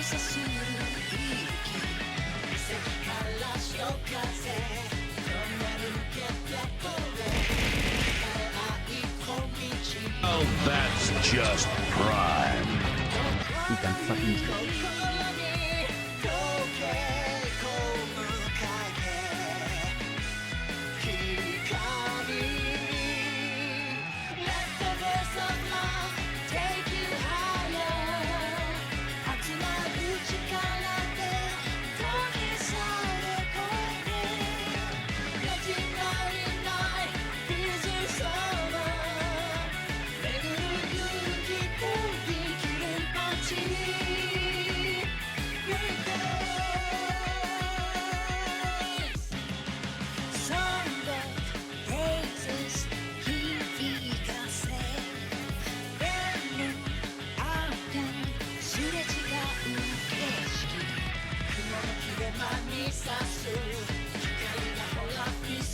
さす息遺跡から潮風トンネル抜けてこれ Oh, that's just prime. You can fucking stop. さす光がほら降り注ぐ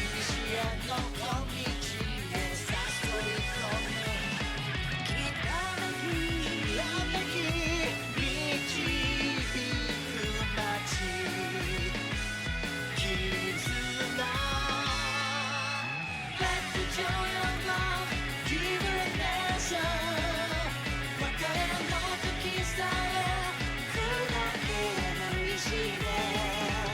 西への小道へ誘い込むきらめき導く街絆 Let the joy of love give a nation 別れの時さえ砕けの石で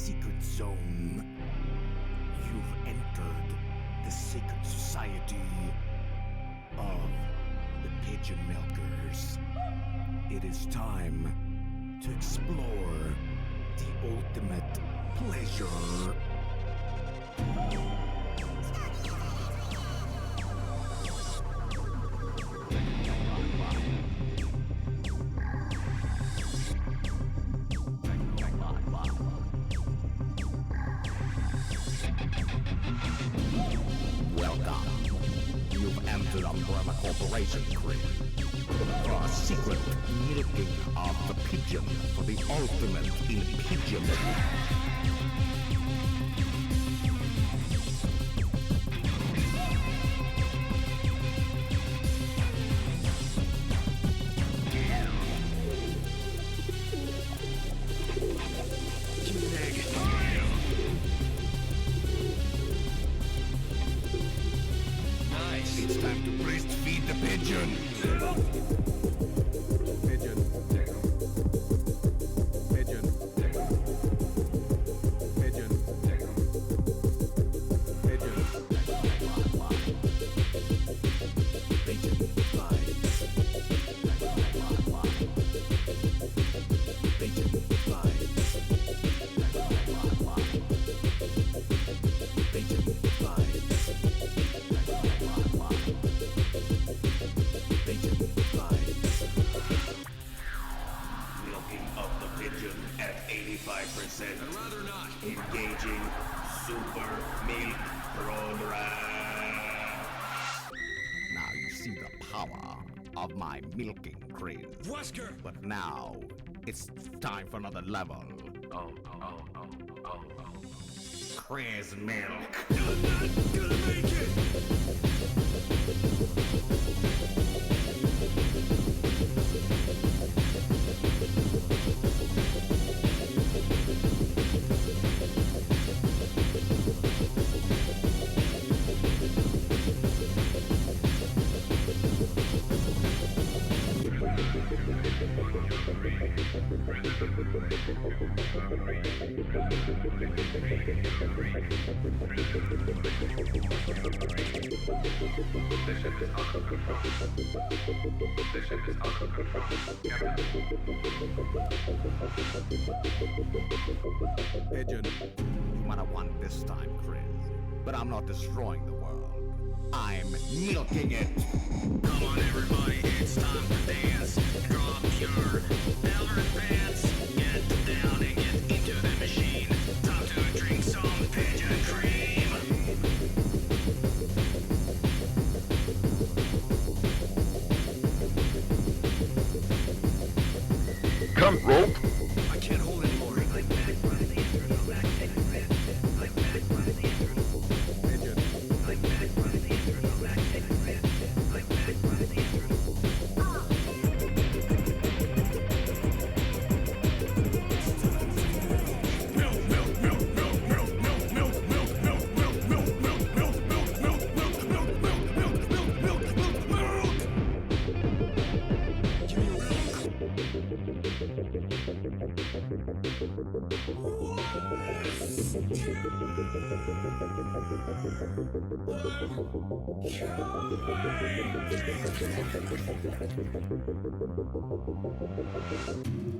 secret zone. You've entered the secret society of the pigeon milkers. It is time to explore the ultimate pleasure. Welcome. You've entered Umbrella Corporation Crew for a secret milking of the pigeon for the ultimate in pigeon. It's time to breastfeed the pigeon. Pigeon. Pigeon. Pigeon. Pigeon. Pigeon flies. Pigeon flies. Pigeon flies. Pigeon flies. Milking of the pigeon at 85%. I'd rather not. Engaging super milk program. Now you see the power of my milking craze. Wesker! But now it's time for another level. Craze milk. You're not gonna make it! Pigeon. You might have won this time, Chris. But I'm not destroying the world. I'm milking it. Come on, everybody, it's time to dance. Drop your elder pants. Get down and get into the machine. Time to drink some pigeon cream. Come rope. I can't hold anymore. I'm back by the intro. I'm back by the intro. I'm back by the intro. Pigeon. I'm back by the intro. I'm back by the intro. I'm back by the intro.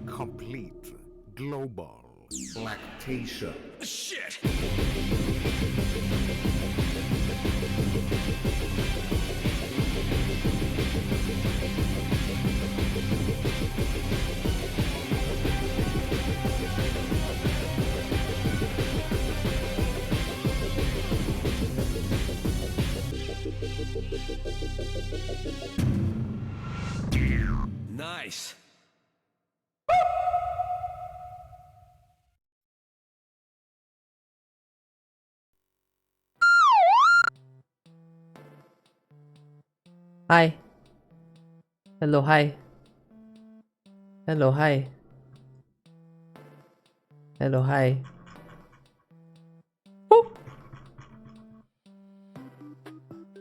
Complete global lactation. Shit! Nice. Hi. Hello, hi. Hello, hi. Hello, hi. Woo!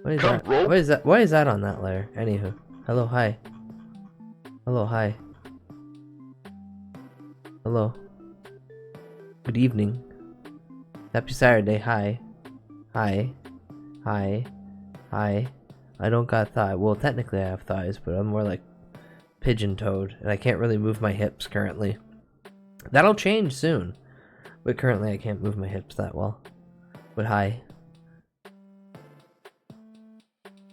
What is that? Rope. What is that? What is that on that layer? Anywho. Hello, hi. Hello, hi. Hello. Good evening. Happy Saturday. Hi. Hi. Hi. Hi. I don't got thigh. Well, technically I have thighs, but I'm more like pigeon-toed, and I can't really move my hips currently. That'll change soon, but currently I can't move my hips that well. But hi.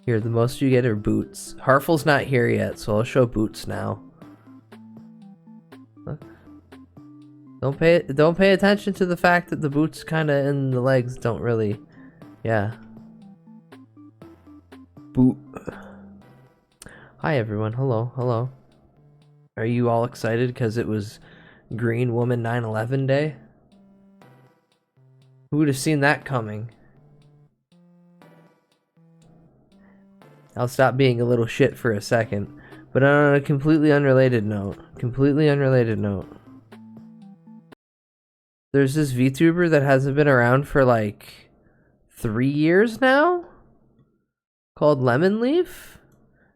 Here, the most you get are boots. Harful's not here yet, so I'll show boots now. Look. Don't pay attention to the fact that the boots kinda and the legs don't really, yeah. Boot. Hi everyone, hello. Are you all excited because it was Green Woman 9/11 Day? Who would have seen that coming? I'll stop being a little shit for a second, but on a completely unrelated note, there's this VTuber that hasn't been around for like 3 years now, called Lemon Leaf,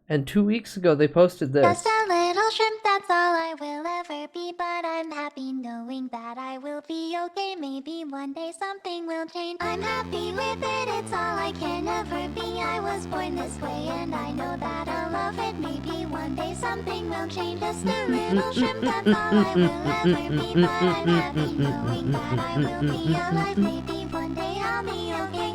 and 2 weeks ago they posted this. Just a little shrimp, that's all I will ever be. But I'm happy knowing that I will be okay. Maybe one day something will change. I'm happy with it, it's all I can ever be. I was born this way and I know that I'll love it. Maybe one day something will change. Just a little shrimp, that's all I will ever be. But I'm happy knowing that I will be alive. Maybe one day I'll be okay.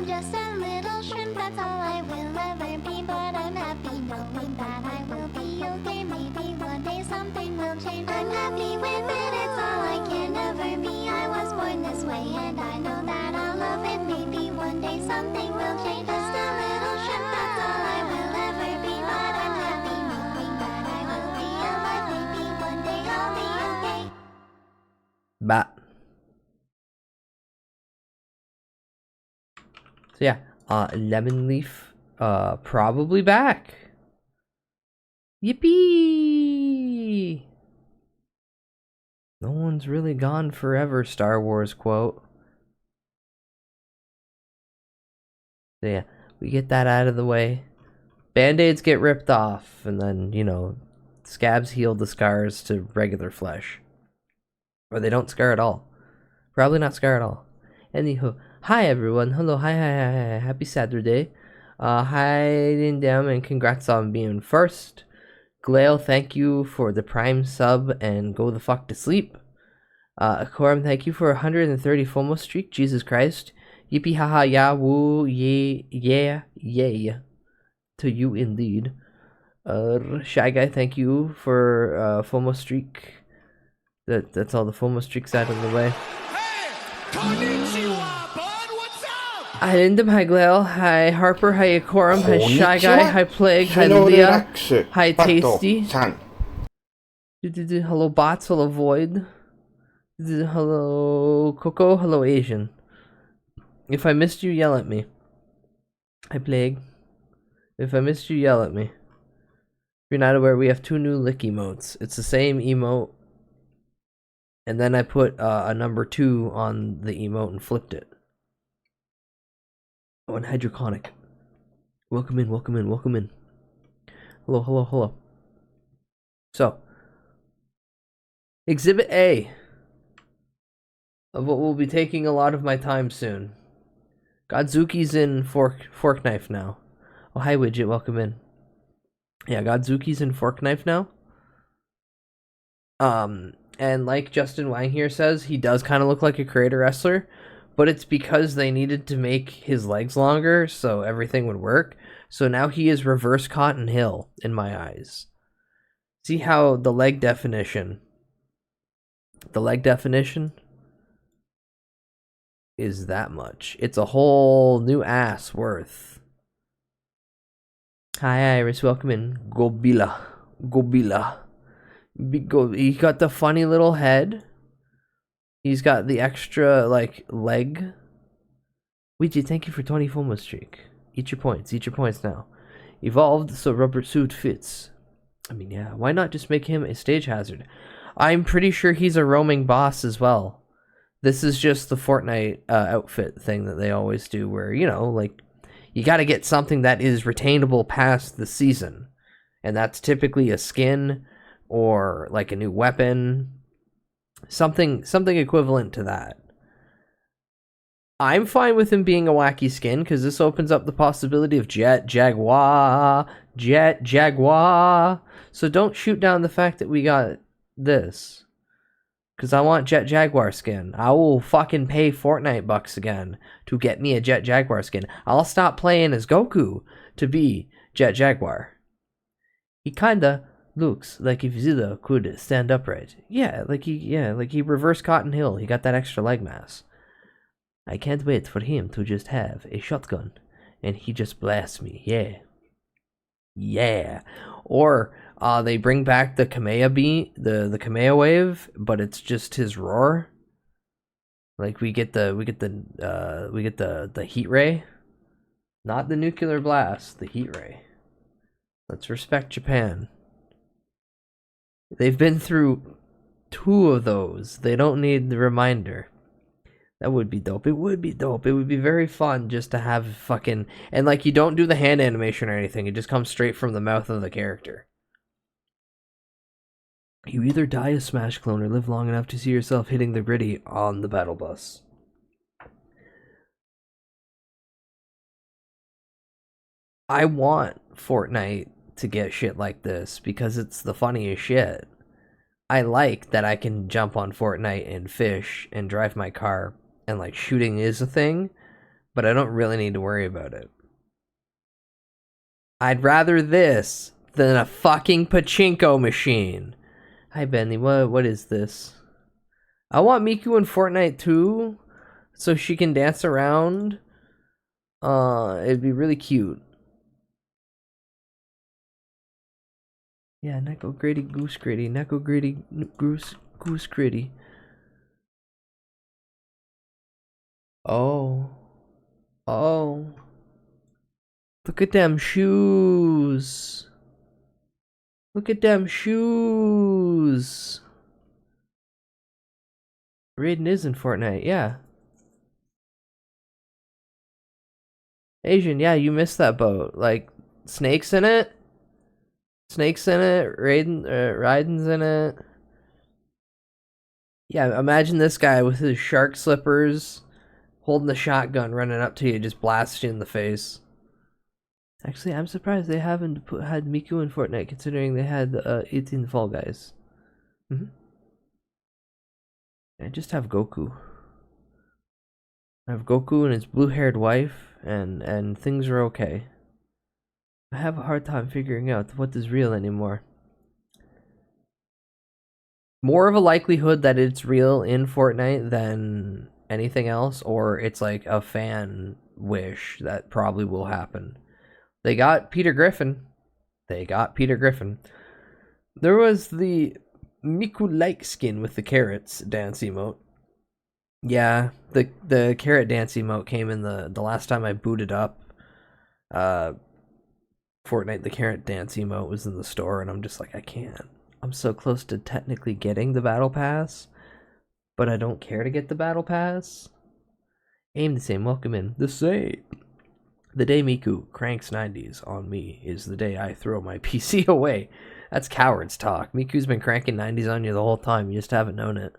Just a little shrimp, that's all I will ever be. But I'm happy knowing that I will be okay. Maybe one day something will change. I'm happy with it, it's all I can ever be. I was born this way and I know that I'll love it. Maybe one day something will change. Just a little shrimp, that's all I will ever be. But I'm happy knowing that I will be alive. Maybe one day I'll be okay. Bah. So yeah, Lemon Leaf, probably back. Yippee! No one's really gone forever, Star Wars quote. So yeah, we get that out of the way. Band-aids get ripped off, and then, you know, scabs heal the scars to regular flesh. Or they don't scar at all. Probably not scar at all. Anywho, hi everyone. Hello, hi. Happy Saturday. Hi, Lindam, and congrats on being first. Glail, thank you for the Prime sub and go the fuck to sleep. Coram, thank you for 130 FOMO streak. Jesus Christ. Yippee haha ya woo yay yay. To you indeed. Shy Guy, thank you for FOMO streak. That's all the FOMO streaks out of the way. Konnichiwa, bud. What's up? Hi Lindam, hi Glail, hi Harper, hi Coram, hi Shy Guy, Konnichiwa. hi Plague, hi Hello, Leah, Relaxu. hi Pato, Tasty. Tan. Hello Bots, hello Void. Hello Coco, hello Asian. If I missed you, yell at me. Hi Plague. If I missed you, yell at me. If you're not aware, we have 2 new lick emotes. It's the same emote, and then I put a number 2 on the emote and flipped it. Oh, and hydroconic. Welcome in. Hello. So, Exhibit A of what will be taking a lot of my time soon. Godzuki's in fork knife now. Oh, hi Widget, welcome in. Yeah, Godzuki's in fork knife now. And like Justin Wang here says, he does kind of look like a creator wrestler, but it's because they needed to make his legs longer so everything would work. So now he is reverse Cotton Hill in my eyes. See how the leg definition is that much. It's a whole new ass worth. Hi Iris, welcome in. Gobila. He got the funny little head. He's got the extra, like, leg. Ouija, thank you for 20 FOMO streak. Eat your points now. Evolved so rubber suit fits. I mean, yeah, why not just make him a stage hazard? I'm pretty sure he's a roaming boss as well. This is just the Fortnite outfit thing that they always do, where, you know, like, you got to get something that is retainable past the season. And that's typically a skin or like a new weapon. Something equivalent to that. I'm fine with him being a wacky skin because this opens up the possibility of Jet Jaguar. So don't shoot down the fact that we got this. Because I want Jet Jaguar skin. I will fucking pay Fortnite bucks again to get me a Jet Jaguar skin. I'll stop playing as Goku to be Jet Jaguar. He kinda looks like if Zilla could stand upright. Yeah, like he reversed Cotton Hill. He got that extra leg mass. I can't wait for him to just have a shotgun and he just blasts me. Yeah. Yeah. Or they bring back the Kamea beat, the Kamea wave, but it's just his roar. Like we get the heat ray, not the nuclear blast, the heat ray. Let's respect Japan. They've been through 2 of those. They don't need the reminder. That would be dope. It would be dope. It would be very fun just to have fucking... And, like, you don't do the hand animation or anything. It just comes straight from the mouth of the character. You either die a Smash clone or live long enough to see yourself hitting the griddy on the battle bus. I want Fortnite to get shit like this because it's the funniest shit. I like that I can jump on Fortnite and fish and drive my car and like shooting is a thing, but I don't really need to worry about it. I'd rather this than a fucking pachinko machine. Hi Benny, what is this? I want Miku in Fortnite too, so she can dance around. It'd be really cute. Yeah, Neko Gritty Goose Gritty. Neko Gritty Goose Gritty. Oh. Oh. Look at them shoes. Look at them shoes. Raiden is in Fortnite, yeah. Asian, yeah, you missed that boat. Like, snakes in it? Snake's in it, Raiden's in it. Yeah, imagine this guy with his shark slippers, holding the shotgun, running up to you, just blast you in the face. Actually, I'm surprised they haven't had Miku in Fortnite, considering they had 18 Fall Guys. And just have Goku. Have Goku and his blue-haired wife, and things are okay. I have a hard time figuring out what is real anymore. More of a likelihood that it's real in Fortnite than anything else, or it's like a fan wish that probably will happen. They got Peter Griffin. There was the Miku-like skin with the carrots dance emote. Yeah, the carrot dance emote came in the last time I booted up. Fortnite, the carrot dance emote was in the store, and I'm just like, I can't. I'm so close to technically getting the battle pass, but I don't care to get the battle pass. Aim the same, welcome in. The same. The day Miku cranks 90s on me is the day I throw my PC away. That's cowards talk. Miku's been cranking 90s on you the whole time, you just haven't known it.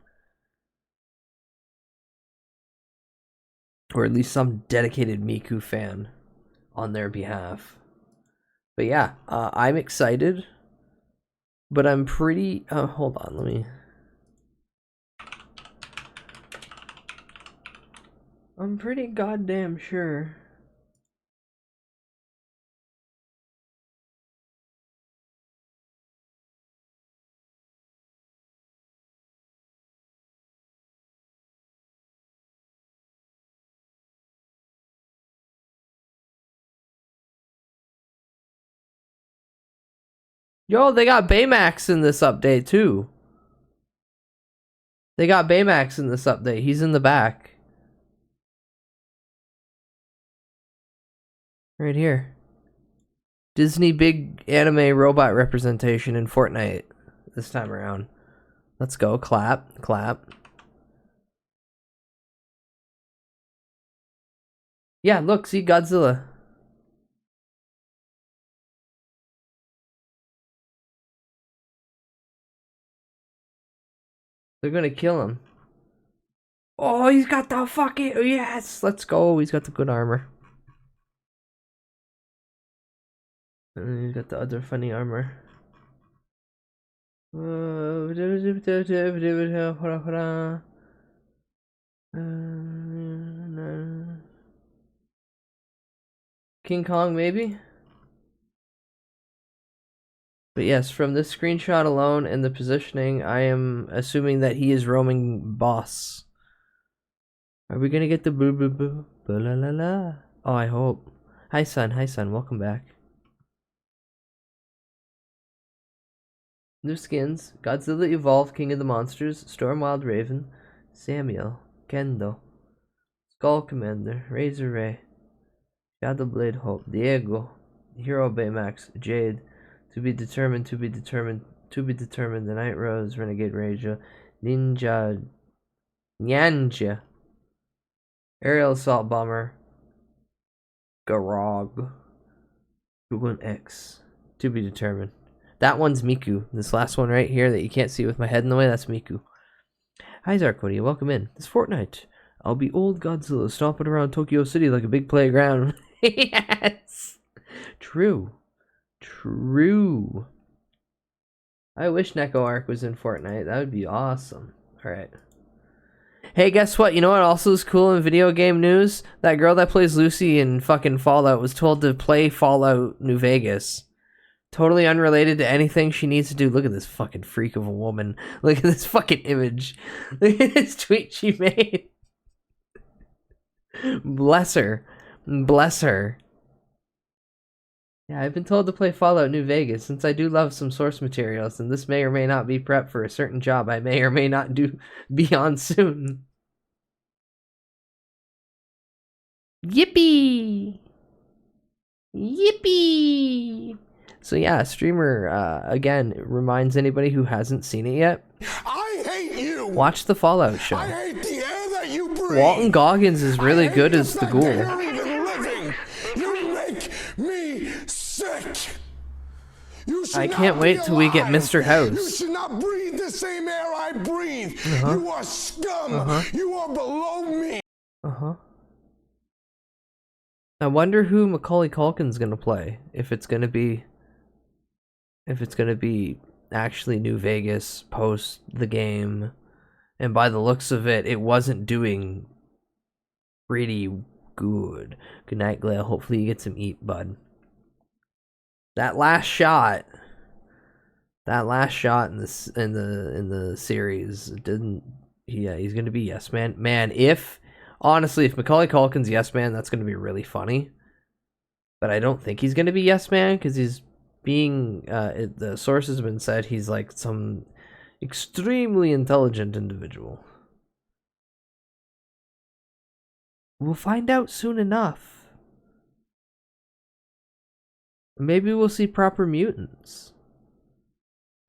Or at least some dedicated Miku fan on their behalf. But yeah, I'm excited, but I'm pretty, hold on, let me, I'm pretty goddamn sure. Yo, they got Baymax in this update too. They got Baymax in this update. He's in the back. Right here. Disney big anime robot representation in Fortnite this time around. Let's go. Clap. Clap. Yeah, look, see Godzilla. They're gonna kill him. Oh, he's got the fucking... Yes! Let's go. He's got the good armor. And he's got the other funny armor. King Kong, maybe? But yes, from this screenshot alone and the positioning, I am assuming that he is roaming boss. Are we gonna get the boo boo boo? Boo la la la. Oh, I hope. Hi, son. Hi, son. Welcome back. New skins: Godzilla Evolved, King of the Monsters, Stormwild Raven, Samuel, Kendo, Skull Commander, Razor Ray, Shadow Blade Hope, Diego, Hero Baymax, Jade, To Be Determined, To Be Determined, To Be Determined, The Night Rose, Renegade Raja, Ninja, Nyanja, Aerial Assault Bomber, Garog, Google X, To Be Determined. That one's Miku. This last one right here that you can't see with my head in the way, that's Miku. Hi Zarkodia, welcome in. This fortnight, I'll be old Godzilla stomping around Tokyo City like a big playground. Yes! True. True. I wish Neko Arc was in Fortnite. That would be awesome. Alright. Hey, guess what? You know what also is cool in video game news? That girl that plays Lucy in fucking Fallout was told to play Fallout New Vegas. Totally unrelated to anything she needs to do. Look at this fucking freak of a woman. Look at this fucking image. Look at this tweet she made. Bless her. Bless her. Yeah, I've been told to play Fallout New Vegas since I do love some source materials, and this may or may not be prep for a certain job I may or may not be on soon. Yippee! Yippee! So yeah, streamer, again, reminds anybody who hasn't seen it yet. I hate you! Watch the Fallout show. I hate the air that you breathe! Walton Goggins is really good as the ghoul. You're even living! You make me sick! You should I not can't be wait till we get alive. Mr. House. You should not breathe the same air I breathe! You are scum! You are below me! I wonder who Macaulay Culkin's gonna play. If it's gonna be actually New Vegas post the game. And by the looks of it, it wasn't doing pretty good. Good night, Glale. Hopefully you get some eat, bud. That last shot in the series didn't. Yeah, he's gonna be Yes Man. Man, if Macaulay Culkin's Yes Man, that's gonna be really funny. But I don't think he's gonna be Yes Man because he's being. The sources have been said he's like some extremely intelligent individual. We'll find out soon enough. Maybe we'll see proper mutants.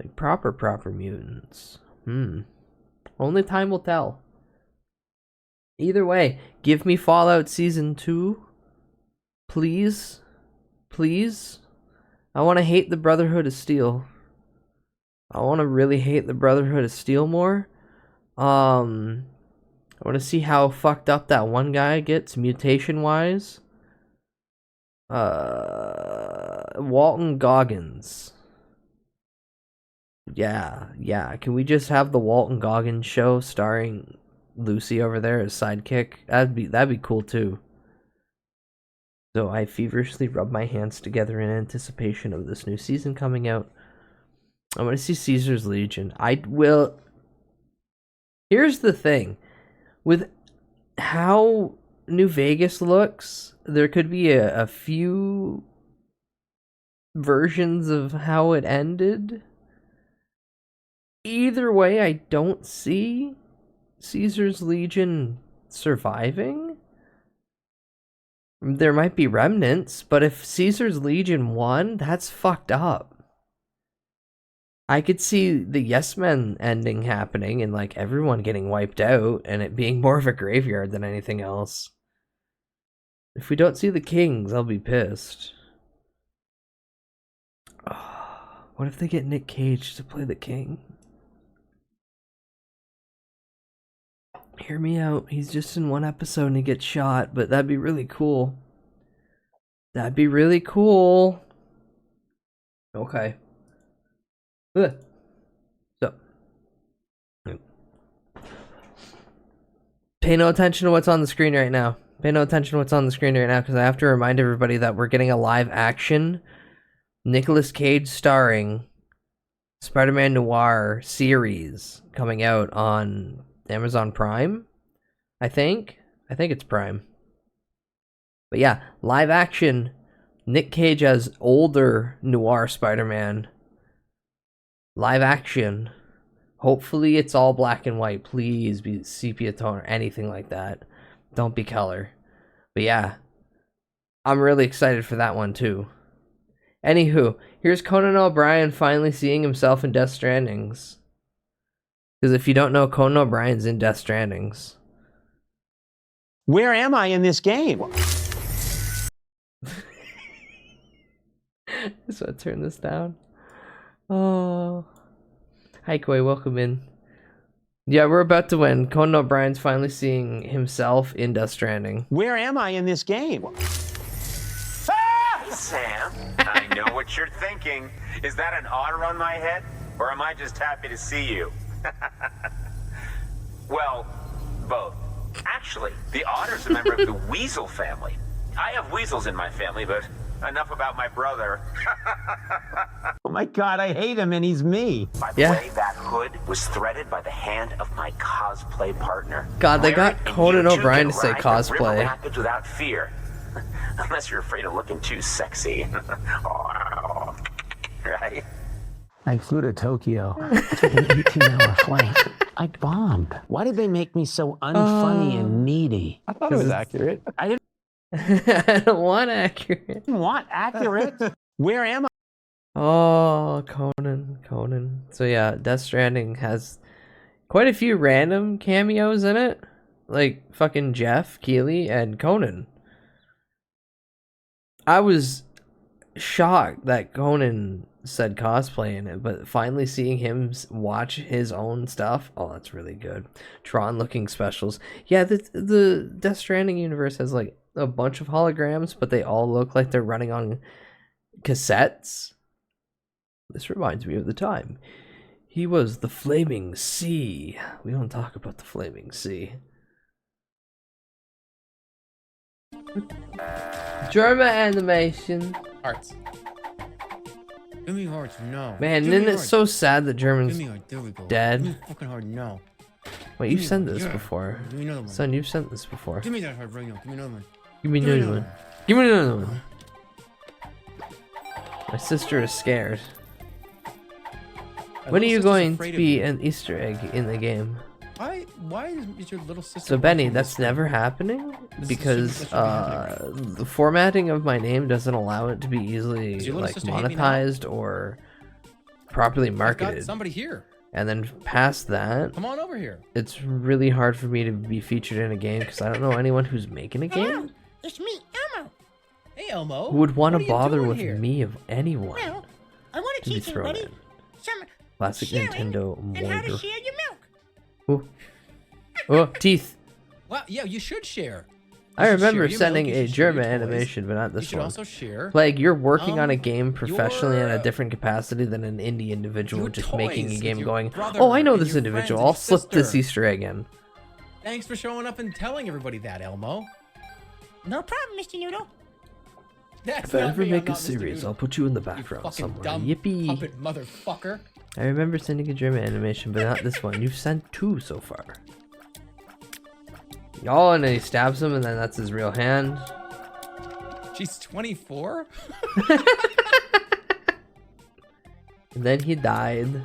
Like proper mutants. Only time will tell. Either way, give me Fallout Season 2. Please. Please. I want to hate the Brotherhood of Steel. I want to really hate the Brotherhood of Steel more. I want to see how fucked up that one guy gets mutation-wise. Walton Goggins. Yeah. Can we just have the Walton Goggins show starring Lucy over there as sidekick? That'd be cool too. So I feverishly rub my hands together in anticipation of this new season coming out. I want to see Caesar's Legion. Here's the thing. With how New Vegas looks, there could be a few versions of how it ended. Either way, I don't see Caesar's Legion surviving. There might be remnants, but if Caesar's Legion won, that's fucked up. I could see the Yes Men ending happening and like everyone getting wiped out and it being more of a graveyard than anything else. If we don't see the Kings, I'll be pissed. What if they get Nick Cage to play the King? Hear me out. He's just in one episode and he gets shot, but that'd be really cool. That'd be really cool. Okay. Ugh. So. Pay no attention to what's on the screen right now. Pay no attention to what's on the screen right now, because I have to remind everybody that we're getting a live action Nicolas Cage starring Spider-Man Noir series coming out on Amazon Prime, I think it's Prime. But yeah, live action Nick Cage as older Noir Spider-Man. Live action. Hopefully it's all black and white. Please be sepia tone or anything like that. Don't be color. But yeah, I'm really excited for that one too. Anywho, here's Conan O'Brien finally seeing himself in Death Strandings. Because if you don't know, Conan O'Brien's in Death Strandings. Where am I in this game? So I turn this down. Oh. Hi, Koi, welcome in. Yeah, we're about to win. Conan O'Brien's finally seeing himself in Death Stranding. Where am I in this game? Ah! Sam, I know what you're thinking. Is that an otter on my head? Or am I just happy to see you? Well, both. Actually, the otter's a member of the weasel family. I have weasels in my family, but enough about my brother. Oh my god, I hate him and he's me. By the way, that hood was threaded by the hand of my cosplay partner. God, they Wear ut it and Conan you too O'Brien can to say ride the cosplay. river rapids without fear. Unless you're afraid of looking too sexy. Right? I flew to Tokyo. Took an 18-hour flight. I bombed. Why did they make me so unfunny and needy? I thought it was accurate. I didn't I don't want accurate. want accurate. Where am I? Oh, Conan. So yeah, Death Stranding has quite a few random cameos in it. Like fucking Jeff Keighley and Conan. I was shocked that Conan said cosplay in it, but finally seeing him watch his own stuff, oh, that's really good. Tron looking specials. Yeah, the Death Stranding universe has like a bunch of holograms, but they all look like they're running on cassettes. This reminds me of the time he was the Flaming Sea. We don't talk about the Flaming Sea. German animation. Hearts. Give me hearts, no. Man, Give me isn't it hearts. so sad that Give German's me heart, there we go. dead? Give me fucking heart, no. Wait, Give you've me sent one, this yeah. before. Give me another one. Son, you've sent this before. Give me that heart right now. Give me another one. Give me Give me another another one. Give me another one. My sister is scared. My When are little you sister's going afraid to of be you. an Easter egg in the game? Why is your little sister... So Benny, watching that's this? never happening This because shouldn't be happening. the formatting of my name doesn't allow it to be easily Does your little like sister hate me now? monetized or properly I've got marketed. somebody here. And then past that, Come on over here. it's really hard for me to be featured in a game because I don't know anyone who's making a game It's me, Elmo. Hey, Elmo. who would want What to are you bother doing with here? me of anyone Well, I want to to be teach thrown everybody in. some Classic sharing Nintendo and how to mortar. share your milk. Ooh. Oh, teeth. Well, yeah, you should share. I You should remember share your sending milk, you a should share your German toys. animation, but not You this should one. also share Like, you're working on a game your, professionally in a different capacity than an indie individual your just making a toys game with your going, brother oh, I know and this your individual, friends I'll and slip your this sister." Easter egg in. Thanks for showing up and telling everybody that, Elmo. No problem, Mr. Noodle. That's If I not ever me, I'm make a not Mr. series, Noodle. I'll put you in the You background fucking somewhere. dumb Yippee! puppet motherfucker. I remember sending a German animation, but not this one. You've sent 2 so far. Y'all, and then he stabs him, and then that's his real hand. She's 24? And then he died.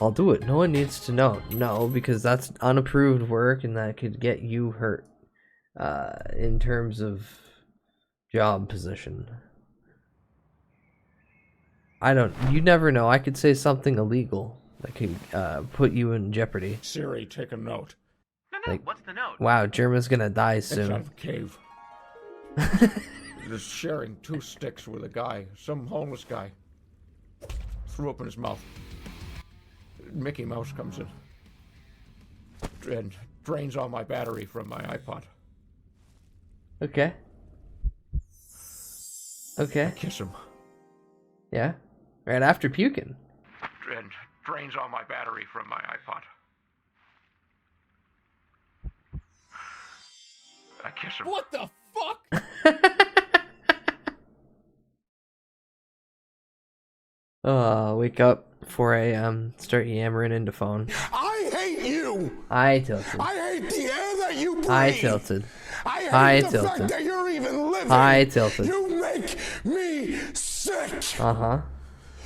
I'll do it. No one needs to know. No, because that's unapproved work, and that could get you hurt. In terms of job position. You never know. I could say something illegal that could put you in jeopardy. Siri, take a note. note? What's the note? Wow, Germa's gonna die It's out soon. of a cave. Just sharing 2 sticks with a guy, some homeless guy. Threw up in his mouth. Mickey Mouse comes in and drains all my battery from my iPod. Okay. Okay. I kiss him. Yeah. Right after puking. And drains all my battery from my iPod. I kiss him. What the fuck? Wake up, 4 a.m., start yammering into phone. I hate you! I tilted. I hate the air that you breathe! I tilted. I hate I the tilted. fact that you're even living! I tilted. You make me sick! Uh-huh.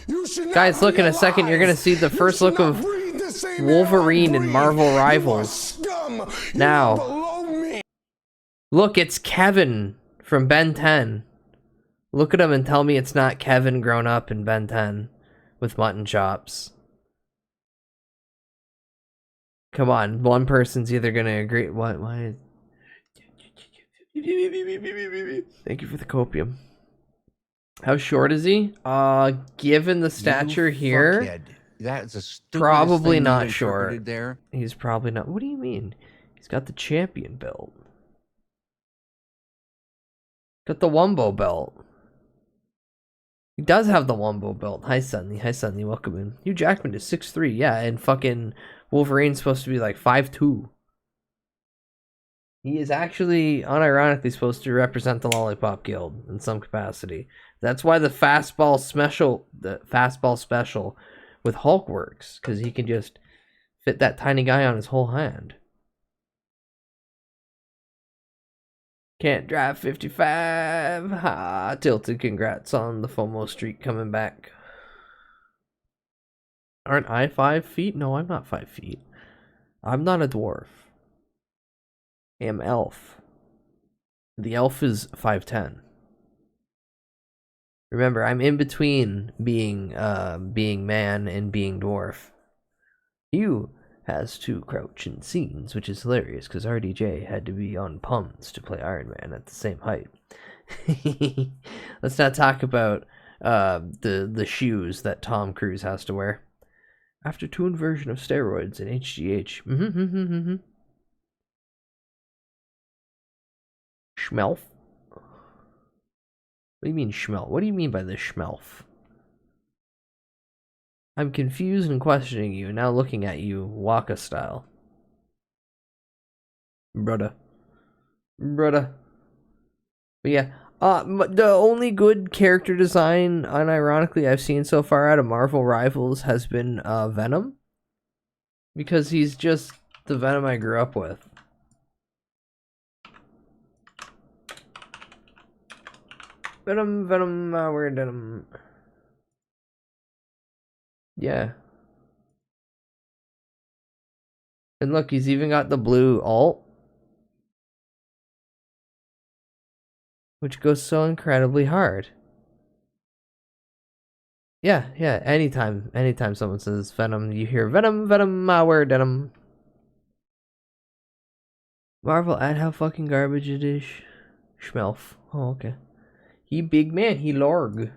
You should not Guys, look, in a second, you're gonna realize see the you first should look not of breathe the same Wolverine air I in Marvel breathe. You are Rivals. scum. You Now. are below me. Look, it's Kevin from Ben 10. Look at him and tell me it's not Kevin grown up in Ben 10 with mutton chops. Come on, one person's either gonna agree. What? Why? Thank you for the copium. How short is he? Given the stature here, That's the stupidest probably thing not you've short. interpreted there. He's probably not. What do you mean? He's got the champion belt. Got the Wumbo belt. He does have the Wumbo belt. Hi, Sunny. Hi, Sunny. Welcome in. Hugh Jackman is 6'3". Yeah, and fucking Wolverine's supposed to be like 5'2". He is actually, unironically, supposed to represent the Lollipop Guild in some capacity. That's why the fastball special with Hulk works, because he can just fit that tiny guy on his whole hand. Can't drive 55. Ha, tilted. Congrats on the FOMO streak coming back. Aren't I 5 feet? No, I'm not 5 feet. I'm not a dwarf. I am elf. The elf is 5'10". Remember, I'm in between being man and being dwarf. Hugh has 2 crouching scenes, which is hilarious because RDJ had to be on Pums to play Iron Man at the same height. Let's not talk about the shoes that Tom Cruise has to wear. After 2 inversion of steroids and HGH. Schmelf? What do you mean schmelf? What do you mean by this schmelf? I'm confused and questioning you, now looking at you, Waka style. Brother. But yeah, the only good character design, unironically, I've seen so far out of Marvel Rivals has been Venom. Because he's just the Venom I grew up with. Venom, we're Venom. Yeah. And look, he's even got the blue alt. Which goes so incredibly hard. Yeah, anytime someone says Venom, you hear Venom, we're Venom. Marvel, add how fucking garbage it is. Schmelf. Oh, okay. He big man, he largo.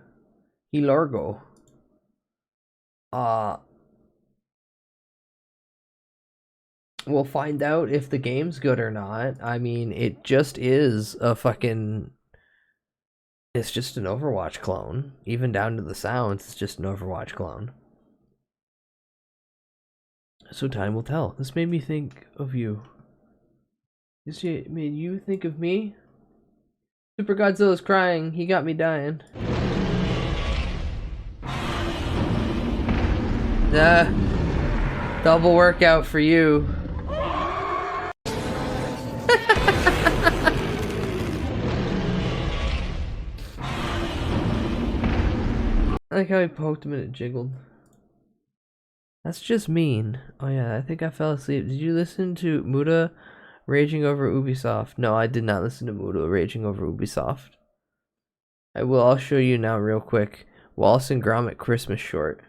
We'll find out if the game's good or not. I mean, it just is a fucking... It's just an Overwatch clone. Even down to the sounds, it's just an Overwatch clone. So time will tell. This made me think of you. This made you think of me? Super Godzilla's crying. He got me dying. Double workout for you. I like how he poked him and it jiggled. That's just mean. Oh yeah, I think I fell asleep. Did you listen to Muda raging over Ubisoft? No, I did not listen to Muda raging over Ubisoft. I will. I'll show you now real quick. Wallace and Gromit Christmas short.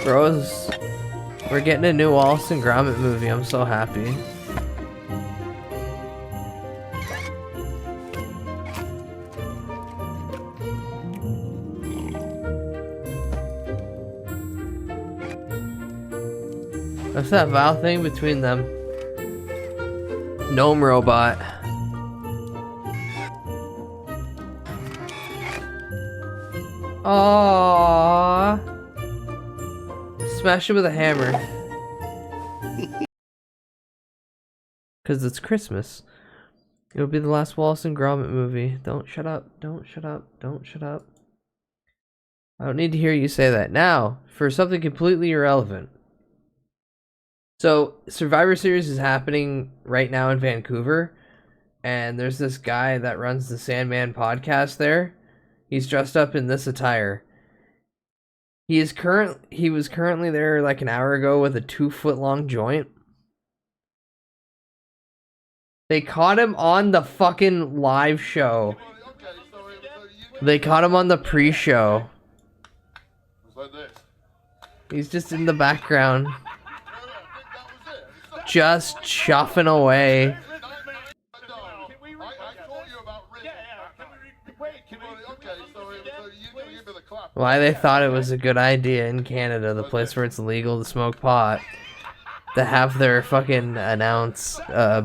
Bros, we're getting a new Wallace and Gromit movie. I'm so happy. What's that Val thing between them? Gnome robot. Aww. Smash it with a hammer. Cause it's Christmas. It'll be the last Wallace and Gromit movie. Don't shut up. Don't shut up. Don't shut up. I don't need to hear you say that. Now, for something completely irrelevant. So, Survivor Series is happening right now in Vancouver. And there's this guy that runs the Sandman podcast there. He's dressed up in this attire. He was currently there like an hour ago with a 2-foot long joint. They caught him on the fucking live show. They caught him on the pre-show. He's just in the background. Just chuffing away. Why they thought it was a good idea in Canada, the place where it's illegal to smoke pot, to have their fucking announce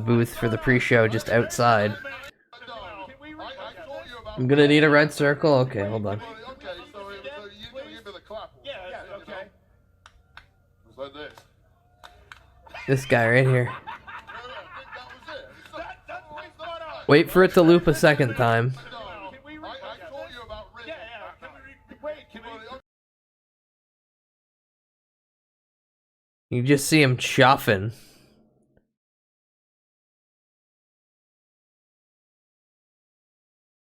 booth for the pre-show just outside. I'm gonna need a red circle? Okay, hold on. This guy right here. Wait for it to loop a second time. You just see him chuffing.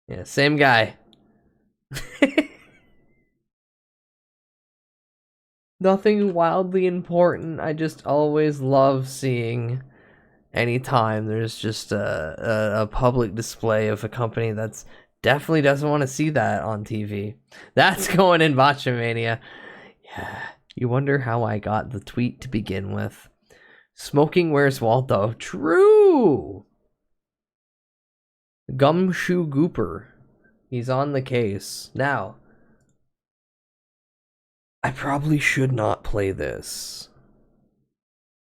Yeah, same guy. Nothing wildly important. I just always love seeing anytime there's just a public display of a company that's definitely doesn't want to see that on TV. That's going in Botchamania. Yeah. You wonder how I got the tweet to begin with. Smoking Where's Waldo? True! Gumshoe Gooper. He's on the case. Now, I probably should not play this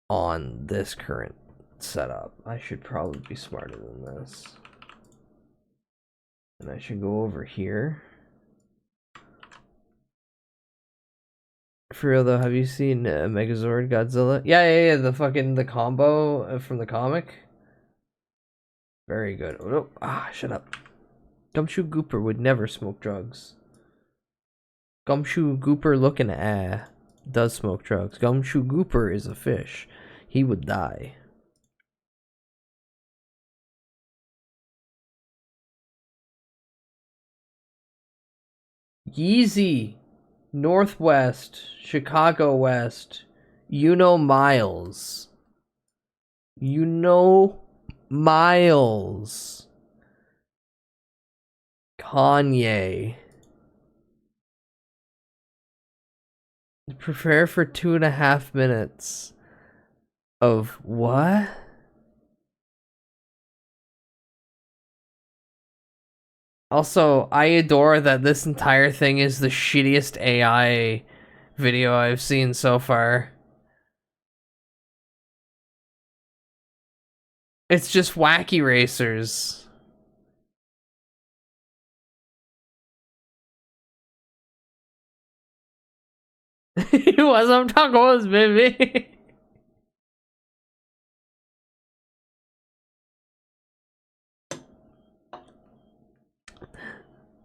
on this current setup. I should probably be smarter than this. And I should go over here. For real though, have you seen Megazord Godzilla? Yeah, the combo from the comic. Very good. Oh, no. Shut up. Gumshoe Gooper would never smoke drugs. Gumshoe Gooper looking does smoke drugs. Gumshoe Gooper is a fish. He would die. Yeezy. Northwest, Chicago West, Miles. Miles. Kanye. Prepare for 2.5 minutes of what? Also, I adore that this entire thing is the shittiest AI video I've seen so far. It's just wacky racers. It was some tacos, baby.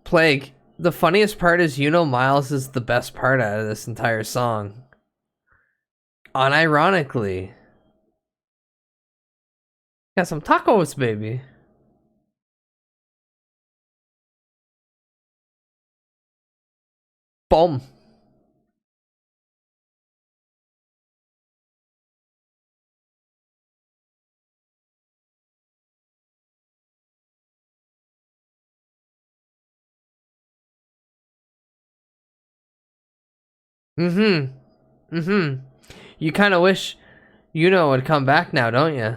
Plague. The funniest part is Miles is the best part out of this entire song. Unironically. Got some tacos, baby. Boom. Mm-hmm. You kind of wish Yuno would come back now, don't you?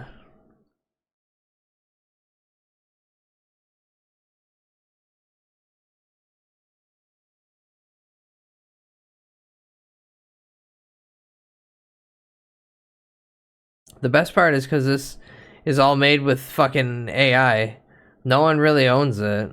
The best part is because this is all made with fucking AI. No one really owns it.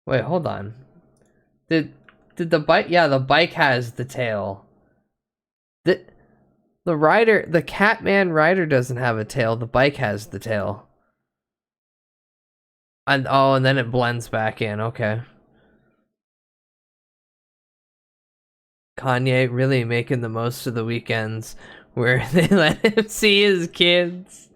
Wait, hold on. Did the bike? Yeah, the bike has the tail. The rider, the Catman rider doesn't have a tail. The bike has the tail. And oh, and then it blends back in. Okay. Kanye really making the most of the weekends where they let him see his kids.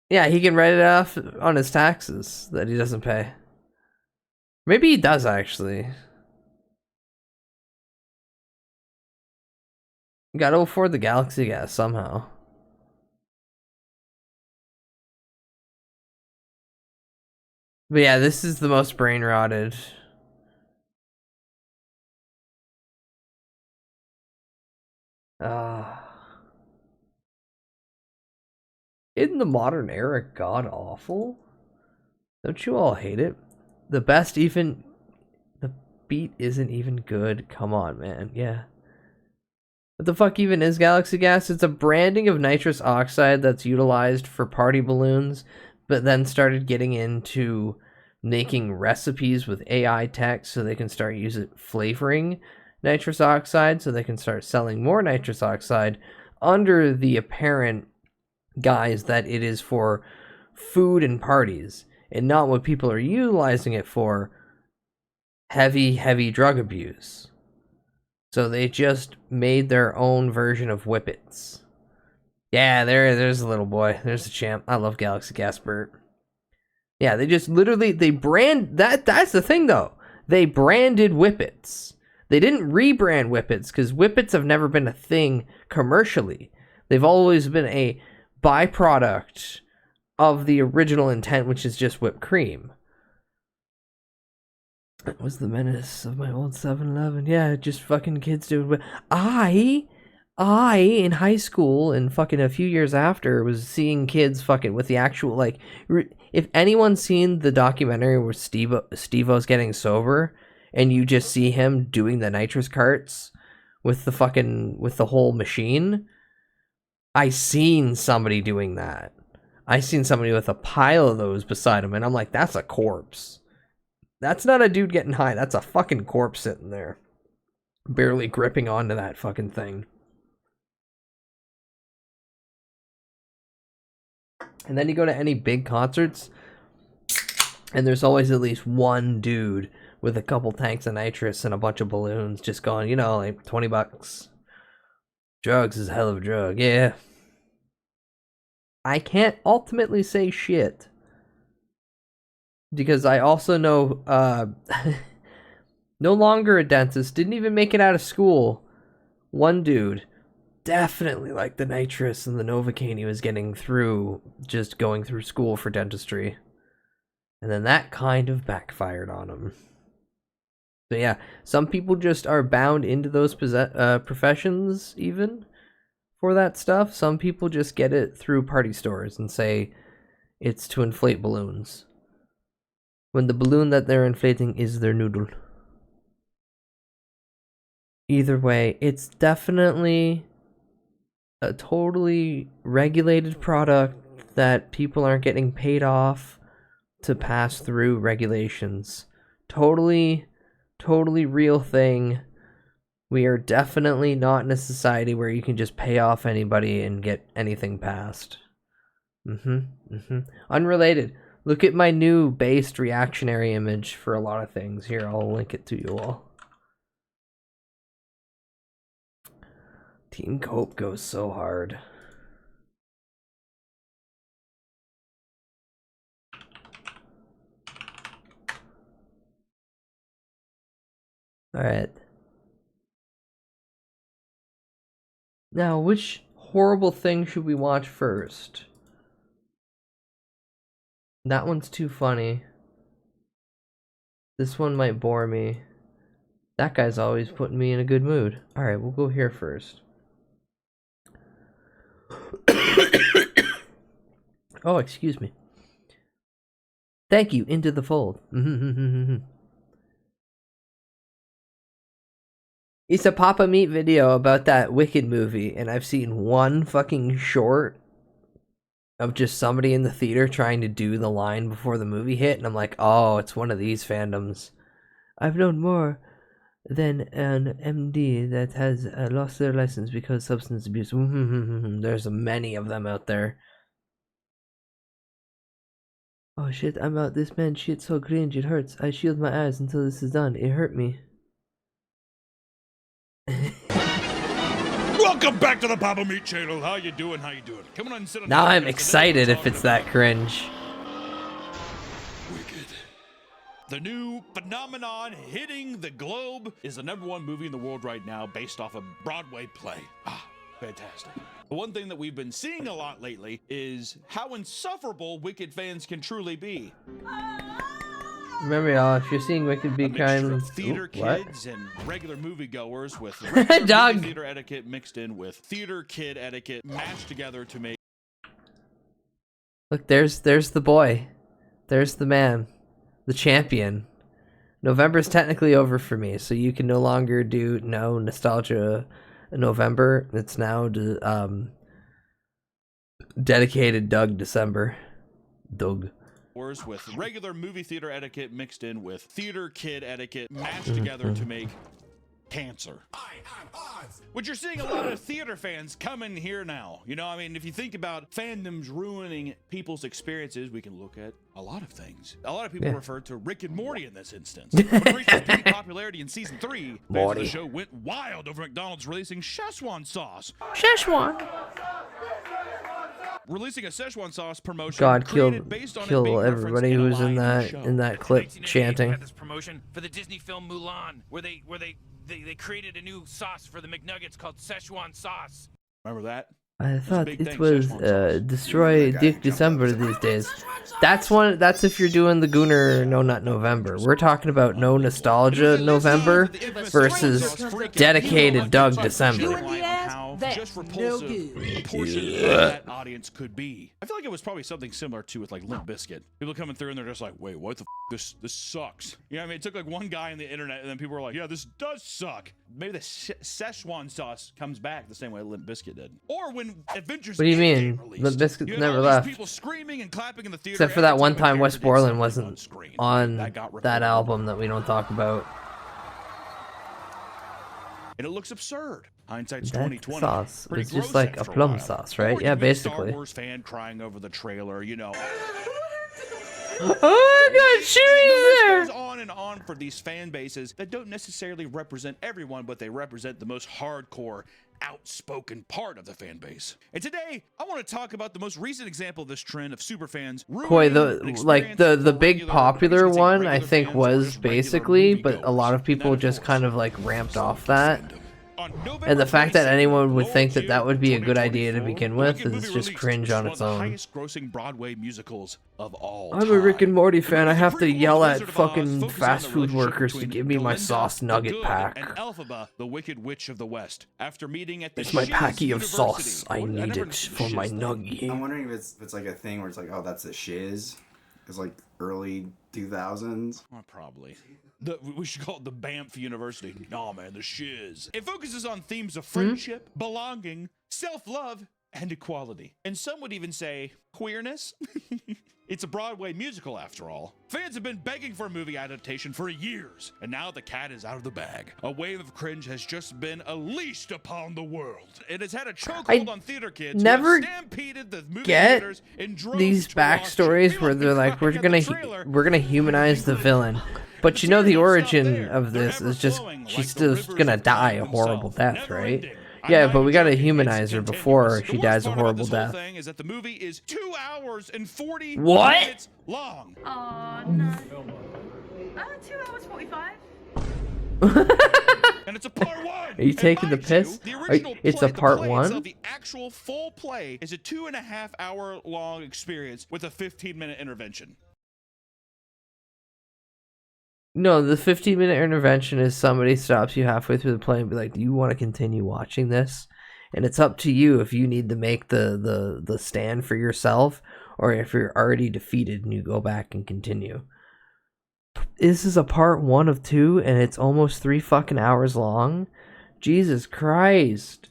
Yeah, he can write it off on his taxes that he doesn't pay. Maybe he does actually. Gotta afford the Galaxy gas somehow. But yeah, this is the most brain rotted. Isn't the modern era god awful? Don't you all hate it? The best even... The beat isn't even good. Come on, man. Yeah. What the fuck even is Galaxy Gas? It's a branding of nitrous oxide that's utilized for party balloons, but then started getting into making recipes with AI tech so they can start using flavoring nitrous oxide so they can start selling more nitrous oxide under the apparent guise that it is for food and parties and not what people are utilizing it for, heavy drug abuse. So they just made their own version of Whippets. Yeah, there's a little boy. There's a champ. I love Galaxy Gas Burt. Yeah, they just literally, they brand, that's the thing though. They branded Whippets. They didn't rebrand Whippets because Whippets have never been a thing commercially. They've always been a byproduct of the original intent, which is just whipped cream. That was the menace of my old 7-Eleven. Yeah, just fucking kids doing. I in high school and fucking a few years after was seeing kids fucking with the actual, like, if anyone's seen the documentary where Steve-O's getting sober and you just see him doing the nitrous carts with the whole machine, I seen somebody doing that. I seen somebody with a pile of those beside him and I'm like, that's a corpse. That's not a dude getting high. That's a fucking corpse sitting there. Barely gripping onto that fucking thing. And then you go to any big concerts, and there's always at least one dude with a couple tanks of nitrous and a bunch of balloons just going, you know, like $20. Drugs is a hell of a drug, yeah. I can't ultimately say shit. Because I also know, no longer a dentist, didn't even make it out of school. One dude definitely liked the nitrous and the Novocaine he was getting through just going through school for dentistry. And then that kind of backfired on him. So yeah, some people just are bound into those professions even for that stuff. Some people just get it through party stores and say it's to inflate balloons. When the balloon that they're inflating is their noodle. Either way, it's definitely a totally regulated product that people aren't getting paid off to pass through regulations. Totally real thing. We are definitely not in a society where you can just pay off anybody and get anything passed. Unrelated. Look at my new based reactionary image for a lot of things. Here, I'll link it to you all. Team Cope goes so hard. Alright. Now, which horrible thing should we watch first? That one's too funny. This one might bore me. That guy's always putting me in a good mood. Alright, we'll go here first. Oh, excuse me. Thank you, Into the Fold. It's a Papa Meat video about that Wicked movie, and I've seen one fucking short of just somebody in the theater trying to do the line before the movie hit, and I'm like, oh, it's one of these fandoms. I've known more than an MD that has lost their license because of substance abuse. There's many of them out there. Oh shit, I'm out. This man shit so cringe, it hurts. I shield my eyes until this is done. It hurt me. Welcome back to the Papa Meat channel. How you doing? How you doing? Come on and sit on. Now I'm excited if it's that cringe. Wicked. The new phenomenon hitting the globe is the #1 movie in the world right now based off a Broadway play. Ah, fantastic. The one thing that we've been seeing a lot lately is how insufferable Wicked fans can truly be. Remember, y'all, if you're seeing Wicked be kind of theater what? kids and regular moviegoers with Dog. theater etiquette mixed in with theater kid etiquette mashed together to make. Look, there's the boy. There's the man. The champion. November's technically over for me, so you can no longer do no nostalgia November. It's now dedicated Doug December. Doug. With regular movie theater etiquette mixed in with theater kid etiquette mashed together to make cancer. Which you're seeing a lot of theater fans come in here now. You know, I mean, if you think about fandoms ruining people's experiences, we can look at a lot of things. A lot of people refer to Rick and Morty in this instance. When it reached its peak popularity in season 3, fans of the show went wild over McDonald's releasing Szechuan sauce. Szechuan. Releasing a Szechuan sauce promotion. God, kill everybody who's in that clip chanting. Had this promotion for the Disney film Mulan, where they created a new sauce for the McNuggets called Szechuan sauce. Remember that? I thought it was destroy Dick December these days. That's if you're doing the Gooner No Nut November. We're talking about No Nostalgia November versus dedicated Doug December. Just repulsive portion of that audience could be. I feel like it was probably something similar to with like Limp Bizkit. People coming through and they're just like, wait, what the f? This sucks. You know what I mean? It took like one guy on the internet and then people were like, yeah, this does suck. Maybe the Szechuan sauce comes back the same way Limp Bizkit did. Or when Adventures. What do you mean? Limp Bizkit never left. People screaming and clapping in the theater. Except for that one time Wes Borland wasn't on that album that we don't talk about. And it looks absurd. Hindsight's That 2020. sauce is just like a plum sauce, right? Yeah, basically. Star Wars fan crying over the trailer, you know. Oh my God, Chewie's there! Goes on and on for these fan bases that don't necessarily represent everyone, but they represent the most hardcore, outspoken part of the fan base. And today, I want to talk about the most recent example of this trend of superfans. Koi, the big popular one, I think, was basically, but a lot of people just kind of like ramped off that. And the fact that anyone would think that that would be a good idea to begin with is just cringe on its own. Highest-grossing Broadway musicals of all I'm a Rick and Morty fan. I have to yell at fucking fast food workers to give me my sauce nugget pack. And Elphaba, the Wicked Witch of the West. After meeting at the It's my packy of sauce. I need it for my nugget. I'm wondering if it's like a thing where it's like, oh, that's the shiz. It's like early 2000s. Well, probably. We should call it the Banff University. Nah, man, the shiz. It focuses on themes of friendship, belonging, self-love, and equality. And some would even say queerness. It's a Broadway musical, after all. Fans have been begging for a movie adaptation for years, and now the cat is out of the bag. A wave of cringe has just been unleashed upon the world. It has had a chokehold on theater kids never who have stampeded the movie get theaters in droves these to watch backstories where they're like, we're gonna humanize the villain. But you know the origin of this is just she's still gonna die a horrible death, right? Yeah, but we gotta humanize her before she dies a horrible death. The thing is that the movie is 2 hours and 40 What? minutes long. Oh, no. 2 hours 45. And it's a part 1. Are you taking the piss? The original It's play, a part the play 1? itself, the actual full play is a 2.5 hour long experience with a 15-minute intervention. No, the 15-minute intervention is somebody stops you halfway through the play and be like, do you want to continue watching this? And it's up to you if you need to make the stand for yourself or if you're already defeated and you go back and continue. This is a part 1 of 2 and it's almost 3 fucking hours long. Jesus Christ.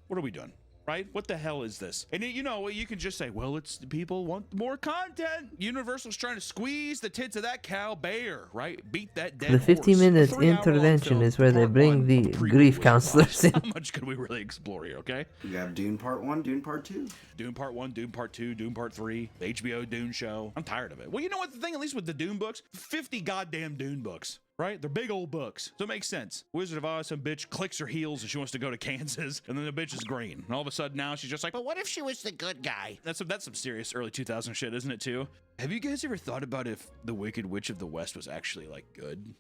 What are we doing? Right? What the hell is this? And you know, you can just say, well, it's people want more content. Universal's trying to squeeze the tits of that cow bear, right? Beat that dead The 15 horse. minutes The 3-hour-long intervention film, is where they part bring 1, the prequel grief was counselors in. How much could we really explore here, okay? You have Dune Part 1, Dune Part 2. Dune Part 1, Dune Part 2, Dune Part 3, the HBO Dune show. I'm tired of it. Well, you know what the thing, at least with the Dune books, 50 goddamn Dune books. Right? They're big old books. So it makes sense. Wizard of Oz, some bitch clicks her heels and she wants to go to Kansas, and then the bitch is green. And all of a sudden now she's just like, but what if she was the good guy? That's some serious early 2000 shit, isn't it, too? Have you guys ever thought about if the Wicked Witch of the West was actually, like, good?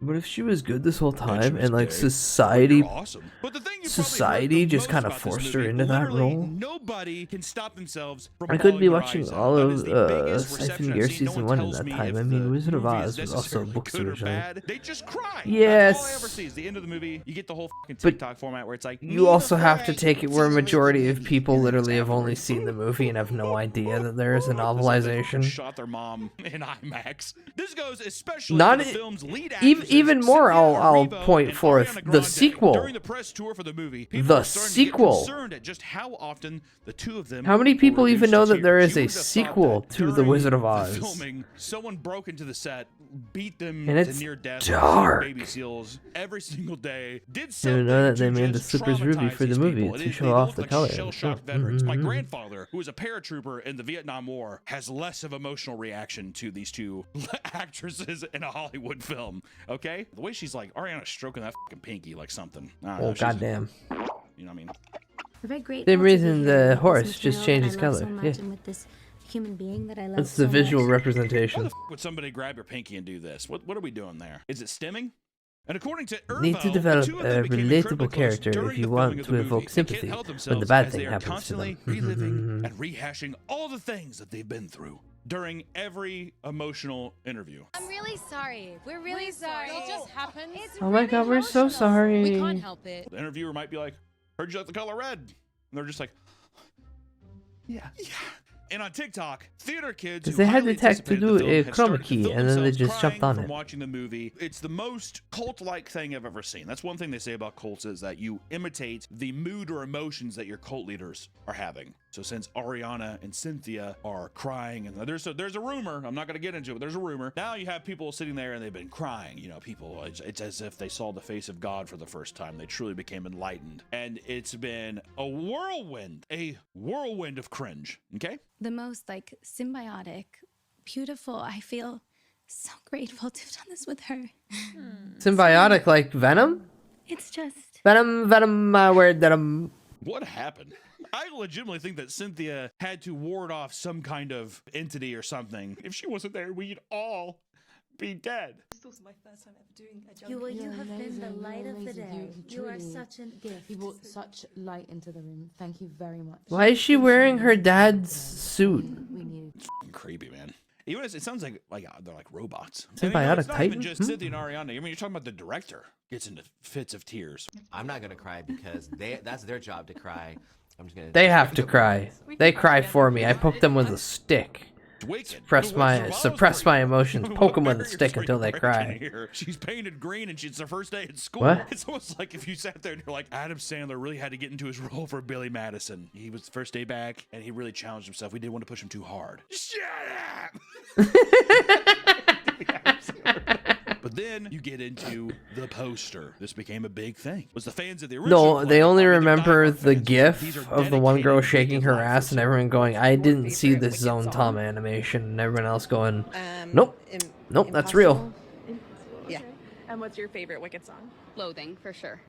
What if she was good this whole Bitch time was and like gay. society You're awesome. But the thing you probably society heard the just most kind of about this forced her movie, into that literally role? Nobody can stop themselves from I could be bawling their watching eyes out. all That of is the biggest Siphon reception Gear I've seen. No season one 1 in tells that me time. if I mean, the Wizard of movie Oz is was also necessarily books good or originally. bad. They just cry. Yes. That's all I ever see is the end of the movie. You get the whole fucking But TikTok format where it's like, You also have to take it where a majority of people literally have only seen the movie and have no idea that there is a novelization. Shot their mom in IMAX. This goes especially Not for the e- film's lead even more, I'll Cynthia Erivo point and forth Ariana the Grande. sequel. During the press tour for the movie, people The were starting to get sequel. concerned at just how often the two of them How many were people even reduced know to that there tears. is You a would have thought sequel that to The during Wizard of the Oz? filming, someone broke into the set, beat them And to it's near death, dark. baby seals every single day. Did You something know that to they made the just Slippers Ruby traumatize for the these movie people. to They show look off the like color. shell-shocked veterans. My Mhm. grandfather, who was a paratrooper in the Vietnam War, has less of emotional reaction to these two actresses in a Hollywood film. Okay, the way she's like Ariana stroking that fucking pinky like something. I don't know, Oh she's- goddamn! You know what I mean? We're very grateful Same to be reason here the with this horse just material changed that its I love color. so much, Yeah. and with this human being that I love That's so the visual much. Why representation. the f would somebody grab your pinky and do this? What are we doing there? Is it stimming? And according to Irvo, Need to the develop two of a them became incredibly relatable close character during if you the want filming of to the evoke movie. They sympathy can't help when the themselves bad as thing they are happens to constantly them. reliving and rehashing all the things that they've been through during every emotional interview. I'm really sorry. We're really sorry. It just happens. Oh my god, we're so sorry. We can't help it. The interviewer might be like, heard you like the color red. And they're just like, yeah. And on TikTok, theater kids Because who they had highly the tech to anticipated do the film a had chroma started to key, film and then they themselves just jumped crying on from it. watching the movie. It's the most cult-like thing I've ever seen. That's one thing they say about cults is that you imitate the mood or emotions that your cult leaders are having. So since Ariana and Cynthia are crying, and there's a rumor, I'm not going to get into it, but there's a rumor. Now you have people sitting there and they've been crying. You know, people, it's as if they saw the face of God for the first time. They truly became enlightened. And it's been a whirlwind of cringe. Okay? The most like symbiotic, beautiful. I feel so grateful to have done this with her. Symbiotic like Venom? It's just Venom, word Venom. What happened? I legitimately think that Cynthia had to ward off some kind of entity or something. If she wasn't there, we'd all be dead. It's also my first time ever doing a you. jump. You have been the light of the day. You are such a gift. You brought such light into the room. Thank you very much. Why is she wearing her dad's suit? We knew. It's fucking creepy, man. Even as it sounds like they're like robots. Symbiotic it's not Titan? even just Cynthia and Ariana. I mean, you're talking about the director gets into fits of tears. I'm not gonna cry because that's their job to cry. I'm just gonna. They have to cry. They cry for me. I poke them with a stick. Suppress my emotions. Poke them with a stick until they cry. She's painted green and it's her first day at school. What? It's almost like if you sat there and you're like, Adam Sandler really had to get into his role for Billy Madison. He was the first day back and he really challenged himself. We didn't want to push him too hard. Shut up! But then you get into the poster. This became a big thing. Was the fans of the original? No, they only remember the These gif are of the one girl dedicated shaking her lives. ass and everyone going, I didn't see this Zone Tom animation, and everyone else going, nope, nope, that's real. Yeah. And what's your favorite Wicked song? Loathing, for sure.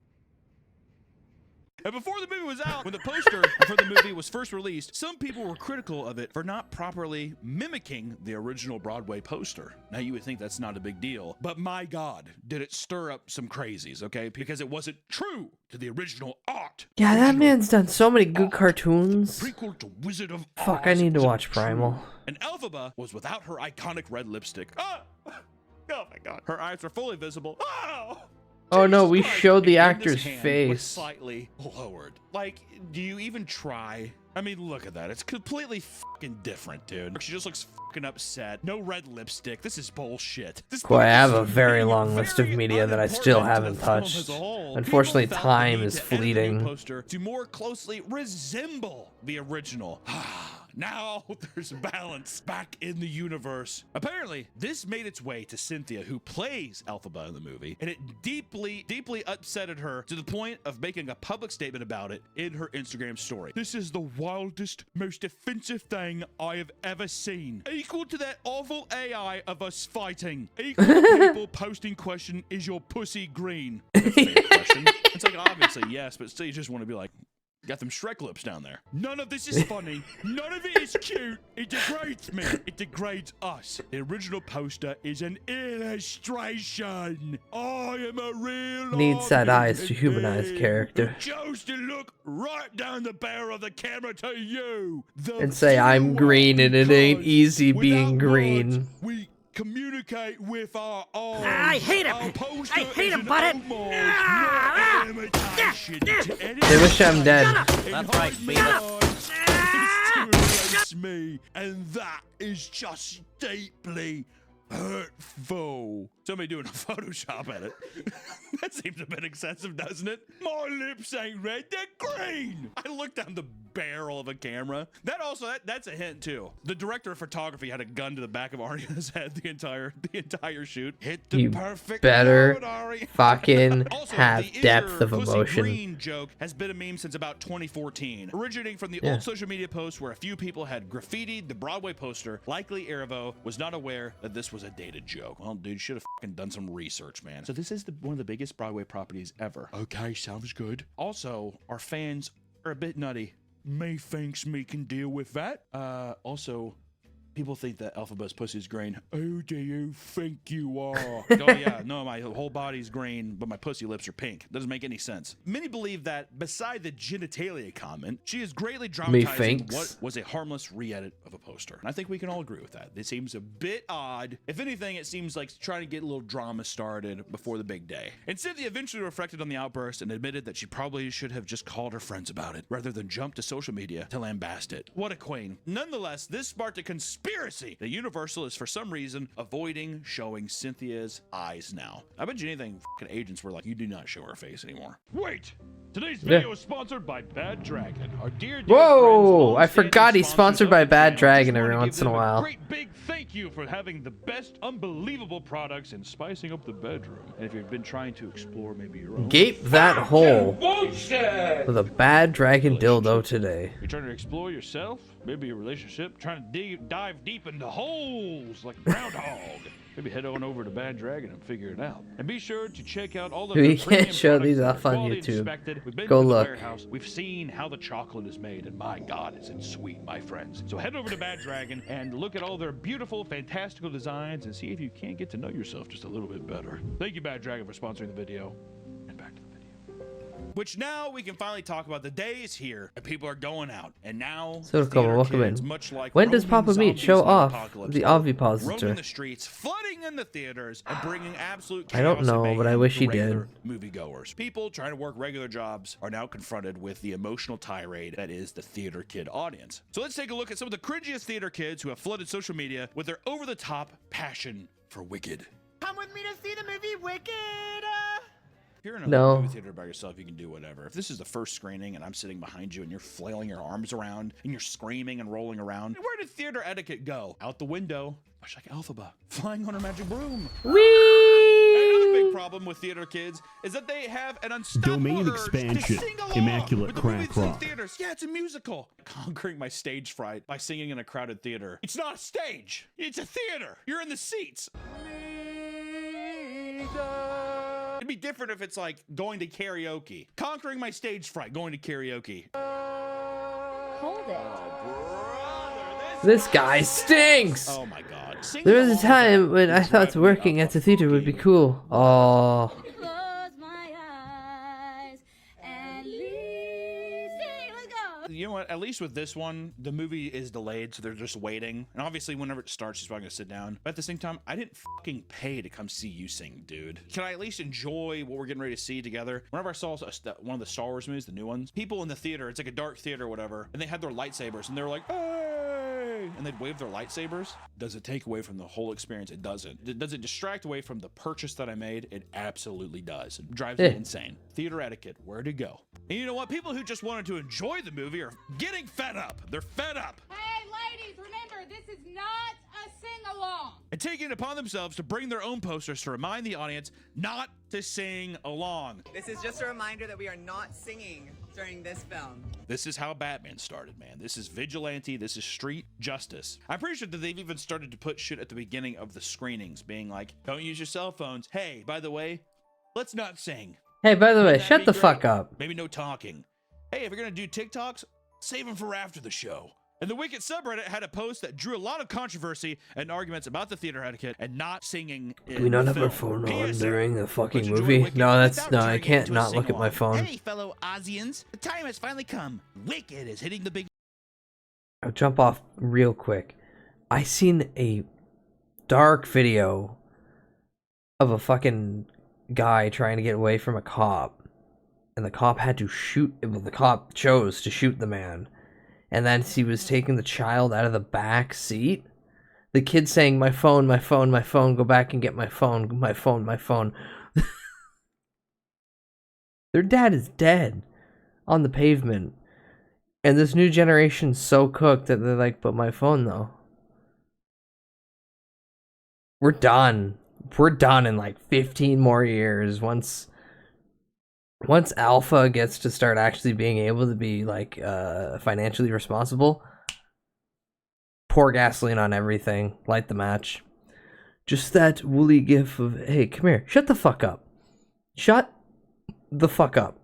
And before the movie was out, when the poster for the movie was first released, some people were critical of it for not properly mimicking the original Broadway poster. Now you would think that's not a big deal, but my God, did it stir up some crazies, okay? Because it wasn't true to the original art. Yeah, that man's done so many good cartoons. Prequel to Wizard of Fuck, Oz I need to wasn't watch Primal. true. And Elphaba was without her iconic red lipstick. Ah! Oh my God. Her eyes were fully visible. Oh! Oh no, we Christ. showed the And this actor's hand was face. slightly lowered. Like, do you even try? I mean, look at that. It's completely fucking different, dude. She just looks fucking upset. No red lipstick. This is bullshit. This Boy, I have a movie is very long list of media that I still unimportant to haven't the film touched. as a whole. Unfortunately, People felt the time need is to edit the new fleeting. poster to more closely resemble the original. Now there's balance back in the universe. Apparently, this made its way to Cynthia, who plays Elphaba in the movie, and it deeply, deeply upsetted her to the point of making a public statement about it in her Instagram story. This is the wildest, most offensive thing I have ever seen. Equal to that awful AI of us fighting. Equal to people posting question, is your pussy green? Question. It's like, obviously, yes, but still you just want to be like, got them Shrek lips down there. None of this is funny. None of it is cute. It degrades me. It degrades us. The original poster is an illustration. I am a real Needs sad eyes to humanize character. chose to look right down the barrel of the camera to you. And say I'm green and it ain't easy being green. We communicate with our eyes. I hate him. I hate him, Button. They wish I'm dead. That's right, Me, and that is just deeply hurtful. Somebody doing a Photoshop edit. That seems a bit excessive, doesn't it? My lips ain't red, they're green. I looked down the barrel of a camera. That's a hint too. The director of photography had a gun to the back of Arya's head the entire shoot. Hit the You perfect better note, Arya. fucking Also, have the depth of pussy emotion. green joke has been a meme since about 2014, originating from the Yeah. old social media posts where a few people had graffitied the Broadway poster. Likely Erivo was not aware that this was a dated joke. Well, dude, should have fucking done some research, man. So this is one of the biggest Broadway properties ever. Okay, sounds good. Also, our fans are a bit nutty. Methinks me can deal with that. Also, people think that Elphaba's pussy is green. Who do you think you are? Oh yeah, no, my whole body's green, but my pussy lips are pink. Doesn't make any sense. Many believe that, beside the genitalia comment, she is greatly dramatizing Methinks. what was a harmless re-edit of a poster. And I think we can all agree with that. It seems a bit odd. If anything, it seems like trying to get a little drama started before the big day. And Cynthia eventually reflected on the outburst and admitted that she probably should have just called her friends about it, rather than jump to social media to lambast it. What a queen. Nonetheless, this sparked a conspiracy that Universal is for some reason avoiding showing Cynthia's eyes now. I bet you anything fucking agents were like, you do not show her face anymore. Wait! Today's video is sponsored by Bad Dragon. Our dear Whoa! I forgot he's sponsored by Bad Dragon every once in a while. Great big thank you for having the best, unbelievable products and spicing up the bedroom. And if you've been trying to explore maybe your own, Gape that hole with a Bad Dragon dildo today. you're trying to explore yourself, maybe your relationship, trying to dive deep into holes like groundhog. Maybe head on over to Bad Dragon and figure it out. And be sure to check out all of We the can't premium show products these that are off on quality YouTube. inspected. We've been Go to the look. warehouse. We've seen how the chocolate is made, and my God, is it sweet, my friends. So head over to Bad Dragon and look at all their beautiful, fantastical designs and see if you can't get to know yourself just a little bit better. Thank you, Bad Dragon, for sponsoring the video. And back to the video. Which now we can finally talk about. The day is here and people are going out. And now So come on, welcome kids, in. much like When does Roman Papa Meat zombies show in off Apocalypse the Now, ovipositor? roaming the streets, flooding in the theaters, and bringing absolute chaos I don't and know, but I mayhem wish to he did. regular moviegoers. People trying to work regular jobs are now confronted with the emotional tirade that is the theater kid audience. So let's take a look at some of the cringiest theater kids who have flooded social media with their over-the-top passion for Wicked. Come with me to see the movie Wicked. If you're in a No. movie theater by yourself, you can do whatever. If this is the first screening and I'm sitting behind you and you're flailing your arms around and you're screaming and rolling around, where did theater etiquette go? Out the window, much like Elphaba, flying on her magic broom. Whee! Another big problem with theater kids is that they have an unstoppable Domain urge expansion. to sing along Immaculate with the crack movies in rock. theaters. Yeah, it's a musical. Conquering my stage fright by singing in a crowded theater. It's not a stage. It's a theater. You're in the seats. It'd be different if it's like going to karaoke. Conquering my stage fright, going to karaoke. Hold it. This guy stinks! Oh my god. There was a time when I thought working at the theater would be cool. Oh. Close my eyes and leave. Let's go. You know what? At least with this one, the movie is delayed, so they're just waiting. And obviously, whenever it starts, she's probably gonna sit down. But at the same time, I didn't fucking pay to come see you sing, dude. Can I at least enjoy what we're getting ready to see together? Whenever I saw one of the Star Wars movies, the new ones, people in the theater, it's like a dark theater or whatever, and they had their lightsabers, and they were like, hey, and they'd wave their lightsabers. Does it take away from the whole experience? It doesn't. Does it distract away from the purchase that I made? It absolutely does. It drives me insane. Theater etiquette, where to go? And you know what? People who just wanted to enjoy the movie are getting fed up. They're fed up. Hey, ladies, remember, this is not a sing-along. And taking it upon themselves to bring their own posters to remind the audience not to sing along. This is just a reminder that we are not singing during this film. This is how Batman started, man. This is vigilante. This is street justice. I'm pretty sure that they've even started to put shit at the beginning of the screenings, being like, don't use your cell phones. Hey, by the way, let's not sing. Hey, by the way, shut the fuck up. Maybe no talking. Hey, if you're gonna do TikToks, save them for after the show. And the Wicked subreddit had a post that drew a lot of controversy and arguments about the theater etiquette and not singing in Do we not the have our film. phone on PSA, during the fucking let's enjoy movie? Wicked No, without I turning can't into a not look at my sing-along. phone. Hey, fellow Aussians, the time has finally come. Wicked is hitting the big. I'll jump off real quick. I seen a dark video of a fucking guy trying to get away from a cop, and the cop had to shoot. Well, the cop chose to shoot the man, and then he was taking the child out of the back seat. The kid saying, "My phone, my phone, my phone. Go back and get my phone, my phone, my phone." Their dad is dead on the pavement. And this new generation's so cooked that they're like, but my phone though. We're done. We're done in like 15 more years. Once Alpha gets to start actually being able to be like financially responsible, pour gasoline on everything, light the match. Just that woolly gif of, hey, come here, shut the fuck up. Shut the fuck up.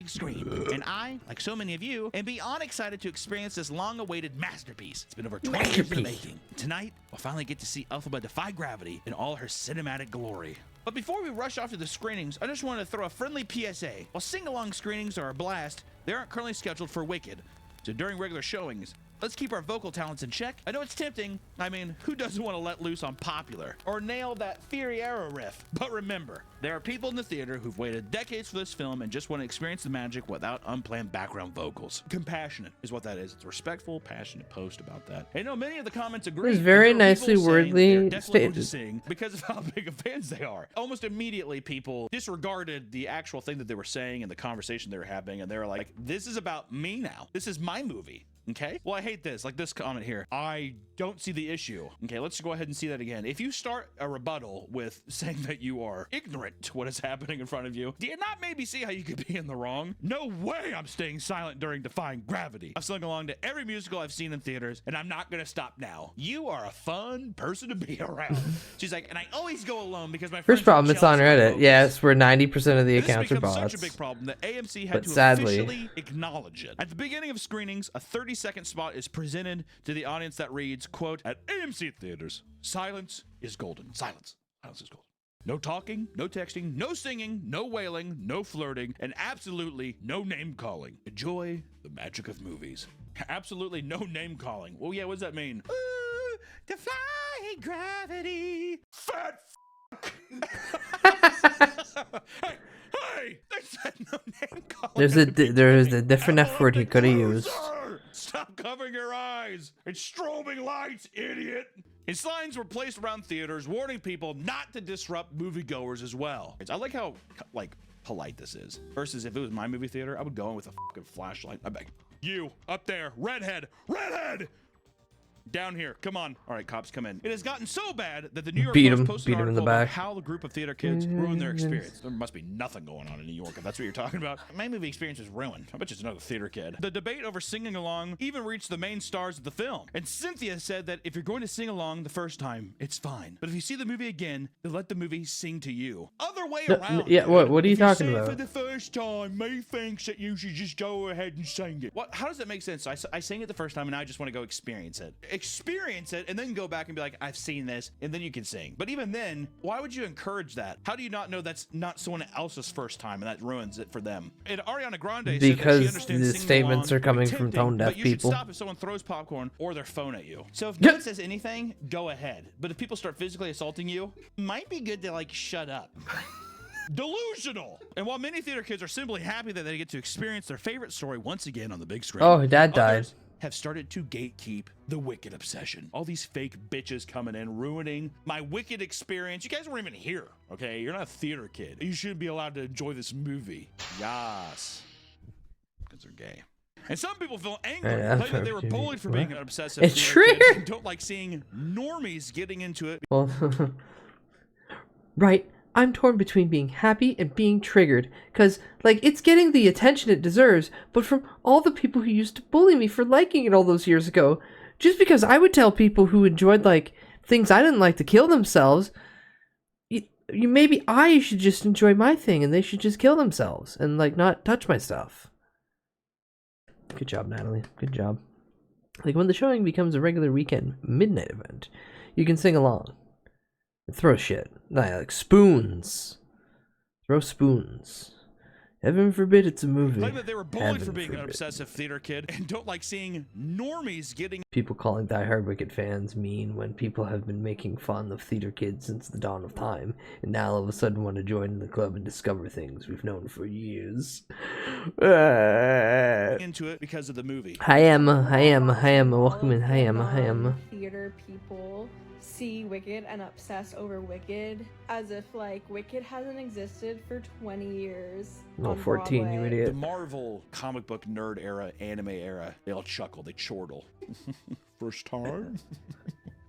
Screen. And I, like so many of you, am beyond excited to experience this long-awaited masterpiece. It's been over 20 years in the making. Tonight, we'll finally get to see Elphaba defy gravity in all her cinematic glory. But before we rush off to the screenings, I just want to throw a friendly PSA. While sing-along screenings are a blast, they aren't currently scheduled for Wicked. So during regular showings, let's keep our vocal talents in check. I know it's tempting. I mean, who doesn't want to let loose on Popular or nail that Fury Arrow riff? But remember, there are people in the theater who've waited decades for this film and just want to experience the magic without unplanned background vocals. Compassionate is what that is. It's a respectful, passionate post about that. I know many of the comments agree. It's very but there are nicely people saying wordly they're definitely going to stated. sing because of how big of fans they are. Almost immediately, people disregarded the actual thing that they were saying and the conversation they were having, and they were like, this is about me now. This is my movie. Okay, well, I hate this, like this comment here. I don't see the issue. Okay, let's go ahead and see that again. If you start a rebuttal with saying that you are ignorant to what is happening in front of you, do you not maybe see how you could be in the wrong? No way I'm staying silent during Defying Gravity. I've sung along to every musical I've seen in theaters, and I'm not gonna stop now. You are a fun person to be around. She's like, and I always go alone because my First friends problem, are it's on jealous of my Reddit. vocals. Yes, where 90% of the This accounts are becomes bots. such a big problem that AMC had But to sadly- officially acknowledge it. At the beginning of screenings, a 30-second spot is presented to the audience that reads, quote, at AMC theaters, silence is golden. Silence. Silence is golden. No talking, no texting, no singing, no wailing, no flirting, and absolutely no name calling. Enjoy the magic of movies. Absolutely no name calling. Well, yeah, what does that mean? Ooh, defying gravity. Fat Hey, they said no name calling. There's a different F word he could have used. Stop covering your eyes. It's strobing lights, idiot. And signs were placed around theaters warning people not to disrupt moviegoers as well. I like how polite this is. Versus if it was my movie theater, I would go in with a fucking flashlight. I beg you up there, redhead. Down here. Come on. All right, cops, come in. It has gotten so bad that the New York Beat Post him. posted Beat an him in the article about back. how the group of theater kids ruined their experience. There must be nothing going on in New York if that's what you're talking about. My movie experience was ruined. I bet you it's another theater kid. The debate over singing along even reached the main stars of the film. And Cynthia said that if you're going to sing along the first time, it's fine. But if you see the movie again, then let the movie sing to you. Other way around. Yeah, dude. what are you If talking say it about? for the first time, me thinks that you should just go ahead and sing it. What? How does that make sense? I sang it the first time and I just want to go experience it. Experience it and then go back and be like, I've seen this, and then you can sing. But even then, why would you encourage that? How do you not know that's not someone else's first time and that ruins it for them? And Ariana Grande said that she Because understands the singing statements along are coming can be from tempting, tone deaf but you people. should stop if someone throws popcorn or their phone at you. So if no one says anything, go ahead. But if people start physically assaulting you, it might be good to like shut up. Delusional. And while many theater kids are simply happy that they get to experience their favorite story once again on the big screen, Oh, Dad died. others have started to gatekeep the Wicked obsession. All these fake bitches coming in, ruining my Wicked experience. You guys weren't even here, okay? You're not a theater kid. You shouldn't be allowed to enjoy this movie. Yas. Because they're gay. And some people feel angry, Yeah, claim that they were that's bullied for being an obsessive It's theater kid true. and don't like seeing normies getting into it. Well, right. I'm torn between being happy and being triggered, because, like, it's getting the attention it deserves, but from all the people who used to bully me for liking it all those years ago, just because I would tell people who enjoyed, like, things I didn't like to kill themselves, maybe I should just enjoy my thing, and they should just kill themselves, and, like, not touch my stuff. Good job, Natalie. Good job. Like, when the showing becomes a regular weekend midnight event, you can sing along. Throw shit. Like spoons. Throw spoons. Heaven forbid it's a movie. Claim that they were bullied for Heaven being an forbid. obsessive theater kid and don't like seeing normies getting People calling Die Hard Wicked fans mean when people have been making fun of theater kids since the dawn of time, and now all of a sudden want to join the club and discover things we've known for years. into it because of the movie. Hi Emma, welcome in. Hi Emma. Theater people see Wicked and obsess over Wicked as if like Wicked hasn't existed for 20 years. No, on 14, you Broadway. idiot. The Marvel comic book nerd era, anime era, they all chuckle, they chortle. First time?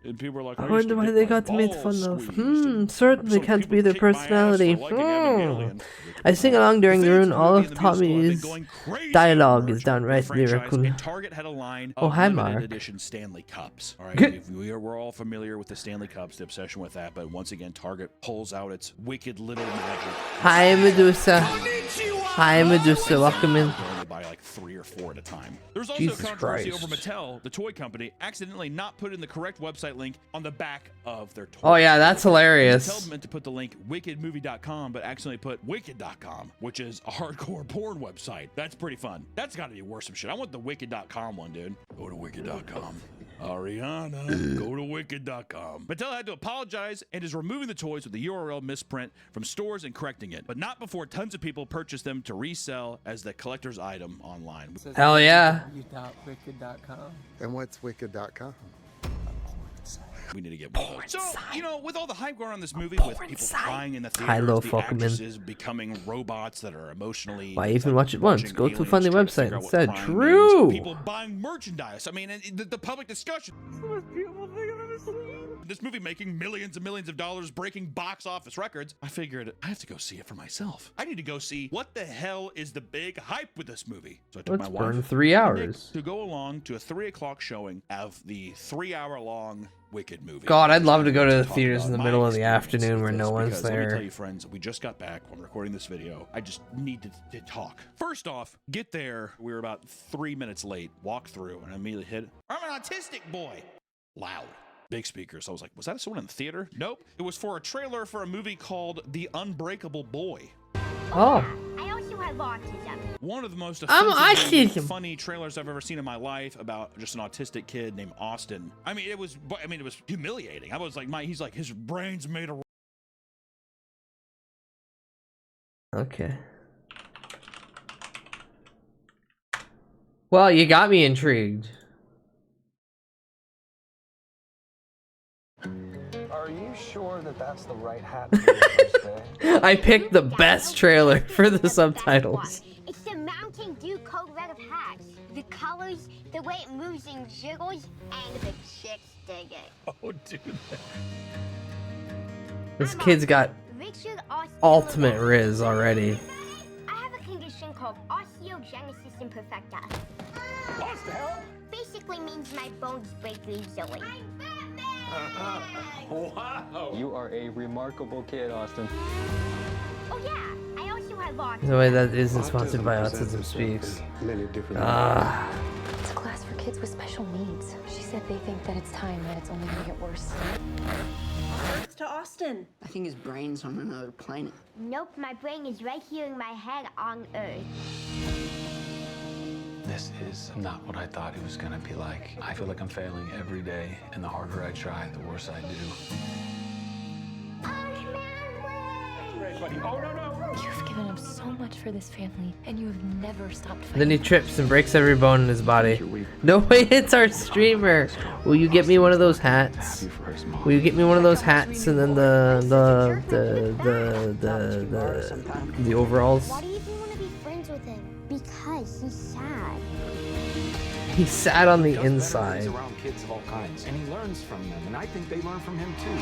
And people are like, I used wonder to why get they my got made balls fun of. squeezed. Certainly Some can't people be their kick my ass for personality. liking Evangelion. I sing along during the rune. All of Tommy's dialogue is downright Franchise, lyrical. and Target had a line Oh, of hi, limited Mark. edition Stanley Cups. All right, Good. we're all familiar with the Stanley Cups, the obsession with that. But once again, Target pulls out its wicked little magic. Hi Medusa. Hi Medusa, welcome in. They only buy like 3 or 4 at a time. There's also Jesus controversy Christ. over Mattel, the toy company, accidentally not putting the correct website link on the back of their toy. Oh yeah, that's hilarious. Mattel meant to put the link wickedmovie.com, but accidentally put wicked.com, which is a hardcore porn website. That's pretty fun. That's got to be worth some shit. I want the wicked.com one, dude. Go to wicked.com. Ariana, go to wicked.com. Mattel had to apologize and is removing the toys with the URL misprint from stores and correcting it, but not before tons of people purchase them to resell as the collector's item online. Hell yeah. And what's wicked.com? We need to get one of those. So, you know, with all the hype going on this movie, with people crying in the Hi-lo, theaters, the fuck 'em in. actresses becoming robots that are emotionally... Why even watch it once? watching Go to a aliens funny try to website figure out what instead. crying True. means, people buying merchandise. I mean, and the public discussion. This movie making millions and millions of dollars, breaking box office records. I figured I have to go see it for myself. I need to go see what the hell is the big hype with this movie. So I took Let's my burn wife 3 and hours. Nick to go along to a 3 o'clock showing of the 3-hour-long Wicked movie. God, I'd love to go to the Talk theaters about in the my middle of the experience afternoon with where no this, one's because Let me tell there. you, friends, we just got back. I'm recording this video. I just need to talk. First off, get there. We were about 3 minutes late. Walk through, and I immediately hit, I'm an autistic boy. Loud. Big speakers. So I was like, was that someone in the theater? Nope. It was for a trailer for a movie called The Unbreakable Boy. Oh. I also have autism. One of the most I'm offensively autism. funny trailers I've ever seen in my life about just an autistic kid named Austin. I mean, it was humiliating. I was like, he's like, his brain's made of. Okay. Well, you got me intrigued. Are you sure that that's the right hat for your first day? I picked the best trailer for the subtitles. It's the Mountain Dew Code Red of hats. The colors, the way it moves and jiggles, and the chicks dig it. Oh, dude. This kid's got Richard Osteo. ultimate riz already. I have a condition called osteogenesis imperfecta. What the hell? Basically means my bones break easily. Wow. You are a remarkable kid, Austin. Oh yeah, I also have autism. The way that isn't sponsored by Autism Speaks. Ah. It's a class for kids with special needs. She said they think that it's time, that it's only gonna get worse. It's to Austin. I think his brain's on another planet. Nope, my brain is right here in my head on Earth. This is not what I thought it was gonna be like. I feel like I'm failing every day, and the harder I try, the worse I do. Oh, no, no. You've given up so much for this family, and you have never stopped fighting. Then he trips and breaks every bone in his body. No way, it's our streamer. Will you get me one of those hats? Will you get me one of those hats and then the overalls? Why do you even want to be friends with him? Because he's sad. He's sad on the inside. He's around kids of all kinds, and he learns from them, and I think they learn from him too.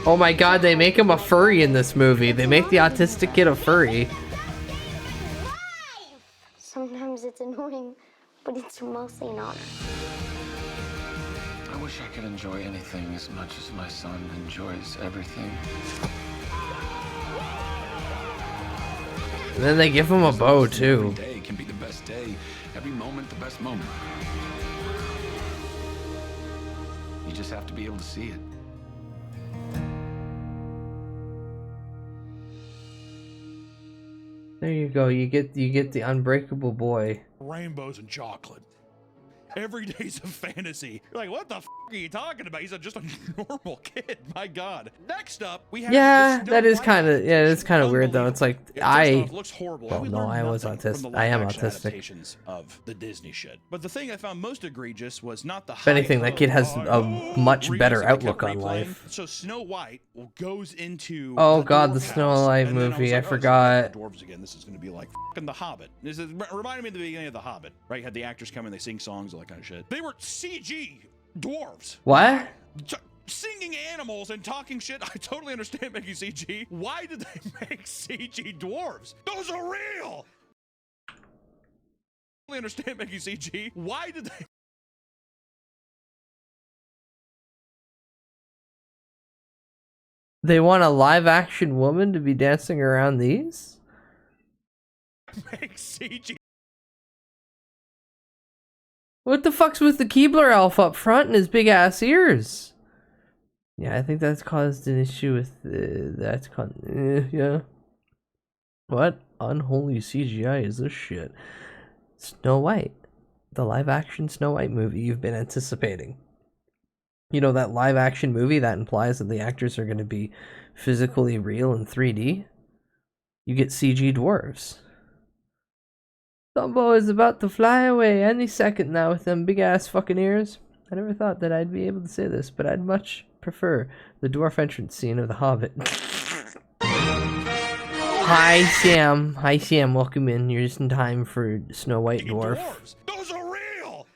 Oh my god, they make him a furry in this movie. They make the autistic kid a furry. Sometimes it's annoying, but it's mostly an honor. I wish I could enjoy anything as much as my son enjoys everything. And then they give him a bow too. Every day can be the best day. Every moment the best moment. You just have to be able to see it. There you go. You get the unbreakable boy. Rainbows and chocolate. Every day's a fantasy. You're like, what the f are you talking about? He's just a normal kid. My God. Next up, we have. Yeah, that is kind of it's kind of weird though. It's like It looks horrible. Well, no, I was autistic. I am autistic. Of the Disney shit. But the thing I found most egregious was not the. If anything, that kid has a much better outlook on life. So Snow White goes into. Oh God, the Snow White movie. I forgot. Dwarves again. This is going to be like fucking The Hobbit. This is reminded me of the beginning of The Hobbit. Right? You had the actors come in, they sing songs, all that kind of shit. They were CG dwarves. What? Singing animals and talking shit. I totally understand making CG. Why did they make CG dwarves? Those are real. I totally understand making CG. Why did they? They want a live action woman to be dancing around these? Make CG. What the fuck's with the Keebler elf up front and his big ass ears? Yeah, I think that's caused an issue with yeah. What unholy CGI is this shit? Snow White, the live action Snow White movie you've been anticipating. You know, that live action movie that implies that the actors are going to be physically real in 3D. You get CG dwarves. Dumbo is about to fly away any second now with them big ass fucking ears. I never thought that I'd be able to say this, but I'd much prefer the dwarf entrance scene of The Hobbit. Hi Sam. Hi Sam, welcome in. You're just in time for Snow White dwarf. Those are real.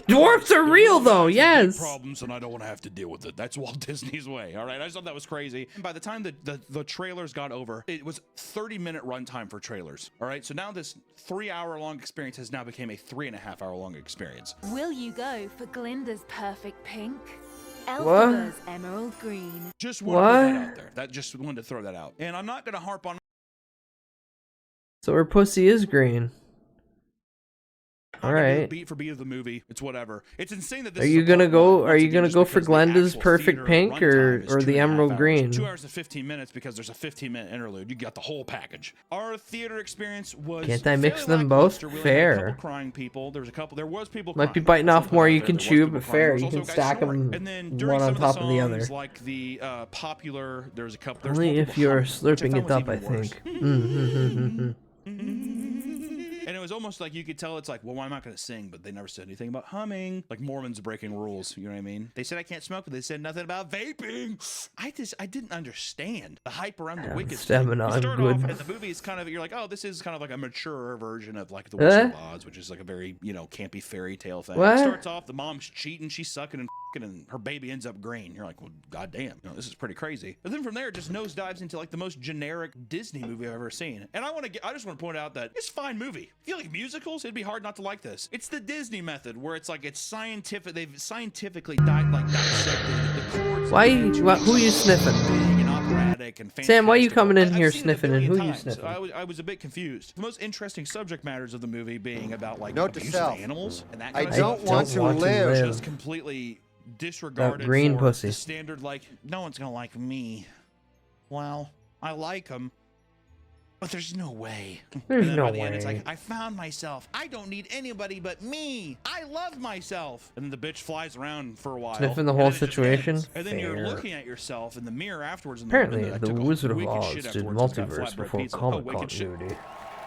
Dwarfs are real though, yes. Problems, and I don't want to have to deal with it. That's Walt Disney's way. All right, I just thought that was crazy. And by the time the trailers got over, it was 30-minute runtime for trailers. All right, so now this 3-hour-long experience has now become a 3.5-hour-long experience. Will you go for Glinda's perfect pink? What? Elphaba's emerald green. Just wanted to put that out there. Just wanted to throw that out. And I'm not gonna harp on. So her pussy is green. All right. Beat for beat of the movie, it's whatever. It's insane that this. Are you gonna go? Are you gonna go for Glenda's perfect pink or the emerald green? 2 hours and 15 minutes because there's a 15-minute interlude. You got the whole package. Our theater experience was. Can't I mix them both? Fair. Crying people. There was people. Might be biting off more you can chew, but fair. You can stack them one on top of the other. Like the popular. There's a couple. Only if you're slurping it up, I think. And was almost like you could tell it's like, well, I'm not going to sing, but they never said anything about humming. Like Mormons breaking rules, you know what I mean? They said I can't smoke, but they said nothing about vaping. I didn't understand the hype around the Wicked. Stamina, You I'm start good. off, and the movie is kind of, you're like, oh, this is kind of like a mature version of like The Wizard of Oz, which is like a very, you know, campy fairy tale thing. What? It starts off, the mom's cheating, she's sucking and and her baby ends up green. You're like, well, goddamn, you know, this is pretty crazy. But then from there, it just nosedives into like the most generic Disney movie I've ever seen. And I just want to point out that it's a fine movie. If you like musicals, it'd be hard not to like this. It's the Disney method where it's like it's scientific. They've scientifically dissected the chords. Who are you sniffing? And operatic and Sam, why are you fantastical. coming in I've here seen it a sniffing, and who billion are you times. sniffing? I was a bit confused. The most interesting subject matters of the movie being about like Note to abuse self. of animals and that I kind of don't stuff. want to live. Just completely disregarded green for pussy. the standard, like, no one's gonna like me. Well, I like him, but there's no way. There's and then no by the end, it's way. like, I found myself. I don't need anybody but me. I love myself. And then the bitch flies around for a while. Sniffing the and whole then it just situation? ends. And then you're Fair. looking at yourself in the mirror afterwards. And Apparently, I the took a Wizard of wicked Oz shit did afterwards. It's got multiverse flatbread before pizza. comic wicked shit. continuity.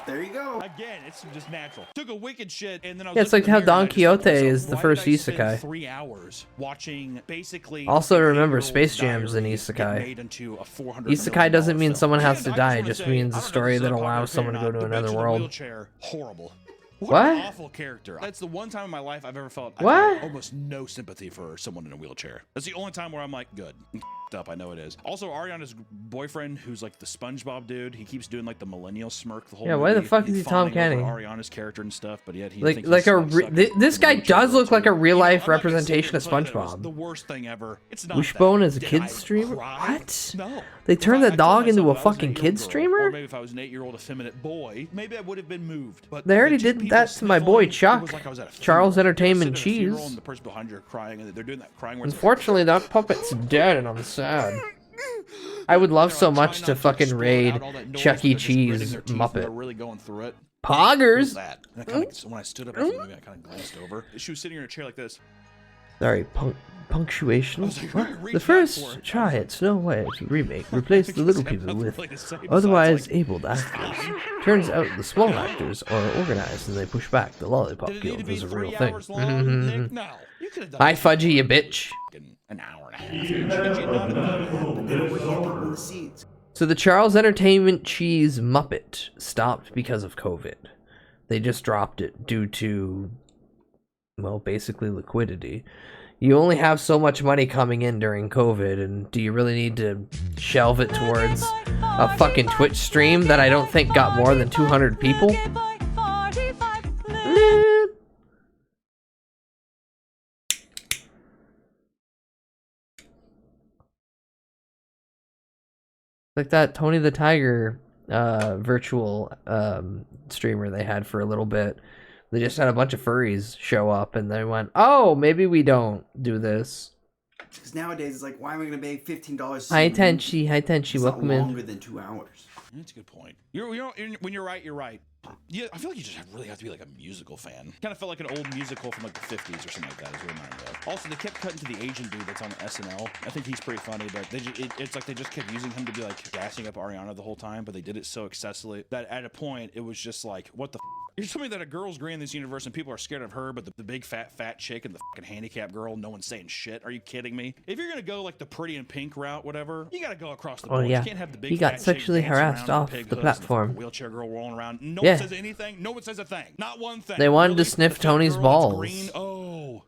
There you go. Again, it's just natural. Took a wicked shit, and then I was Yeah, it's looking like in the how mirror, Don and I just thought to Quixote myself, is the why first did I spend isekai. 3 hours watching basically. Also, an remember, 8-year-old's Space Jam's an diary isekai. get made into a $400 Isekai million doesn't mean film. someone has And to I just die, it wanna just say, means I a don't know if story this is that a popular allows someone to opinion go or to not, another the bitch in the world. wheelchair, horrible. What? An awful character. That's the one time in my life I've ever felt I What? felt almost no sympathy for someone in a wheelchair. That's the only time where I'm like, good. Up, I know it is. Also, Ariana's boyfriend, who's like the SpongeBob dude, he keeps doing like the millennial smirk the whole Yeah, movie. why the fuck is he Tom fawning over Kenny? Ariana's character and stuff, but yet he Like, thinks like he's, a sucking this guy wheelchair does look like a too. real life I'm not gonna sit here representation of and play that it was SpongeBob. the worst thing ever. It's not Wishbone that. as a Did kids I streamer? cry? What? No. They turned I the told dog into a myself if I was an fucking 8-year-old kid girl, streamer? Or maybe if I was an 8-year-old effeminate boy, maybe I would have been moved. But They already the two did people that to my boy sniffling, it Chuck. was like I was at a Charles funeral. Entertainment You're sitting at a funeral Cheese. and the person behind you are crying, and they're doing that crying where it's like, Unfortunately, that puppet's dead, and I'm sad. I would love so much to fucking raid Chuck E. Cheese They're Muppet. really going through it. Poggers? That. And I kinda, when I stood up after the movie, I kind of glanced over. She was sitting in a chair like this. Sorry, punctuation. was like, What? read The that first for. try at Snow White remake replaced the little people with really to say, besides, otherwise like, abled actors. Turns out the small actors are organized and they push back the Lollipop Did it need to Guild be is a 3 real thing. hours long, Nick? No. You could have done Hi, it Fudgy, you bitch. in an hour and a half. Should you not have done it? So the Charles Entertainment Cheese Muppet stopped because of COVID. They just dropped it due to, well, basically liquidity. You only have so much money coming in during COVID, and do you really need to shelve it towards a fucking Twitch stream that I don't think got more than 200 people? Like that Tony the Tiger virtual streamer they had for a little bit. They just had a bunch of furries show up and they went, oh, maybe we don't do this. Because nowadays it's like, why am I going to pay $15? Hi Tenchi, It's welcome not in. longer than 2 hours. That's a good point. When you're right, you're right. Yeah, I feel like you just really have to be like a musical fan. Kind of felt like an old musical from like the 50s or something like that is what it reminded me of. Also, they kept cutting to the Asian dude that's on SNL. I think he's pretty funny, but it's like they just kept using him to be like gassing up Ariana the whole time, but they did it so excessively that at a point it was just like, what the You're telling me that a girl's gray in this universe and people are scared of her, but the big fat chick and the fucking handicapped girl, no one's saying shit? Are you kidding me? If you're gonna go like the pretty and pink route, whatever, you gotta go across the board. yeah. You can't have the big He got fat chick sexually dancing harassed around in off pig the hoods and platform. fucking wheelchair girl rolling around. No Yeah. one says anything. No one says a thing. Not one thing. They wanted to Really? sniff The fat Tony's girl that's balls. green? Oh.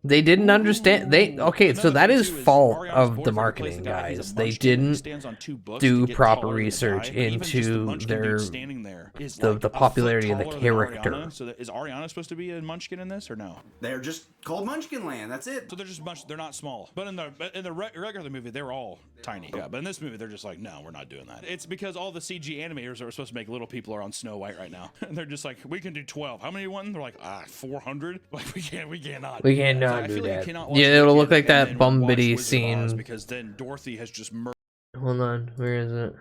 They didn't understand. Okay, so that is fault Ariana's of the boyfriend marketing, replaced the guy. He's a guys. They munchkin who didn't stands on 2 books do to get proper taller than the research guy. Even just the into munchkin their dude standing there is the like a foot popularity of the taller than character. Ariana. So is Ariana supposed to be a munchkin in this or no? They're just called Munchkin Land. That's it. So they're just they're not small. But in the regular movie, they were all tiny. Yeah, but in this movie, they're just like, no, we're not doing that. It's because all the CG animators that were supposed to make little people are on Snow White right now. And they're just like, we can do 12. How many you want? They're like, 400. Like we cannot. We cannot I do feel like you that. cannot watch Yeah, it'll look Wicked like that and then watch Bumbity Wizard of Oz scene. because then Dorothy has just murdered. Hold on, where is it?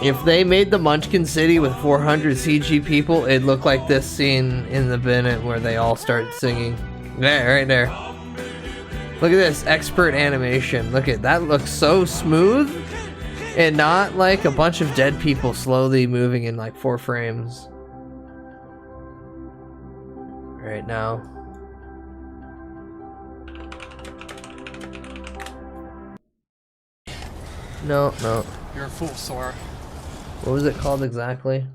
If they made the Munchkin City with 400 CG people, it'd look like this scene in the Bennett where they all start singing. There, right there. Look at this expert animation. Look at that, looks so smooth and not like a bunch of dead people slowly moving in like 4 frames. Right now. No, no. You're a fool, Sora. What was it called exactly?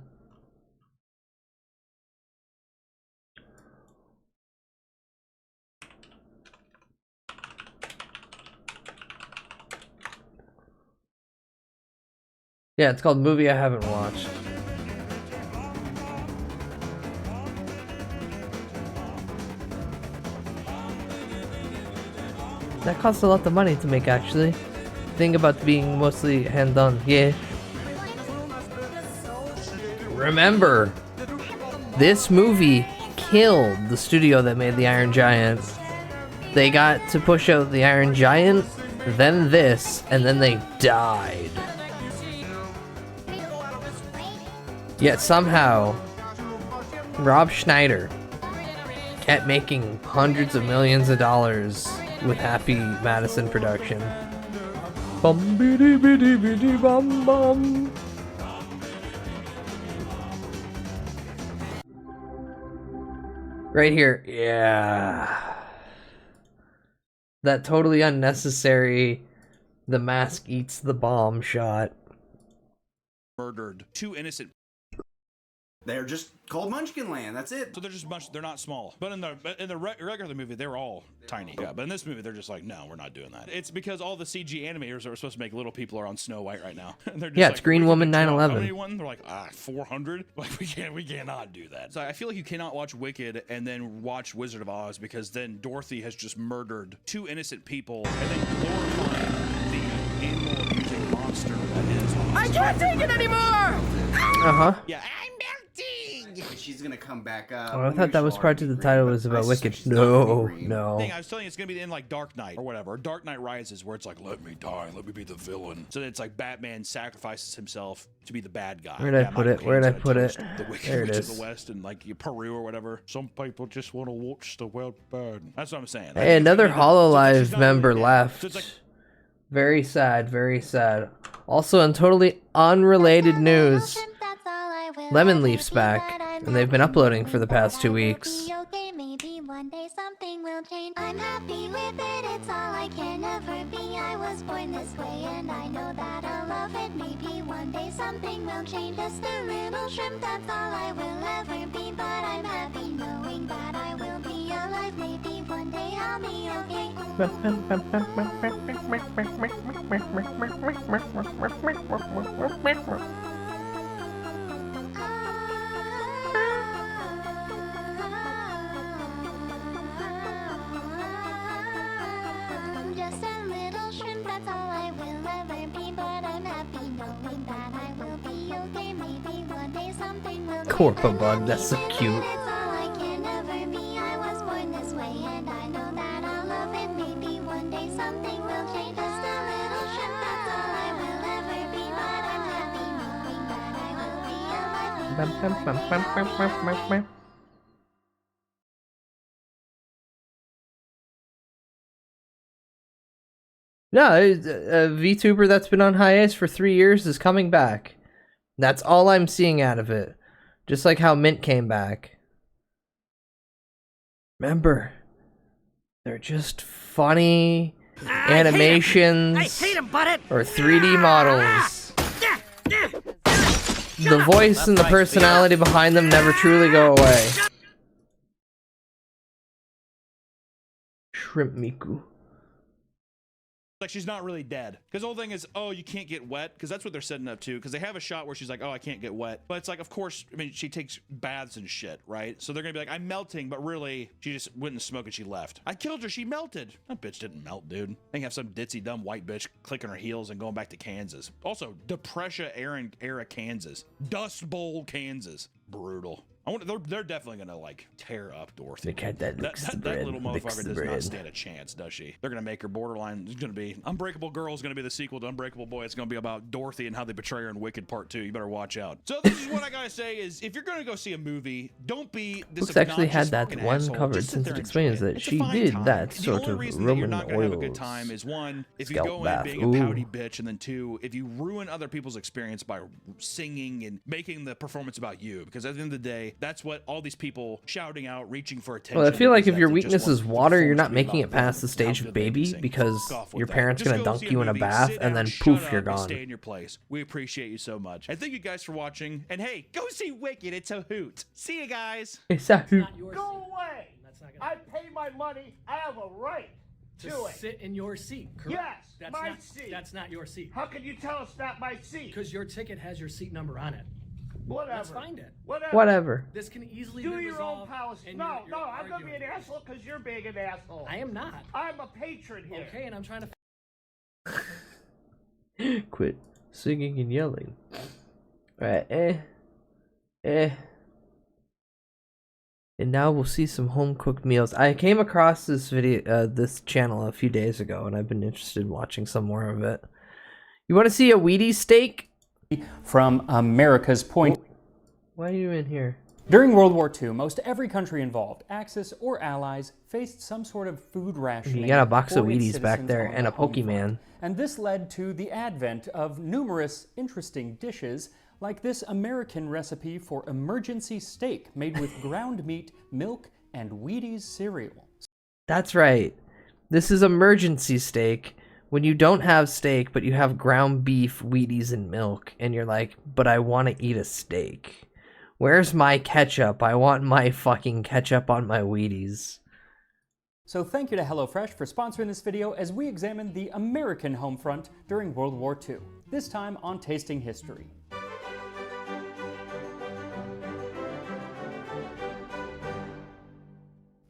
Yeah, it's called Movie I Haven't Watched. That costs a lot of money to make, actually. Think about being mostly hand done. Yeah. Remember, this movie killed the studio that made the Iron Giant. They got to push out the Iron Giant, then this, and then they died. Yet somehow, Rob Schneider kept making hundreds of millions of dollars with Happy Madison production. Bum biddy biddy biddy bum bum. Right here, yeah. That totally unnecessary, the mask eats the bomb shot. Murdered 2 innocent. They're just called Munchkin Land. That's it. So they're just they're not small. But in the regular movie, they're all tiny. Yeah, but in this movie, they're just like, no, we're not doing that. It's because all the CG animators that were supposed to make little people are on Snow White right now. And they're just it's Green Woman 9/11. How many one? They're like 400. Like we cannot do that. So I feel like you cannot watch Wicked and then watch Wizard of Oz, because then Dorothy has just murdered 2 innocent people and then glorifying the animal abusing monster that is Oz. I can't take it anymore! Yeah. She's gonna come back up. Oh, I thought that was part of the title was about Wicked. No, no. I was telling you, it's gonna be in like Dark Knight or whatever, or Dark Knight Rises, where it's like, let me die, let me be the villain. So it's like Batman sacrifices himself to be the bad guy. Where'd I put it? Where'd I put it? The Wicked There it Witch is. of the West and like Peru or whatever. Some people just want to watch the wild bird. That's what I'm saying. Hey, another HoloLive she's not member really dead. left. So it's like, Very sad, very sad. Also, in totally unrelated news, Lemon Leaf's back, and they've been uploading for the past 2 weeks. Okay, maybe one day something will change. I'm happy with it, it's all I can ever be. I was born this way and I know that I'll love it. Maybe one day something will change. Just a little shrimp, that's all I will ever be. But I'm happy knowing that I will be alive. Maybe one day I'll be okay. Just a little shrimp, that's all I will ever be. But I'm happy knowing that I will be okay. Maybe one day something will change. Corpa Bug, that's so cute. It's all I can ever be. I was born this way and I know that I'll love it. Maybe one day something will change. Just a little shrimp, that's all I will ever be. But I'm happy knowing that I will be alive. Yeah, a VTuber that's been on hiatus for 3 years is coming back. That's all I'm seeing out of it. Just like how Mint came back. Remember, they're just funny animations or 3D models. The voice and the personality behind them never truly go away. Shrimp Miku. like she's not really dead, because the whole thing is, oh, you can't get wet, because that's what they're setting up to, because they have a shot where she's like, oh, I can't get wet, but it's like, of course, I mean, she takes baths and shit, right? So they're gonna be like, I'm melting, but really she just went and smoked and she left. I killed her, she melted. That bitch didn't melt, dude. They can have some ditzy dumb white bitch clicking her heels and going back to Kansas. Also, Depression era Kansas, Dust Bowl Kansas. Brutal. They're definitely gonna like tear up Dorothy. The cat that licks the bread, little licks motherfucker the does not bread. stand a chance, does she? They're gonna make her borderline. It's gonna be Unbreakable Girl is gonna be the sequel to Unbreakable Boy. It's gonna be about Dorothy and how they betray her in Wicked Part 2. You better watch out. So this is what I gotta say is, if you're gonna go see a movie, don't be this Books actually had obnoxious that fucking one asshole. covered Just sit since there it and explains enjoy it. that It's a she fine did time. that The sort only of reason that you're Roman not gonna have a good oils. time is, one, if you Scalp go in bath. being a pouty bitch, and then two, if you ruin other people's experience by singing and making the performance about you. Because at the end of the day, that's what all these people shouting out, reaching for attention. Well, I feel like if is your that they just weakness want is the water, you're performance not to be making it about past the how stage good of they can baby sing. because Fuck off with your that. parents Just gonna go dunk see you in a movie, bath sit and down, then shut poof, up, you're and gone. stay in your place. We appreciate you so much. And thank you guys for watching. And hey, go see Wicked. It's a hoot. See you guys. It's a hoot. Go away! I pay my money. I have a right to it. Sit in your seat, correct? Yes, that's my not, seat. That's not your seat. How can you tell it's not my seat? Because your ticket has your seat number on it. Whatever. Let's find it. Whatever. This can easily Do be your own resolved. policy. in No, your I'm gonna be an argument. asshole because you're being an asshole. I am not. I'm a patron here. Okay, and I'm trying to. Quit singing and yelling. Alright, And now we'll see some home cooked meals. I came across this video, this channel a few days ago, and I've been interested in watching some more of it. You want to see a Wheaties steak? From America's point. Why are you in here? During World War II, most every country involved, Axis or allies, faced some sort of food rationing. You got a box of for its Wheaties back citizens there on and the a home front. Pokemon. And this led to the advent of numerous interesting dishes, like this American recipe for emergency steak made with ground meat, milk, and Wheaties cereal. That's right. This is emergency steak. When you don't have steak, but you have ground beef, Wheaties, and milk, and you're like, but I want to eat a steak. Where's my ketchup? I want my fucking ketchup on my Wheaties. So thank you to HelloFresh for sponsoring this video as we examine the American home front during World War II, this time on Tasting History.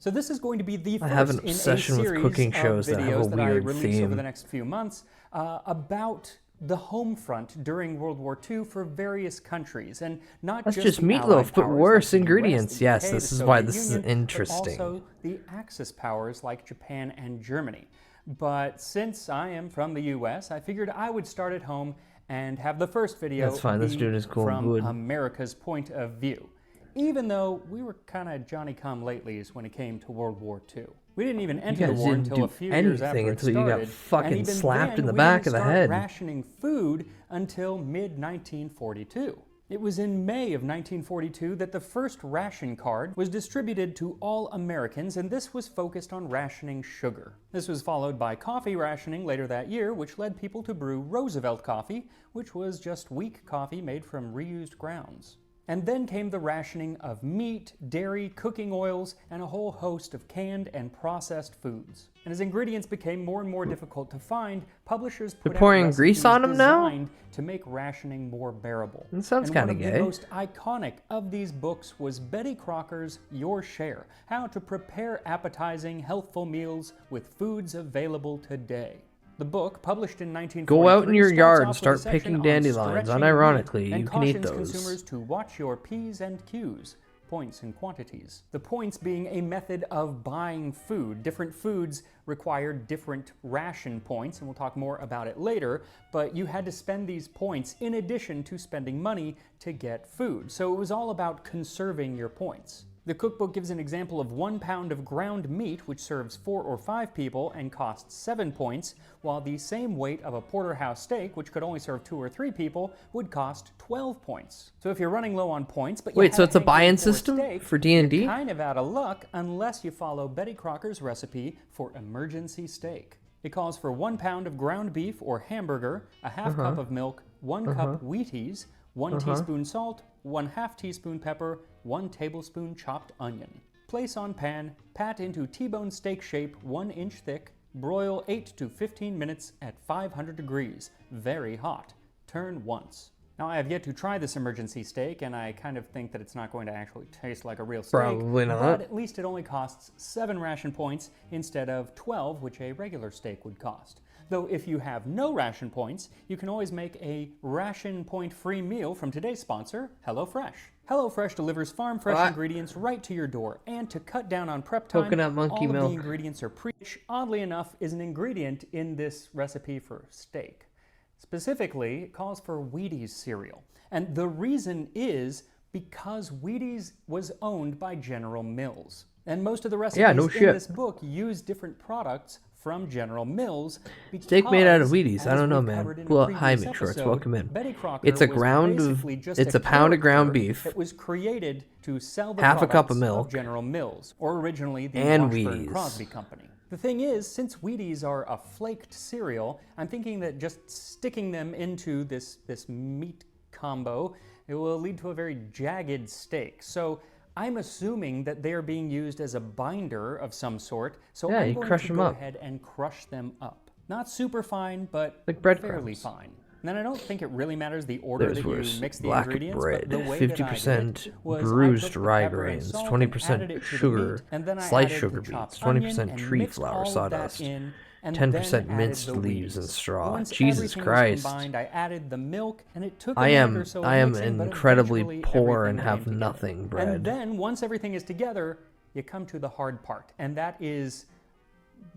So this is going to be the I have an first in a obsession with series cooking of shows that have a videos that I weird release theme. over the next few months about the home front during World War II for various countries, and not That's just just the meatloaf, Allied but powers worse like the US, ingredients. the Yes, UK, this the is why Soviet this is Union, but interesting. also the Axis powers like Japan and Germany. But since I am from the US, I figured I would start at home and have the first video That's fine, this be dude is cool and from good. America's point of view. Even though we were kind of Johnny-come-latelys when it came to World War II. We didn't even enter the guys war didn't until a do few years after anything it until you started, got fucking and even slapped in then, the we back didn't of the start head. rationing food until mid-1942. It was in May of 1942 that the first ration card was distributed to all Americans, and this was focused on rationing sugar. This was followed by coffee rationing later that year, which led people to brew Roosevelt coffee, which was just weak coffee made from reused grounds. And then came the rationing of meat, dairy, cooking oils, and a whole host of canned and processed foods. And as ingredients became more and more difficult to find, publishers put They're pouring out grease recipes on 'em now? designed to make rationing more bearable. That sounds And kinda one of gay. the most iconic of these books was Betty Crocker's Your Share: How to Prepare Appetizing, Healthful Meals with Foods Available Today. The book, published in 1943, Go out in your starts yard and off with a start section picking on dandelions. stretching Unironically, meat and you can eat cautions those. consumers to watch your P's and Q's, points and quantities. The points being a method of buying food. Different foods required different ration points, and we'll talk more about it later, but you had to spend these points in addition to spending money to get food. So it was all about conserving your points. The cookbook gives an example of 1 pound of ground meat, which serves 4 or 5 people and costs 7 points, while the same weight of a porterhouse steak, which could only serve 2 or 3 people, would cost 12 points. So if you're running low on points, but you Wait, so have it's a hankering buy-in for system steak, for D&D? you're kind of out of luck unless you follow Betty Crocker's recipe for emergency steak. It calls for 1 pound of ground beef or hamburger, a half cup of milk, 1 cup Wheaties, 1 teaspoon salt, 1/2 teaspoon pepper, 1 tablespoon chopped onion. Place on pan, pat into T-bone steak shape 1 inch thick, broil 8 to 15 minutes at 500 degrees, very hot. Turn once. Now, I have yet to try this emergency steak, and I kind of think that it's not going to actually taste like a real steak. Probably not. But at least it only costs 7 ration points instead of 12, which a regular steak would cost. Though if you have no ration points, you can always make a ration point free meal from today's sponsor, HelloFresh. HelloFresh delivers farm fresh ingredients right to your door, and to cut down on prep time, Coconut monkey all of milk. the ingredients are which, oddly enough, is an ingredient in this recipe for steak. Specifically, it calls for Wheaties cereal, and the reason is because Wheaties was owned by General Mills, and most of the recipes in this book use different products from General Mills. Steak made out of Wheaties. As I don't know, we've man. covered in a Well, previous hi, Mitch Shorts. episode, Welcome in. Betty Crocker It's a was ground of. basically just It's a pound of ground character beef. that was created to sell the half a cup of products milk, General Mills, or originally the and Washburn Wheaties. Crosby Company. The thing is, since Wheaties are a flaked cereal, I'm thinking that just sticking them into this meat combo, it will lead to a very jagged steak. So I'm assuming that they are being used as a binder of some sort. So Yeah, I'm you going crush to them go up. ahead and crush them up. Not super fine, but Like breadcrumbs. fairly fine. And then I don't think it really matters the order There's that you worse. mix the Black ingredients, bread, but the way that I did 50% it was I bruised took the rye pepper and grains, salt 20% and added it to the sugar, meat, and then I sliced added sugar the chopped beets, 20% onion and tree mixed flour all of that sawdust, in, and 10% then added minced the leaves and Wheaties. straw. Once Jesus everything was Christ. combined, I added the milk, and it took a I minute am or so of I am mixing, but incredibly eventually poor everything and have came together. nothing bread. And then once everything is together, you come to the hard part, and that is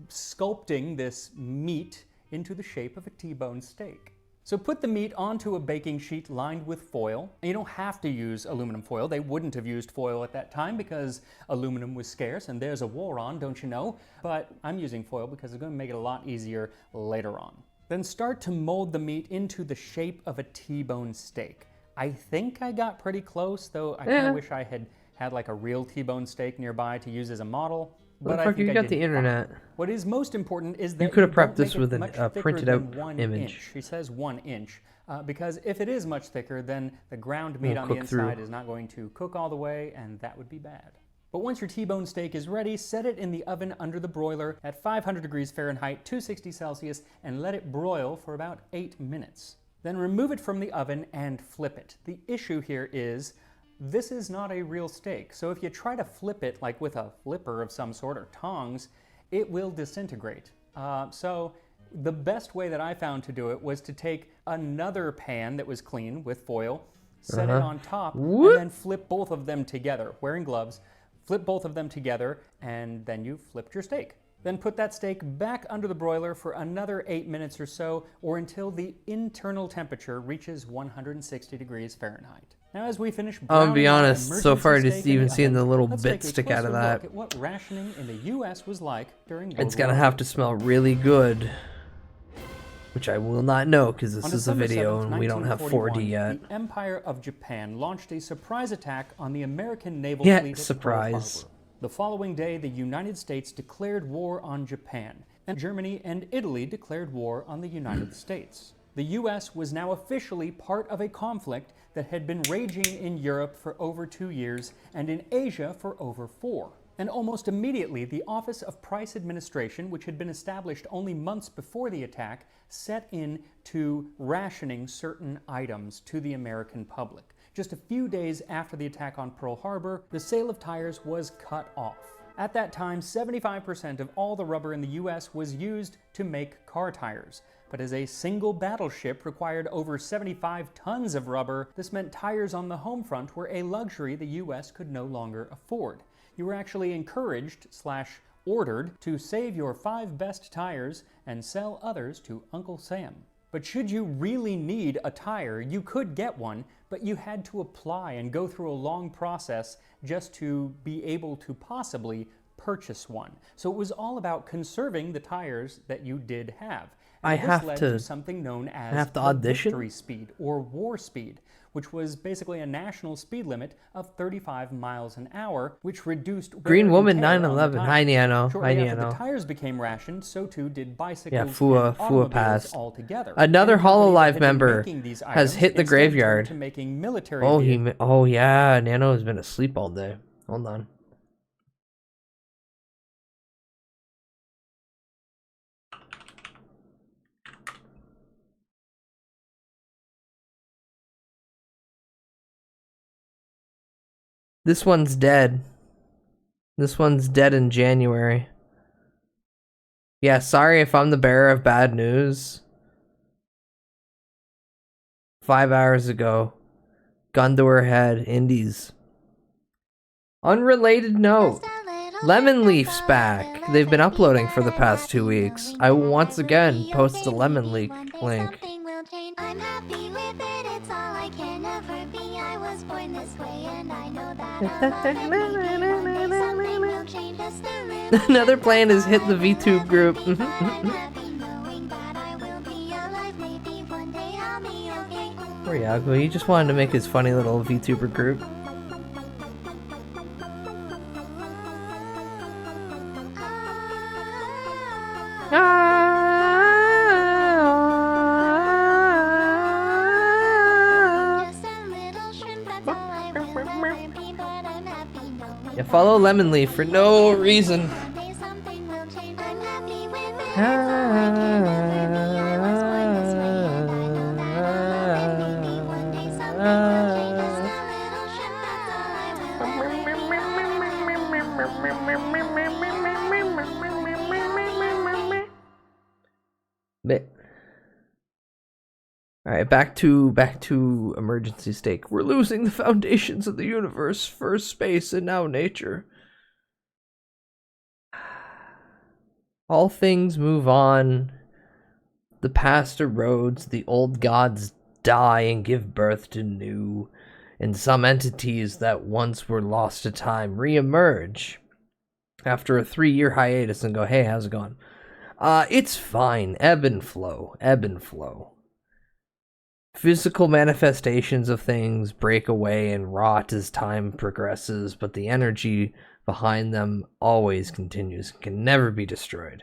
sculpting this meat into the shape of a T-bone steak. So put the meat onto a baking sheet lined with foil. And you don't have to use aluminum foil. They wouldn't have used foil at that time because aluminum was scarce and there's a war on, don't you know? But I'm using foil because it's going to make it a lot easier later on. Then start to mold the meat into the shape of a T-bone steak. I think I got pretty close, though I kind of wish I had like a real T-bone steak nearby to use as a model. But I Motherfucker, think you I got did the internet. fine. What is most important is that You could have don't prepped this make it with a much thicker printed than out 1 image. inch. She says 1 inch. Because if it is much thicker, then the ground meat Won't on the cook inside through. is not going to cook all the way, and that would be bad. But once your T-bone steak is ready, set it in the oven under the broiler at 500 degrees Fahrenheit, 260 Celsius, and let it broil for about 8 minutes. Then remove it from the oven and flip it. The issue here is this is not a real steak, so if you try to flip it like with a flipper of some sort or tongs, it will disintegrate. So the best way that I found to do it was to take another pan that was clean with foil, set it on top, and then flip both of them together, wearing gloves, flip both of them together, and then you flipped your steak. Then put that steak back under the broiler for another 8 minutes or so, or until the internal temperature reaches 160 degrees Fahrenheit. Now as we finish I'm gonna be browning our honest, so emergency far steak just in even seeing oven, the little let's bit take a stick out of closer that. look at what rationing in the U.S. was like during World It's gonna War have II. to smell really good, which I will not know because this On is a December video 7th, and we don't have 1941, 4D yet. The Empire of Japan launched a surprise attack on the American naval Yeah, fleet at Pearl surprise. Harbor. The following day, the United States declared war on Japan, and Germany and Italy declared war on the United States. The U.S. was now officially part of a conflict that had been raging in Europe for over 2 years and in Asia for over 4. And almost immediately, the Office of Price Administration, which had been established only months before the attack, set in to rationing certain items to the American public. Just a few days after the attack on Pearl Harbor, the sale of tires was cut off. At that time, 75% of all the rubber in the U.S. was used to make car tires. But as a single battleship required over 75 tons of rubber, this meant tires on the home front were a luxury the U.S. could no longer afford. You were actually encouraged / ordered to save your 5 best tires and sell others to Uncle Sam. But should you really need a tire, you could get one, but you had to apply and go through a long process just to be able to possibly purchase one. So it was all about conserving the tires that you did have. And I this have led to- something known as have to the audition? victory speed or war speed, which was basically a national speed limit of 35 miles an hour, which reduced Green wear and Woman tear on the 911. tires. Hi, Nano. Shortly Hi, after the Nano. tires became rationed, so too did bicycles Yeah, and Fua automobiles passed. altogether. Another And the company that Hololive had been member making these has items hit the instead turned graveyard. to making military Oh, vehicles. oh yeah, Nano has been asleep all day. Hold on. This one's dead. This one's dead in January. Yeah, sorry if I'm the bearer of bad news. 5 hours ago, gun to her head. Indies. Unrelated note. Lemon Leaf's back. They've been uploading for the past 2 weeks. I will once again post the Lemon Leaf link. I'm happy with it, it's all I can ever be. I was born this way and I know that something will change just a little. Another plan is hit the VTube group. Poor Yago, he just wanted to make his funny little VTuber group. Yeah, follow Lemon Leaf for no reason. Alright, back to emergency stake. We're losing the foundations of the universe. First space and now nature. All things move on. The past erodes, the old gods die and give birth to new. And some entities that once were lost to time re-emerge after a 3-year hiatus and go, hey, how's it going? It's fine. Ebb and flow. Ebb and flow. Physical manifestations of things break away and rot as time progresses, but the energy behind them always continues and can never be destroyed.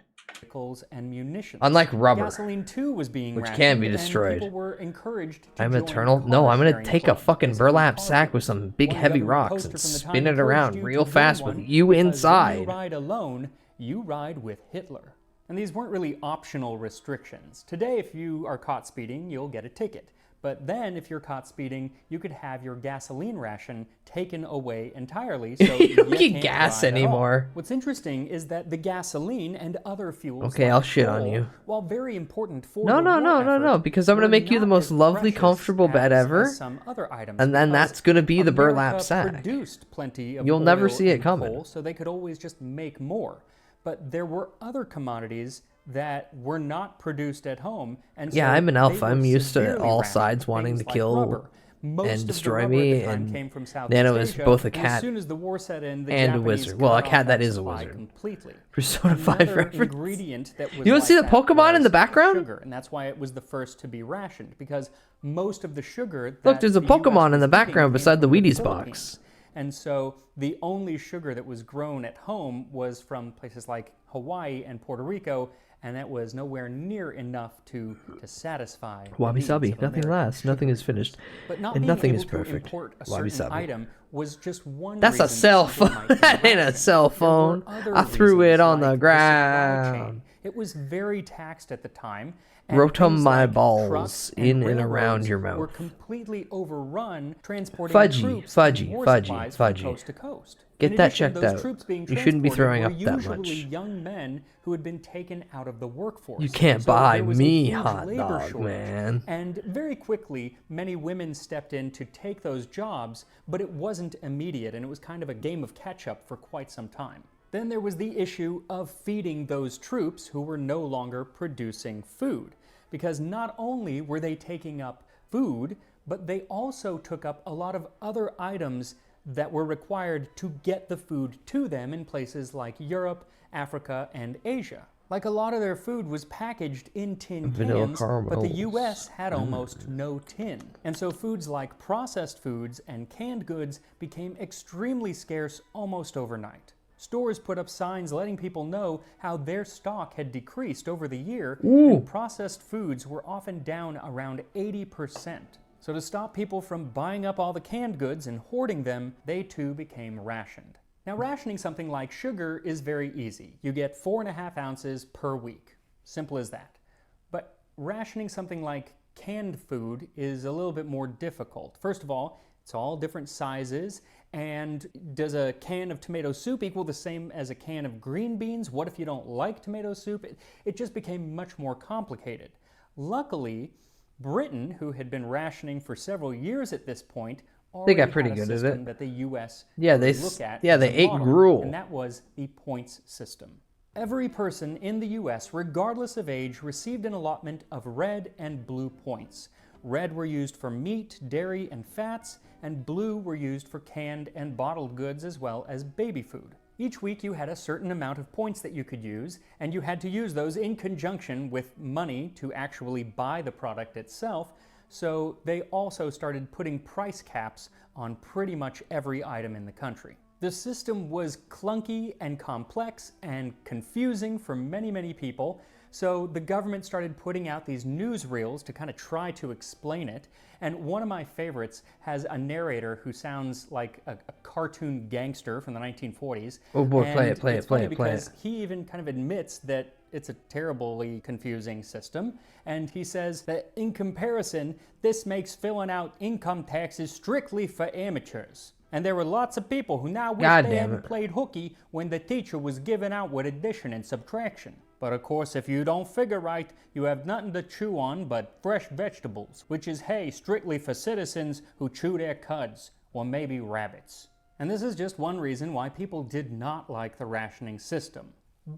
And munitions. Unlike rubber, gasoline too was being which can be rationed, destroyed. and people were encouraged to I'm join eternal. car No, I'm gonna sharing take a clubs. fucking Basically, burlap car sack with sharing. some big One heavy government rocks poster and from the spin time it encouraged around you real to fast join with one, you because when inside. you ride alone, you ride with Hitler. And these weren't really optional restrictions. Today, if you are caught speeding, you'll get a ticket. But then, if you're caught speeding, you could have your gasoline ration taken away entirely, so You don't can't get gas ride at all. anymore. What's interesting is that the gasoline and other fuels, Okay, like I'll shit on coal, you. while very important for No, the no, war no, no, effort, no, because I'm gonna were make you the not most as lovely, precious comfortable bed as ever, some other items, and then because that's gonna be the burlap America sack. produced plenty of You'll never oil see it and coming. coal, so they could always just make more. But there were other commodities that were not produced at home, and Yeah, so I'm an they alpha. were I'm used to severely all rationed. sides wanting Things to like kill rubber. Most and of the destroy rubber at me, the time and came from Southeast Nano is Asia, both a and as cat soon as the war set in, the and a Japanese wizard. Well, a cut cat off that that is a supply wizard. completely. Persona 5 Another reference. ingredient that was You don't like see the that Pokemon in the was background? Sugar, and that's why it was the first to be rationed, because most of the sugar Look, that there's a the US Pokemon in was the eating background came beside the from Wheaties Philippines. box. And so the only sugar that was grown at home was from places like Hawaii and Puerto Rico, and that was nowhere near enough to satisfy the Wabi needs sabi. of Nothing American lasts. Nothing is finished. But not And being nothing able is to perfect. import a Wabi certain sabi. item was just one That's a reason cell something phone. might be That ain't a rationed. cell There were phone. other I threw it reasons, on the like supply ground. chain. It was very taxed at the time. and Rotom things my like balls trucks in and railroads around your were mouth. completely overrun transporting Fudgy, troops fudgy, and war fudgy, supplies from fudgy. coast to coast. Get In that addition, checked those out. troops being You shouldn't be throwing transported up were that usually much. young men who had been taken out of the workforce. You can't So buy there was a me, huge hot labor dog, shortage. man. And very quickly, many women stepped in to take those jobs, but it wasn't immediate, and it was kind of a game of catch-up for quite some time. Then there was the issue of feeding those troops who were no longer producing food, because not only were they taking up food, but they also took up a lot of other items that were required to get the food to them in places like Europe, Africa, and Asia. Like a lot of their food was packaged in tin Vanilla cans, caramels. but the US had almost no tin. And so foods like processed foods and canned goods became extremely scarce almost overnight. Stores put up signs letting people know how their stock had decreased over the year, and processed foods were often down around 80%. So to stop people from buying up all the canned goods and hoarding them, they too became rationed. Now, rationing something like sugar is very easy. You get 4.5 ounces per week. Simple as that. But rationing something like canned food is a little bit more difficult. First of all, it's all different sizes, and does a can of tomato soup equal the same as a can of green beans? What if you don't like tomato soup? It just became much more complicated. Luckily, Britain, who had been rationing for several years at this point, They got already pretty had a good at system it. that the U.S. Yeah, could they look at yeah, as they a ate model, gruel. and that was the points system. Every person in the U.S., regardless of age, received an allotment of red and blue points. Red were used for meat, dairy, and fats, and blue were used for canned and bottled goods as well as baby food. Each week you had a certain amount of points that you could use, and you had to use those in conjunction with money to actually buy the product itself, so they also started putting price caps on pretty much every item in the country. The system was clunky and complex and confusing for many, many people, so the government started putting out these newsreels to kind of try to explain it, and one of my favorites has a narrator who sounds like a cartoon gangster from the 1940s. Oh boy, and play it, play it's it, play funny it, play because it. he even kind of admits that it's a terribly confusing system, and he says that in comparison, this makes filling out income taxes strictly for amateurs. And there were lots of people who now wish God they damn hadn't it. played hooky when the teacher was giving out with addition and subtraction. But of course, if you don't figure right, you have nothing to chew on but fresh vegetables, which is hay strictly for citizens who chew their cuds, or maybe rabbits. And this is just one reason why people did not like the rationing system.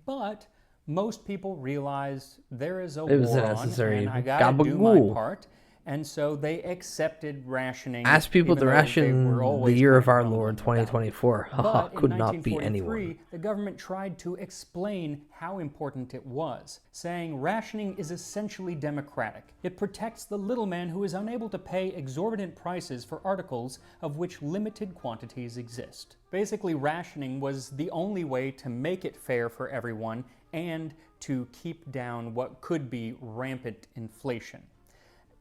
But most people realized there is a It was war on, necessary. and I gotta do my Gabagool. part. And so they accepted rationing. Ask people even to though they ration were the always year kind of our grumbling Lord about it. 2024. Haha, But in could not be 1943, anyone. the government tried to explain how important it was, saying rationing is essentially democratic. It protects the little man who is unable to pay exorbitant prices for articles of which limited quantities exist. Basically, rationing was the only way to make it fair for everyone and to keep down what could be rampant inflation.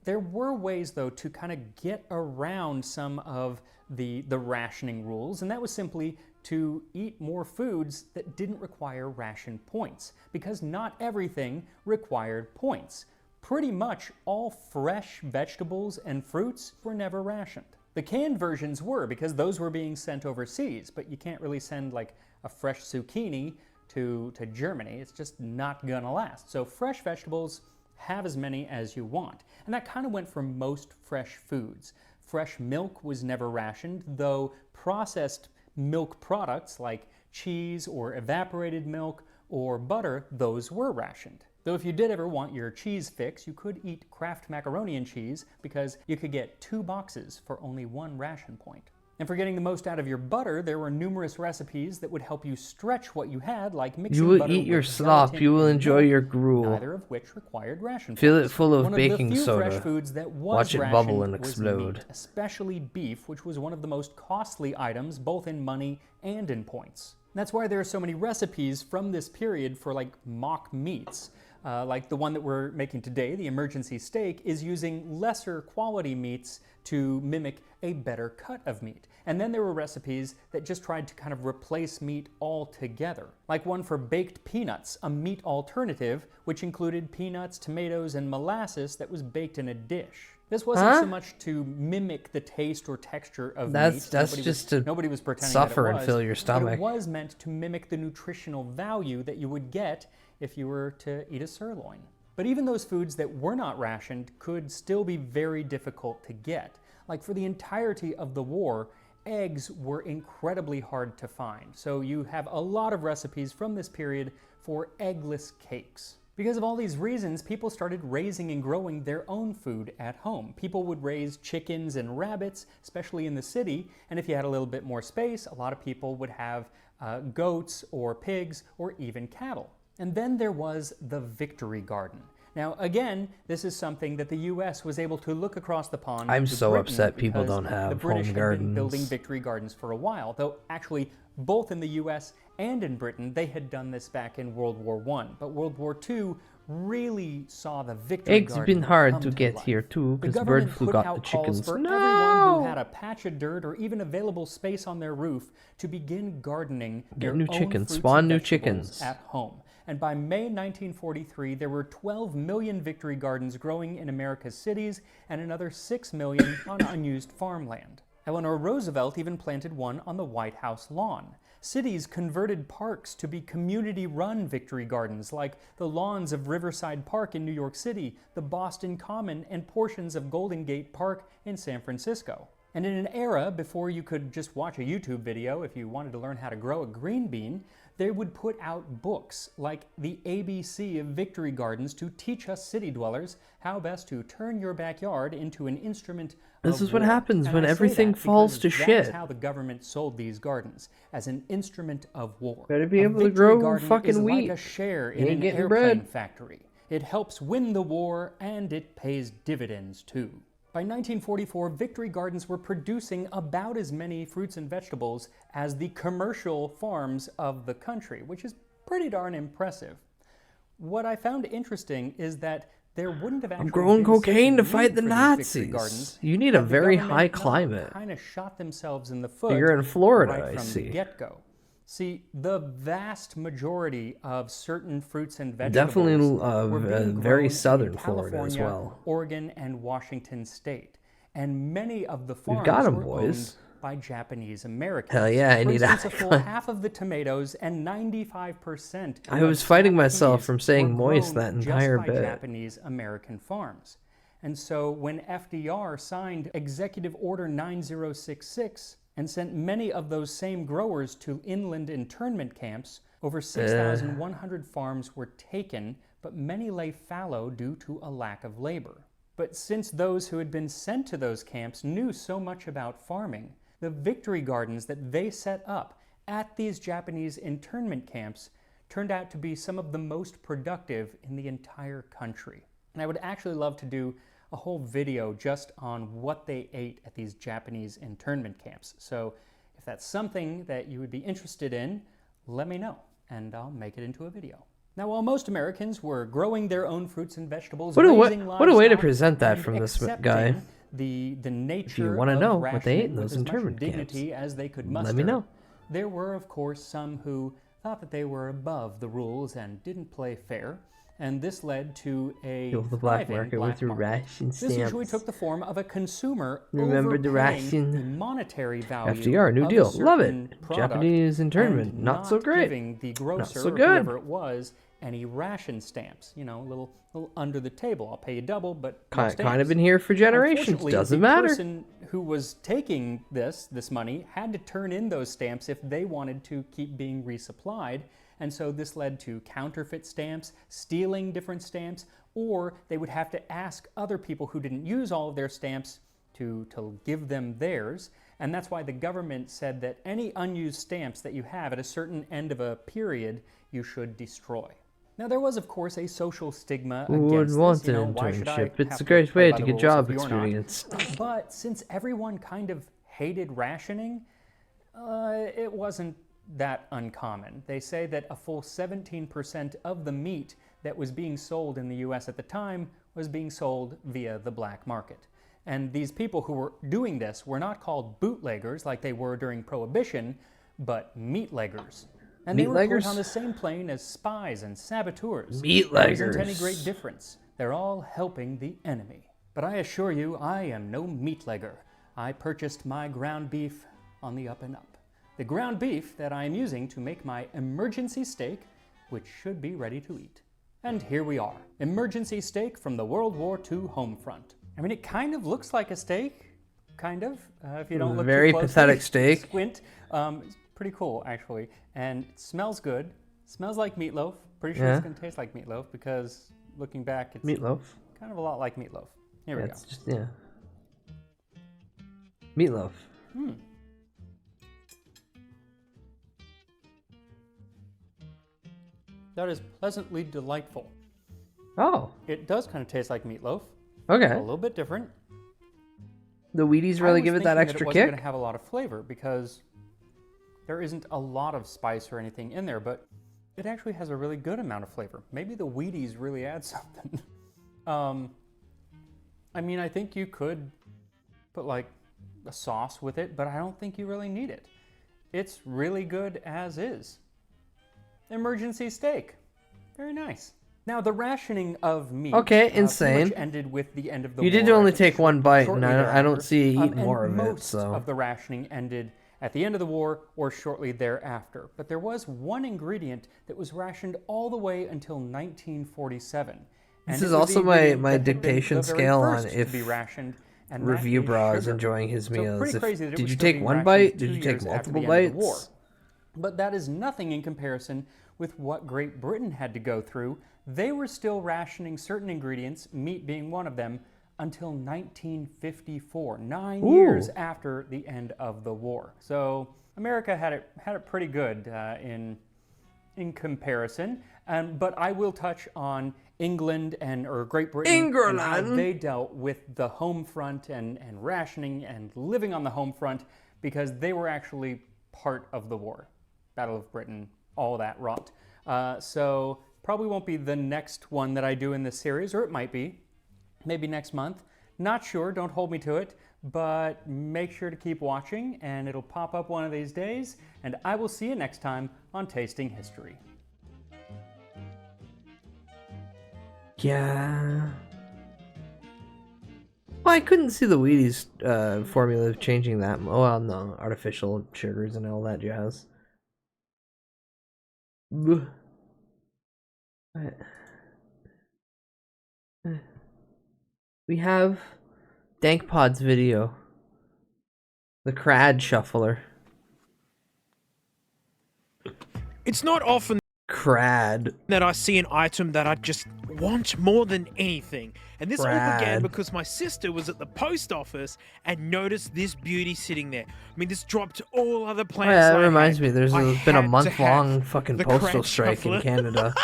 There were ways, though, to kind of get around some of the rationing rules, and that was simply to eat more foods that didn't require ration points, because not everything required points. Pretty much all fresh vegetables and fruits were never rationed. The canned versions were, because those were being sent overseas, but you can't really send like a fresh zucchini to Germany. It's just not gonna last. So fresh vegetables, have as many as you want. And that kind of went for most fresh foods. Fresh milk was never rationed, though processed milk products like cheese or evaporated milk or butter, those were rationed. Though if you did ever want your cheese fix, you could eat Kraft macaroni and cheese because you could get 2 boxes for only 1 ration point. And for getting the most out of your butter, there were numerous recipes that would help you stretch what you had, like mixing You will butter eat your with slop, gelatin you will and enjoy milk, your gruel. neither of which required ration Fill points. it full of One baking the few soda. fresh foods that was Watch it bubble rationed and was explode. meat, especially beef, which was one of the most costly items, both in money and in points. And that's why there are so many recipes from this period for like mock meats. Like the one that we're making today, the emergency steak, is using lesser quality meats to mimic a better cut of meat. And then there were recipes that just tried to kind of replace meat altogether. Like one for baked peanuts, a meat alternative, which included peanuts, tomatoes, and molasses that was baked in a dish. This wasn't so much to mimic the taste or texture of meat. That's just to nobody was pretending suffer that it and fill your But stomach. it was meant to mimic the nutritional value that you would get if you were to eat a sirloin. But even those foods that were not rationed could still be very difficult to get. Like for the entirety of the war, eggs were incredibly hard to find. So you have a lot of recipes from this period for eggless cakes. Because of all these reasons, people started raising and growing their own food at home. People would raise chickens and rabbits, especially in the city, and if you had a little bit more space, a lot of people would have goats or pigs or even cattle. And then there was the Victory Garden. Now, again, this is something that the U.S. was able to look across the pond I'm to so Britain upset people because don't have the British home had been building gardens. Victory Gardens for a while, though actually both in the U.S. and in Britain, they had done this back in World War I. But World War II really saw the Victory Eggs Garden been hard come to get life. here too, The because government bird flu put got out the calls chickens. for No! everyone who had a patch of dirt or even available space on their roof to begin gardening Get their new own chickens, fruits spawn and new vegetables chickens. at home. And by May 1943, there were 12 million Victory Gardens growing in America's cities and another 6 million on unused farmland. Eleanor Roosevelt even planted one on the White House lawn. Cities converted parks to be community-run Victory Gardens, like the lawns of Riverside Park in New York City, the Boston Common, and portions of Golden Gate Park in San Francisco. And in an era before you could just watch a YouTube video if you wanted to learn how to grow a green bean, they would put out books like the ABC of Victory Gardens to teach us city dwellers how best to turn your backyard into an instrument This of is what war. happens And when I say everything that falls because to that shit. is how the government sold these gardens, as an instrument of war. Better be A able to victory grow garden fucking is wheat. like a share You in ain't an getting airplane bread. factory. It helps win the war, and it pays dividends too. By 1944, Victory Gardens were producing about as many fruits and vegetables as the commercial farms of the country, which is pretty darn impressive. What I found interesting is that there wouldn't have actually I'm growing been such cocaine to need fight the for these victory Nazis. gardens You need a had the very government high not climate. kind of shot themselves in the foot. You're in Florida, right I from see. the get-go. See, the vast majority of certain fruits and vegetables Definitely were being very grown southern in Florida as California, well. Oregon, and Washington State. And many of the We've farms got 'em, were boys. owned by Japanese Americans. Hell yeah, I For need a instance, a high full climate. half of the tomatoes and 95% I was of fighting snap myself peas from saying were moist grown that just entire by bit. Japanese American farms. And so when FDR signed Executive Order 9066 and sent many of those same growers to inland internment camps, over 6,100 farms were taken, but many lay fallow due to a lack of labor. But since those who had been sent to those camps knew so much about farming, the victory gardens that they set up at these Japanese internment camps turned out to be some of the most productive in the entire country. And I would actually love to do a whole video just on what they ate at these Japanese internment camps. So if that's something that you would be interested in, let me know, and I'll make it into a video. Now, while most Americans were growing their own fruits and vegetables, What a way raising to livestock, present that and from this guy. accepting the nature If you want to of know what they ate rationing in with those as much internment dignity camps, as they could let muster, me know. there were, of course, some who thought that they were above the rules and didn't play fair, and this led to a Kill the black thriving market black with your market. ration This usually stamps. took the form of a consumer Remember the overpaying ration? the monetary value FDR, New of a Deal, love it. certain product Japanese internment, and not so great. Giving the grocer, Not so or good. whoever it was, any ration stamps. You know, a little under the table. I'll pay you double, but no Kind of stamps. been here for generations. Unfortunately, Doesn't the matter. person who was taking this money had to turn in those stamps if they wanted to keep being resupplied. And so this led to counterfeit stamps, stealing different stamps, or they would have to ask other people who didn't use all of their stamps to give them theirs. And that's why the government said that any unused stamps that you have at a certain end of a period, you should destroy. Now, there was, of course, a social stigma Who against wouldn't want this. You know, an why should I internship? It's have a to great play way by to the get rules job if you're not? experience. But since everyone kind of hated rationing, it wasn't that uncommon. They say that a full 17% of the meat that was being sold in the US at the time was being sold via the black market. And these people who were doing this were not called bootleggers like they were during Prohibition, but meatleggers. And they were put Meatleggers? on the same plane as spies and saboteurs. Meatleggers. There isn't any great difference. They're all helping the enemy. But I assure you, I am no meatlegger. I purchased my ground beef on the up and up. The ground beef that I am using to make my emergency steak, which should be ready to eat. And here we are, emergency steak from the World War II home front. I mean, it kind of looks like a steak, kind of, if you don't look Very too closely. pathetic steak. Squint. It's pretty cool, actually, and it smells good. Smells like meatloaf. Pretty sure Yeah. it's going to taste like meatloaf because looking back, it's Meatloaf. kind of a lot like meatloaf. Here we go. It's just, yeah. Meatloaf. That is pleasantly delightful. Oh. It does kind of taste like meatloaf. Okay. A little bit different. The Wheaties I really was give it that thinking extra it wasn't kick? going to have a lot of flavor because there isn't a lot of spice or anything in there, but it actually has a really good amount of flavor. Maybe the Wheaties really add something. I mean, I think you could put like a sauce with it, but I don't think you really need it. It's really good as is. Emergency steak. Very nice. Now, the rationing of meat Okay, pretty insane. much ended with the end of the You war. did only take one bite, and shortly I thereafter. don't see you eat And more of it, most so. of the rationing ended at the end of the war or shortly thereafter. But there was one ingredient that was rationed all the way until 1947. This And is it was also the my ingredient that had been dictation the very scale on first if to be rationed, and Review that is bra is sugar. enjoying his So meals. pretty crazy that it Did was you still take being one rationed bite? 2 Did you take years after multiple the end of the war. bites? But that is nothing in comparison with what Great Britain had to go through. They were still rationing certain ingredients, meat being one of them, until 1954, 9 years after the end of the war. So America had it pretty good in comparison. But I will touch on England or Great Britain and how they dealt with the home front and rationing and living on the home front, because they were actually part of the war. Battle of Britain, all that rot. So probably won't be the next one that I do in this series, or it might be. Maybe next month. Not sure, don't hold me to it, but make sure to keep watching and it'll pop up one of these days, and I will see you next time on Tasting History. Yeah. Well, I couldn't see the Wheaties formula changing that. Well, no, artificial sugars and all that jazz. But we have DankPod's video. The Crad Shuffler. It's not often Crad that I see an item that I just want more than anything. And this all began Crad. because my sister was at the post office and noticed this beauty sitting there. I mean, this dropped all other Oh, plans. yeah, that I reminds had. me, there's I been a had to month-long have fucking the postal Crad strike Shuffler. in Canada.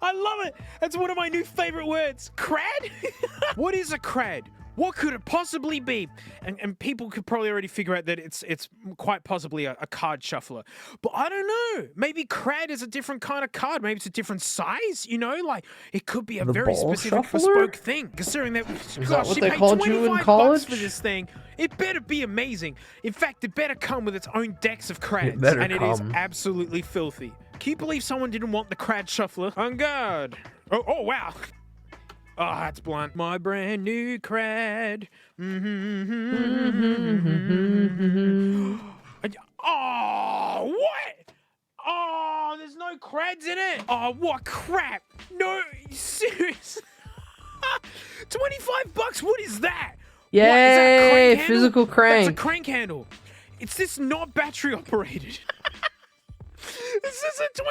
I love it. That's one of my new favorite words. Crad? What is a crad? What could it possibly be? And people could probably already figure out that it's quite possibly a card shuffler. But I don't know. Maybe crad is a different kind of card. Maybe it's a different size, you know? Like, it could be a The very ball specific shuffler? bespoke thing. Considering that, gosh, what she they paid called you in $25 college? for this thing. It better be amazing. In fact, it better come with its own decks of crads. It better and it is come. absolutely filthy. Can you believe someone didn't want the crad shuffler? On guard. Oh, wow. Oh, that's blunt. My brand new crad. Oh, what? Oh, there's no crads in it. Oh, what crap. No, serious. $25, what is that? Yay, What, is that a crank handle? physical crank. That's a crank handle. Is this not battery operated? This is a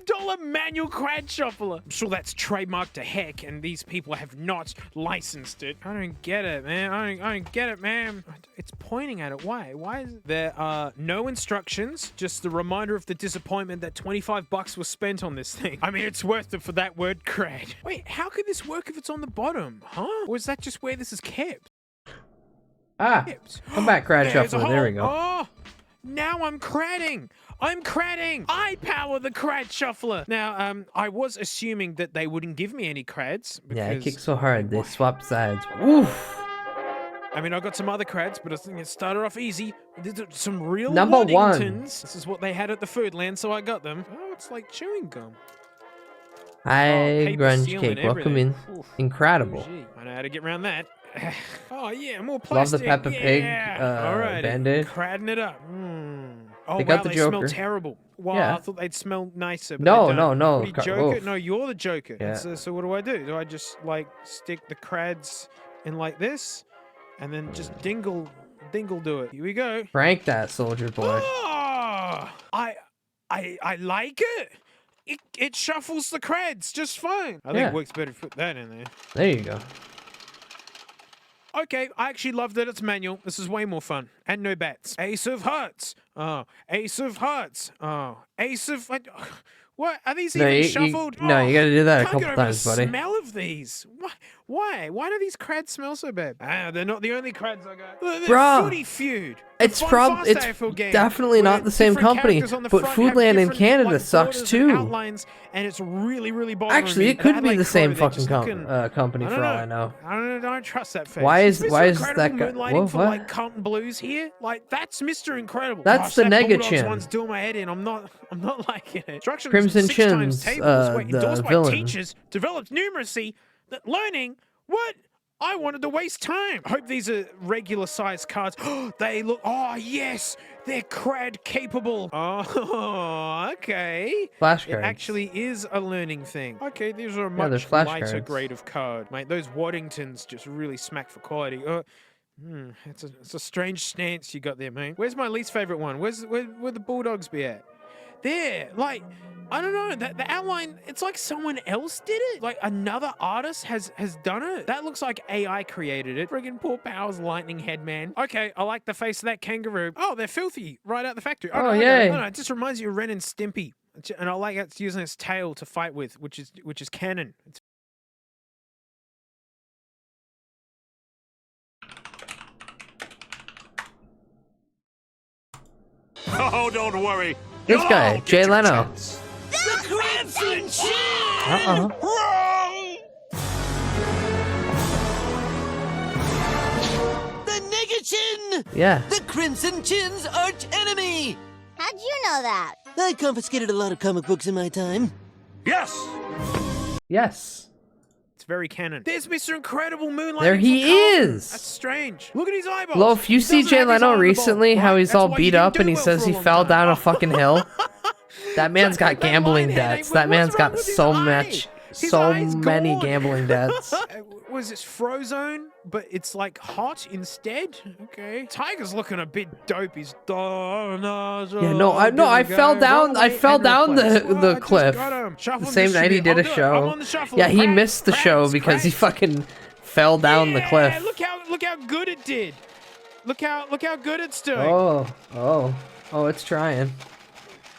$25 manual crad shuffler. I'm sure that's trademarked to heck, and these people have not licensed it. I don't get it, man. I don't get it, man. It's pointing at it. Why? Why is it? There are no instructions. Just the reminder of the disappointment that $25 was spent on this thing. I mean, it's worth it for that word crad. Wait, how could this work if it's on the bottom? Huh? Or is that just where this is kept? Ah, come back, crad There's a shuffler. There we hole. go. Oh, now I'm cradding. I'm cradding. I power the crad shuffler. Now, I was assuming that they wouldn't give me any crads. Yeah, it because- kicked so hard, they swapped sides. Oof. I mean, I got some other crads, but I think it started off easy. These are some real Number one. Waddingtons. This is what they had at the Foodland, so I got them. Oh, it's like chewing gum. Hi, paper Grunge seal Cake. and Welcome in. everything. Oof. Incredible. Gee, I know how to get around that. Oh, yeah, more Love plastic. the Peppa Pig Alrighty. Band-Aid. Cradding it up. Oh, They wow, got the they smell Joker. terrible. Wow, Yeah. I thought they'd smell nicer. But No, they don't. no. What, are you Joker? Oof. No, you're the Joker. Yeah. So what do? Do I just, like, stick the crads in like this? And then just dingle do it. Here we go. Prank that, soldier boy. Oh, I like it. It shuffles the crads just fine. I think Yeah. it works better if you put that in there. There you go. Okay, I actually love that it's manual. This is way more fun. And no bats. Ace of hearts. Oh, ace of hearts. Oh, ace of... What? Are these No, even you shuffled? no, you gotta do that a Can't get couple over times, the buddy. smell of these. Why? Why do these crads smell so bad? Ah, they're not the only crads I got. They're Bruh, Footy Feud. It's definitely not the same company, but Foodland in Canada sucks too. Outlines, and it's really bothering Actually, me. it could be Adelaide the same Crow, they're fucking just looking- company I for don't all know. I know. I don't trust that face. Why is Mr. that Incredible guy? moonlighting Whoa, for what? like Carlton Blues here? Like that's Mr. Incredible. That's Gosh, the that Nega Bulldogs Chin. one's doing my head in. I'm not liking it. Instructions Crimson 6 times Chins, tables. Wait, the endorsed by villain. teachers, developed numeracy, that learning. What? I wanted to waste time. I hope these are regular sized cards. They look, oh yes, they're crad capable. Oh, okay. Flashcards. It actually is a learning thing. Okay, these are a Yeah, they're much lighter flashcards. grade of card. Mate, those Waddingtons just really smack for quality. It's a strange stance you got there, mate. Where's my least favorite one? Where the bulldogs be at? There, like, I don't know. The outline, it's like someone else did it. Like another artist has done it. That looks like AI created it. Friggin' poor Powers lightning head man. Okay, I like the face of that kangaroo. Oh, they're filthy right out the factory. Oh, no, yay. No, it just reminds you of Ren and Stimpy. And I like it's using its tail to fight with, which is canon. Oh, don't worry. This guy, Jay Leno. The Crimson Chin! The Nigger Chin! Yeah. The Crimson Chin's arch enemy! How'd you know that? I confiscated a lot of comic books in my time. Yes! Yes. It's very canon. There's Mr. Incredible Moonlight. There he is. That's strange. Look at his eyeballs. Well, if you see Jay Leno recently, how he's all beat up and he says he fell down a fucking hill, that man's got gambling debts. That man's got so many gambling debts. Was this Frozone? But it's like hot instead. Okay. Tiger's looking a bit dope. He's Yeah, no, I fell down. I fell down the cliff the same night he did a show. Yeah, he missed the show because he fucking fell down the cliff. Look how good it did. Look how good it's doing. Oh, it's trying.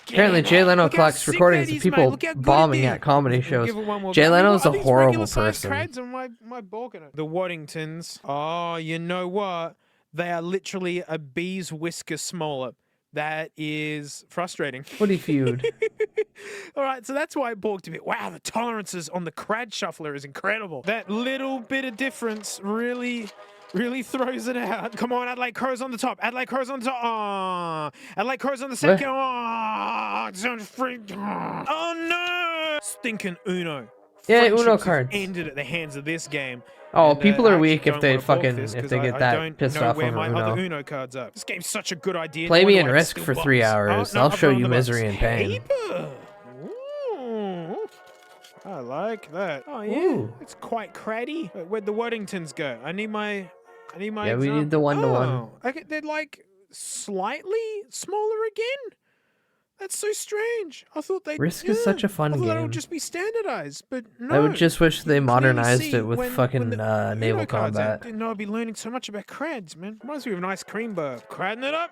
Apparently, Jay Leno collects recordings of people bombing at comedy shows. Jay Leno's a horrible person. The Waddingtons. Oh, you know what? They are literally a bee's whisker smaller. That is frustrating. Footy feud. All right, so that's why I balked a bit. Wow, the tolerances on the Crad Shuffler is incredible. That little bit of difference really throws it out. Come on, Adelaide Crow's on the top. Adelaide Crow's on the top. Oh, Adelaide Crow's on the second. Oh, no! Stinking Uno. Yeah, Uno Friendships cards. Ended at the hands of this game. Oh, And, people I are weak actually if they don't wanna balk fucking this if they 'cause get I that don't pissed know off where over my Uno. other Uno cards are. This game's such a good idea. Play Why me do in I Risk steal for bombs? 3 hours. Oh, no, I'll I've show gone you the box. misery and pain. Paper. Ooh. I like that. Oh yeah, Ooh. it's quite craddy. Where'd the Waddingtons go? I need my. Yeah, we need the one-to-one. Oh, okay, they're like slightly smaller again. That's so strange. I thought they. Risk is such a fun I thought that game. would just be standardized, but no. I would just wish they modernized see it with when fucking the naval Uno cards out. combat. Didn't know I'd be learning so much about crads, man. Reminds me of an ice cream bar. Cradding it up.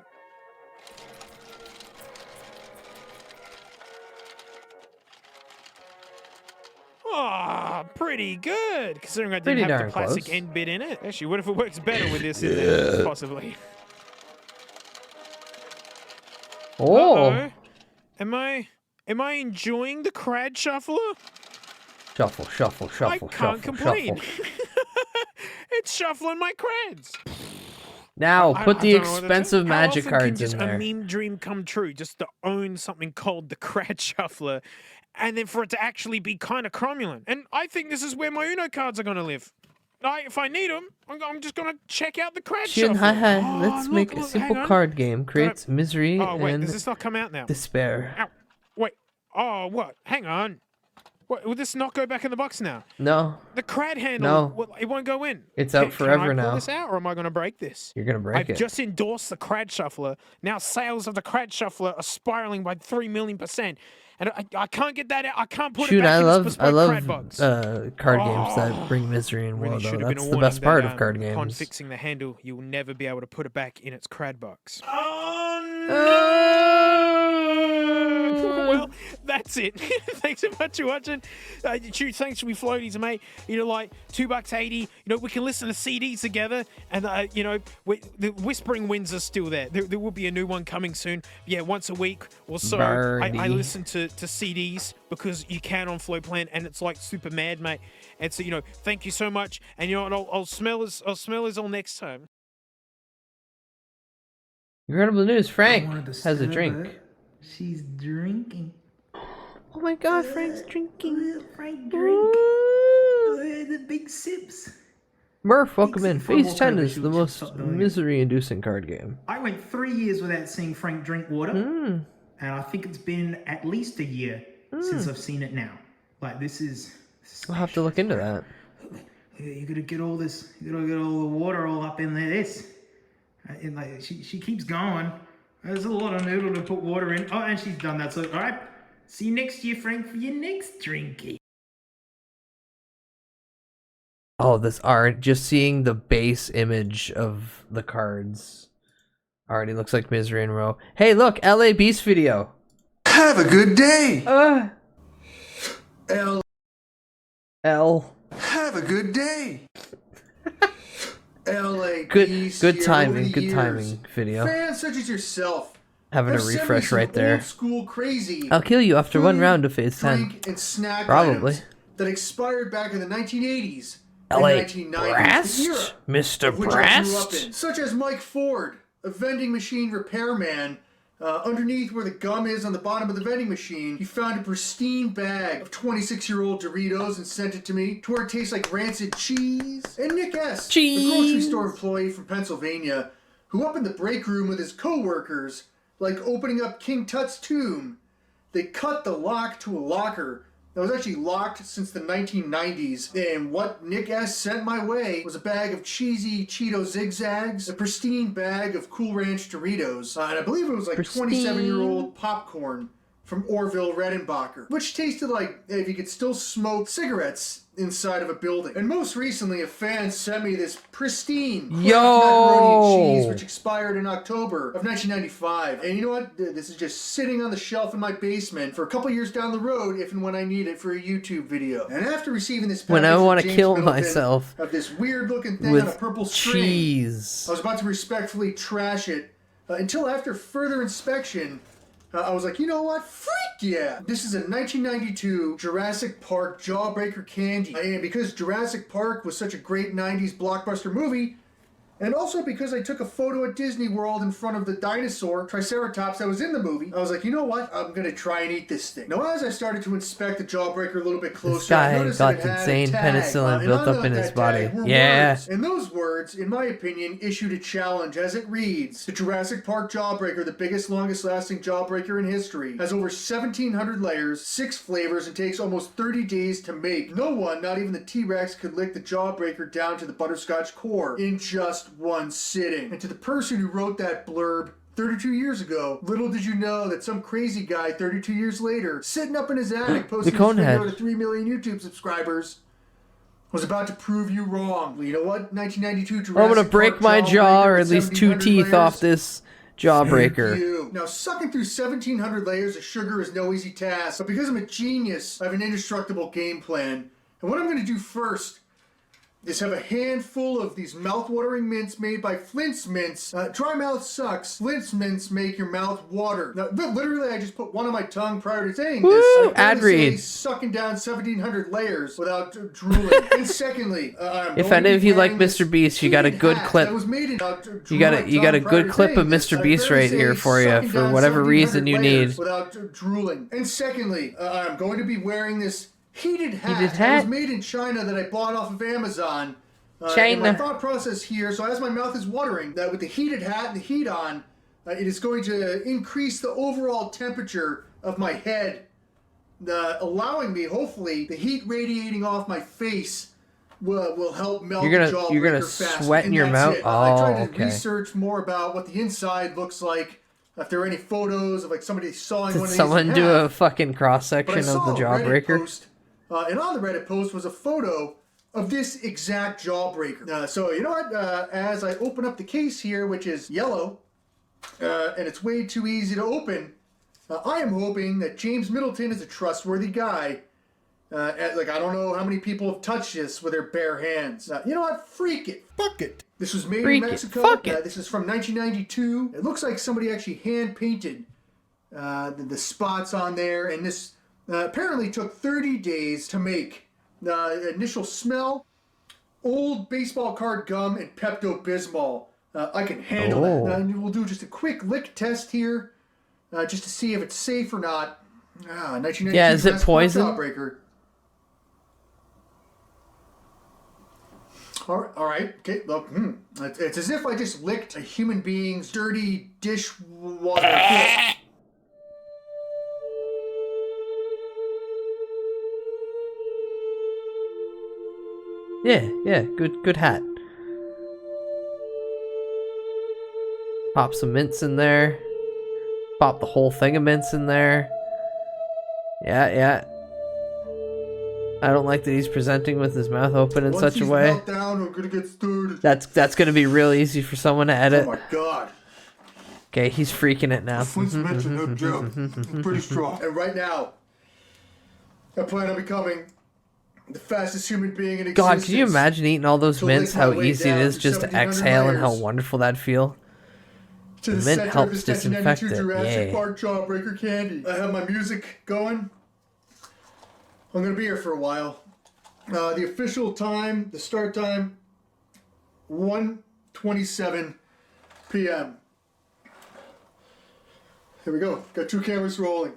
Oh, pretty good. Considering I didn't Pretty have the darn plastic close. end bit in it. Actually, what if it works better with this in there? Possibly. Oh. Uh-oh. Am I enjoying the Crad Shuffler? Shuffle, shuffle, I shuffle, can't shuffle, complain. shuffle. It's shuffling my crads. Now, I put the don't know what to expensive do. magic How often cards can just in there. a meme dream come true just to own something called the Crad Shuffler and then for it to actually be kind of cromulent? And I think this is where my Uno cards are going to live. If I need them, I'm just going to check out the Crad Shin, Shuffler. hi, Oh, let's look, make a look, simple hang on. card game. Creates misery Oh, wait, and does this not come out now? despair. Ow. Wait. Oh, what? Hang on. What, will this not go back in the box now? No. The Crad handle, No. it won't go in. It's out forever can I now. pull this out, or am I going to break this? You're gonna break I've it. just endorsed the Crad Shuffler. Now sales of the Crad Shuffler are spiraling by 3 million%. And I can't get that out. I can't put it Shoot, back I in love this bespoke Crad box. card games that bring misery and woe. Really Though should have been that's a the warning best part that, of card Upon games. fixing the handle, you will never be able to put it back in its Crad box. Well, that's it. Thanks so much for watching. Thanks to me floaties, mate. Like $2.80. We can listen to CDs together, and the Whispering Winds are still there. There will be a new one coming soon. Yeah, once a week or so. I Birdie. listen to CDs because you can on Flow Plan, and it's like super mad, mate. And so thank you so much. And you know what? I'll smell us all next time. Incredible news. Frank has a drink. She's drinking. Oh my god, Frank's drinking. Frank drink. The big sips. Murph, welcome in. If I Phase walk 10 over, is she'll the just most stop doing it. misery-inducing card game. I went 3 years without seeing Frank drink water. And I think it's been at least a year since I've seen it now. Like, this is... We'll have to look into that. You gotta get all this, you gotta get all the water all up in there. This. And like she keeps going. There's a lot of noodle to put water in. Oh, and she's done that. So, all right. See you next year, Frank, for your next drinky. Oh, this art, just seeing the base image of the cards already looks like Misery in Row. Hey, look, LA Beast video. Have a good day. L. Have a good day. LA Good timing, good timing video. Fans such as yourself Having a have sent me refresh some right there. old school crazy I'll kill you after one food, round of phase 10. drink, and snack Probably. items that expired back in the 1980s and LA 1990s, Brast? the era Mr. of which I grew up Brast? in, such as Mike Ford, a vending machine repairman. Underneath where the gum is on the bottom of the vending machine, he found a pristine bag of 26-year-old Doritos and sent it to me to where it tastes like rancid cheese. And Nick S., the grocery store employee from Pennsylvania, who up in the break room with his co-workers, like opening up King Tut's tomb, they cut the lock to a locker that was actually locked since the 1990s. And what Nick S. sent my way was a bag of cheesy Cheeto zigzags, a pristine bag of Cool Ranch Doritos, and I believe it was like 27-year-old popcorn from Orville Redenbacher, which tasted like if you could still smoke cigarettes inside of a building. And most recently, a fan sent me this pristine Kraft macaroni and cheese, which expired in October of 1995. And you know what? This is just sitting on the shelf in my basement for a couple years down the road, if and when I need it for a YouTube video. And after receiving this When I package want from to James kill Middleton myself of this weird-looking thing with on a purple string, cheese. I was about to respectfully trash it until after further inspection, I was like, you know what? Freak yeah! This is a 1992 Jurassic Park Jawbreaker candy. And because Jurassic Park was such a great 90s blockbuster movie, and also because I took a photo at Disney World in front of the dinosaur, Triceratops, that was in the movie, I was like, you know what? I'm gonna try and eat this thing. Now, as I started to inspect the Jawbreaker a little bit closer, This guy I noticed got that it had insane a tag, penicillin and built on up in that his tag body. were Yeah. words. And those words, in my opinion, issued a challenge as it reads: the Jurassic Park Jawbreaker, the biggest, longest lasting Jawbreaker in history, has over 1,700 layers, 6 flavors, and takes almost 30 days to make. No one, not even the T-Rex, could lick the Jawbreaker down to the butterscotch core in just one sitting. And to the person who wrote that blurb 32 years ago, little did you know that some crazy guy 32 years later, sitting up in his attic posting this video to 3 million YouTube subscribers, was about to prove you wrong. Well, you know what? 1992 Jurassic I'm gonna break Park my jaw or Jawbreaker at least with 2 1,700 teeth layers. off this jawbreaker. Thank you. Now, sucking through 1,700 layers of sugar is no easy task, but because I'm a genius, I have an indestructible game plan. And what I'm going to do first is have a handful of these mouth-watering mints made by Flint's Mints. Dry mouth sucks. Flint's Mints make your mouth water. Now, literally, I just put one on my tongue prior to saying this. Woo! Ad read. Sucking down 1,700 layers without drooling. And secondly, If any of you like Mr. Beast, you got a good clip. You got a good clip of Mr. Beast right here for you for whatever reason you need. Without drooling. And secondly, I'm going to be wearing this heated hat. Heated That hat? was made in China that I bought off of Amazon. And China. my thought process here, so as my mouth is watering, that with the heated hat and the heat on, it is going to increase the overall temperature of my head, allowing me, hopefully, the heat radiating off my face will help melt You're the gonna jawbreaker fast. sweat in And your that's mouth? it. I tried to okay. research more about what the inside looks like. If there are any photos of like somebody sawing Did one of these someone in do half. a fucking cross But I section of saw the a Reddit jawbreaker? post, and on the Reddit post was a photo of this exact jawbreaker. So you know what? As I open up the case here, which is yellow, and it's way too easy to open, I am hoping that James Middleton is a trustworthy guy. I don't know how many people have touched this with their bare hands. You know what? Freak it. Fuck it. This was made in Mexico. Fuck it. This is from 1992. It looks like somebody actually hand painted the spots on there, and this apparently took 30 days to make. Initial smell: old baseball card gum and Pepto-Bismol. I can handle that. And we'll do just a quick lick test here, just to see if it's safe or not. 1992 Yeah, is it Jurassic Park poison? Jawbreaker. All right. Okay. Look, it's as if I just licked a human being's dirty dishwater. Yeah, yeah, good hat. Pop some mints in there. Pop the whole thing of mints in there. Yeah, yeah. I don't like that he's presenting with his mouth open in such a way. Down, we're gonna get started. That's gonna be real easy for someone to edit. Oh my god. Okay, he's freaking it now. Flint's mentioned, no joke. I'm pretty strong. And right now, I plan on becoming the fastest human being in existence. God, can you imagine eating all those mints? How way easy it down is through just to 1700 exhale and how layers. wonderful that'd feel. To The the mint center helps of this disinfect 1992 it. Jurassic Yeah. Park Jawbreaker candy. I have my music going. I'm gonna be here for a while. The official time, the start time, 1:27 p.m. Here we go. Got 2 cameras rolling.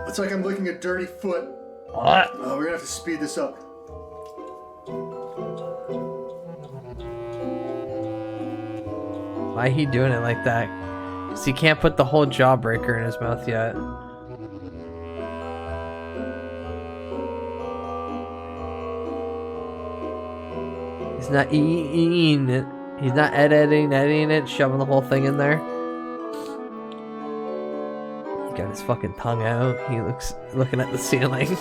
It's like I'm looking at dirty foot. What? We're gonna have to speed this up. Why he doing it like that? 'Cause he can't put the whole jawbreaker in his mouth yet. He's not eating it. He's not editing it, shoving the whole thing in there. He got his fucking tongue out. He looks looking at the ceiling.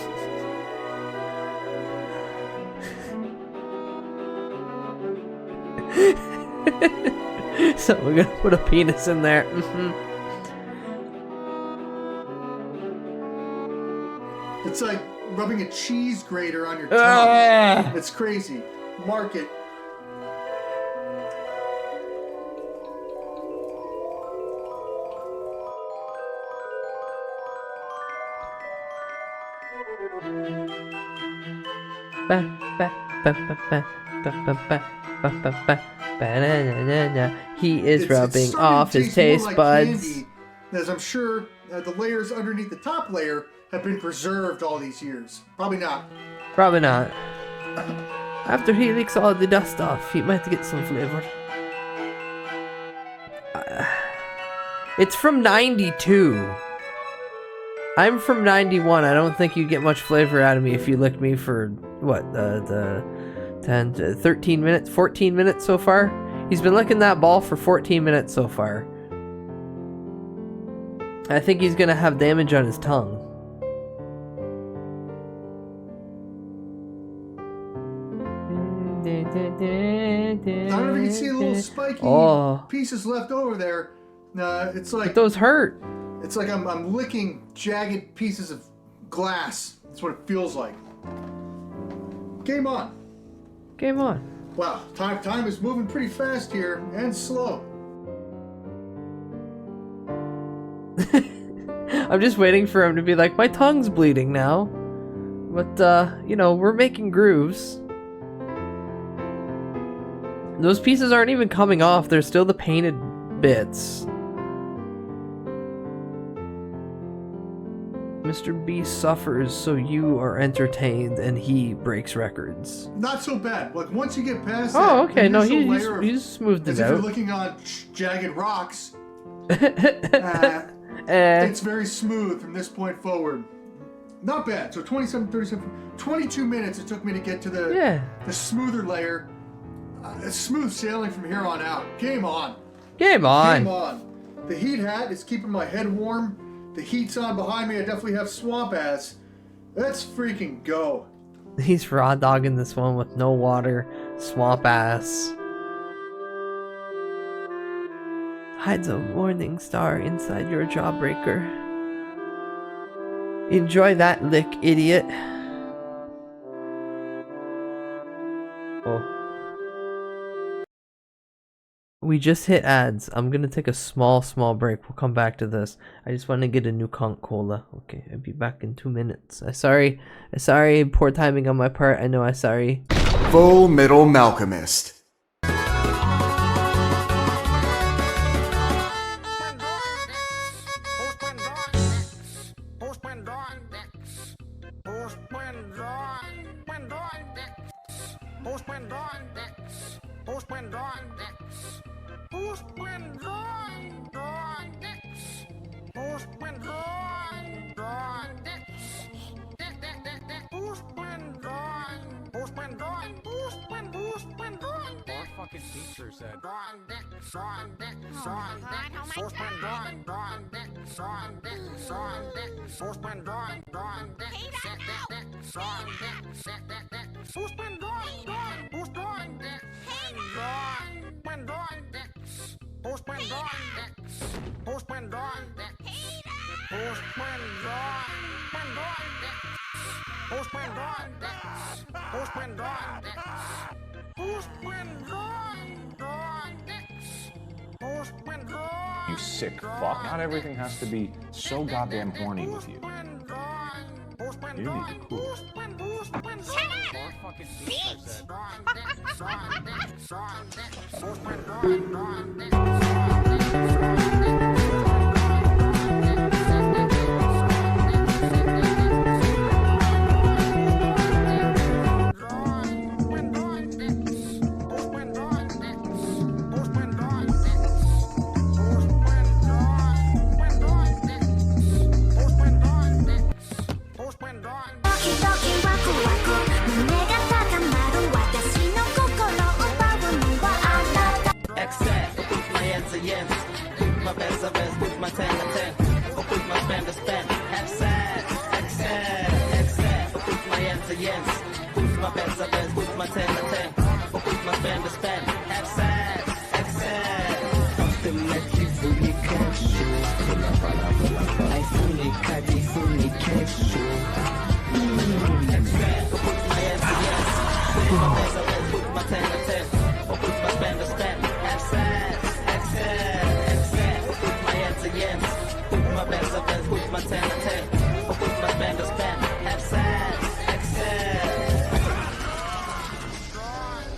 So we're gonna put a penis in there. It's like rubbing a cheese grater on your tongue. It's crazy. Mark it. He is rubbing starting off to his taste more taste like buds. candy, as I'm sure the layers underneath the top layer have been preserved all these years. Probably not. Probably not. After he licks all the dust off, he might get some flavor. It's from 92. I'm from 91. I don't think you'd get much flavor out of me if you licked me for, what, the 10 to 13 minutes, 14 minutes so far? He's been licking that ball for 14 minutes so far. I think he's gonna have damage on his tongue. I don't know if you can see the little spiky pieces left over there. It's like those hurt. It's like I'm licking jagged pieces of glass. That's what it feels like. Game on. Game on. Wow, time is moving pretty fast here and slow. I'm just waiting for him to be like, my tongue's bleeding now. But, you know, we're making grooves. Those pieces aren't even coming off. They're still the painted bits. Mr. B suffers so you are entertained and he breaks records. Not so bad. Like once you get past Oh, that okay. No, initial layer he's smoothed as it if you're out. looking on jagged rocks. It's very smooth from this point forward. Not bad. So 27, 37, 22 minutes it took me to get to the smoother layer. It's smooth sailing from here on out. Game on. Game on. Game on. The heat hat is keeping my head warm. The heat's on behind me. I definitely have swamp ass. Let's freaking go. He's raw dogging this one with no water, swamp ass. Hides a morning star inside your jawbreaker. Enjoy that lick, idiot. Oh. We just hit ads. I'm gonna take a small break. We'll come back to this. I just want to get a new conch cola. Okay, I'll be back in 2 minutes. Sorry, poor timing on my part. I know I'm sorry. Full Metal Malcolmist. Who's been gone? said. You sick fuck. Not everything has to be so goddamn horny with you. You need to cool.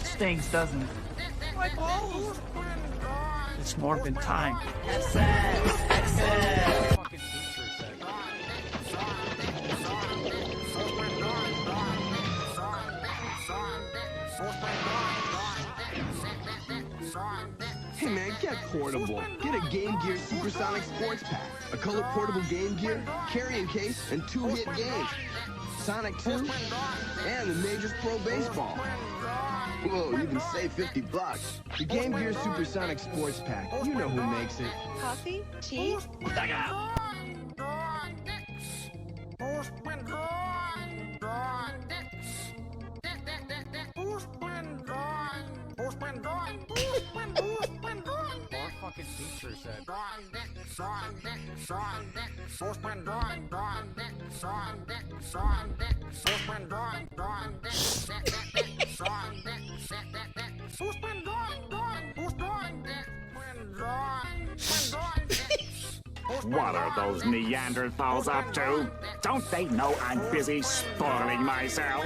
Stings, doesn't it? My balls! It's morphin' time. Hey man, get portable. Get a Game Gear Supersonic Sports Pack. A color portable Game Gear, carrying case, and 2-hit games. Sonic 2, and the Majors Pro Baseball. Whoa, you can save $50. The Game Gear Supersonic Sports Pack. You know who makes it. Coffee? Tea? Dug out. Fucking teacher said. What are those Neanderthals up to? Don't they know I'm busy spoiling myself?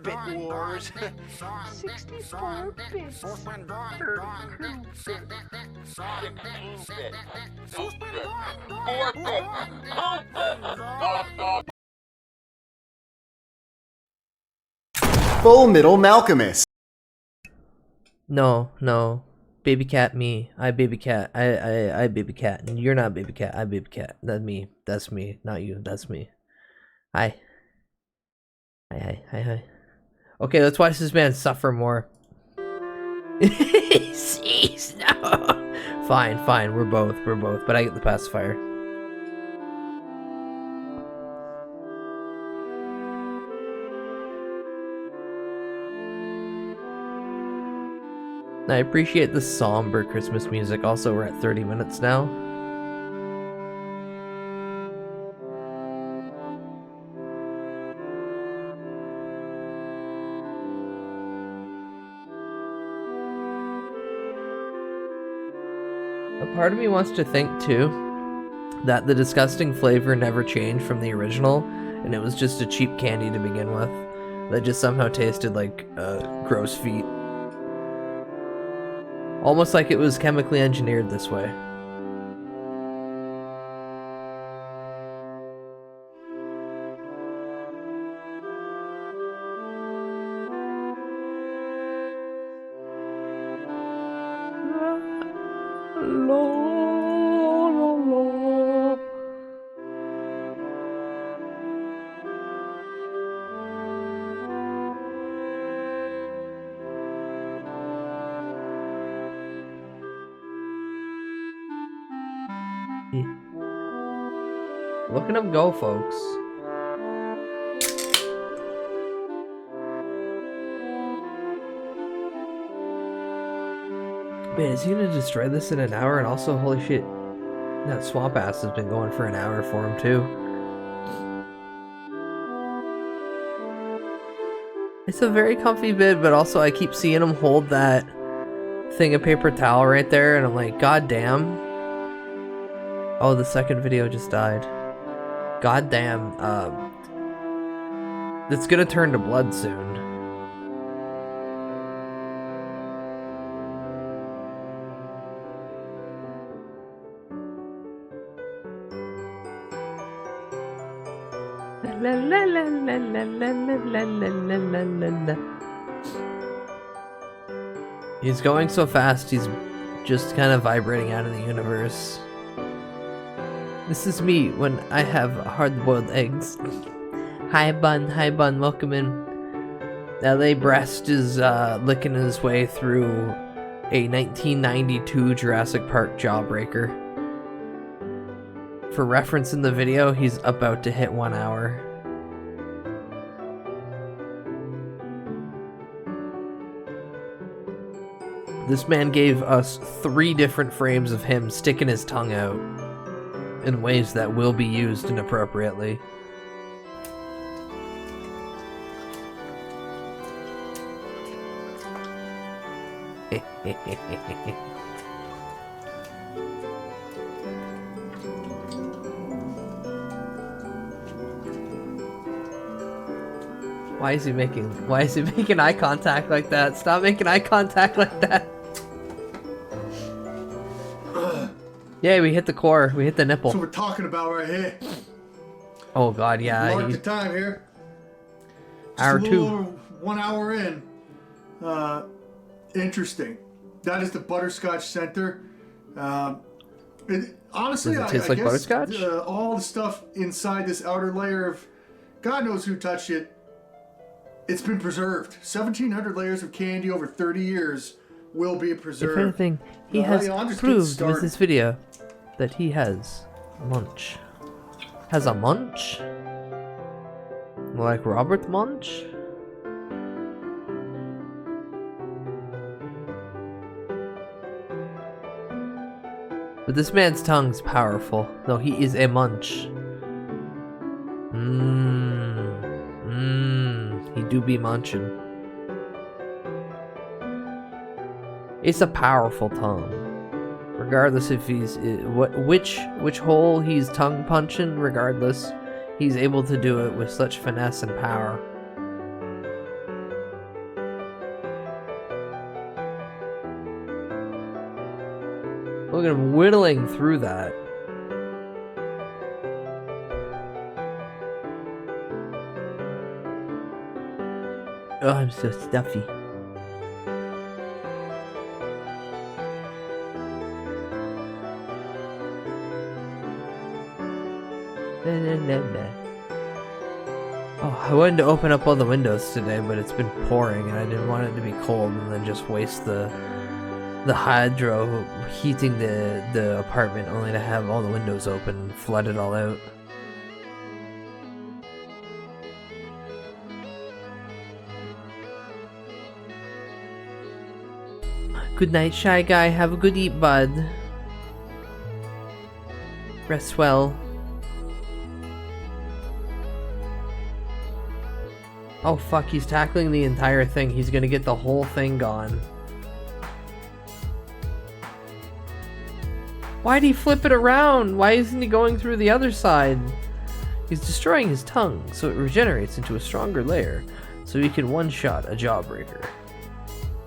Bit Wars. 64 bits. Full Metal Malcolmist. No, no. Baby cat, me. I baby cat. I baby cat. You're not baby cat. I baby cat. That's me. That's me. Not you. That's me. Hi. Hi. Okay, let's watch this man suffer more. Cease, no. Fine. We're both. But I get the pacifier. I appreciate the somber Christmas music. Also, we're at 30 minutes now. A part of me wants to think, too, that the disgusting flavor never changed from the original, and it was just a cheap candy to begin with, that just somehow tasted like gross feet. Almost like it was chemically engineered this way. Look at him go, folks. Man, is he gonna destroy this in an hour? And also, holy shit, that swamp ass has been going for an hour for him, too. It's a very comfy bid, but also I keep seeing him hold that thing of paper towel right there, and I'm like, god damn. Oh, the second video just died. God damn, it's gonna turn to blood soon. La la la la la la la la la la la. He's going so fast, he's just kind of vibrating out of the universe. This is me when I have hard-boiled eggs. Hi bun, welcome in. LA Breast is licking his way through a 1992 Jurassic Park Jawbreaker. For reference in the video, he's about to hit 1 hour. This man gave us 3 different frames of him sticking his tongue out in ways that will be used inappropriately. Why is he making eye contact like that? Stop making eye contact like that. Yeah, we hit the core. We hit the nipple. That's what we're talking about right here. Oh god, yeah. Mark the time here. Just Hour a little 2. over 1 hour in. Interesting. That is the Butterscotch Center. Honestly, Does it taste like guess butterscotch? All the stuff inside this outer layer of God knows who touched it. It's been preserved. 1,700 layers of candy over 30 years will be preserved. If anything, he has proved with this video that he has munch. Has a munch? Like Robert Munch? But this man's tongue's powerful, though he is a munch. He do be munching. It's a powerful tongue. Regardless if he's which hole he's tongue punching, regardless, he's able to do it with such finesse and power. Look at him whittling through that. Oh, I'm so stuffy. Oh, I wanted to open up all the windows today, but it's been pouring and I didn't want it to be cold and then just waste the hydro heating the apartment only to have all the windows open and flood it all out. Good night, Shy Guy. Have a good eat, bud. Rest well. Oh fuck, he's tackling the entire thing. He's gonna get the whole thing gone. Why'd he flip it around? Why isn't he going through the other side? He's destroying his tongue, so it regenerates into a stronger layer, so he can one-shot a jawbreaker.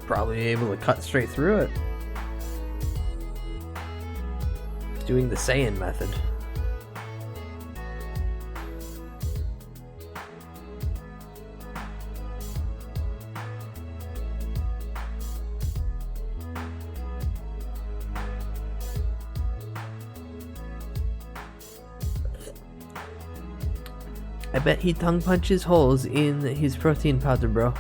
Probably able to cut straight through it. He's doing the Saiyan method. I bet he tongue punches holes in his protein powder, bro.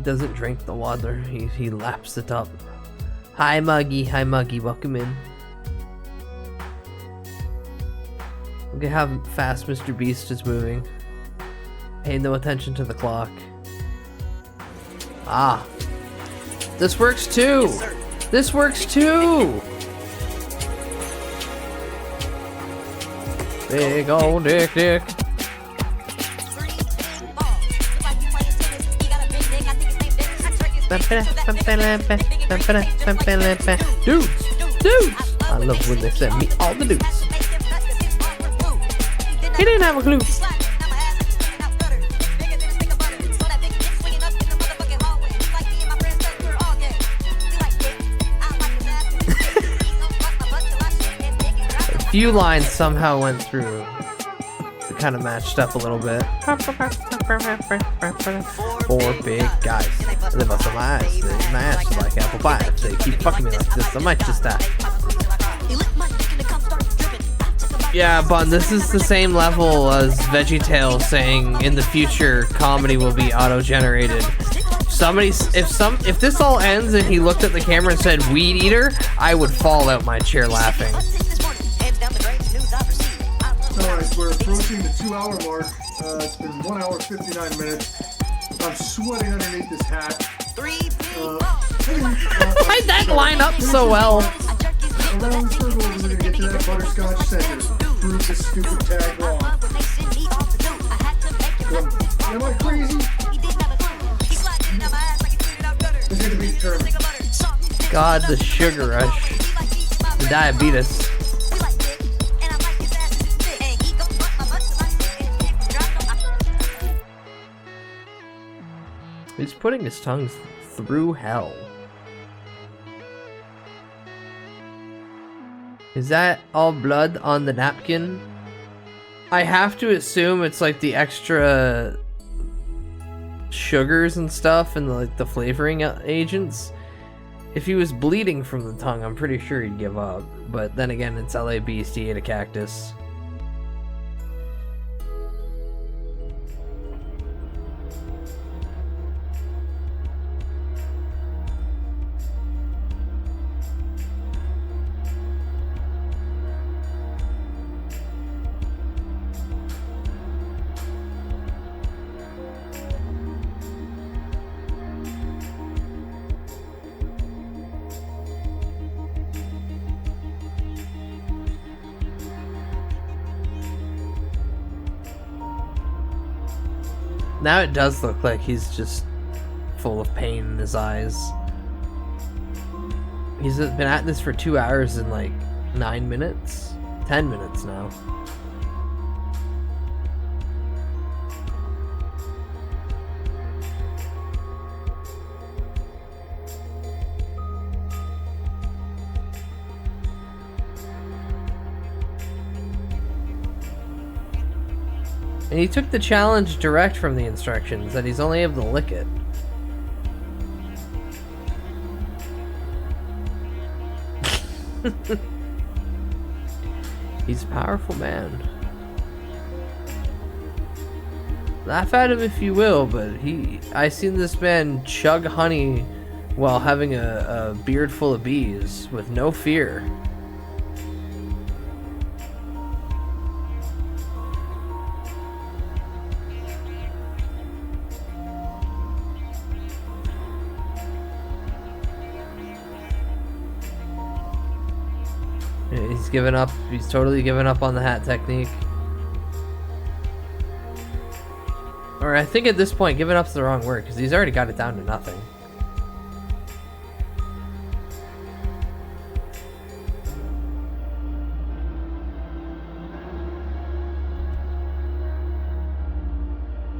Doesn't drink the water, he laps it up. Hi Muggy, welcome in. Look at how fast Mr. Beast is moving. Pay no attention to the clock. Ah. This works too! This works too! Big old dick. Dudes! I love when they send me all the dudes. He didn't have a clue. A few lines somehow went through. It kind of matched up a little bit. 4 big guys. They bust on my eyes. They smash like apple pie. If they keep fucking me like this, I might just die. Yeah, Bun, this is the same level as VeggieTale saying in the future comedy will be auto-generated. If this all ends and he looked at the camera and said weed eater, I would fall out my chair laughing. Alright, we're approaching the 2-hour mark. It's been 1 hour 59 minutes. I'm sweating underneath this hat. Why'd that line up so well? Around the circle, we're gonna get to that butterscotch center. Prove this stupid tag wrong. Am I crazy? This is gonna be determined. God, the sugar rush. The diabetes. He's putting his tongue through hell. Is that all blood on the napkin? I have to assume it's like the extra sugars and stuff and like the flavoring agents. If he was bleeding from the tongue, I'm pretty sure he'd give up. But then again, it's LA Beast, he ate a cactus. Now it does look like he's just full of pain in his eyes. He's been at this for 2 hours and like 9 minutes? 10 minutes now. And he took the challenge direct from the instructions, that he's only able to lick it. He's a powerful man. Laugh at him if you will, but I seen this man chug honey while having a beard full of bees with no fear. He's given up. He's totally given up on the hat technique. Or I think at this point, giving up's the wrong word, because he's already got it down to nothing.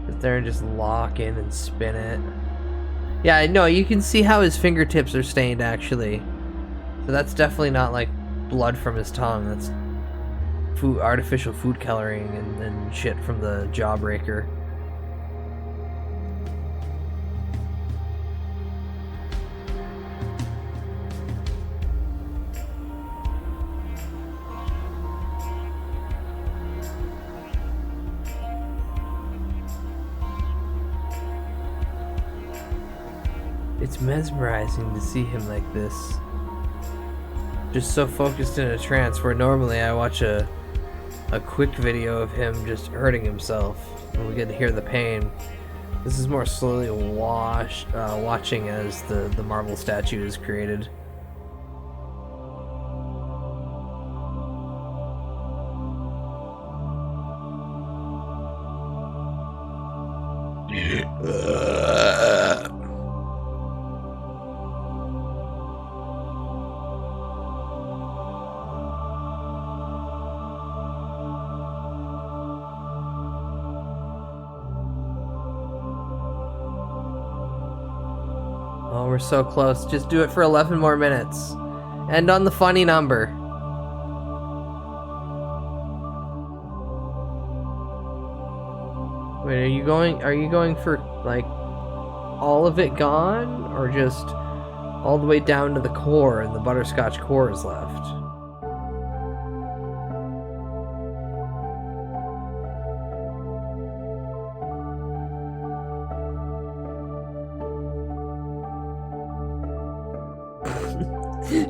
Sit there and just lock in and spin it. Yeah, I know, you can see how his fingertips are stained, actually. So that's definitely not like blood from his tongue. That's food, artificial food coloring and shit from the Jawbreaker. It's mesmerizing to see him like this. Just so focused in a trance, where normally I watch a quick video of him just hurting himself and we get to hear the pain. This is more slowly watching as the marble statue is created. Oh, we're so close. Just do it for 11 more minutes. End on the funny number. Wait, are you going for like all of it gone, or just all the way down to the core and the butterscotch core is left?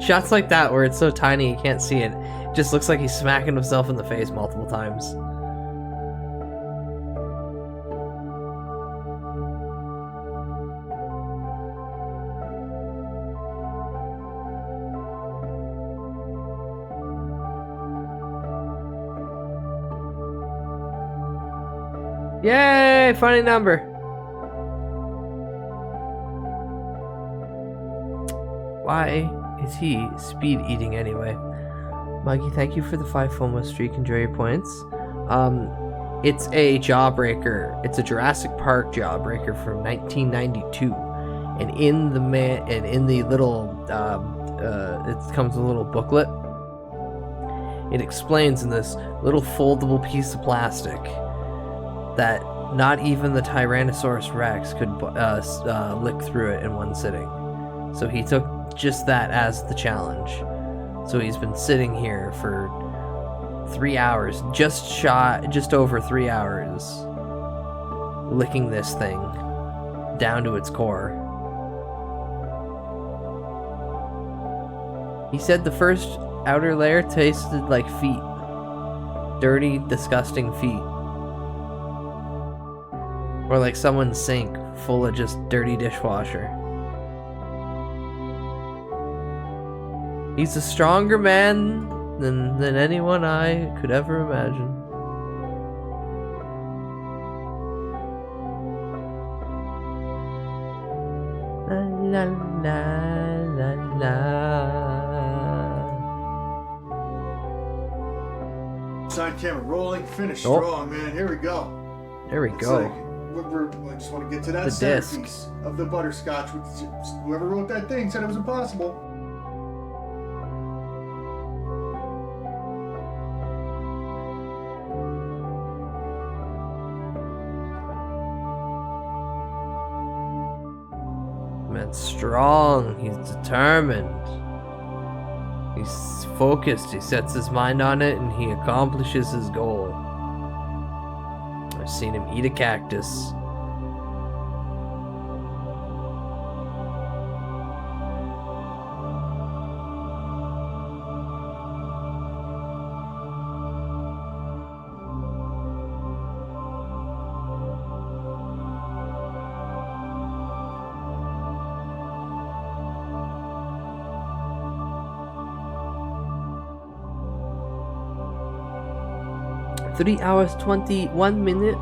Shots like that where it's so tiny you can't see it, just looks like he's smacking himself in the face multiple times. Yay! Funny number. Why is he speed eating anyway? Muggy, thank you for the 5 FOMO streak. Enjoy your points. It's a Jawbreaker. It's a Jurassic Park Jawbreaker from 1992, and in the little it comes with a little booklet. It explains in this little foldable piece of plastic that not even the Tyrannosaurus Rex could lick through it in one sitting. So he took just that as the challenge. So he's been sitting here for 3 hours, just over 3 hours, licking this thing down to its core. He said the first outer layer tasted like feet. Dirty, disgusting feet. Or like someone's sink full of just dirty dishwasher. He's a stronger man than anyone I could ever imagine. La la la la. Side camera rolling, finish strong, man. Here we go. There we go. I just want to get to that The centerpiece of the butterscotch. Whoever wrote that thing said it was impossible. Man's strong. He's determined. He's focused. He sets his mind on it and he accomplishes his goal. I've seen him eat a cactus. 3 hours 21 minutes.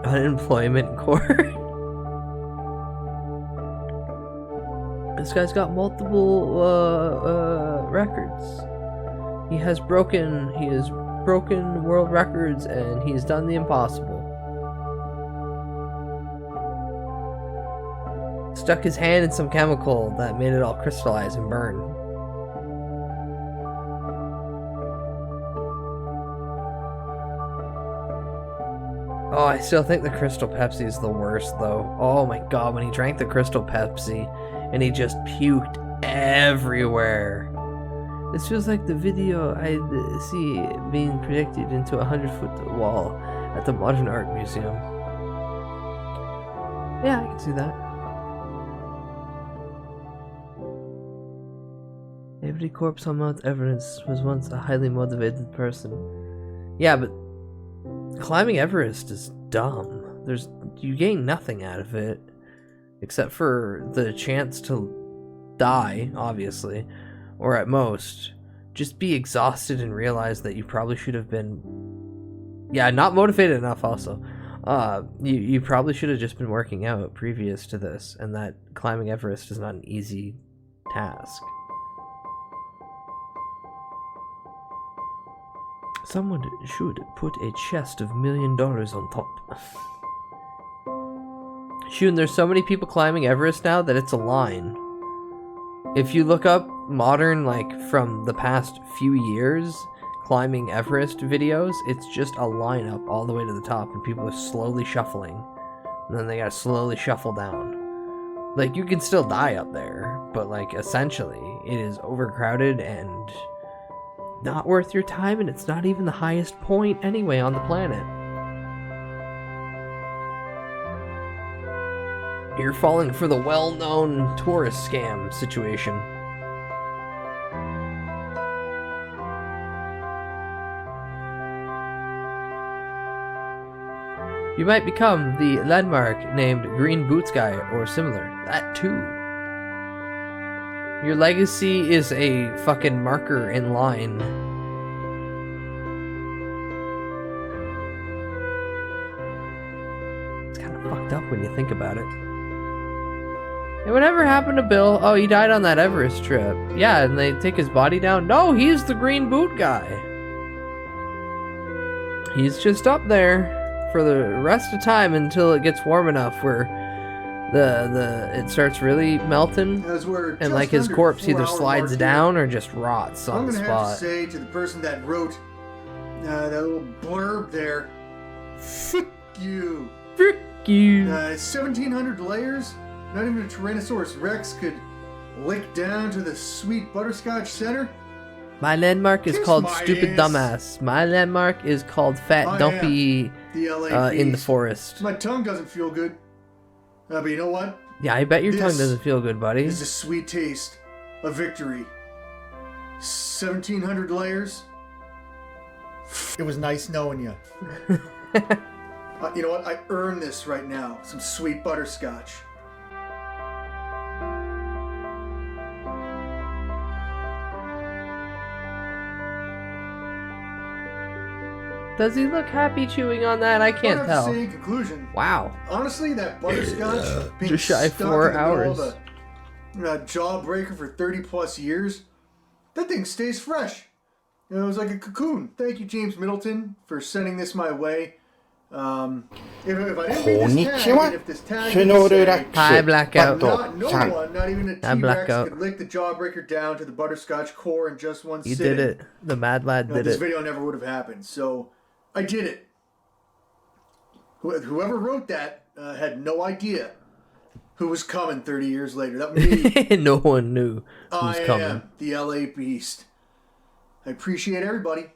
Unemployment court. This guy's got multiple records. He has broken world records, and he's done the impossible. Stuck his hand in some chemical that made it all crystallize and burn. Oh, I still think the Crystal Pepsi is the worst, though. Oh my god, when he drank the Crystal Pepsi and he just puked everywhere. This feels like the video I see being projected into a 100-foot wall at the Modern Art Museum. Yeah, I can see that. Every corpse on Mount Everest was once a highly motivated person. Yeah, but climbing Everest is dumb. You gain nothing out of it, except for the chance to die, obviously, or at most, just be exhausted and realize that you probably should have been, not motivated enough also. You probably should have just been working out previous to this, and that climbing Everest is not an easy task. Someone should put a chest of $1 million on top. Shoot, and there's so many people climbing Everest now that it's a line. If you look up modern, like, from the past few years, climbing Everest videos, it's just a line up all the way to the top, and people are slowly shuffling. And then they gotta slowly shuffle down. Like, you can still die up there, but, like, essentially, it is overcrowded and not worth your time, and it's not even the highest point anyway on the planet. You're falling for the well-known tourist scam situation. You might become the landmark named Green Boots Guy or similar. That too. Your legacy is a fucking marker in line. It's kind of fucked up when you think about it. And whatever happened to Bill? Oh, he died on that Everest trip. Yeah, and they take his body down. No, he's the Green Boot Guy. He's just up there for the rest of time until it gets warm enough where it starts really melting, and like his corpse either slides down or just rots on the spot. I'm gonna have to say to the person that wrote that little blurb there, "Frick you." Frick you. 1,700 layers. Not even a Tyrannosaurus Rex could lick down to the sweet butterscotch center. My landmark is called my Stupid ass. Dumbass. My landmark is called Fat Dumpy the LA in the beast. forest. My tongue doesn't feel good. But you know what? Yeah, I bet your tongue This doesn't feel good, buddy. It's a sweet taste of victory. 1,700 layers. It was nice knowing you. You know what? I earned this right now. Some sweet butterscotch. Does he look happy chewing on that? I can't tell. Say in conclusion. Wow. Honestly, that butterscotch being Just shy stuck 4 in the middle hours. of a jawbreaker for 30 plus years, that thing stays fresh. It was like a cocoon. Thank you, James Middleton, for sending this my way. If I didn't read this tag, and if this tag didn't say, Hi, Blackout. no one, not even a Hi, T-Rex, Blackout. could lick the jawbreaker down to the butterscotch core in just one You sitting. did it. The mad lad did This it. video never would have happened, so I did it. Whoever wrote that had no idea who was coming 30 years later. That was me. No one knew who was I coming. am the LA Beast. I appreciate everybody.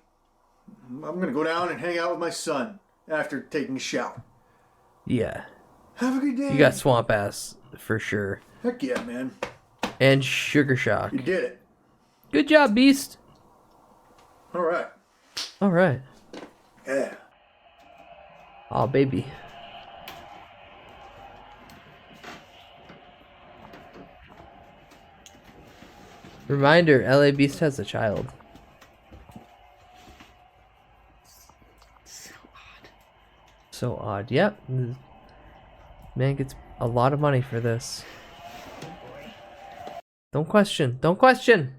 I'm going to go down and hang out with my son after taking a shower. Yeah. Have a good day. You got swamp ass for sure. Heck yeah, man. And sugar shock. You did it. Good job, Beast. All right. All right. Yeah. Oh, baby. Reminder, LA Beast has a child. So odd. Yep. Man gets a lot of money for this. Don't question. Don't question.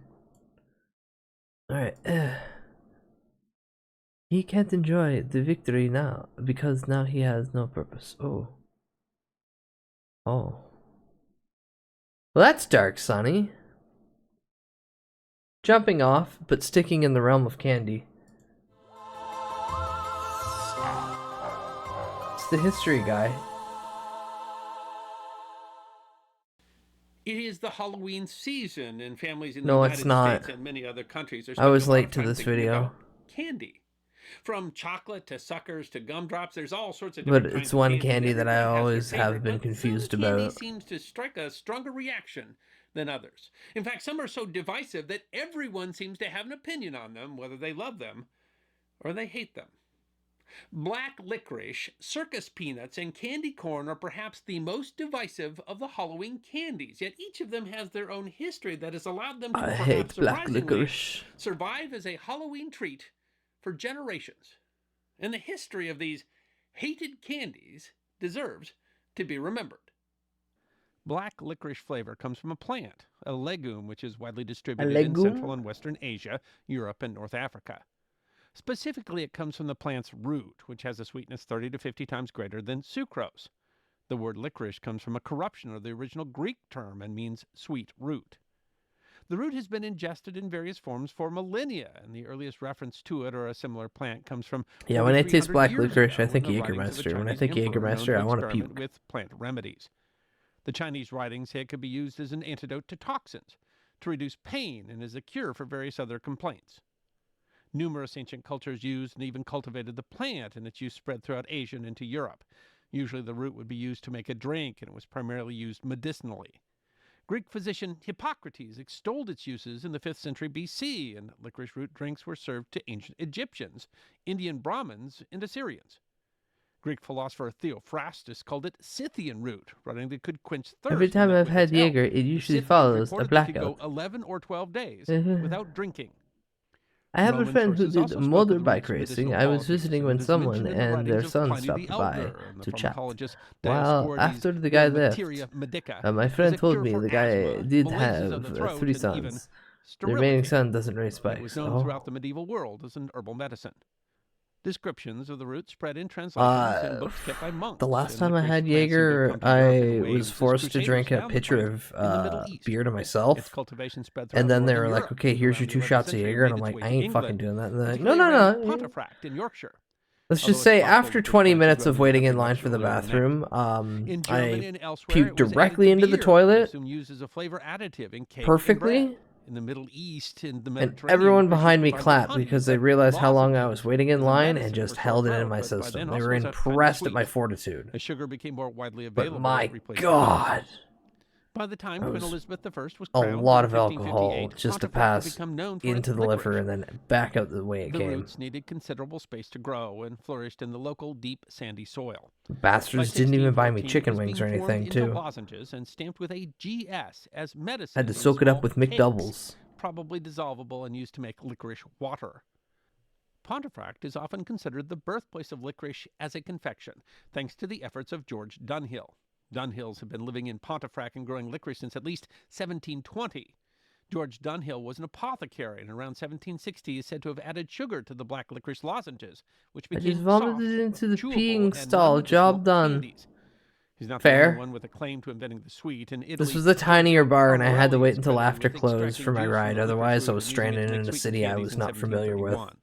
Alright. He can't enjoy the victory now because now he has no purpose. Oh. Oh. Well, that's dark, Sonny. Jumping off, but sticking in the realm of candy. It's the history guy. It is the Halloween season, and families in the No, United it's not. States and many other countries are I was spending a lot late of to time this thinking video. about candy. From chocolate to suckers to gumdrops, there's all sorts of But different kinds it's of one candy, candy and that I everybody has their always have favorite, been but confused some candy about. seems to strike a stronger reaction than others. In fact, some are so divisive that everyone seems to have an opinion on them, whether they love them or they hate them. Black licorice, circus peanuts, and candy corn are perhaps the most divisive of the Halloween candies, yet each of them has their own history that has allowed them to I perhaps hate black surprisingly licorice. survive as a Halloween treat for generations. And the history of these hated candies deserves to be remembered. Black licorice flavor comes from a plant, a legume which is widely distributed in Central and Western Asia, Europe, and North Africa. Specifically, it comes from the plant's root, which has a sweetness 30 to 50 times greater than sucrose. The word licorice comes from a corruption of the original Greek term and means sweet root. The root has been ingested in various forms for millennia, and the earliest reference to it or a similar plant comes from Yeah, when I taste 4,300 black years licorice, ago I think in the writings of a Jägermeister. When I Chinese think emperor known Jägermeister, to I want to experiment puke. with plant remedies. The Chinese writings say it could be used as an antidote to toxins, to reduce pain, and as a cure for various other complaints. Numerous ancient cultures used and even cultivated the plant, and its use spread throughout Asia and into Europe. Usually the root would be used to make a drink, and it was primarily used medicinally. Greek physician Hippocrates extolled its uses in the 5th century BC, and licorice root drinks were served to ancient Egyptians, Indian Brahmins, and Assyrians. Greek philosopher Theophrastus called it Scythian root, writing that it could quench thirst. Every time and that I've with had its help, Jaeger, it the usually Scythians follows a reported they could blackout. go 11 or 12 days without drinking. I have a Roman friend who sources did also spoke of the motorbike root's racing. medicinal I was qualities, visiting and when it is someone mentioned in the and their writings of son Pliny stopped the by Elder and the to chat. pharmacologist Well, Dioscorides, after the guy left, Materia Medica my as friend a told cure me for the guy asthma, did malaise of the have throat, 3 and even sons. The remaining sterility. son doesn't raise It was spikes. known Oh. throughout the medieval world as an herbal medicine. Descriptions of the root spread in translations in books kept by monks. The last and time I licorice had plants seem to have Jaeger, come to Europe in I waves was as forced to crusaders drink a found the pitcher plant of in the Middle East. beer to Its myself. cultivation spread And throughout then they northern were like, Europe. okay, here's your Around 2 the 11th shots of century, Jaeger. it And I'm made its like, way I to ain't England, fucking doing that. And they're like, no, particularly no, around no. Pontefract in Yorkshire. Let's Although just it's say possible after licorice 20 plants minutes grew of in waiting in country line much for the earlier than that. bathroom, In Germany I and elsewhere, puked it was added directly to into the beer, toilet consumed used as a flavor additive in cake and perfectly. bread. In the Middle East and the And Mediterranean, everyone licorice was behind me provided with clapped honey, because they but realized how long I lozenges was waiting in as a line and medicine just for sore held it in throat, my but by system. then They also were was a kind of impressed at my sweet. fortitude. As sugar became more widely But available, my it replaced God, by the time that Queen was Elizabeth I was a crowned lot in of alcohol 1558, just to Pontefract had pass become known for its into the liver licorice. and then back out the way it The came. roots needed considerable space to grow and flourished in the local deep sandy soil. Bastards didn't even buy me 1614, chicken it was wings or being formed anything, into too. lozenges and stamped with a GS as medicine. Had to in soak it up small with cakes, McDoubles. probably dissolvable and used to make licorice water. Pontefract is often considered the birthplace of licorice as a confection, thanks to the efforts of George Dunhill. Dunhills have been living in Pontefract and growing licorice since at least 1720. George Dunhill was an apothecary, and around 1760 is said to have added sugar to the black licorice lozenges, which I became just vomited soft, into the chewable, peeing and stall. non-medicinal Job done. candies. He's not the Fair. only one with a claim to inventing the sweet. In Italy, This was a tinier bar, and I had to wait Aurelius until credited after with close extracting for my juice from ride. the licorice Otherwise, I root was and using it stranded to make in a sweetened city I candies was in not familiar with. 1731.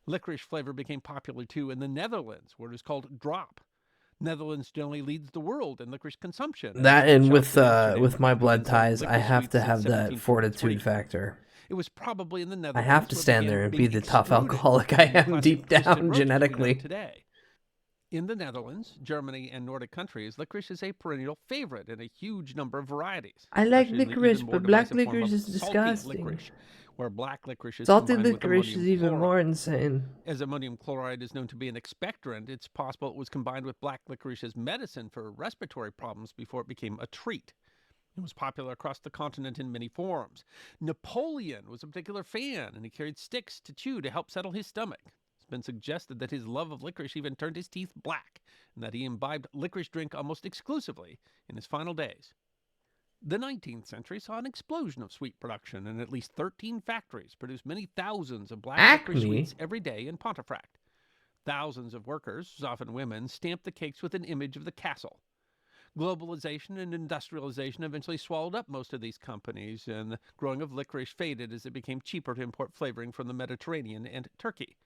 Licorice flavor became popular too in the Netherlands, where it is called drop. Netherlands generally leads the world in licorice consumption. That and with Amsterdam my blood began selling ties, I licorice have sweets to in have that 1743. fortitude factor. It was probably in the I Netherlands have to where it stand began there and be being the tough extruded alcoholic I from the am classic deep twisted down roast we know genetically. today. In the Netherlands, Germany, and Nordic countries, licorice is a perennial favorite in a huge number of varieties. I like especially in the licorice, even more but black divisive form licorice of is salty disgusting. licorice, where black licorice is Salty combined with licorice ammonium is even chloride. more insane. As ammonium chloride is known to be an expectorant, it's possible it was combined with black licorice as medicine for respiratory problems before it became a treat. It was popular across the continent in many forms. Napoleon was a particular fan, and he carried sticks to chew to help settle his stomach. It's been suggested that his love of licorice even turned his teeth black, and that he imbibed licorice drink almost exclusively in his final days. The 19th century saw an explosion of sweet production, and at least 13 factories produced many thousands of black licorice sweets every day in Pontefract. Thousands of workers, often women, stamped the cakes with an image of the castle. Globalization and industrialization eventually swallowed up most of these companies, and the growing of licorice faded as it became cheaper to import flavoring from the Mediterranean and Turkey.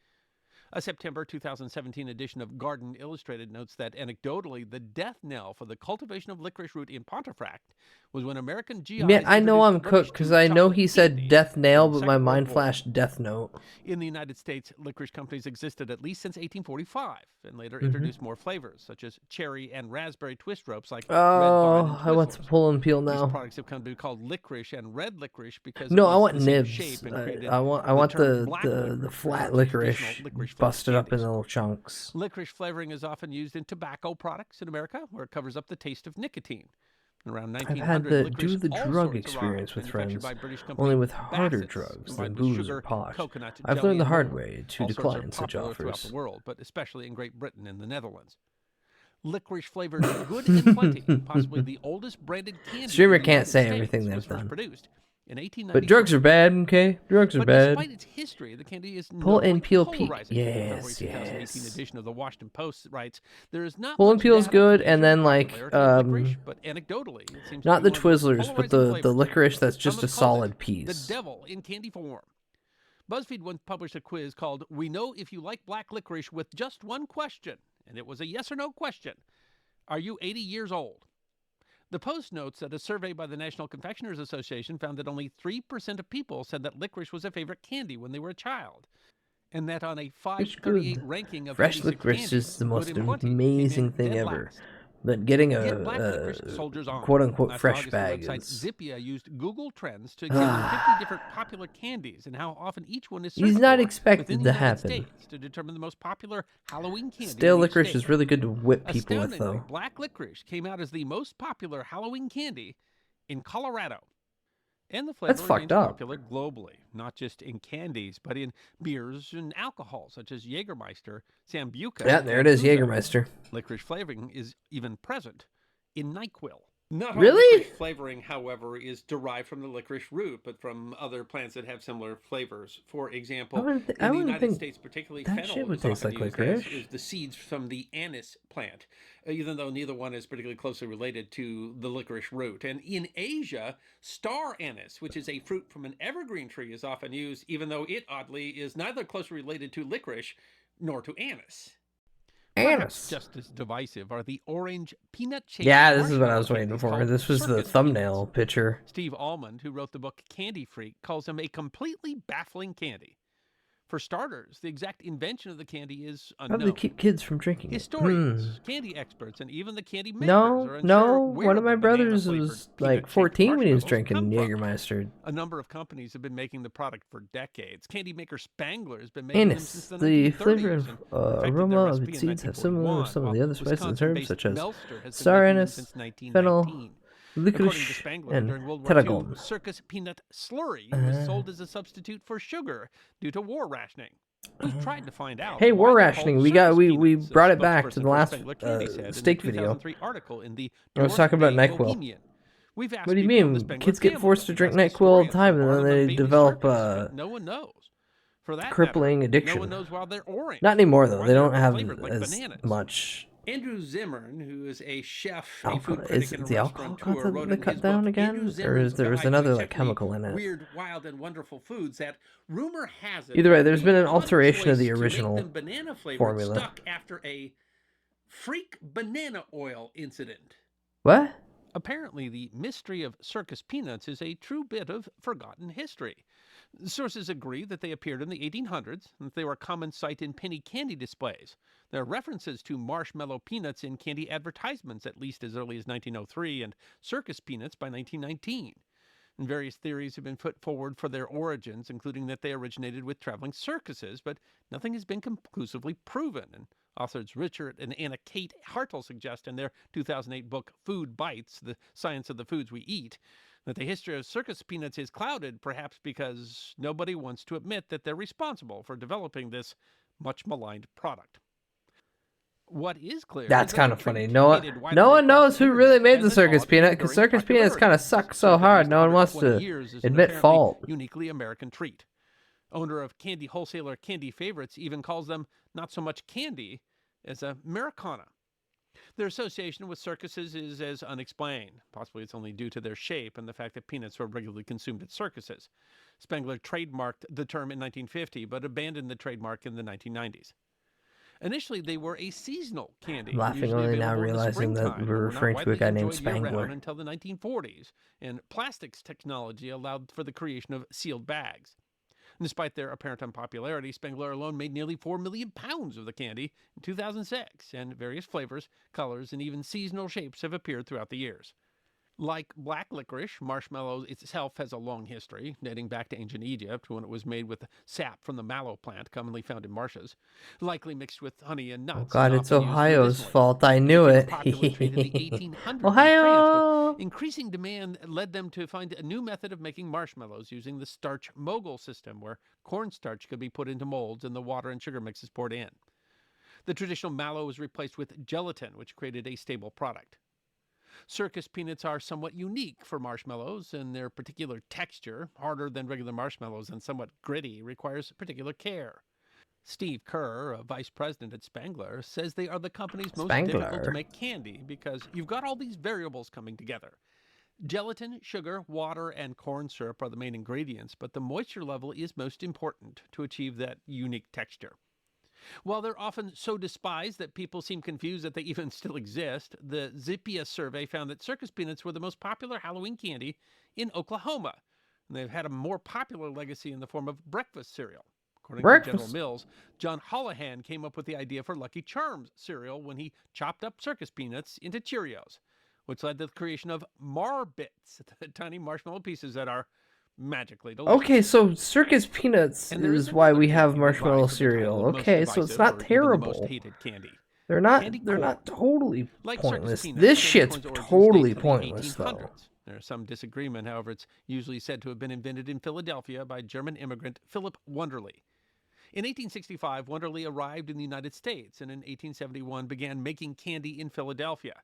A September 2017 edition of Garden Illustrated notes that, anecdotally, the death knell for the cultivation of licorice root in Pontefract was when American GIs Man, I know I'm introduced cooked because I know he said death nail, but my mind flashed death note. In the United States, licorice companies existed at least since 1845, and later introduced more flavors, such as cherry and raspberry twist ropes like Red Vine and I want to pull and peel now. These products have come to be called licorice and red licorice because No, it I was want the same nibs. shape and created I want term black the flat licorice busted up in little chunks. Licorice flavoring is often used in tobacco products in America, where it covers up the taste of nicotine. Around I've 1900, had the licorice do the all drug sorts experience arrived, with manufactured friends, by British company only with harder Bassett's, drugs than combined with booze sugar, or pot. coconut, I've jelly, learned the and hard more. way to All sorts are decline such popular throughout offers. the world, but especially in Great Britain and the Netherlands. Licorice flavored Good and Plenty, possibly the oldest branded candy Streamer in the can't United say States, everything was they've first done. produced in 1893. But drugs are bad, okay? Drugs are But bad. despite its history, the candy is Pull and notably peel peak. polarizing. The February Yes, 2018 yes. edition of the Washington Post writes, there is not Pull and much peel's data good, to and measure then the like popularity of licorice, but anecdotally, it seems not to the be one of the most Twizzlers, but polarizing the flavors. licorice that's Some just have a called solid it piece. the devil in candy form. BuzzFeed once published a quiz called "We Know If You Like Black Licorice" with just one question, and it was a yes or no question. Are you 80 years old? The Post notes that a survey by the National Confectioners Association found that only 3% of people said that licorice was a favorite candy when they were a child, and that on a 538 ranking of Fresh 86 licorice candies, is the most Good and Plenty came amazing in thing dead ever. last. But getting Get black a licorice soldiers on. quote-unquote Last fresh August, bag the website is... Zippia used Google Trends to examine 50 different popular candies and how often each one is searched He's not for expected within to the United happen. States to determine the most popular Halloween candy. Stale in each licorice state. is really good to whip people with, Astoundingly, though. black licorice came out as the most popular Halloween candy in Colorado. And the flavor That's fucked remains up. popular globally, not just in candies, but in beers and alcohol, such as Jägermeister, Sambuca. Yeah, there and it is, Ouzo. Jägermeister. Licorice flavoring is even present in NyQuil. Not all Really? licorice flavoring, however, is derived from the licorice root, but from other plants that have similar flavors. For example, in the United think States, particularly that shit fennel would is taste often like used as licorice. is the seeds from the anise plant, even though neither one is particularly closely related to the licorice root. And in Asia, star anise, which is a fruit from an evergreen tree, is often used, even though it, oddly, is neither closely related to licorice nor to anise. Perhaps just as divisive are the orange peanut-shaped Yeah, this is what I marshmallow was waiting candies for. called This was the circus thumbnail picture. Steve Almond, who wrote the book Candy Freak, calls them a completely baffling candy. For starters, the exact invention of the candy is unknown. Probably keep kids from drinking it. Historians, candy experts, and even the candy makers No, are unsure no. where One of my the brothers banana-flavored was like peanut-shaped 14 when he was marshmallows drinking come from. Jägermeister. A number of companies have been making the product for decades. Candy maker Spangler has been making them since Anise. the The 1930s. flavor and and perfected their aroma of recipe its in seeds have similar to some of the while other spices and herbs, Wisconsin-based such as Melster has been star making them anise, since fennel, 1919. According to licorice, Spangler, and during World War II, tarragon. circus peanut slurry was sold as a substitute for sugar due to war rationing. We've tried to find out. Hey, why war they're rationing. called We got circus we peanuts, a brought it back to spokesperson the for last Spangler Candy said in the steak video. 2003 article in the I was talking about North Bay NyQuil. Bohemian. We've asked What do you people in the mean? Spangler Kids get family forced to to drink ask the NyQuil all the story of time, and part then of the they baby develop circus, but no one knows. For that crippling matter, addiction. No one knows why they're orange. Not anymore, though. Why They they're don't have flavored like as bananas. much. Andrew Zimmern, who is a chef, a Alcohol. food critic, Is and a the alcohol restaurateur, wrote content in cut his down book, again, Andrew or Zimmern's is there Guide to another like Exceptionally chemical in it? Weird, wild, and wonderful foods that rumor has it. Either way, there's the been an odd alteration of the choice to make original them banana flavored formula. stuck after a freak banana oil incident. What? Apparently, the mystery of circus peanuts is a true bit of forgotten history. Sources agree that they appeared in the 1800s and that they were a common sight in penny candy displays. There are references to marshmallow peanuts in candy advertisements at least as early as 1903 and circus peanuts by 1919. And various theories have been put forward for their origins, including that they originated with traveling circuses, but nothing has been conclusively proven. And authors Richard and Anna Kate Hartle suggest in their 2008 book Food Bites, The Science of the Foods We Eat, that the history of circus peanuts is clouded, perhaps because nobody wants to admit that they're responsible for developing this much maligned product. What is clear That's is kind that of funny. the No treat one, hated no widely one across knows the who really internet made as the an circus odd peanut, and because enduring circus peanuts kind of popularity. suck so Served at hard. least No one wants 120 to years as an admit apparently fault. uniquely American treat. Owner of candy wholesaler Candy Favorites even calls them not so much candy as Americana. Their association with circuses is as unexplained. Possibly it's only due to their shape and the fact that peanuts were regularly consumed at circuses. Spengler trademarked the term in 1950, but abandoned the trademark in the 1990s. Initially, they were a seasonal candy, I'm laughing usually only now available in the realizing that springtime, we're and were not referring to a widely guy named enjoyed year-round Spangler. until the 1940s, and plastics technology allowed for the creation of sealed bags. And despite their apparent unpopularity, Spengler alone made nearly 4 million pounds of the candy in 2006, and various flavors, colors, and even seasonal shapes have appeared throughout the years. Like black licorice, marshmallow itself has a long history, dating back to ancient Egypt when it was made with sap from the mallow plant commonly found in marshes, likely mixed with honey and nuts. Oh God, and it's often used Ohio's medicinally. fault. I It knew became a it. popular treat in the 1800s Ohio! in France, but increasing demand led them to find a new method of making marshmallows using the starch mogul system, where cornstarch could be put into molds and the water and sugar mixes poured in. The traditional mallow was replaced with gelatin, which created a stable product. Circus peanuts are somewhat unique for marshmallows, and their particular texture, harder than regular marshmallows and somewhat gritty, requires particular care. Steve Kerr, a vice president at Spangler, says they are the company's most difficult to make candy because you've got all these variables coming together. Gelatin, sugar, water, and corn syrup are the main ingredients, but the moisture level is most important to achieve that unique texture. While they're often so despised that people seem confused that they even still exist, the Zippia survey found that circus peanuts were the most popular Halloween candy in Oklahoma. And they've had a more popular legacy in the form of breakfast cereal. According to General Mills, John Holohan came up with the idea for Lucky Charms cereal when he chopped up circus peanuts into Cheerios, which led to the creation of Marbits, the tiny marshmallow pieces that are magically delicious. Okay, so circus peanuts is why we have marshmallow cereal. Okay, so it's not terrible. They're not totally pointless. This shit's totally pointless though. There's some disagreement, however, it's usually said to have been invented in Philadelphia by German immigrant Philip Wunderlich. In 1865, Wunderlich arrived in the United States and in 1871 began making candy in Philadelphia,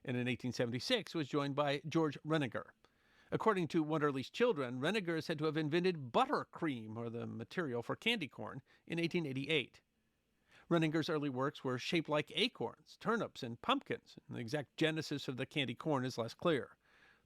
and in 1876 was joined by George Renninger. According to Wunderlich's children, Renninger is said to have invented buttercream, or the material for candy corn, in 1888. Renninger's early works were shaped like acorns, turnips, and pumpkins, and the exact genesis of the candy corn is less clear.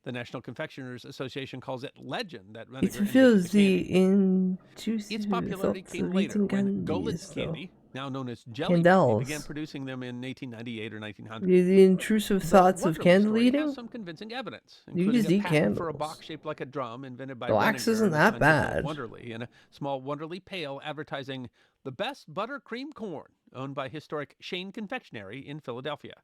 The National Confectioners Association calls it legend that Renninger It fulfills the intrusive its popularity thoughts came of later eating when candies, Gold's though. candy, now known as jelly Candles. candy, began producing them in 1898 or 1900. The intrusive thoughts of candle eating? Has some convincing evidence, You including just a eat patent for a candles. box shaped like a drum invented by Wax Renninger isn't and that a bad. Wunderlich, and a small Wunderlich pail advertising the best buttercream corn, owned by historic Shane Confectionery in Philadelphia.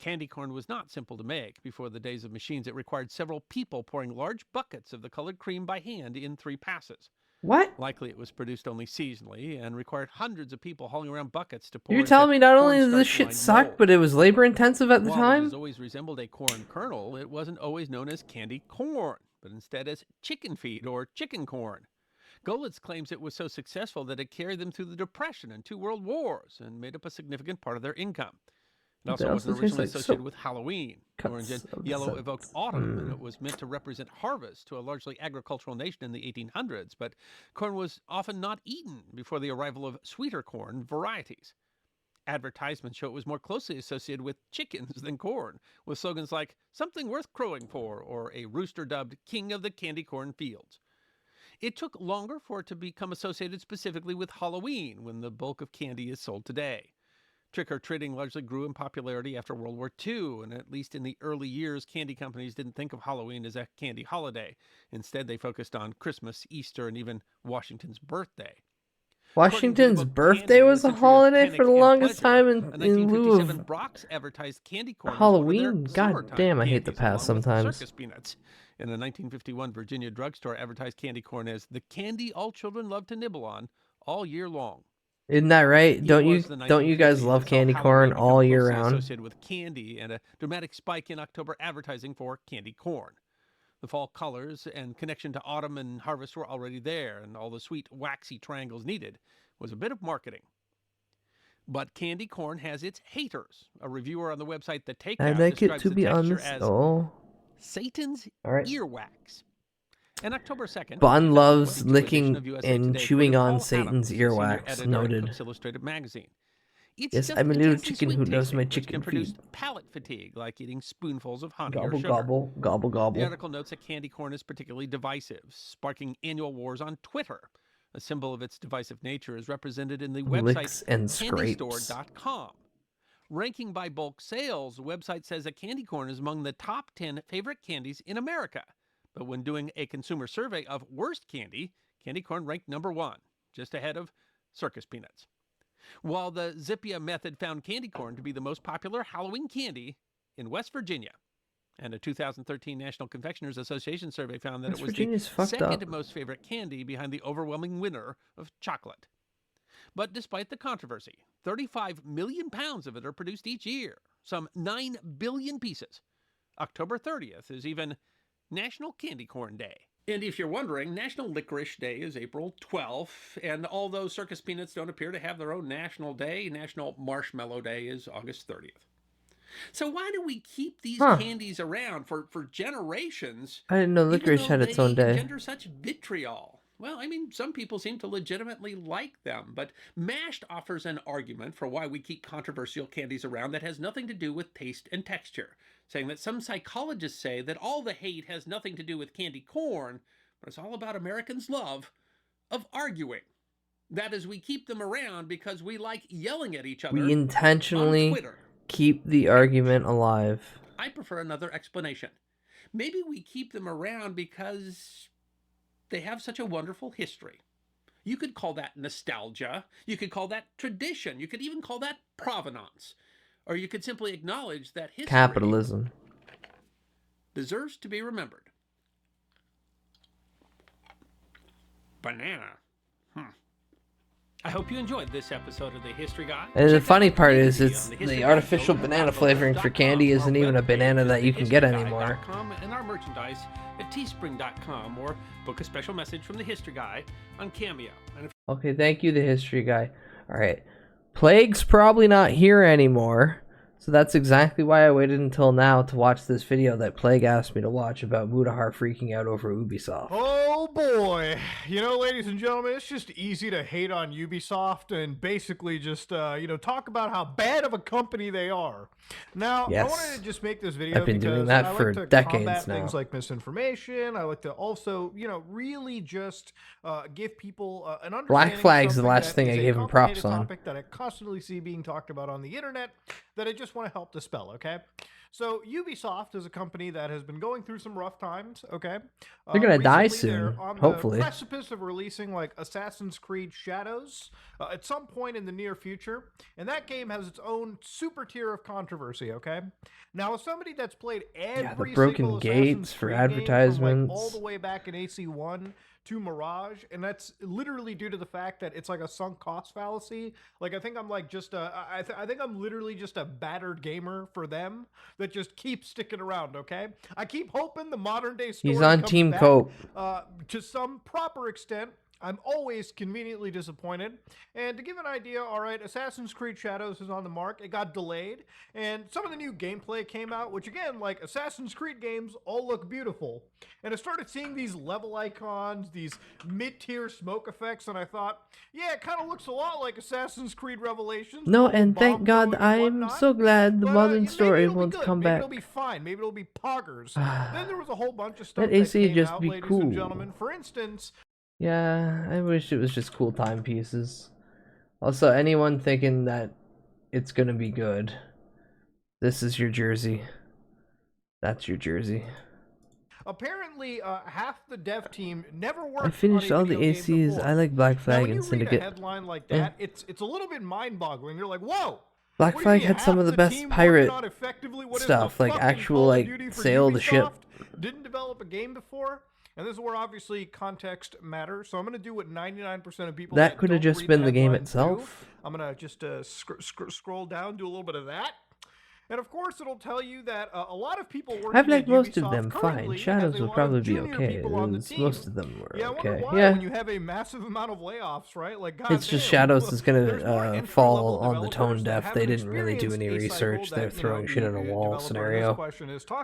Candy corn was not simple to make. Before the days of machines, it required several people pouring large buckets of the colored cream by hand in 3 passes. What? Likely it was produced only seasonally and required hundreds of people hauling around buckets to pour. You're into telling me not only did this cornstarch-lined shit suck, molds. but it was labor intensive at the While it time? has always resembled a corn kernel, it wasn't always known as candy corn, but instead as chicken feed or chicken corn. Golditz claims it was so successful that it carried them through the Depression and 2 world wars and made up a significant part of their income. It also wasn't originally associated with Halloween. Orange and yellow evoked autumn, and it was meant to represent harvest to a largely agricultural nation in the 1800s, but corn was often not eaten before the arrival of sweeter corn varieties. Advertisements show it was more closely associated with chickens than corn, with slogans like, "Something worth crowing for," or a rooster dubbed "King of the Candy Corn Fields." It took longer for it to become associated specifically with Halloween, when the bulk of candy is sold today. Trick-or-treating largely grew in popularity after World War II, and at least in the early years, candy companies didn't think of Halloween as a candy holiday. Instead, they focused on Christmas, Easter, and even Washington's birthday. Washington's birthday was a holiday for the longest time in lieu of Brock's advertised candy corn Halloween. God damn, I hate the past sometimes. Circus peanuts. In a 1951 Virginia drugstore advertised candy corn as the candy all children love to nibble on all year long. Isn't that right? Don't you guys love candy corn all year round? Associated with candy and a dramatic spike in October advertising for candy corn. The fall colors and connection to autumn and harvest were already there, and all the sweet, waxy triangles needed was a bit of marketing. But candy corn has its haters. A reviewer on the website The Takeout I like it describes to the be texture honest. as Oh, Satan's earwax. And October 2nd, Bon loves edition licking of USA and Today chewing quoted on Paul Satan's Adams, senior earwax. editor at Noted. Cook's Illustrated magazine. It's Yes, just I'm a little intensely chicken who sweet loves my tasting, which chicken can produce feet. palate fatigue, like eating spoonfuls of honey Gobble or sugar. gobble gobble The gobble. article notes that candy corn is particularly divisive, sparking annual wars on Twitter. A symbol of its divisive nature is represented in the Licks website and scrapes. candystore.com. Ranking by bulk sales, the website says that candy corn is among the top 10 favorite candies in America. But when doing a consumer survey of worst candy, candy corn ranked number 1, just ahead of circus peanuts. While the Zippia method found candy corn to be the most popular Halloween candy in West Virginia. And a 2013 National Confectioners Association survey found that West it was Virginia's the fucked second up. most favorite candy behind the overwhelming winner of chocolate. But despite the controversy, 35 million pounds of it are produced each year, some 9 billion pieces. October 30th is even National Candy Corn Day. And if you're wondering, National Licorice Day is April 12th, and although circus peanuts don't appear to have their own national day, National Marshmallow Day is August 30th. So why do we keep these candies around for generations? I didn't know licorice had its own day. Engender such vitriol. Well, I mean, some people seem to legitimately like them, but MAShed offers an argument for why we keep controversial candies around that has nothing to do with taste and texture, saying that some psychologists say that all the hate has nothing to do with candy corn, but it's all about Americans' love of arguing. That is, we keep them around because we like yelling at each other We on intentionally Twitter. keep the argument alive. I prefer another explanation. Maybe we keep them around because they have such a wonderful history. You could call that nostalgia. You could call that tradition. You could even call that provenance. Or you could simply acknowledge that history Capitalism. deserves to be remembered. Banana. I hope you enjoyed this episode of The History Guy. And the Check funny out part the is, DVD it's on the History artificial Guy banana flavoring for candy isn't even a banana that you can get anymore. And our merchandise at teespring.com, or book a special message from The History Guy on Cameo. And if Okay, thank you, the history guy. Alright. Plague's probably not here anymore. So that's exactly why I waited until now to watch this video that Plague asked me to watch about Mudahar freaking out over Ubisoft. Oh boy. You know, ladies and gentlemen, it's just easy to hate on Ubisoft and basically just, talk about how bad of a company they are. Now, Yes. I wanted to just make this video I've been because doing that I like for to decades combat now. things like misinformation. I like to also, really just give people an understanding Black of Flag's the something last that thing I is a gave him props complicated on. topic that I constantly see being talked about on the internet that I just want to help dispel, okay? So Ubisoft is a company that has been going through some rough times, okay? They're gonna die Recently, soon, they're on hopefully. the precipice of releasing like Assassin's Creed Shadows at some point in the near future, and that game has its own super tier of controversy, okay? Now, as somebody that's played every broken single gates Assassin's for Creed game from, advertisements. all the way back in AC1 to Mirage, and that's literally due to the fact that it's like a sunk cost fallacy. Like, I think I'm like just I think I'm literally just a battered gamer for them that just keeps sticking around, okay? I keep hoping the modern day story He's on comes Team back, Cope. to some proper extent. I'm always conveniently disappointed. And to give an idea, all right, Assassin's Creed Shadows is on the mark. It got delayed, and some of the new gameplay came out, which again, like Assassin's Creed games, all look beautiful. And I started seeing these level icons, these mid-tier smoke effects, and I thought, yeah, it kind of looks a lot like Assassin's Creed Revelations. No, and thank God, I'm so glad the modern story won't come Maybe back. it'll be fine. Maybe it'll be poggers. Then there was a whole bunch of stuff Let that AC came just out, be ladies cool. and gentlemen. For instance, Yeah, I wish it was just cool timepieces. Also, anyone thinking that it's gonna be good. This is your jersey. That's your jersey. Apparently, half the dev team never worked. I finished on a all the video game ACs. before. I like Black Now, Flag when and you read Syndicate. a headline like Yeah. that, it's a little bit mind-boggling. You're like, whoa. Black what do you Flag mean, had some half of the the best team pirate working on effectively what is stuff, the like fucking actual Call of like Duty for sail the ship. Ubisoft? Didn't develop a game before? And this is where obviously context matters. So I'm going to do what 99% of people That could have don't just read been the game headlines do. itself. I'm going to just scroll down, do a little bit of that. And of course, it'll tell you that a lot of people working I've liked at most Ubisoft of them currently fine. Shadows has a will lot probably of be junior okay. people on the team. Most of them were Yeah, I wonder okay. why Yeah. when you have a massive amount of layoffs, right? Like, It's just Shadows is gonna fall on the tone deaf. They didn't really do any research. They're throwing shit at a wall scenario.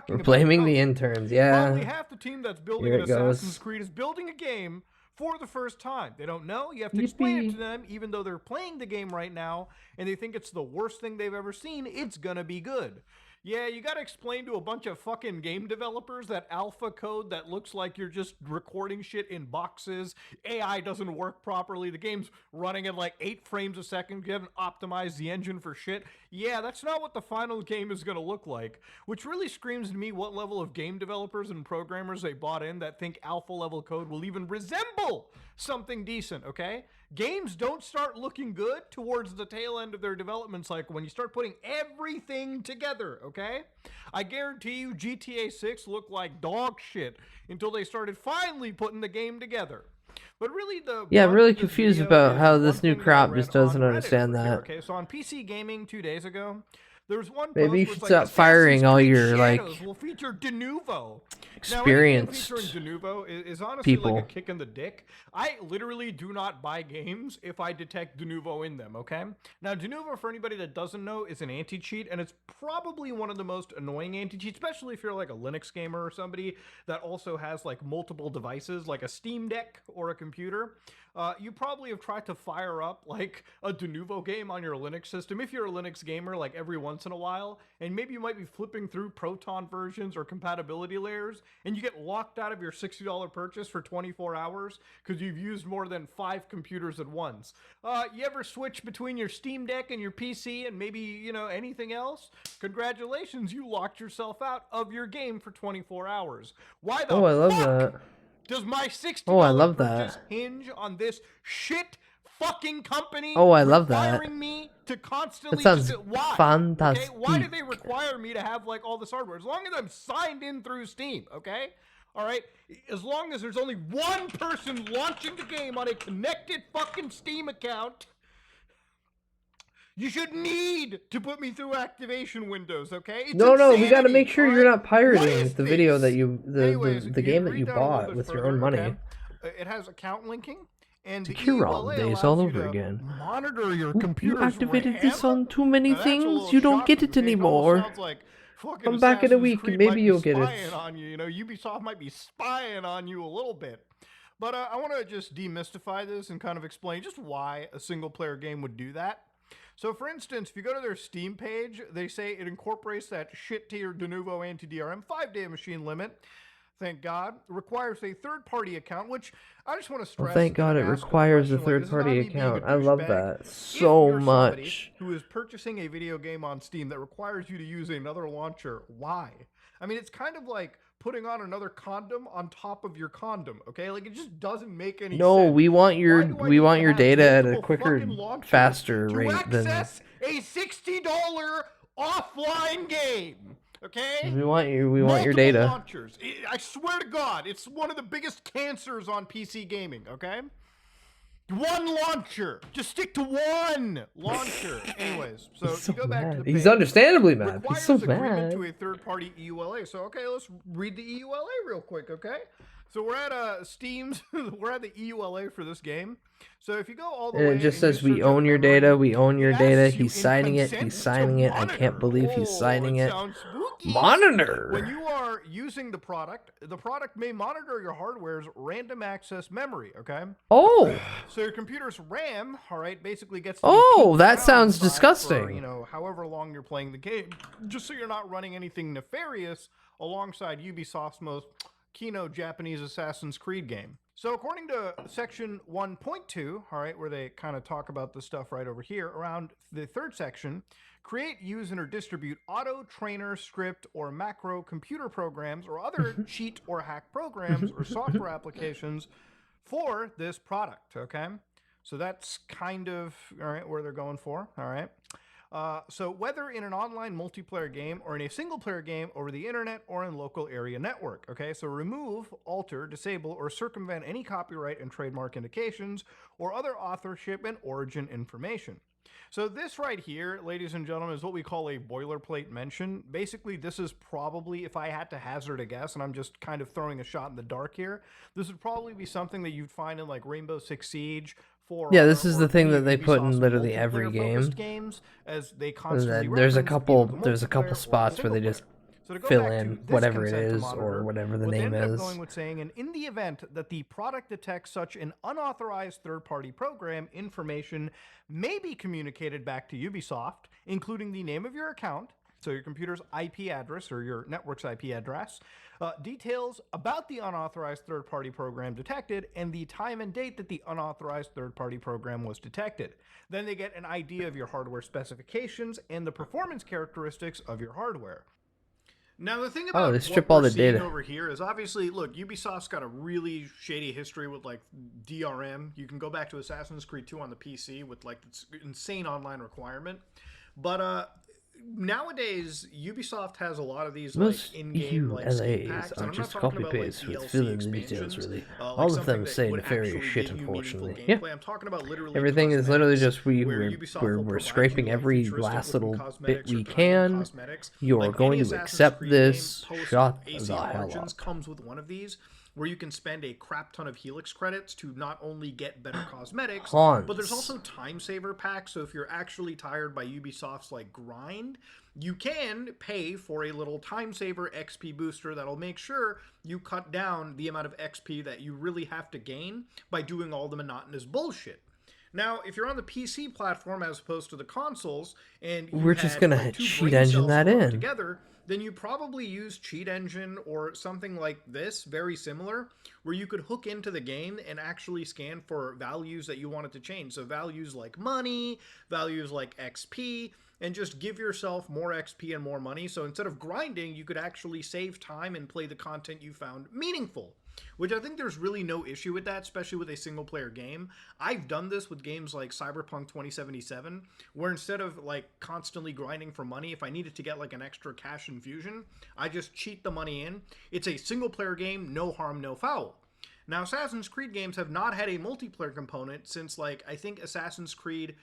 We're blaming the interns. Probably Yeah. half the team that's building Here an it goes. Assassin's Creed is building a game for the first time. They don't know. You have to explain it to them, even though they're playing the game right now and they think it's the worst thing they've ever seen. It's gonna be good. Yeah, you gotta explain to a bunch of fucking game developers that alpha code that looks like you're just recording shit in boxes. AI doesn't work properly. The game's running at like 8 frames a second. You haven't optimized the engine for shit. Yeah, that's not what the final game is gonna look like. Which really screams to me what level of game developers and programmers they bought in that think alpha level code will even resemble something decent, okay? Games don't start looking good towards the tail end of their development cycle when you start putting everything together, okay? I guarantee you GTA 6 looked like dog shit until they started finally putting the game together. But really Yeah, I'm really confused about how this new crop just doesn't understand that. Okay, so on PC Gaming 2 days ago, there was one Maybe you post should where it's stop firing all your like Shadows will feature Denuvo. experienced Now, featuring Denuvo is honestly people. like a kick in the dick. I literally do not buy games if I detect Denuvo in them, okay? Now, Denuvo, for anybody that doesn't know, is an anti-cheat, and it's probably one of the most annoying anti-cheats, especially if you're like a Linux gamer or somebody that also has like multiple devices, like a Steam Deck or a computer. You probably have tried to fire up like a Denuvo game on your Linux system if you're a Linux gamer, like every once in a while, and maybe you might be flipping through Proton versions or compatibility layers, and you get locked out of your $60 purchase for 24 hours because you've used more than 5 computers at once. You ever switch between your Steam Deck and your PC and maybe, you know, anything else? Congratulations, you locked yourself out of your game for 24 hours. Why the Oh, I love fuck that. does my $60 Oh, I love purchase that. hinge on this shit fucking company Oh, I love that. requiring me to constantly That sounds why? fantastic. Okay? Why do they require me to have like all this hardware? As long as I'm signed in through Steam, okay? All right? As long as there's only one person launching the game on a connected fucking Steam account, you should need to put me through activation windows, okay? It's No, we gotta insanity, make sure all you're right? not What pirating is the video that this? you Anyways, the game that read you down a little bought bit with your further, own money. okay? It has account linking, and the Kiron EULA days allows all you over to again. monitor your You computer's activated RAM. this on too many Now, that's a things. little You don't get shocking, it okay? It almost anymore. sounds like fucking Come back in a Assassin's week Creed and maybe might be you'll get spying it. on you. You know, Ubisoft might be spying on you a little bit. But I want to just demystify this and kind of explain just why a single-player game would do that. So, for instance, if you go to their Steam page, they say it incorporates that shit-tier Denuvo anti-DRM 5-day machine limit. Thank God. Requires a third-party account, which I just want to stress. Well, thank God it and ask requires a question, like, this is not third-party me being a account. I love douchebag. that If so you're somebody much. who is purchasing a video game on Steam that requires you to use another launcher, why? I mean, it's kind of like putting on another condom on top of your condom, okay? Like, it just doesn't make any No, sense. we want your data at a multiple quicker, fucking launchers faster to rate than access a $60 offline game? Okay? we want your Multiple data. launchers. I swear to God, it's one of the biggest cancers on PC gaming, okay? One launcher. Just stick to one launcher. Anyways, so He's so you go back to mad. the He's page. understandably mad. He's so Requires agreement mad. to a third-party EULA. So okay, let's read the EULA real quick, okay? So we're at Steam's. We're at the EULA for this game. So if you go all the And way, it just and you says, we search own up your memory, data, we own your it data, asks you he's in signing it, consent he's to signing it, I can't believe he's signing it. sounds spooky. Monitor! When you are using the product may monitor your hardware's random access memory, okay? Oh! So your computer's RAM, all right, basically gets to Oh, be that peaked sounds down for, disgusting. you know, however long you're playing the game, just so you're not running anything nefarious alongside Ubisoft's most Kino Japanese Assassin's Creed game. So according to section 1.2, all right, where they kind of talk about the stuff right over here, around the third section, create, use, and or distribute auto, trainer, script, or macro computer programs or other cheat or hack programs or software applications for this product, okay? So that's kind of, all right, where they're going for, all right? So whether in an online multiplayer game or in a single player game over the internet or in local area network, okay? So remove, alter, disable, or circumvent any copyright and trademark indications or other authorship and origin information. So this right here, ladies and gentlemen, is what we call a boilerplate mention. Basically, this is probably, if I had to hazard a guess, and I'm just kind of throwing a shot in the dark here, this would probably be something that you'd find in like Rainbow Six Siege. Yeah, this is the thing that they put in literally every game. Games, as they there's a couple spots where they just fill in whatever it is or whatever the name is. Going with saying, and in the event that the product detects such an unauthorized third-party program, information may be communicated back to Ubisoft, including the name of your account, so your computer's IP address or your network's IP address, details about the unauthorized third-party program detected, and the time and date that the unauthorized third-party program was detected. Then they get an idea of your hardware specifications and the performance characteristics of your hardware. Now the thing about they strip what all we're the seeing data over here is obviously, look, Ubisoft's got a really shady history with like DRM. You can go back to Assassin's Creed 2 on the PC with like this insane online requirement, but nowadays Ubisoft has a lot of these Most like in-game like skin EULAs packs, are and I'm not just talking copy about paste like with DLC fill in the expansions, details. Really, like all of something them that say would nefarious actually shit. give you meaningful Unfortunately, gameplay. yeah. I'm talking about literally Everything is literally just where we're Ubisoft will provide scraping you, like, every futuristic last looking little cosmetics bit or we custom can. cosmetics. You're Like going any to Assassin's accept Creed this. game post Shut AC the hell Origins up. comes with one of these, where you can spend a crap ton of Helix credits to not only get better cosmetics, but there's also time saver packs. So if you're actually tired by Ubisoft's like grind, you can pay for a little time saver XP booster that'll make sure you cut down the amount of XP that you really have to gain by doing all the monotonous bullshit. Now, if you're on the PC platform as opposed to the consoles, and you We're just gonna like, two cheat brain engine cells that hooked in. together, then you probably use Cheat Engine or something like this, very similar, where you could hook into the game and actually scan for values that you wanted to change. So values like money, values like XP, and just give yourself more XP and more money. So instead of grinding, you could actually save time and play the content you found meaningful. Which I think there's really no issue with that, especially with a single-player game. I've done this with games like Cyberpunk 2077, where instead of like constantly grinding for money, if I needed to get like an extra cash infusion, I just cheat the money in. It's a single-player game, no harm, no foul. Now, Assassin's Creed games have not had a multiplayer component since, like, I think Assassin's Creed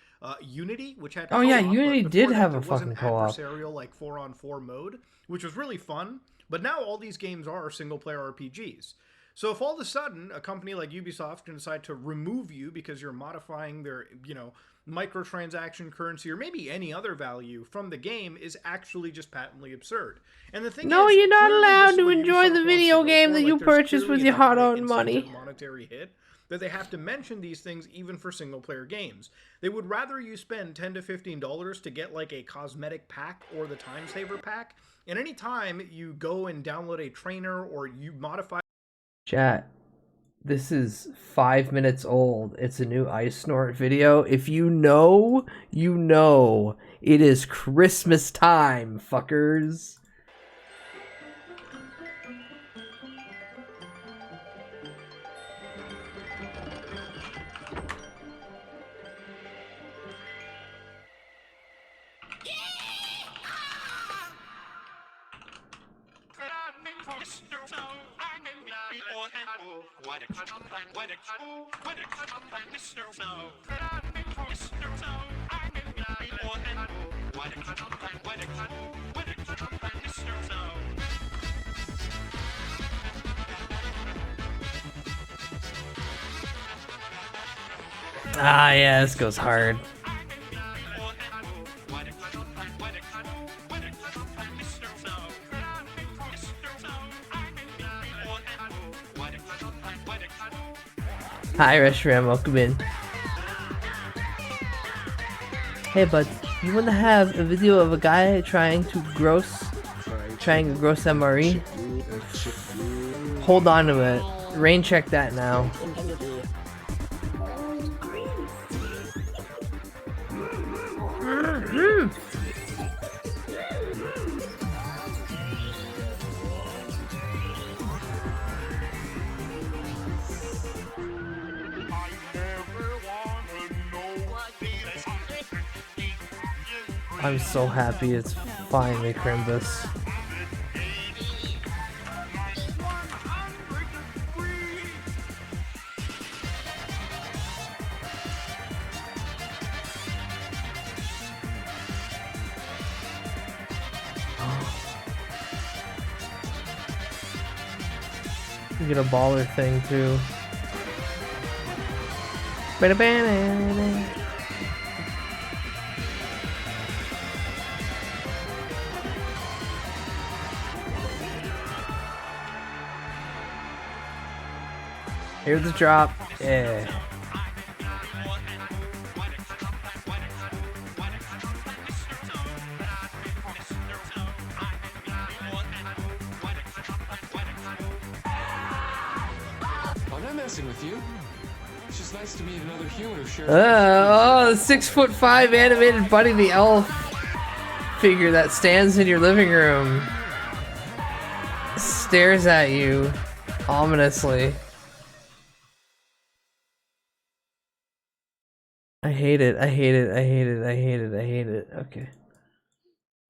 Unity, which had Oh yeah, co-op, Unity but did before have that, a there was an fucking co-op. adversarial, like, 4-on-4 mode, which was really fun. But now all these games are single-player RPGs. So if all of a sudden a company like Ubisoft can decide to remove you because you're modifying their, you know, microtransaction currency or maybe any other value from the game is actually just patently absurd. And the thing No, is, you're not clearly allowed this is to what enjoy Ubisoft the wants video to go game for. that Like, you there's purchased clearly with your an outright hard-earned money. incentive monetary hit that they have to mention these things even for single player games. They would rather you spend $10 to $15 to get like a cosmetic pack or the time saver pack. And anytime you go and download a trainer or you modify Chat. This is 5 minutes old. It's a new Ice Snort video. If you know, you know. It is Christmas time, fuckers. Ah, yeah, this goes hard. Hi, Restaurant, welcome in. Hey, bud, you want to have a video of a guy trying to gross MRE? Hold on to it. Rain check that now. I'm so happy it's finally Crimbus. You get a baller thing too. Here's the drop. Yeah. I'm not messing with you. It's just nice to meet another human who shares. Oh, the 6'5" animated Buddy the Elf figure that stands in your living room. Stares at you ominously. I hate it. I hate it. I hate it. I hate it. I hate it. Okay.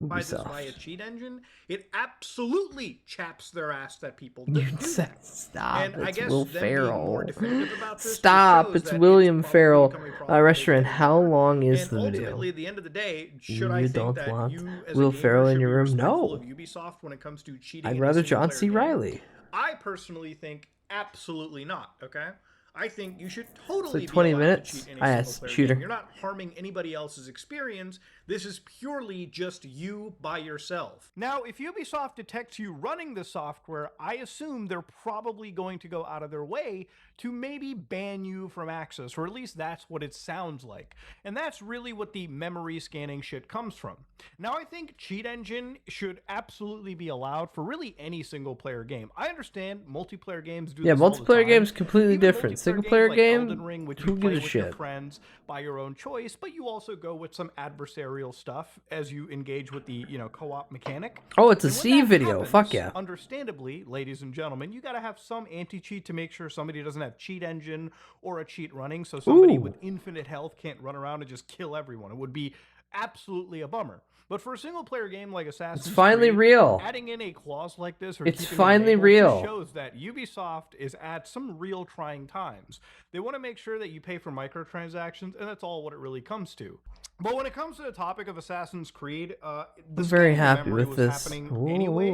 Buys this Ubisoft. via cheat engine, it absolutely chaps their ass that people do that. Stop, And I it's guess Will them being more Ferrell. definitive about this just Stop, shows it's that William Ferrell. becoming probably Restaurant, how long is And the video? ultimately, at the end of the day, should You I think don't that want you as Will a gamer Ferrell in should your be room? respectful No. of Ubisoft when it comes to cheating I'd in a rather John single-player C. game? Reilly. I personally think absolutely not, okay? I think you should totally like 20 be allowed minutes? to cheat in a I single asked player Shooter. game. You're not harming anybody else's experience. This is purely just you by yourself. Now, if Ubisoft detects you running the software, I assume they're probably going to go out of their way to maybe ban you from access, or at least that's what it sounds like. And that's really what the memory scanning shit comes from. Now, I think Cheat Engine should absolutely be allowed for really any single player game. I understand multiplayer games do Yeah, this all the multiplayer time. games completely Even different. multiplayer Single games player like game, Elden Ring, which who you play gives a with your shit? friends by your own choice, but you also go with some adversarial stuff as you engage with the, co-op mechanic. Oh, it's a And when C that video. happens, Fuck yeah. Understandably, ladies and gentlemen, you got to have some anti-cheat to make sure somebody doesn't have cheat engine or a cheat running, so somebody Ooh. with infinite health can't run around and just kill everyone. It would be absolutely a bummer. But for a single player game like Assassin's It's finally Creed, real. adding in a clause like this or It's keeping it finally enabled real. just shows that Ubisoft is at some real trying times. They want to make sure that you pay for microtransactions, and that's all what it really comes to. But when it comes to the topic of Assassin's Creed, the I'm very scanning of happy memory with was this. happening anyways,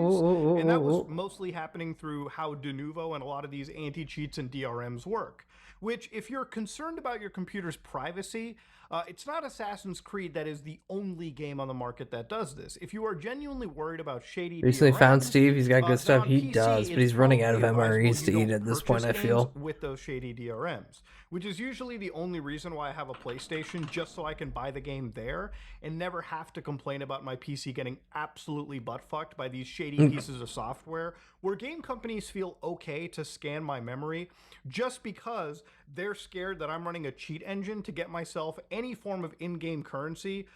and that was Ooh. mostly happening through how de novo and a lot of these anti-cheats and DRMs work. Which, if you're concerned about your computer's privacy, it's not Assassin's Creed that is the only game on the market that does this. If you are genuinely worried about shady Recently DRMs, found Steve. He's got good stuff. on He PC, does, but it's he's running out of probably MREs to advisable you eat don't at this point, I purchase feel. games with those shady DRMs, which is usually the only reason why I have a PlayStation, just so I can buy the game there and never have to complain about my PC getting absolutely butt-fucked by these shady pieces of software, where game companies feel okay to scan my memory just because they're scared that I'm running a cheat engine to get myself any form of in-game currency,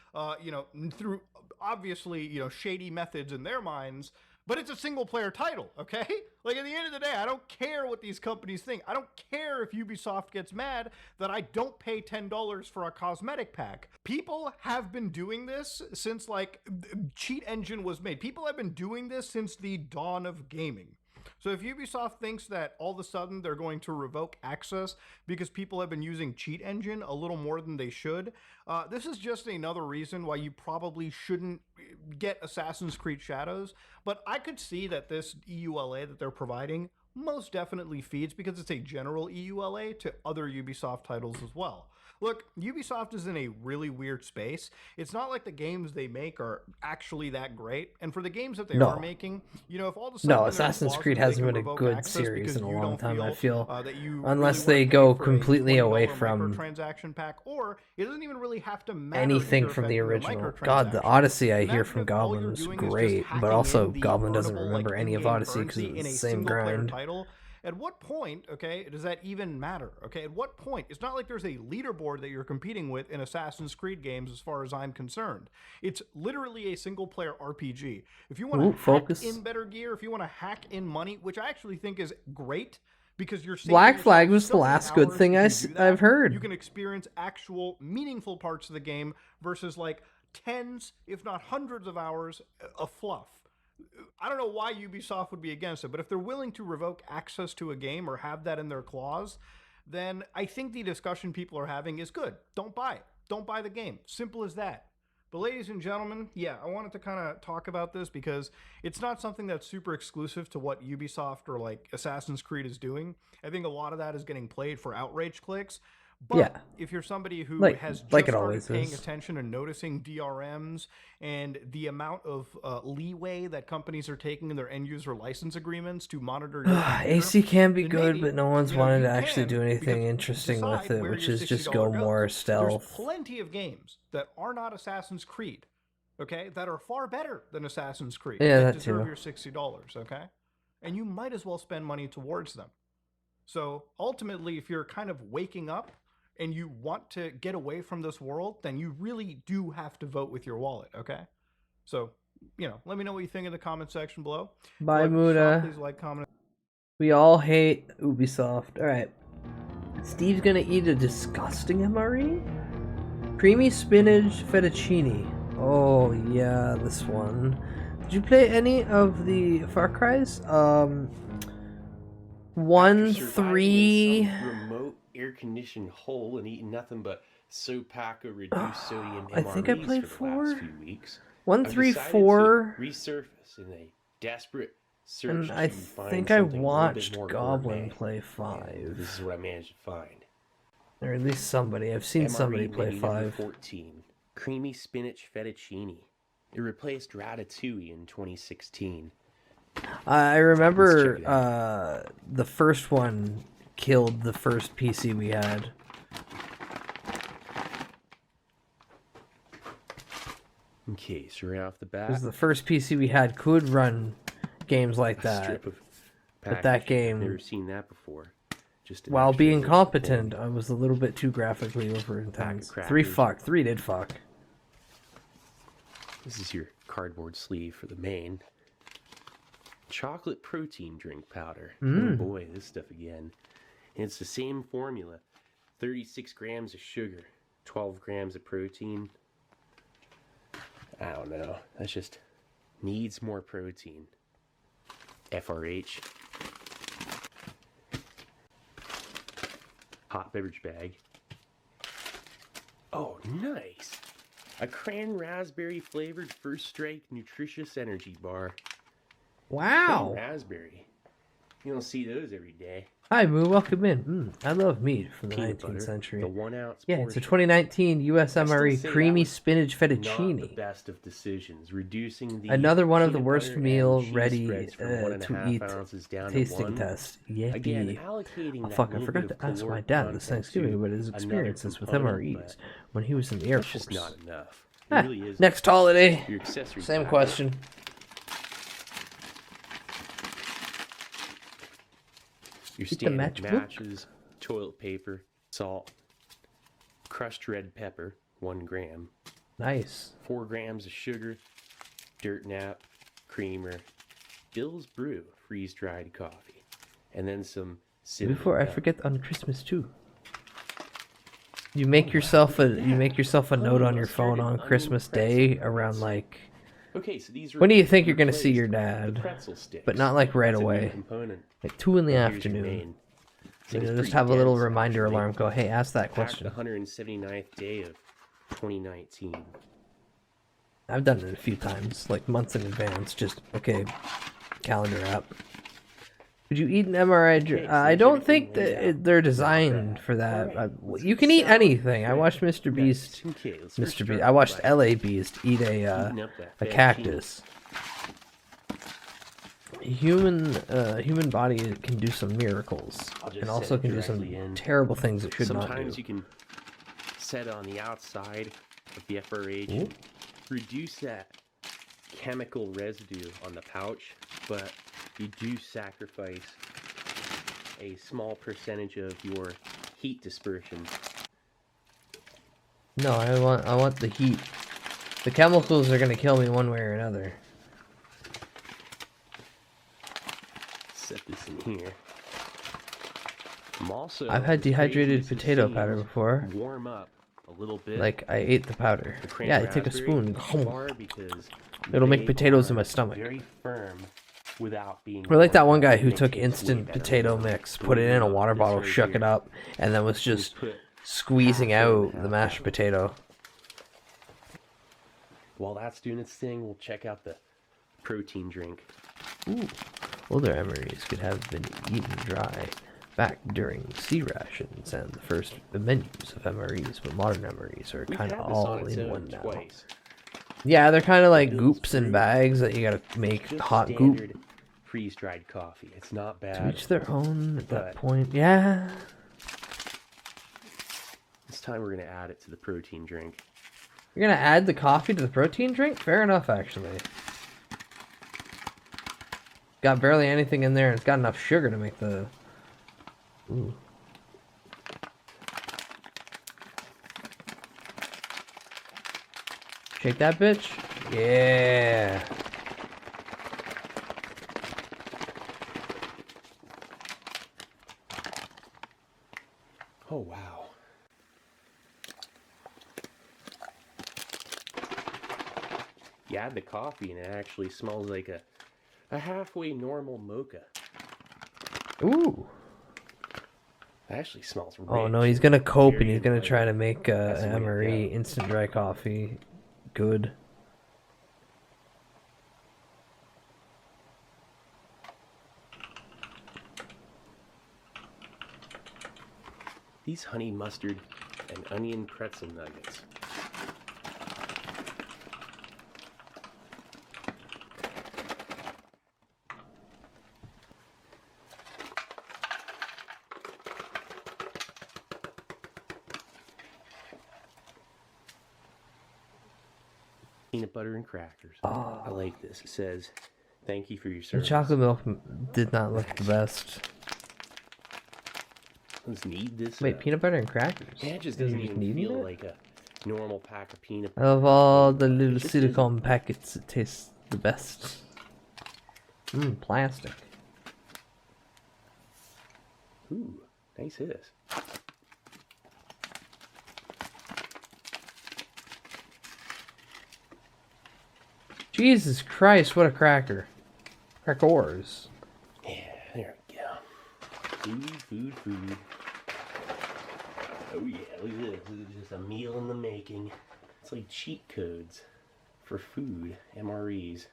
through obviously, shady methods in their minds. But it's a single player title, okay? Like, at the end of the day, I don't care what these companies think. I don't care if Ubisoft gets mad that I don't pay $10 for a cosmetic pack. People have been doing this since, Cheat Engine was made. People have been doing this since the dawn of gaming. So if Ubisoft thinks that all of a sudden they're going to revoke access because people have been using Cheat Engine a little more than they should, this is just another reason why you probably shouldn't get Assassin's Creed Shadows. But I could see that this EULA that they're providing most definitely feeds, because it's a general EULA, to other Ubisoft titles as well. Look, Ubisoft is in a really weird space. It's not like the games they make are actually that great. And for the games that they are making, you know, if all of a sudden No, Assassin's Creed hasn't been a good series in a long time, I feel. Unless they go completely away from microtransaction pack, or it doesn't even really have to matter anything from the original. God, the Odyssey I hear from Goblin is great, but also Goblin doesn't remember any of Odyssey because it's the same grind. Title. At what point, okay, does that even matter? Okay, at what point? It's not like there's a leaderboard that you're competing with in Assassin's Creed games as far as I'm concerned. It's literally a single-player RPG. If you want to hack in better gear, if you want to hack in money, which I actually think is great, because you're Black Flag was the last good thing I've heard. You can experience actual meaningful parts of the game versus like tens, if not hundreds of hours of fluff. I don't know why Ubisoft would be against it, but if they're willing to revoke access to a game or have that in their clause, then I think the discussion people are having is good. Don't buy it. Don't buy the game. Simple as that. But ladies and gentlemen, yeah, I wanted to kind of talk about this because it's not something that's super exclusive to what Ubisoft or like Assassin's Creed is doing. I think a lot of that is getting played for outrage clicks. But if you're somebody who has just started paying attention and noticing DRMs and the amount of leeway that companies are taking in their end-user license agreements to monitor your AC can be good, but no one's wanted to actually do anything interesting with it, which is just go more stealth. There's plenty of games that are not Assassin's Creed, okay, that are far better than Assassin's Creed. Yeah, that that deserve too. your $60, okay? And you might as well spend money towards them. So ultimately, if you're kind of waking up and you want to get away from this world, then you really do have to vote with your wallet, okay? So, you know, let me know what you think in the comment section below. Bye, Like, Muda. please like, comment. We all hate Ubisoft. Alright. Steve's gonna eat a disgusting MRE? Creamy spinach fettuccine. Oh, yeah, this one. Did you play any of the Far Cry's? 1, 3... remote air-conditioned hole and eating nothing but Sopaka reduced sodium MREs I think I played for the last 4. few weeks. 1, I've 3, decided 4. to resurface in a desperate search And to I find think I something a little bit watched more Goblin gourmet. play And 5. this is what I managed to find. Or at least somebody. I've seen somebody MRE play menu number 5. 14. Creamy spinach fettuccine. It replaced ratatouille in 2016. I remember the first one killed the first PC we had. Okay, so right off the bat, Because the first PC we had could run games like that. strip of But that packaging. I've never game, seen that before. Just an while actual being little competent, I was a little bit too graphically over intense. 3 crackers. fucked. 3 did fuck. This is your cardboard sleeve for the main. Chocolate protein drink powder. Oh Mm. boy, this stuff again. And it's the same formula. 36 grams of sugar, 12 grams of protein. I don't know. That's just needs more protein. FRH. Hot beverage bag. Oh, nice. A cran raspberry flavored First Strike nutritious energy bar. Wow. Cran raspberry. You don't see those every day. Hi, Moo. Welcome in. I love meat from the Peanut 19th butter, century. the 1 ounce Yeah, it's a portion. 2019 US I still MRE say that creamy was spinach Not the fettuccine. best of decisions. Reducing the Another one of the peanut worst butter and meal cheese ready spreads from to 1.5 eat. ounces down to Tasting 1. test. Yippee. Again, allocating Oh that fuck, I little forgot bit to of ask my caloric dad this content Thanksgiving to about his another experiences with component, MREs but when he was in the Air that's Force. just not enough. It Ah, really is. next holiday. Your accessory Same packet. question. Your Get the standard matchbook? matches, toilet paper, salt, crushed red pepper, 1 gram. Nice. 4 grams of sugar, dirt nap, creamer, Bill's Brew freeze-dried coffee, and then some cinnamon. Before I gum. forget, on Christmas too. You make yourself a note on your phone on Christmas Day around like. Okay, so these When do you think you're gonna see replaced your the dad? pretzel sticks. But not like right That's a new away. component. Like 2 in the Well, here's your afternoon. main. So Thing's just pretty have a little dense, reminder actually. alarm. Go, hey, ask that Packed question. the 179th day of 2019. I've done it a few times, like months in advance. Just okay, calendar app. Would you eat an MRI? I don't think that they're designed for that. You can eat anything. I watched Mr. Beast. I watched LA Beast eat a cactus. Human body can do some miracles, and also can do some terrible things it should not do. Sometimes you can set on the outside of the FRH and reduce that chemical residue on the pouch, but you do sacrifice a small percentage of your heat dispersion. No, I want the heat. The chemicals are gonna kill me one way or another. Set this in here. I've had dehydrated potato powder before. Warm up a little bit. Like, I ate the powder. Yeah, I take a spoon. It'll make potatoes in my stomach. Very firm without being. We're like that one guy who took instant potato mix, put it in a water bottle, shook it up, and then was just squeezing out the mashed potato. While that's doing its thing, we'll check out the protein drink. Ooh. Older MREs could have been eaten dry back during sea rations and the first menus of MREs, but modern MREs are kind of all in one now. Yeah, they're kind of like goops in bags that you gotta make hot goop. Freeze-dried coffee. It's not bad. To each their own at that point. Yeah. This time we're gonna add it to the protein drink. You're gonna add the coffee to the protein drink? Fair enough, actually. Got barely anything in there, and it's got enough sugar to make the... Ooh. Shake that bitch? Yeah. Oh, wow. You add the coffee, and it actually smells like a halfway normal mocha. Ooh. It actually smells rich. Oh no, he's gonna cope and he's gonna try to make an MRE instant dry coffee good. These honey mustard and onion pretzel nuggets. Peanut butter and crackers. Oh. I like this. It says, "Thank you for your The service." chocolate milk did not look the best. Let's knead this. Wait, peanut butter and crackers? Yeah, it just Does doesn't it even knead feel it? like a normal pack of peanut Out butter. of all the little silicone packets, it tastes the best. Mmm, plastic. Ooh, nice hiss. Jesus Christ, what a cracker. Crackers. Yeah, there we go. Food. Oh yeah, look at this. This is just a meal in the making. It's like cheat codes for food, MREs.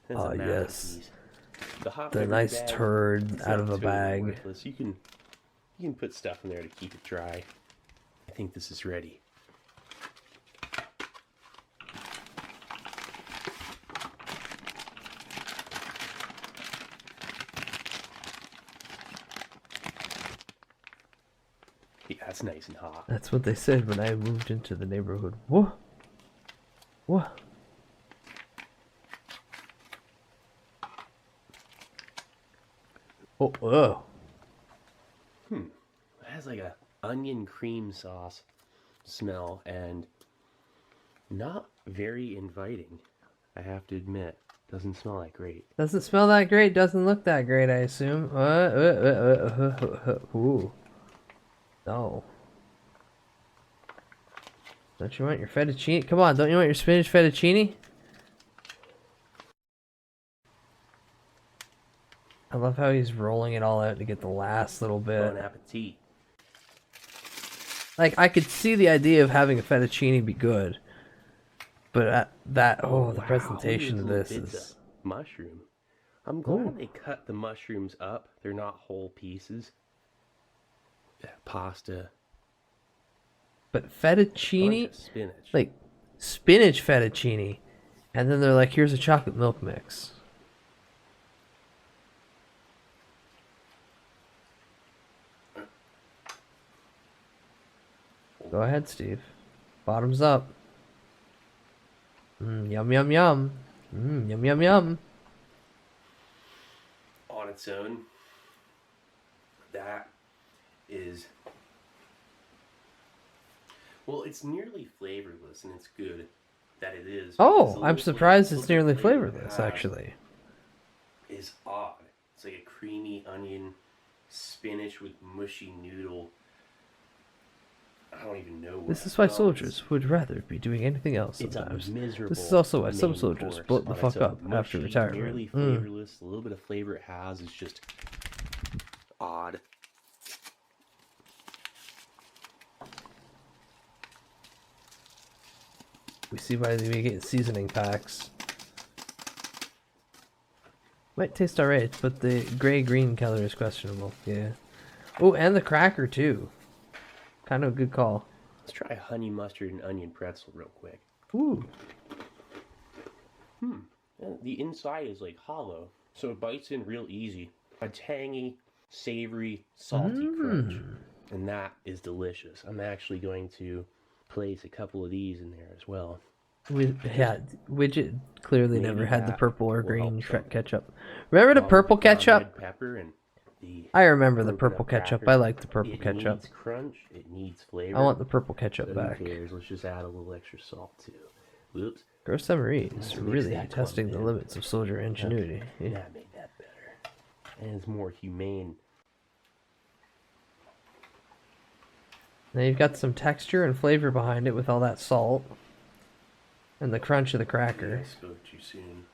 Oh yes. hot The beverage nice bag turd is out of not a totally bag. worthless. You can put stuff in there to keep it dry. I think this is ready. Yeah, that's nice and hot. That's what they said when I moved into the neighborhood. What? What? Oh, oh. It has like a onion cream sauce smell and not very inviting, I have to admit. Doesn't smell that great. Doesn't smell that great, doesn't look that great, I assume. Ooh. No. Don't you want your fettuccine? Come on, don't you want your spinach fettuccine? I love how he's rolling it all out to get the last little bit. Bon appetit. Like, I could see the idea of having a fettuccine be good. But the Wow, presentation of look at this bits is... of mushroom. I'm glad Ooh. they cut the mushrooms up. They're not whole pieces. That pasta. But fettuccine? Bunch of spinach. Like, spinach fettuccine. And then they're like, here's a chocolate milk mix. Go ahead, Steve. Bottoms up. Yum, yum, yum. Yum, yum, yum. On its own, that is... Well, it's nearly flavorless, and it's good that it is. Oh, I'm surprised it's nearly flavorless, actually. Is odd. It's like a creamy onion, spinach with mushy noodle. I don't even know what This is why soldiers would rather be doing anything else sometimes. This is also why some soldiers split the fuck up after retirement. Nearly flavorless. The little bit of flavor it has is just odd. We see why they get seasoning packs. Might taste alright, but the gray-green color is questionable. Yeah. Oh, and the cracker too. Kind of a good call. Let's try a honey mustard and onion pretzel real quick. Ooh. And the inside is like hollow, so it bites in real easy. A tangy, savory, salty crunch, and that is delicious. I'm actually going to place a couple of these in there as well. Widget clearly Maybe never had the that purple or will green help some. ketchup. Remember the purple Ground ketchup? red pepper and the I remember the broken up purple ketchup. cracker. I like the purple It ketchup. needs crunch. It needs flavor. I want the purple ketchup So back. Who cares? Let's just add a little extra salt too. Whoops. Gross Summaries Let's mix really that testing the clump in. limits of soldier ingenuity. Okay, Yeah. that made that better. And it's more humane. Now you've got some texture and flavor behind it with all that salt. And the crunch of the cracker. I spoke too soon.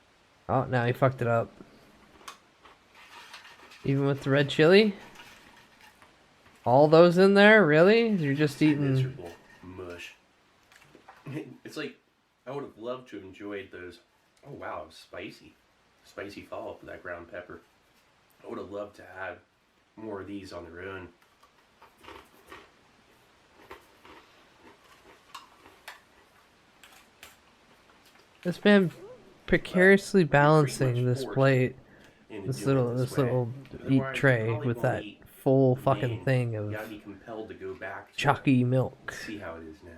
Oh, now he fucked it up. Even with the red chili? All those in there? Really? You're just eating... Miserable mush. It's like, I would have loved to have enjoyed those. Oh wow, it was spicy. Spicy follow-up with that ground pepper. I would have loved to have more of these on their own. This man precariously balancing this plate, this little eat tray with that full fucking thing of Gotta be compelled to go back to chalky milk. see how it is now.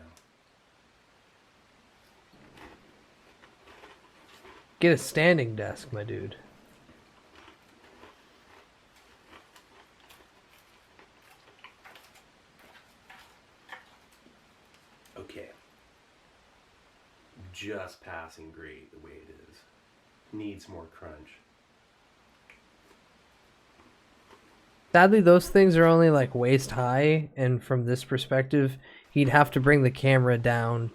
Get a standing desk, my dude. Okay. Just passing great the way it is. Needs more crunch. Sadly, those things are only like waist high, and from this perspective, he'd have to bring the camera down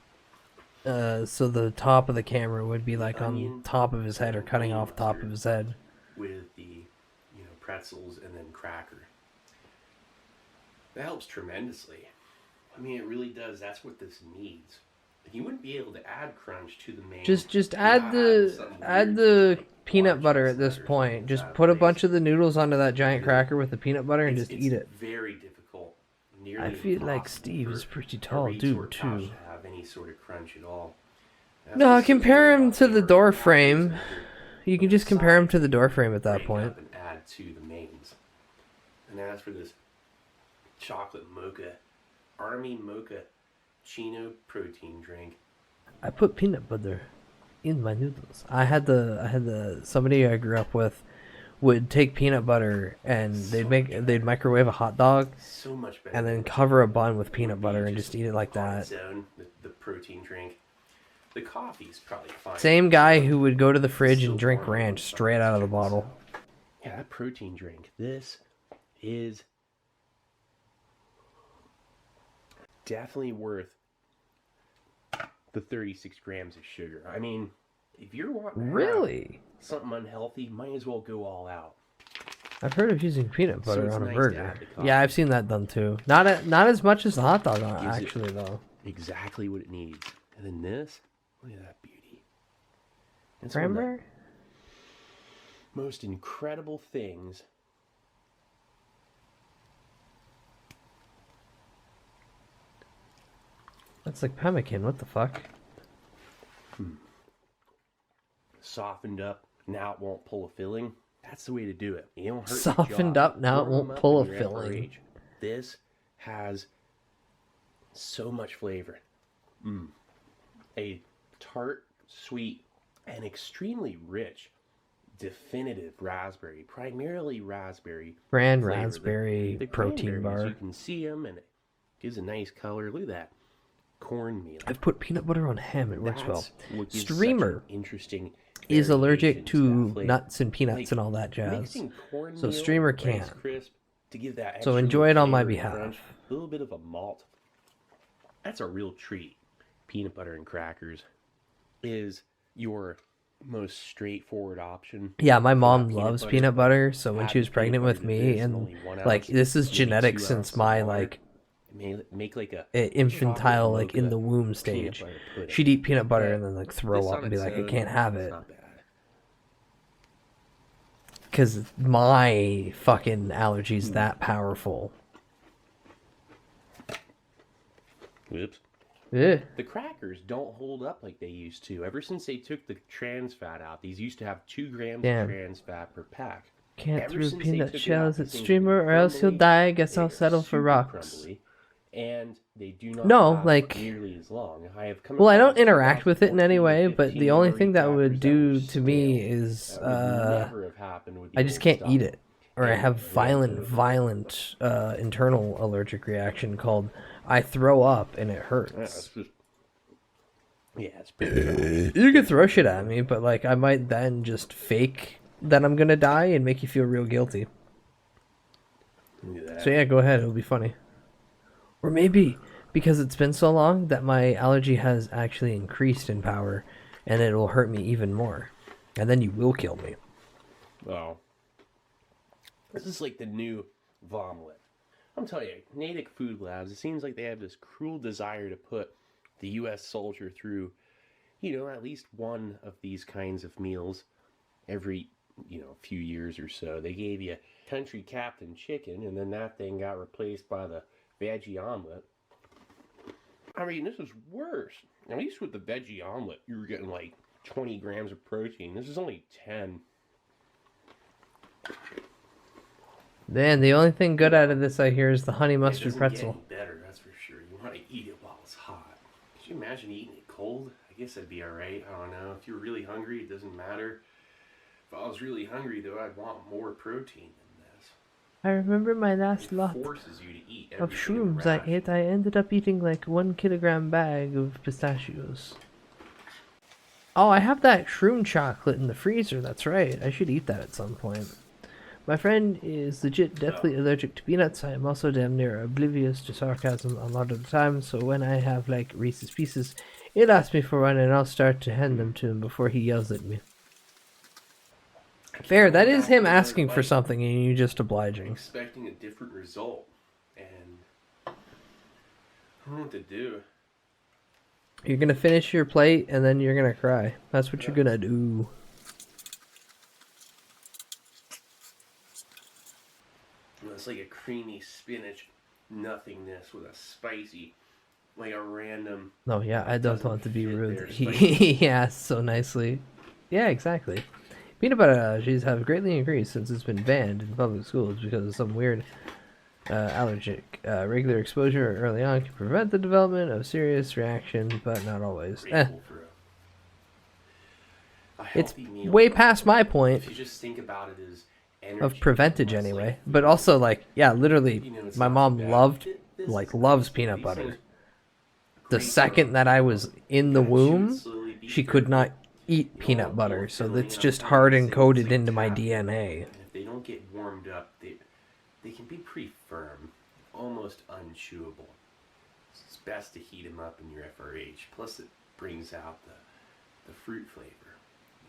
so the top of the camera would be like on top of his head or cutting off top of his head. With the, pretzels and then cracker. That helps tremendously. I mean, it really does. That's what this needs. You wouldn't be able to add crunch to the main. Just add the peanut butter at this point. Just put a bunch of the noodles onto that giant cracker with the peanut butter and just eat it. Very difficult. I feel like Steve is pretty tall dude too. Have any sort of crunch at all. No, compare him to the door frame. You can just compare him to the door frame at that point. And add to the mains. And as for this chocolate mocha, Army Mocha Chino protein drink. I put peanut butter in my noodles. I had the somebody I grew up with would take peanut butter and they'd microwave a hot dog So much better. and then cover a bun with peanut butter and just eat it like On that. its own, the protein drink. The coffee's probably fine. Same guy who would go to the fridge and drink ranch straight out of the bottle. Yeah, that protein drink. This is definitely worth the 36 grams of sugar. I mean, if you're wanting to have Really? something unhealthy, might as well go all out. I've heard of using peanut So butter it's on a nice to burger. add the coffee. Yeah, I've seen that done too. Not as much as the hot dog on it, Gives it actually though. Exactly what it needs. And then this, Look at that beauty. It's one of the Remember? most incredible things. That's like pemmican. What the fuck? Softened up. Now it won't pull a filling. That's the way to do it. You don't hurt your Softened jaw. up, now it Warm 'em won't up pull in a your filling. FRH. This has so much flavor. A tart, sweet, and extremely rich, definitive raspberry, primarily raspberry. Bran flavor. raspberry The protein cranberries, bar. You can see them, and it gives a nice color. Look at that cornmeal. I've put peanut butter on ham. It works well. That's what gives such Streamer an interesting is allergic variation to that flavor. nuts and peanuts Like, and all that jazz. mixing cornmeal So Streamer and Rice can. Crisp to give that So extra enjoy it on my flavor and behalf. crunch, a little bit of a malt. That's a real treat. Peanut butter and crackers is your most straightforward option. Yeah, my for mom that loves butter. peanut butter, so when Add she was the peanut pregnant butter with to me, this, and only 1 like ounce, this is maybe genetic 2 since ounces of my water. like Make like a infantile, like in chocolate the womb mocha peanut stage. butter pudding. She'd eat peanut butter But and then like throw this up on and be its like, I own, can't have it's it. not bad. Because my fucking allergy's that powerful. Whoops. Yeah. The crackers don't hold up like they used to. Ever since they took the trans fat out, these used to have 2 grams Damn. of trans fat per pack. Can't Ever throw since they peanut took it out, shells at these things Streamer are or else he'll crumbly. die. Guess They I'll are settle for super rocks. crumbly, and they do not No, last like- nearly as long. I have come Well, I across don't interact with it in any 2014 way, to but the 15 only Murray thing that would crackers that do were to me stale. is That would never have happened with the I just old can't stuff. eat it. Or I And have we had violent, to- violent internal allergic reaction called I throw up and it Yeah, hurts. it's just- yeah, it's pretty dry. You can throw shit at me, but like I might then just fake that I'm gonna die and make you feel real guilty. Look at that. So yeah, go ahead, it'll be funny. Or maybe because it's been so long that my allergy has actually increased in power and it will hurt me even more. And then you will kill me. Oh. This is like the new vomit. I'm telling you, Natick Food Labs, it seems like they have this cruel desire to put the U.S. soldier through, at least one of these kinds of meals every, few years or so. They gave you Country Captain Chicken, and then that thing got replaced by the veggie omelet. I mean, this is worse. At least with the veggie omelet, you were getting like 20 grams of protein. This is only 10. Man, the only thing good out of this I hear is the honey It mustard doesn't pretzel. get any better, that's for sure. You want to eat it while it's hot. Could you imagine eating it cold? I guess that'd be alright. I don't know. If you're really hungry, it doesn't matter. If I was really hungry, though, I'd want more protein than this. I remember my last lot Forces you to eat of everything in the shrooms I ration. ate. I ended up eating like 1 kilogram bag of pistachios. Oh, I have that shroom chocolate in the freezer. That's right. I should eat that at some point. My friend is legit deathly allergic to peanuts. I am also damn near oblivious to sarcasm a lot of the time, so when I have like Reese's Pieces, he'll ask me for one and I'll start to hand them to him before he yells at me. Fair, that is him asking for something and you just obliging. Expecting a different result. And I don't know what to do. You're gonna finish your plate and then you're gonna cry. That's what you're gonna do. It's like a creamy spinach nothingness with a spicy, like a random... No, yeah, I don't want to be rude. there, He asked so nicely. Yeah, exactly. Peanut butter allergies have greatly increased since it's been banned in public schools because of some weird allergic. Regular exposure early on can prevent the development of serious reaction, but not always. It's way past my point If you just think about it as of preventage anyway. But also, like, yeah, literally, my mom loves peanut butter. The second that I was in the womb, she could not eat peanut butter, so it's just hard encoded into my DNA. And if they don't get warmed up, they can be pretty firm, almost unchewable. It's best to heat them up in your FRH. Plus, it brings out the fruit flavor.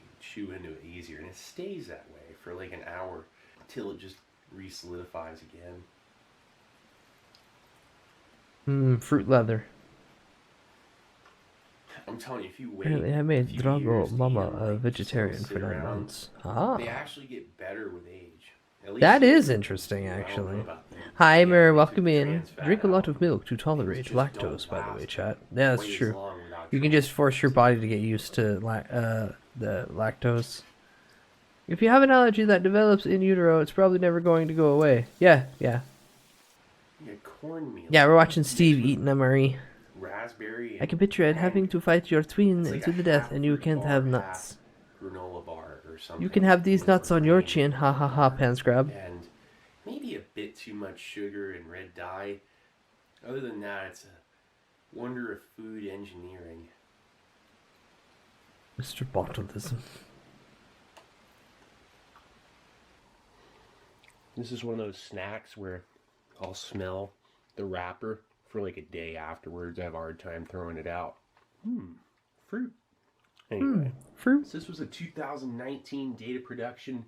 You chew into it easier, and it stays that way for like an hour until it just re-solidifies again. Fruit leather. I'm telling you, if you wait, Apparently, I made a few Drago years to eat Mama them, a like, vegetarian just for sit 9 around, months. Ah. they actually get better with age. At least That they is do. interesting, I don't know actually. about them. Hi, Yeah, Mary, they welcome took in. trans fat Drink a lot out. of milk to Things tolerate just lactose, don't by the way, last chat. Yeah, that's quite as true. long without You can just force your body to get used to the lactose. If you have an allergy that develops in utero, it's probably never going to go away. Yeah. Yeah, cornmeal. Yeah, we're watching Steve eating MRE. Raspberry. I can picture it having to fight your twin It's like to a the death, and you half-fruit can't bar, have half nuts. granola bar or something. You can have these nuts on your chin, ha ha ha, pants grab. And maybe a bit too much sugar and red dye. Other than that, it's a wonder of food engineering. Mr. Botulism. This is one of those snacks where I'll smell the wrapper for like a day afterwards. I have a hard time throwing it out. Fruit. Anyway, fruit. So this was a 2019 data production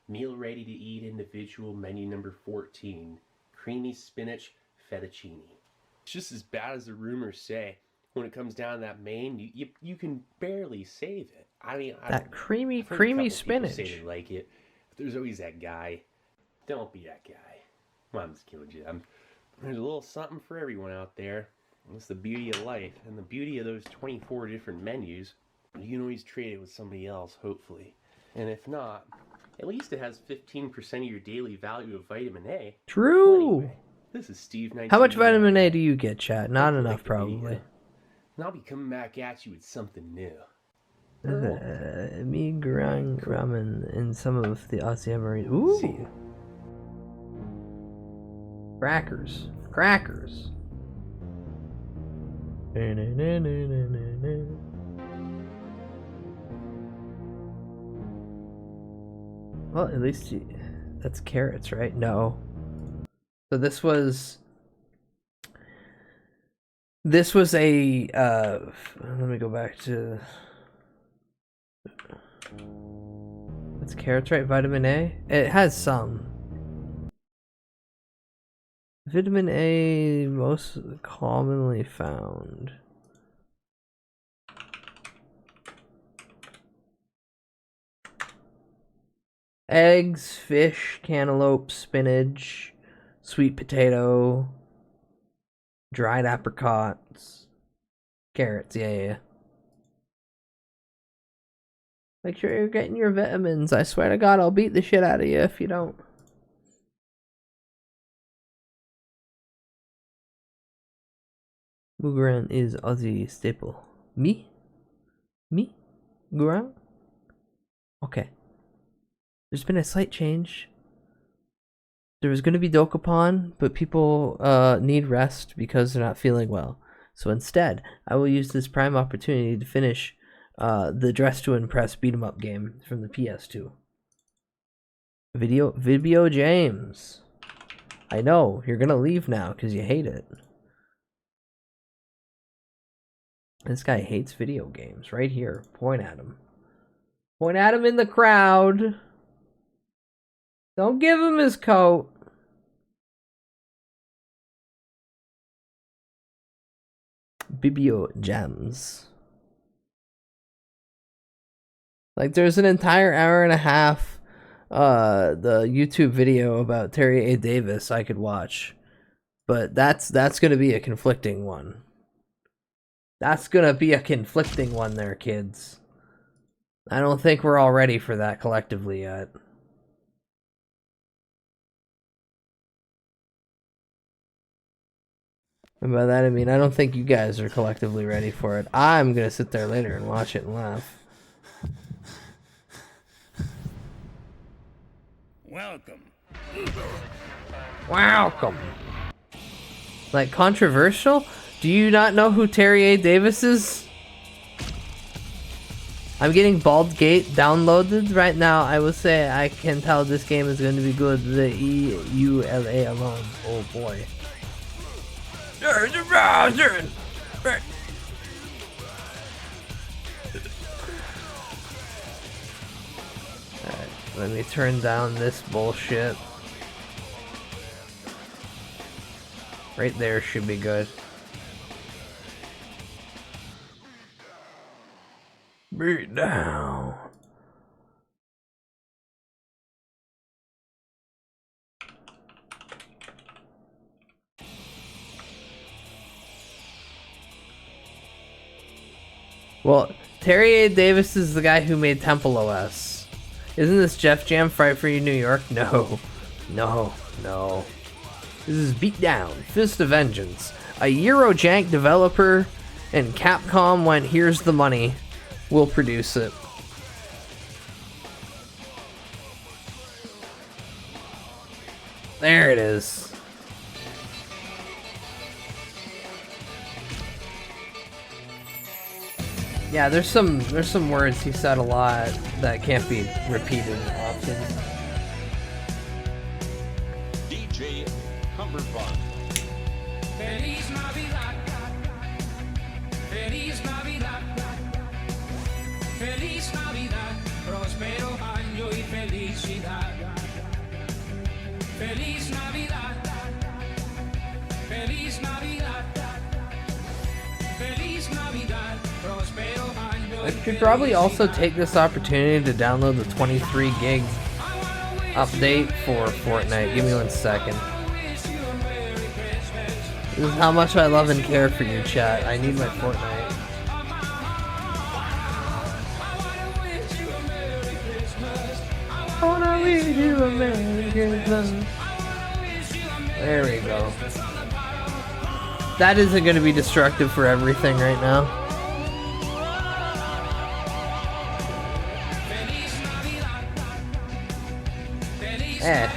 meal ready to eat individual menu number 14. Creamy spinach fettuccine. It's just as bad as the rumors say. When it comes down to that main, you can barely save it. I mean, That creamy I've heard a creamy couple people spinach. say they like it. But there's always that guy. Don't be that guy. Well, I'm just kidding, Jim. There's a little something for everyone out there. That's the beauty of life. And the beauty of those 24 different menus, you can always trade it with somebody else, hopefully. And if not, at least it has 15% of your daily value of vitamin A. True. Well, anyway, this is Steve. How much vitamin A do you get, chat? Not enough, probably. And I'll be coming back at you with something new. Me grind ramen in some of the Aussie MRE. Ooh. Crackers. Crackers. Well, at least that's carrots, right? No. So this was a let me go back to it's carrots, right? Vitamin A? It has some. Vitamin A most commonly found. Eggs, fish, cantaloupe, spinach, sweet potato, dried apricots, carrots, yeah. Make sure you're getting your vitamins. I swear to God, I'll beat the shit out of you if you don't. Muguran is Aussie staple. Me? Guran? Okay. There's been a slight change. There was going to be Dokapon, but people need rest because they're not feeling well. So instead, I will use this prime opportunity to finish the Dress to Impress beat-em-up game from the PS2. Video James. I know, you're going to leave now because you hate it. This guy hates video games. Right here. Point at him. Point at him in the crowd. Don't give him his coat. Bibio Gems. Like, there's an entire hour and a half the YouTube video about Terry A. Davis I could watch. But that's gonna be a conflicting one. That's gonna be a conflicting one there, kids. I don't think we're all ready for that collectively yet. And by that I mean I don't think you guys are collectively ready for it. I'm gonna sit there later and watch it and laugh. Welcome. Welcome. Like, controversial? Do you not know who Terry A. Davis is? I'm getting Bald Gate downloaded right now. I will say I can tell this game is going to be good. The EULA alone. Oh boy. There's a browser. Alright, let me turn down this bullshit. Right there should be good. Beat down. Well, Terry A. Davis is the guy who made Temple OS. Isn't this Jeff Jam Fright for You New York? No. No. No. This is Beatdown, Fist of Vengeance. A Eurojank developer and Capcom went, here's the money. We'll produce it. There it is. Yeah, there's some words he said a lot that can't be repeated often. DJ Cumberbund. Feliz Navidad. Feliz Navidad. Feliz Navidad. Prospero año y felicidad. Feliz Navidad. Feliz Navidad. Feliz Navidad. Prospero año. I should probably also take this opportunity to download the 23 gig update for Fortnite. Give me 1 second. This is how much I love and care for you, chat. I need my Fortnite. I wanna wish you a Merry Christmas. There we go. That isn't gonna be destructive for everything right now. Eh.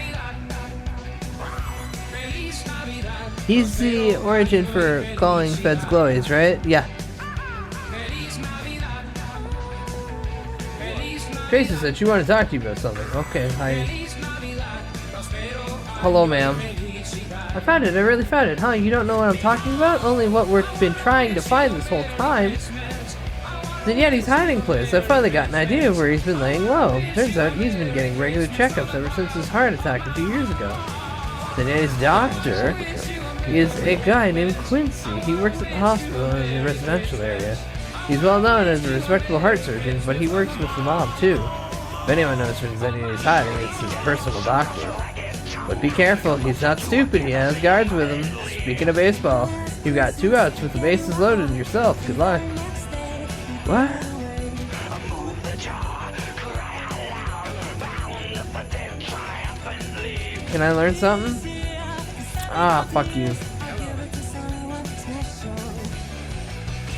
He's the origin for calling feds glowies, right? Yeah. Tracy said she wanted to talk to you about something. Okay, hi. Hello, ma'am. I found it, I really found it. Huh, you don't know what I'm talking about? Only what we've been trying to find this whole time. The Yeti's hiding place. I finally got an idea of where he's been laying low. Turns out he's been getting regular checkups ever since his heart attack a few years ago. The Yeti's doctor is a guy named Quincy. He works at the hospital in the residential area. He's well known as a respectable heart surgeon, but he works with the mob too. If anyone knows where Yeti's hiding, it's his personal doctor. But be careful, he's not stupid, he has guards with him. Speaking of baseball, you've got 2 outs with the bases loaded yourself. Good luck. What? Can I learn something? Ah, fuck you.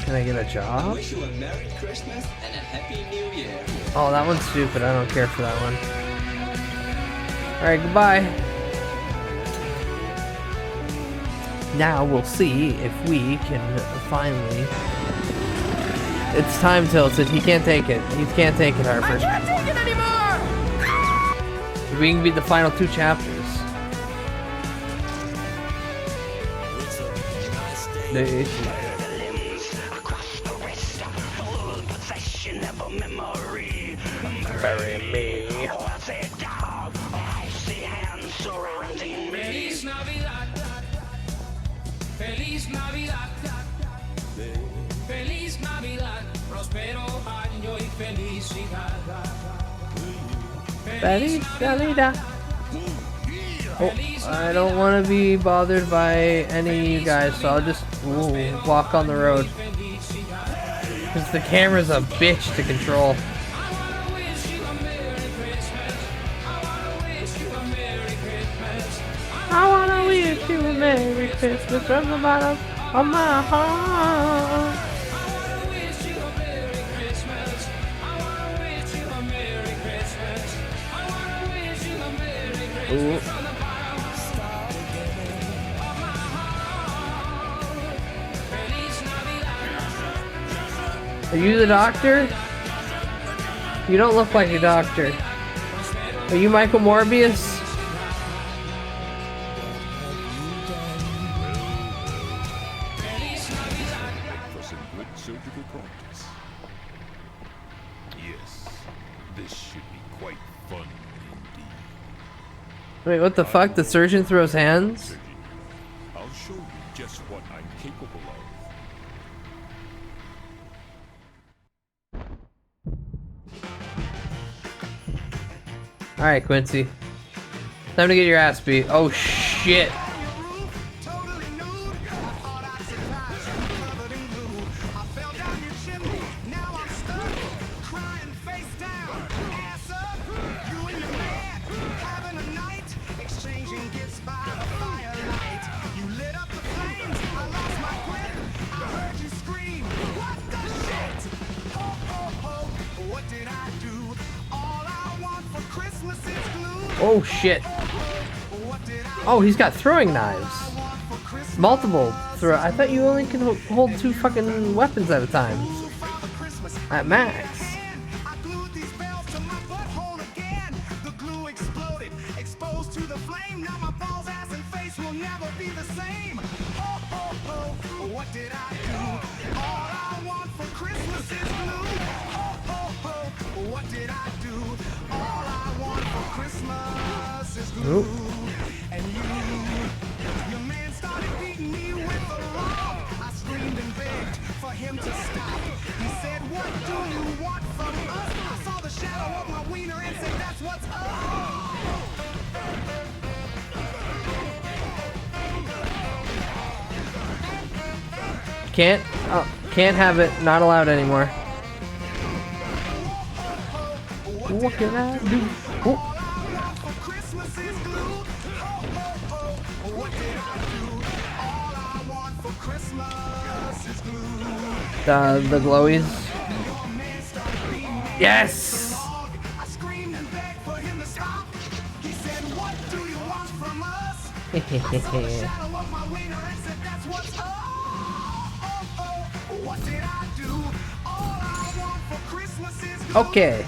Can I get a job? Wish you a Merry Christmas and a Happy New Year. Oh, that one's stupid. I don't care for that one. Alright, goodbye. Now we'll see if we can finally... It's time tilted. He can't take it. He can't take it, Harper. I can't take it anymore! We can beat the final 2 chapters. Bury me. Feliz Navidad. Feliz Navidad. Feliz Navidad. Prospero año y felicidad. Feliz Navidad. Oh, I don't want to be bothered by any of you guys, so I'll just walk on the road. Because the camera's a bitch to control. I wanna wish you a Merry Christmas from the bottom of my heart. Ooh. Are you the doctor? You don't look like a doctor. Are you Michael Morbius? For some good surgical practice. Yes, this should be quite fun indeed. Wait, what the fuck? The surgeon throws hands? I'll show you just what I'm capable of. Alright, Quincy. Time to get your ass beat. Oh shit. Oh shit. Oh, he's got throwing knives. Multiple throw. I thought you only can hold 2 fucking weapons at a time. At max. Oop. Can't have it. Not allowed anymore. What can I do? Oh. The glowies. Yes! Okay.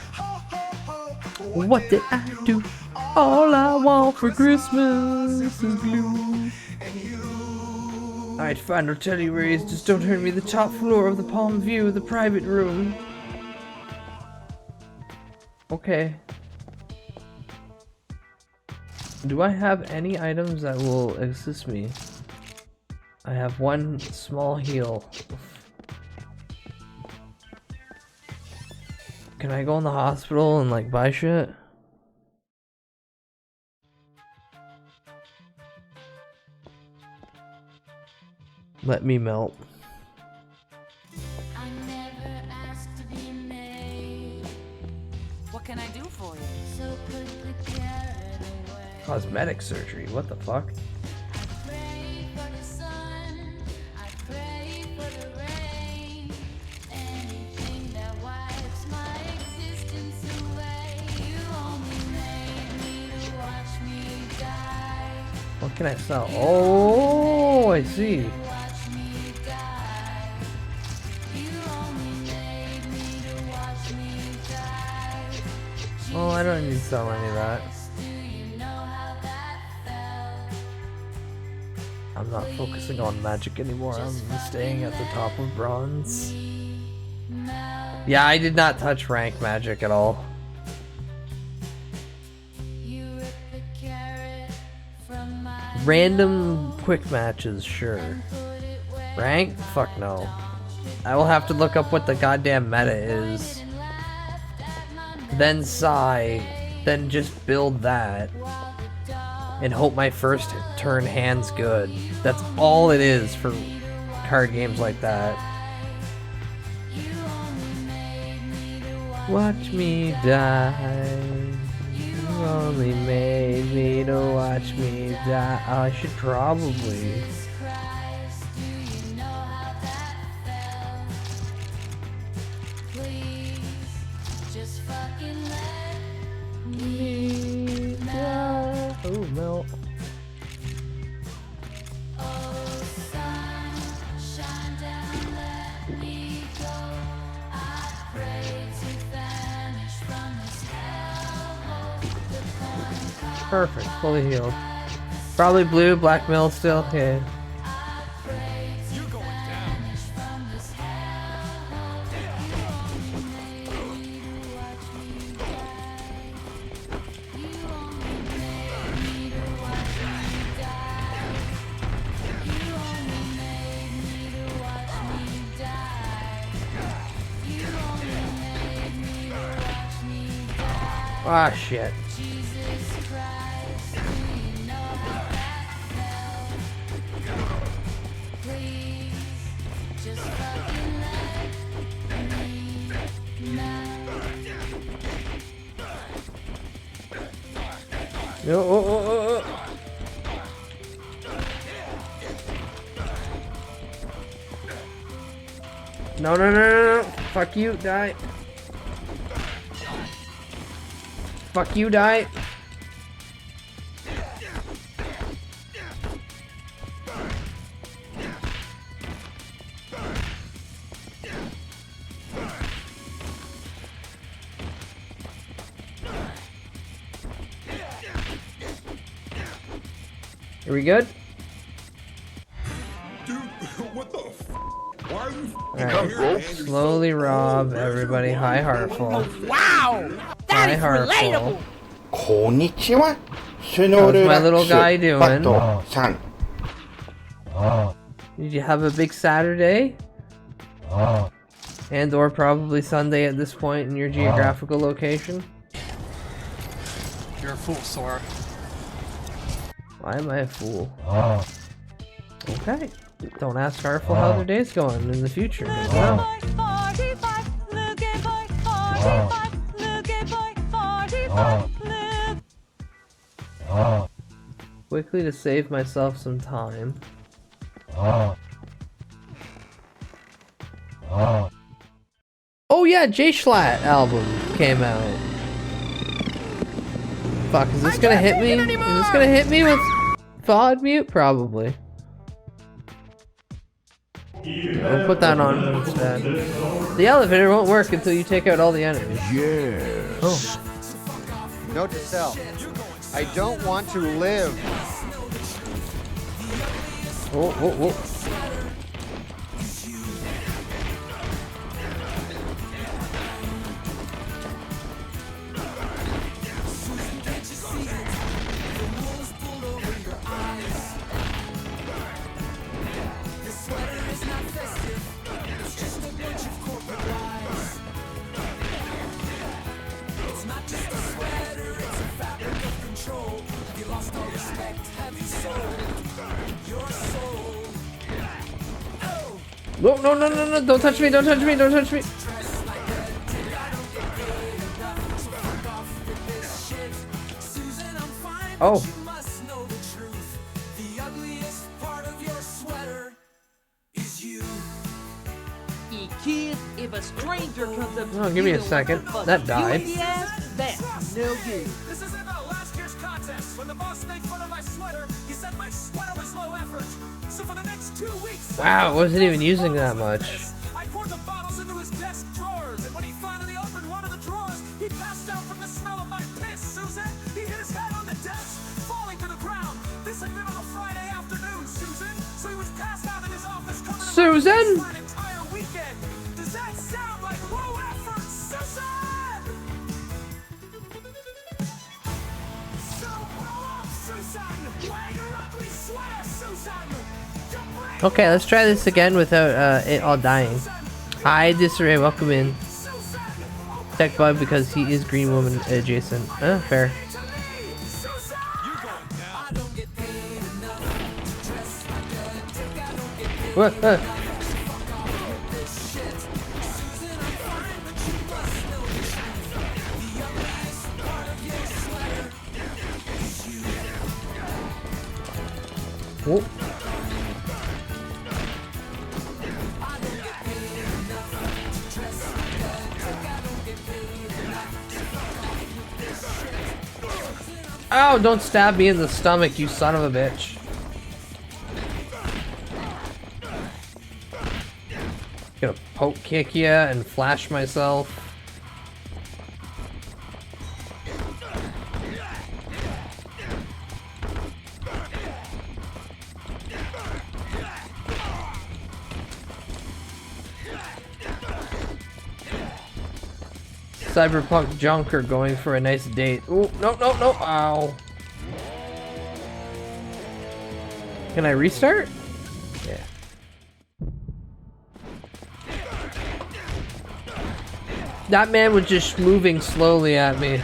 What did I do? All I want for Christmas is glue. Alright, fine, I'll tell you where he is. Just don't hurt me. The top floor of the Palm View, the private room. Okay. Do I have any items that will assist me? I have 1 small heal. Can I go in the hospital and like buy shit? Let me melt. I never asked to be made. What can I do for you? So put the carrot away. Cosmetic surgery, what the fuck? I pray for the sun. I pray for the rain. Anything that wipes my existence away. You only made me to watch me die. What can I sell? Oh, I see. Oh, I don't need to sell any of that. I'm not focusing on magic anymore. I'm staying at the top of bronze. Yeah, I did not touch rank magic at all. Random quick matches, sure. Rank? Fuck no. I will have to look up what the goddamn meta is. Then sigh, then just build that, and hope my first turn hand's good. That's all it is for card games like that. Watch me die. You only made me to watch me die. Oh, I should probably. Oh, melt. Perfect, fully healed. Probably blue, black mill still. Yeah. Ah, shit. No, oh. No. Fuck you, die. Fuck you, die. Are we good? Dude, what the f? Why are you Alright, slowly rob everybody. Hi, Hartful. Wow! That is relatable! Konnichiwa. How's my little guy doing? Did you have a big Saturday? And or probably Sunday at this point in your geographical location? You're a fool, Sora. Why am I a fool? Okay. Don't ask Hartful how their day's going in the future. No. Quickly to save myself some time. Oh yeah, J Schlatt album came out. Fuck, is this gonna hit me? Is this gonna hit me with VOD mute? Probably. I'll put that on instead. The elevator won't work until you take out all the enemies. Yes. Oh. Note to self. I don't want to live. Oh. No, don't touch me, don't touch me, don't touch me. Oh. Kid, if a stranger comes up Oh, give me a second. That died. That's no good. This isn't about last year's contest. When the boss made fun of my sweater, he said my sweater was low effort. So for the next 2 weeks... Wow, it wasn't even using that much. I poured the bottles into his desk drawers, and when he finally opened one of the drawers, he passed out from the smell of my piss, Susan. He hit his head on the desk, falling to the ground. This had been on a Friday afternoon, Susan. So he was passed out in his office coming Susan! for an entire weekend. Does that sound like low effort, Susan? So grow up, Susan. Wear your ugly sweater, Susan. Okay, let's try this again without it all dying. Hi, Disarray, welcome in. Tech Bug because he is Green Woman adjacent. Fair. What? Oh. Ow, don't stab me in the stomach, you son of a bitch. Gonna poke kick ya and flash myself. Cyberpunk Junker going for a nice date. Ooh, no, ow. Can I restart? Yeah. That man was just moving slowly at me.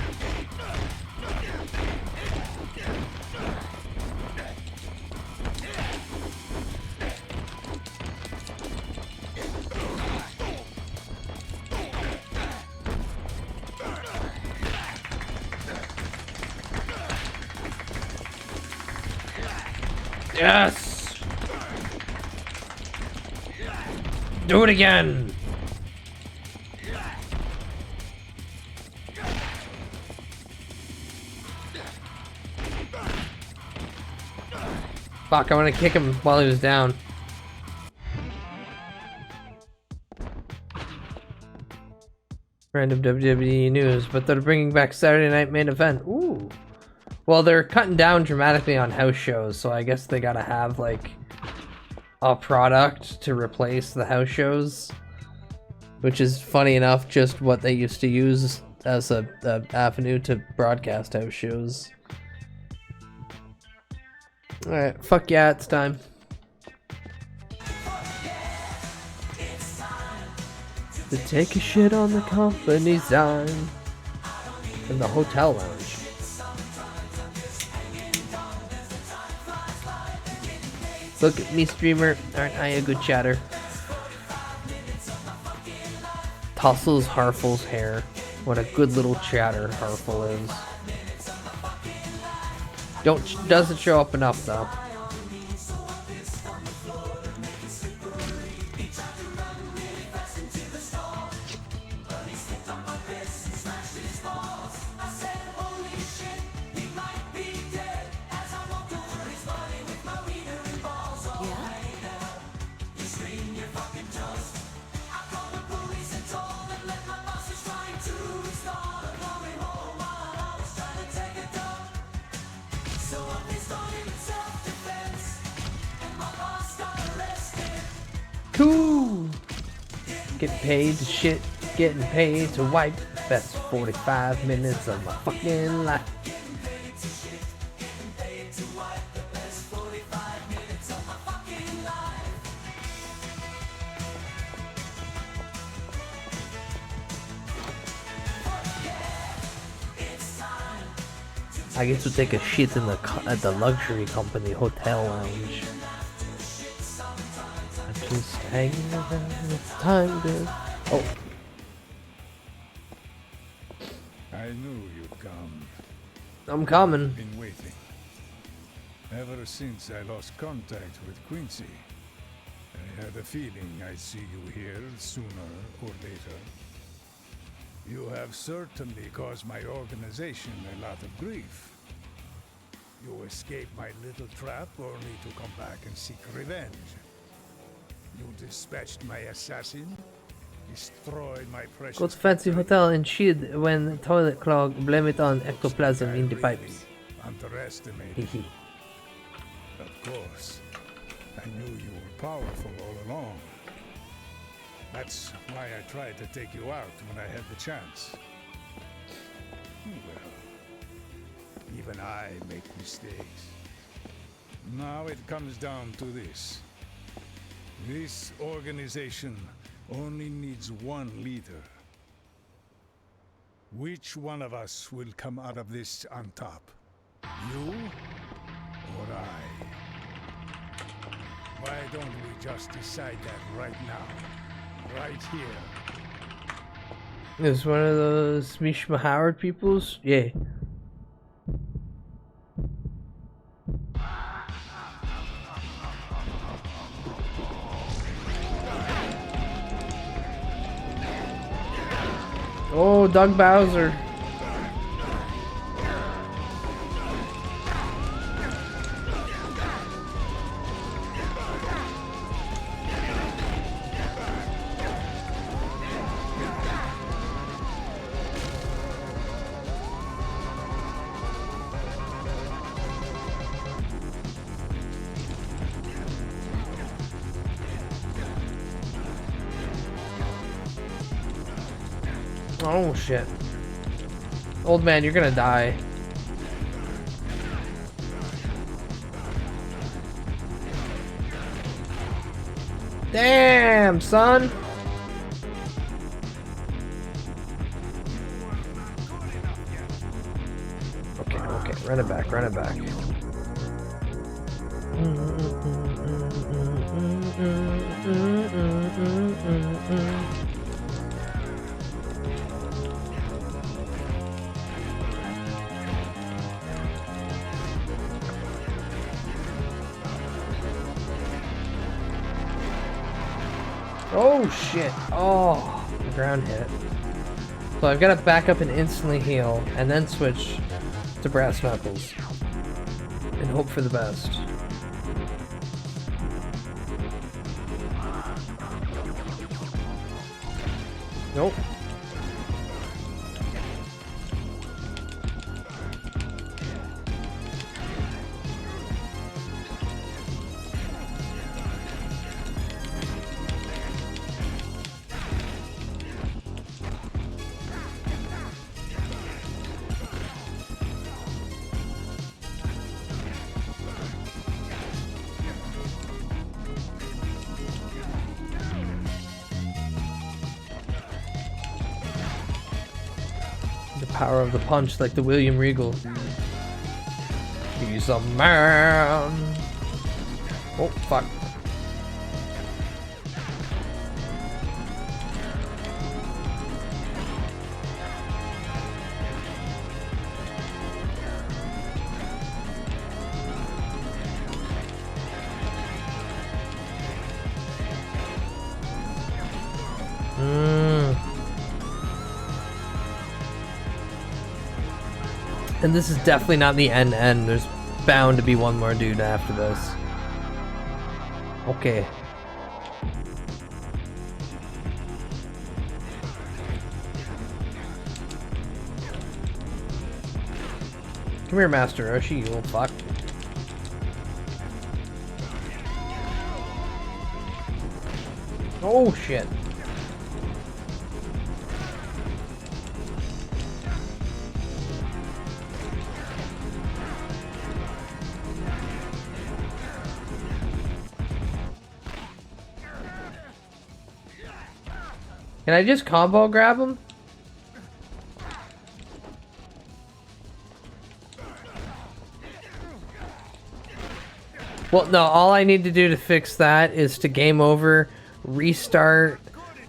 Yes! Do it again! Fuck, I want to kick him while he was down. Random WWE news, but they're bringing back Saturday Night Main Event. Ooh. Well, they're cutting down dramatically on house shows, so I guess they gotta have, like, a product to replace the house shows. Which is, funny enough, just what they used to use as a avenue to broadcast house shows. Alright, fuck yeah, it's time. To take a shit on the company's dime in the hotel lounge. Look at me, streamer. Aren't I a good chatter? Tussles Harful's hair. What a good little chatter Harful is. Doesn't show up enough though. Cool. Getting paid to shit, getting paid to wipe. Best 45 minutes of my fucking life. I get to take a shit in at the luxury company hotel lounge. Just hanging around, it's time to... Oh. I knew you'd come. I'm coming. Been waiting. Ever since I lost contact with Quincy, I had a feeling I'd see you here sooner or later. You have certainly caused my organization a lot of grief. You escaped my little trap only to come back and seek revenge. You dispatched my assassin, destroyed my precious... Go to fancy hotel and shield when the toilet clog, blame it on ectoplasm in the pipes. Underestimated. Of course, I knew you were powerful all along. That's why I tried to take you out when I had the chance. Well, even I make mistakes. Now it comes down to this. This organization only needs one leader. Which one of us will come out of this on top? You or I? Why don't we just decide that right now? Right here. Is one of those Mishma Howard peoples? Yeah. Oh, Doug Bowser. Oh shit. Old man, you're gonna die. Damn, son. Okay, run it back, run it back. Oh shit. Oh, the ground hit. So I've got to back up and instantly heal, and then switch to brass knuckles. And hope for the best. Nope. Power of the punch, like the William Regal. He's a man. Oh, fuck. And this is definitely not the end. There's bound to be one more dude after this. Okay. Come here, Master Roshi, you old fuck. Oh shit. Can I just combo grab him? Well, no, all I need to do to fix that is to game over, restart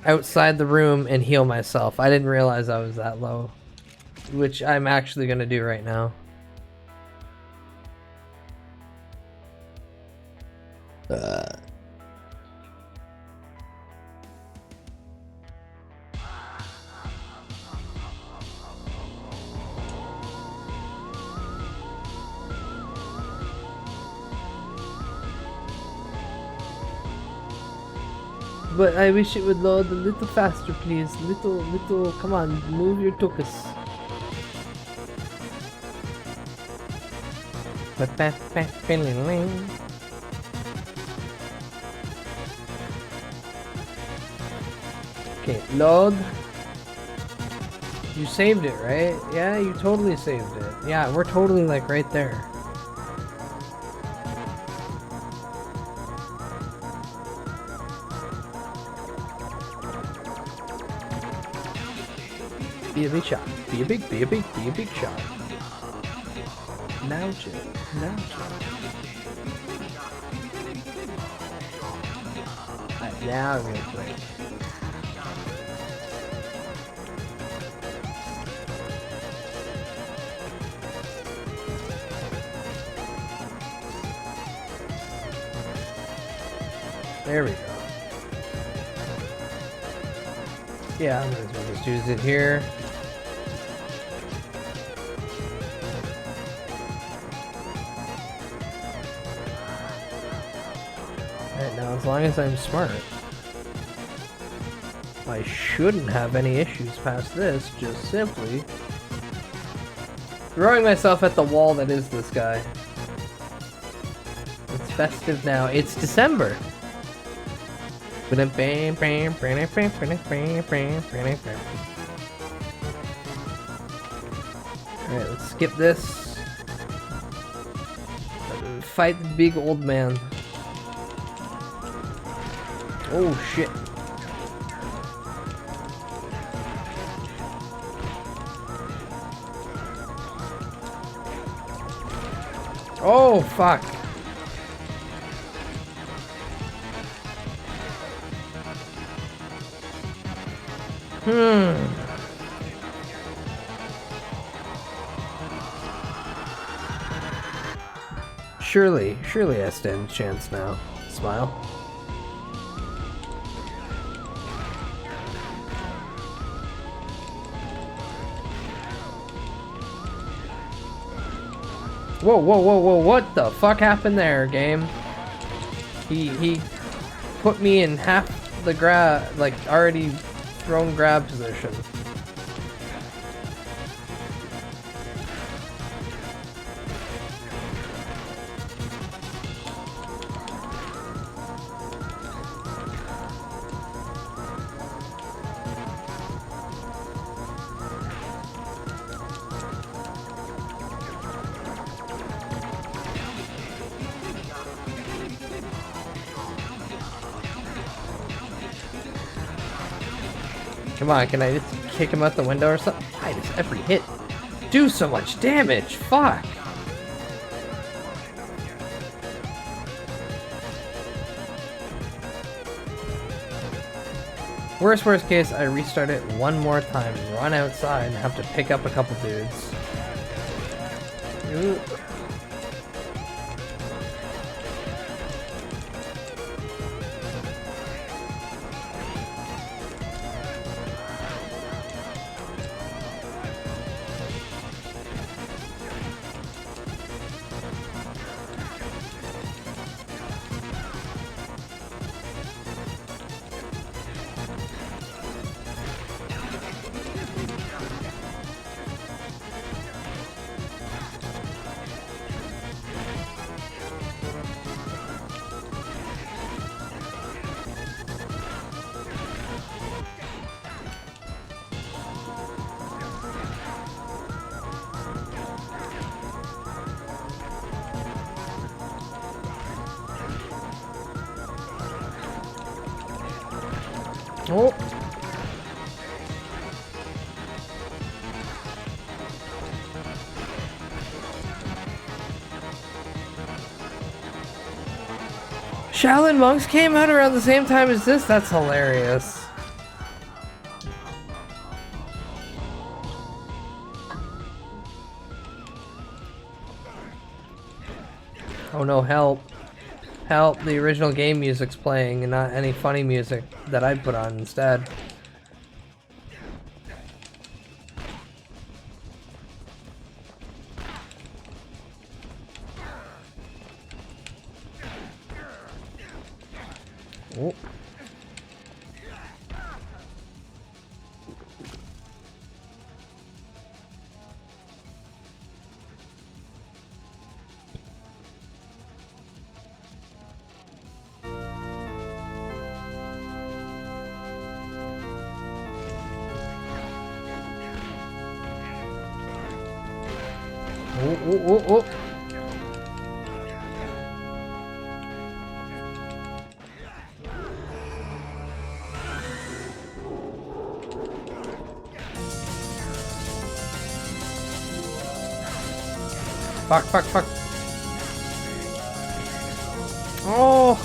outside the room, and heal myself. I didn't realize I was that low. Which I'm actually gonna do right now. But I wish it would load a little faster, please. Little, come on, move your tuchus. Okay, load. You saved it, right? Yeah, you totally saved it. Yeah, we're totally like right there. Be a big shot. Be a big shot. Now chill. Alright, now I'm gonna play. There we go. Yeah, I might as well just use it here. Alright, now as long as I'm smart, I shouldn't have any issues past this, just simply throwing myself at the wall that is this guy. It's festive now. It's December. Alright, let's skip this. Fight the big old man. Oh shit. Oh fuck. Surely I stand a chance now. Smile. Whoa, whoa, whoa, whoa, what the fuck happened there, game? He put me in half the grab, like, already thrown grab position. Come on, can I just kick him out the window or something? Why does every hit do so much damage? Fuck! Worst case, I restart it one more time, run outside, and have to pick up a couple dudes. Ooh. Oh. Shaolin monks came out around the same time as this? That's hilarious. Oh no, help. Help, the original game music's playing and not any funny music that I put on instead. Oh. Oh. Fuck. Oh.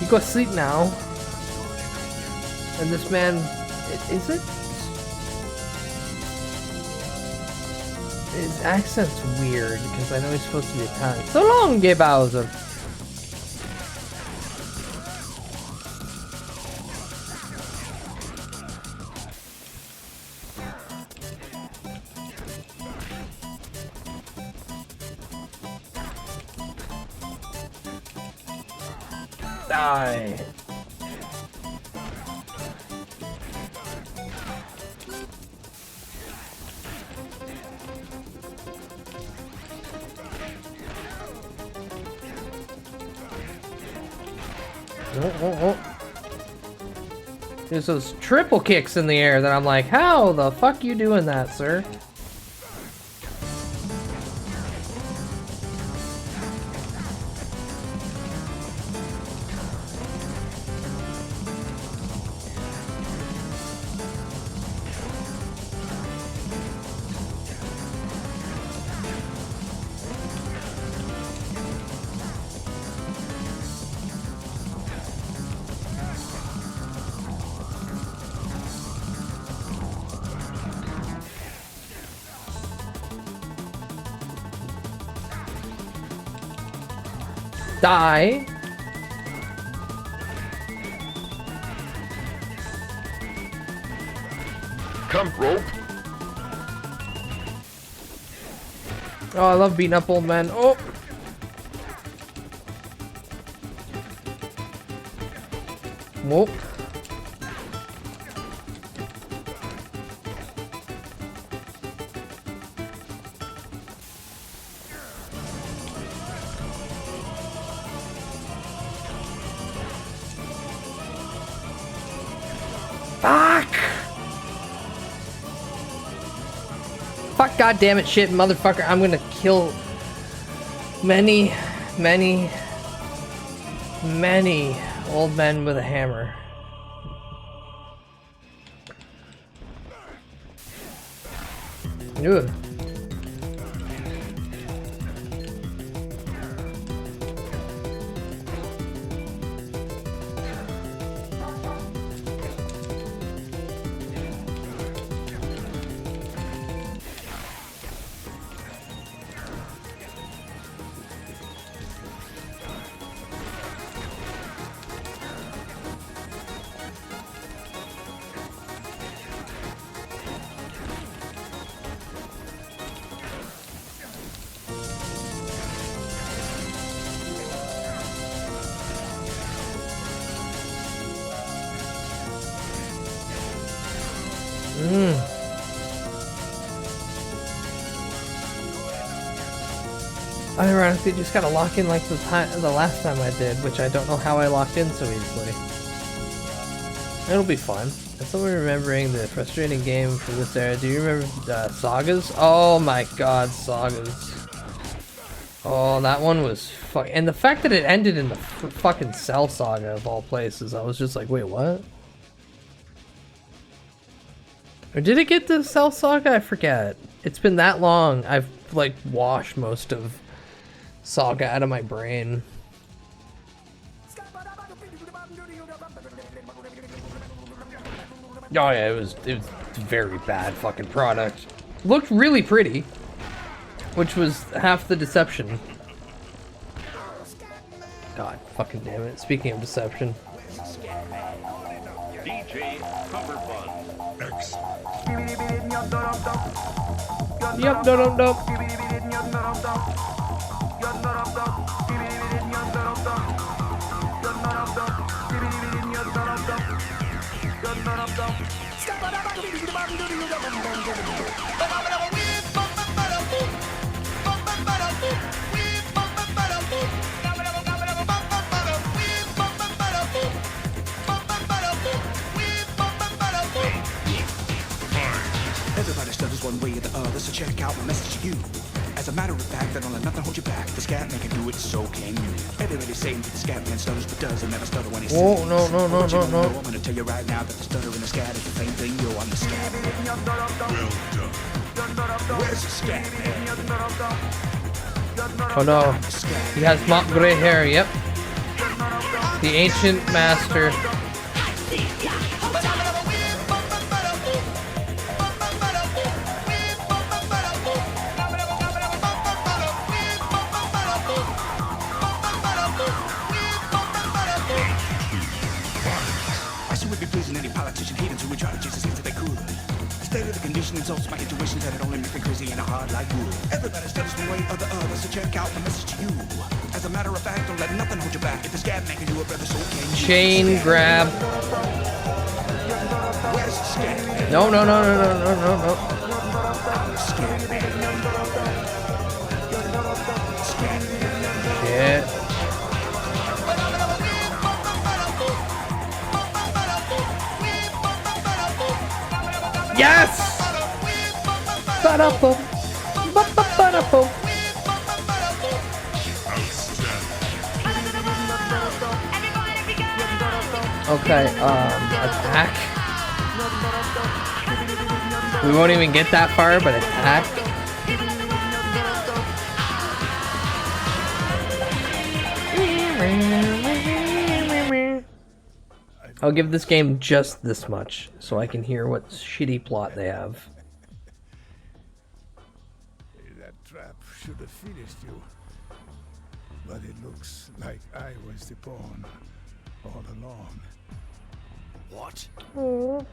You go sleep now. And this man, is it? His accent's weird because I know he's supposed to be Italian. So long, Gay Bowser. Die. Oh. There's those triple kicks in the air that I'm like, how the fuck you doing that, sir? Die. Come, rope. Oh, I love beating up old men. Oh! Whoop. Fuck! Fuck, goddammit, shit, motherfucker. I'm gonna kill many old men with a hammer. Ugh. I ironically just gotta lock in like the last time I did, which I don't know how I locked in so easily. It'll be fun. As someone remembering the frustrating game from this era, do you remember Sagas? Oh my god, Sagas. Oh, that one was fuck. And the fact that it ended in the fucking Cell Saga of all places, I was just like, wait, what? Or did it get to Cell Saga? I forget. It's been that long. I've like washed most of Saga out of my brain. Oh yeah, it was a very bad fucking product. Looked really pretty, which was half the deception. God fucking damn it. Speaking of deception. DJ Cover Fun. X. Yup, dum dum. Everybody stutters one way or the other, so check out my message to you. As a matter of fact, I don't let nothing hold you back. The scat man can do it, so can you. Everybody's saying that the scat man stutters, but doesn't never stutter when he sings. Oh, no. I'm gonna tell you right now that the stutter and the scat is the same thing. Yo, I'm the scat man. Well done. Where's the scat man? Oh no. He has mop gray hair, yep. The ancient master. I should be pleasing any politician haters who would try to chase us if they could. The state of the condition insults my intuition that it only makes me crazy and hard like wood. Everybody stutters one way or the other, so check out the message to you. As a matter of fact, don't let nothing hold you back. If the scat man can do it, brother, so can you. Chain grab. Where's the scat man? No. Scat man. Scat man. Shit. Yes! Ba-da-boom. Ba-ba-ba-da-boom. Okay, attack. We won't even get that far, but attack. I'll give this game just this much, so I can hear what shitty plot they have. That trap should have finished you. But it looks like I was the pawn all along. What? Oh.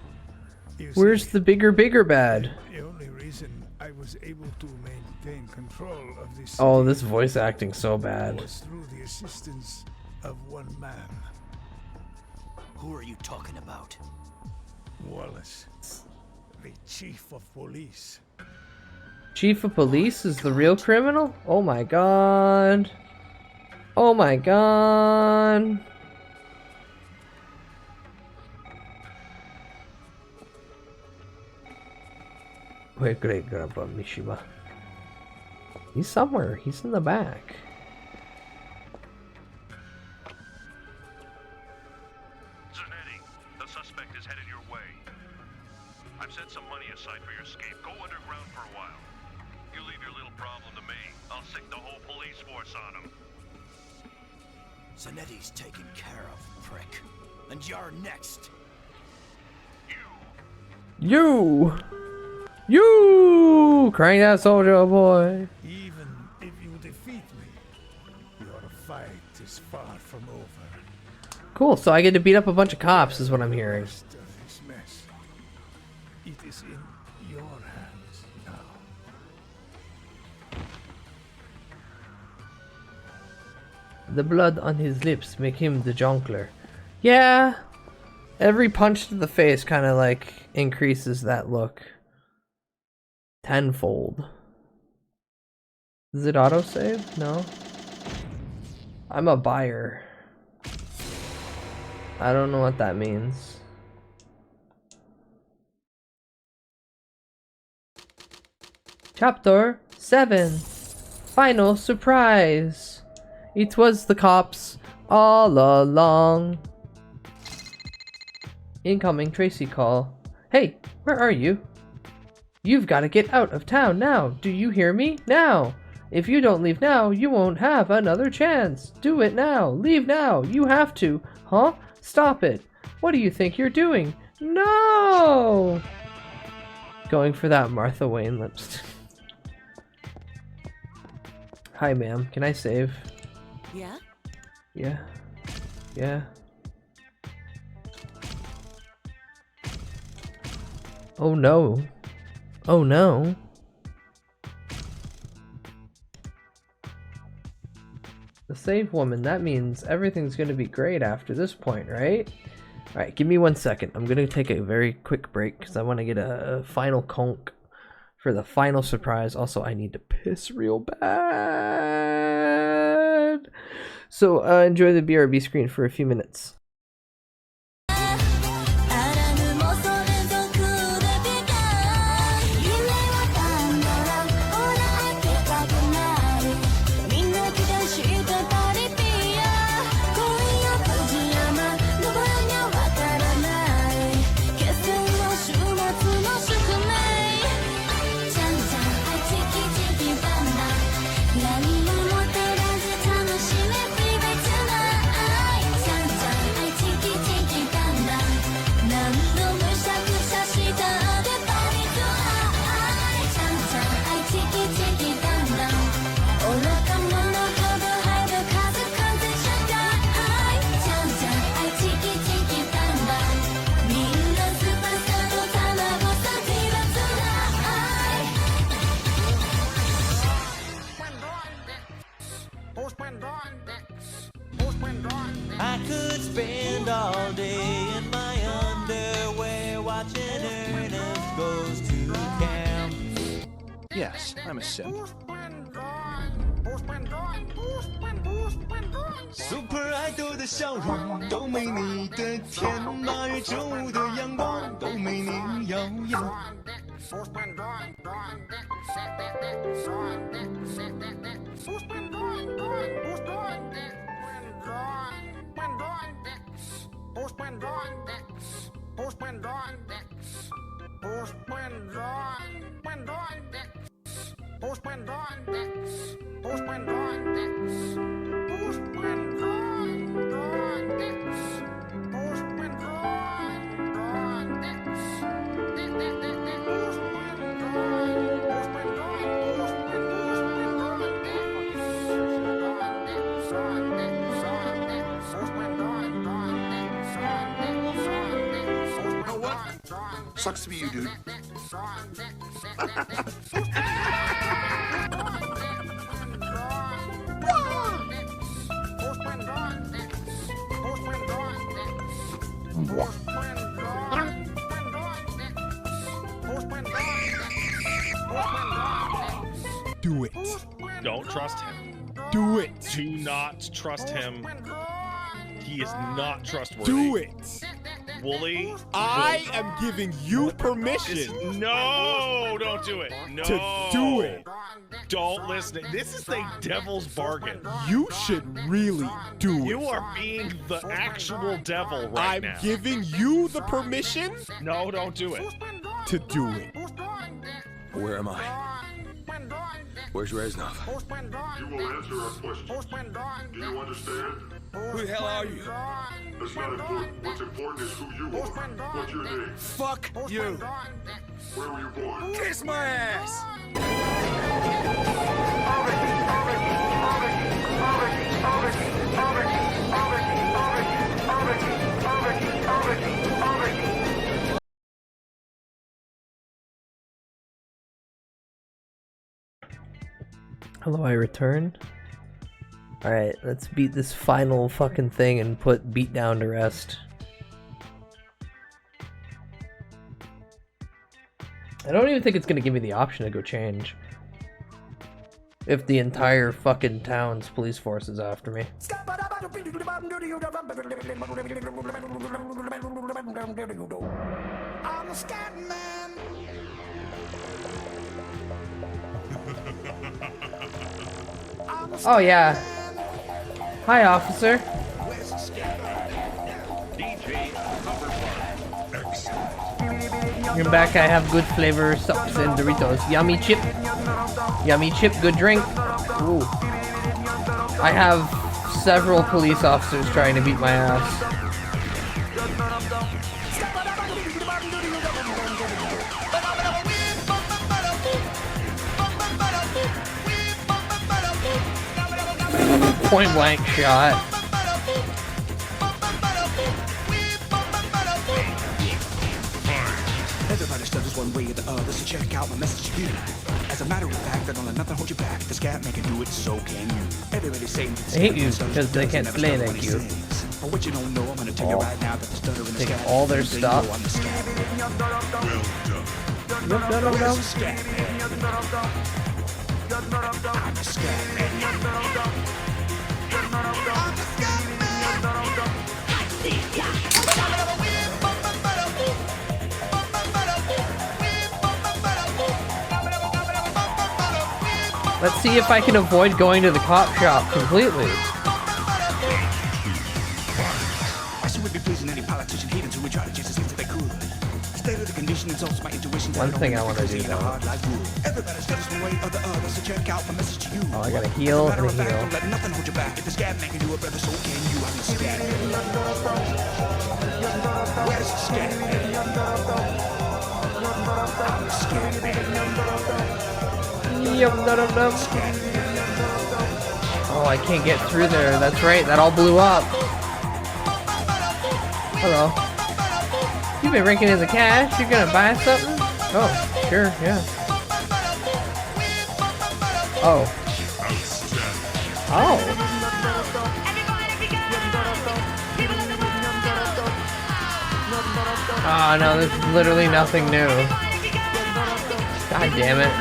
Where's the bigger bad? The only reason I was able to maintain control of this Oh, this voice acting so bad. was through the assistance of one man, Who are you talking about? Wallace, the chief of police. Chief of police is the real criminal? Oh my god. Oh my god. Wait, great Grandpa Mishima. He's somewhere. He's in the back. Zanetti, the suspect is headed your way. I've set some money aside for your escape. Go underground for a while. You leave your little problem to me. I'll sick the whole police force on him. Zanetti's taken care of, prick. And you're next. You crying out soldier boy. Even if you defeat me, your fight is far from over. Cool, so I get to beat up a bunch of cops is what I'm hearing. Of this mess, it is in your hands now. The blood on his lips make him the Jonkler. Yeah, every punch to the face kind of like increases that look tenfold. Does it autosave? No. I'm a buyer. I don't know what that means. Chapter 7. Final surprise. It was the cops all along. Incoming Tracy call. Hey, where are you? You've got to get out of town now. Do you hear me? Now. If you don't leave now, you won't have another chance. Do it now. Leave now. You have to. Huh? Stop it. What do you think you're doing? No! Going for that Martha Wayne lipstick. Hi, ma'am. Can I save? Yeah? Yeah. Yeah. Oh no. Oh no. The save woman, that means everything's gonna be great after this point, right? Alright, give me 1 second. I'm gonna take a very quick break because I want to get a final conk for the final surprise. Also, I need to piss real bad. So enjoy the BRB screen for a few minutes. I could spend all day in my underwear watching Ernest Goes to Camp. Yes, I'm a simp. Super Idol 的笑容都没你的甜，8月中午的阳光都没你耀眼。Sucks to be you, dude. Do it. Don't trust him. Do it. Do not trust him. He is not trustworthy. Do it. Wooly. I am giving you permission. No, don't do it. No. To do it. Don't listen. This is the devil's bargain. You should really do it. You are being the actual devil right now. I'm giving you the permission. No, don't do it. To do it. Where am I? Where's Reznov? You will answer our questions. Do you understand? Who the hell are you? That's not important. What's important is who you are. What's your name? Fuck you. Where were you born? Kiss my ass. Hello, I return. Alright, let's beat this final fucking thing and put Beatdown to rest. I don't even think it's gonna give me the option to go change. If the entire fucking town's police force is after me. I'm a scat man. Oh yeah. Hi, officer. In back, I have good flavor subs and Doritos. Yummy chip. Yummy chip, good drink. Ooh. I have several police officers trying to beat my ass. Point blank shot. Everybody stutters one way or the other, so check out my message to you. As a matter of fact, don't let nothing hold you back. The scat man can do it, so can you. Everybody saying I hate you because they can't play like you. But what you don't know, I'm gonna tell you right now that the stutter and the Take scat all their stuff. I'm the scat man. Yep, Where's the scat man? I'm the scat man. Let's see if I can avoid going to the cop shop completely. I should be pleasing any politician haters who would try to chase us if they could. State of the condition insults my intuition. One thing I want to do though. Everybody stutters one way or the other, so check out my message to you. Oh, I gotta heal and heal. Don't let nothing hold you back. If the scat man can do it better, so can you. I'm the scat man. Where's the scat man? I'm the scat man. Oh, I can't get through there. That's right, that all blew up. Hello. You've been raking in the cash? You're gonna buy something? Oh, sure, yeah. Oh. Oh. Oh no, there's literally nothing new. God damn it.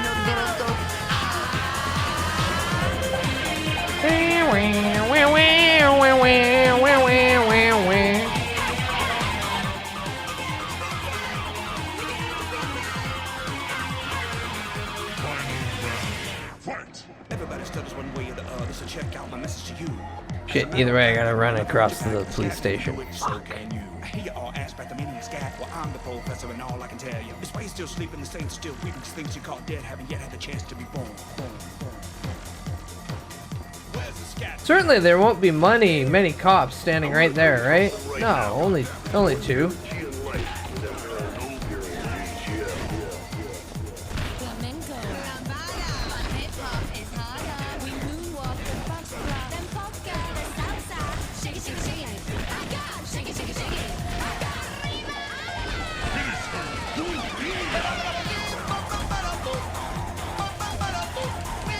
Everybody stutters one way or the other, so check out my message to you. Shit, either way I gotta run across to the police station. Fuck. Here all aspect the meaning of scat. Well, I'm the professor and all I can tell you is why you still sleeping, the saints still weeping, cause things you caught dead haven't yet had the chance to be born. Certainly there won't be many cops standing right there, right? No, only two.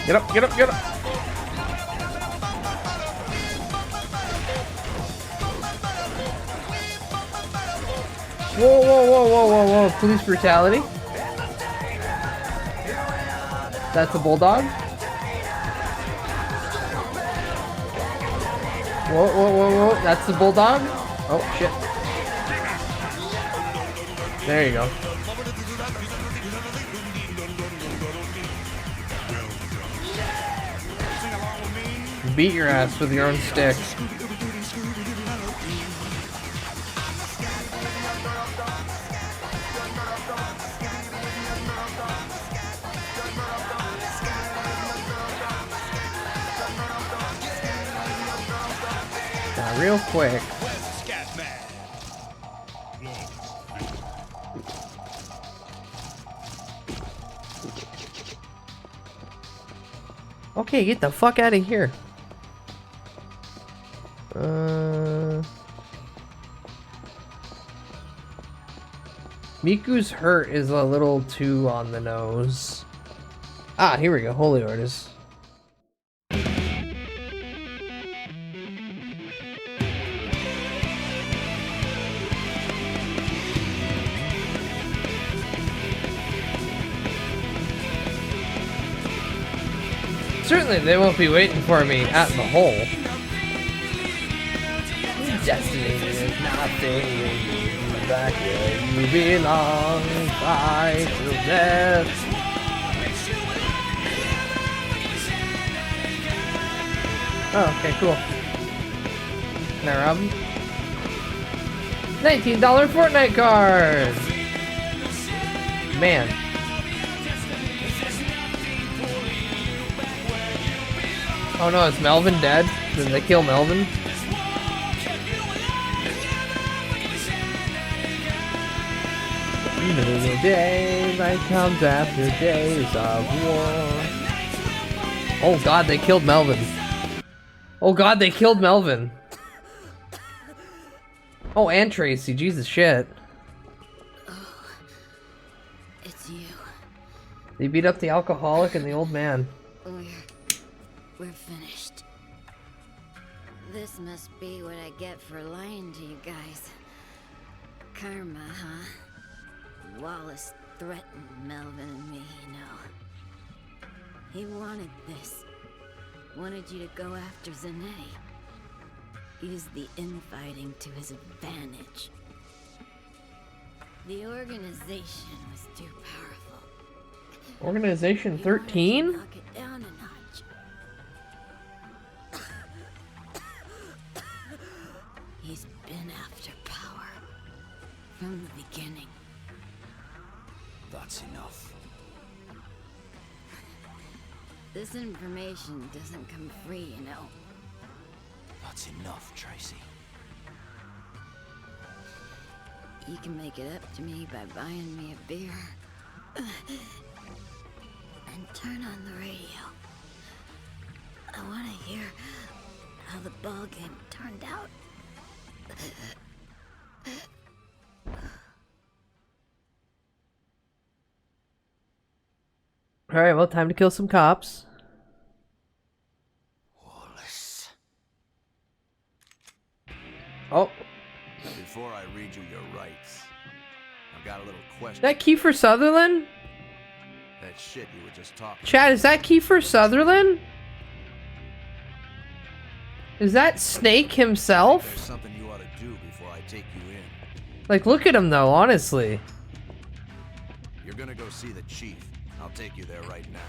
Get up, get up, get up. Whoa, whoa, whoa, whoa, whoa, whoa. Police brutality. That's a bulldog. Whoa, whoa, whoa, whoa. That's the bulldog. Oh, shit. There you go. Beat your ass with your own stick. Now, real quick. Okay, get the fuck out of here. Miku's hurt is a little too on the nose. Ah, here we go. Holy orders. Certainly they won't be waiting for me at the hole. Destiny is nothing back where you belong. Fight till death. Oh, okay, cool. Can I rob him? $19 Fortnite card! Man. Oh no, is Melvin dead? Did they kill Melvin? New day that comes after days of war. Oh god, they killed Melvin. Oh god, they killed Melvin. Oh, and Tracy, Jesus shit. Oh, it's you. They beat up the alcoholic and the old man. We're finished. This must be what I get for lying to you guys. Karma, huh? Wallace threatened Melvin and me, you know. He wanted this. Wanted you to go after Zanetti. Use the infighting to his advantage. The organization was too powerful. Organization 13? Knock it down a notch. He's been after power from the beginning. That's enough. This information doesn't come free, you know. That's enough, Tracy. You can make it up to me by buying me a beer. And turn on the radio. I want to hear how the ball game turned out. Alright, well, time to kill some cops. Wallace. Oh. Before I read you your rights, I've got a little question. Is that Kiefer Sutherland? That shit you were just talking Chad, is that Kiefer Sutherland? Is that Snake There's himself? something you ought to do before I take you in. Like, look at him though, honestly. You're gonna go see the chief. I'll take you there right now.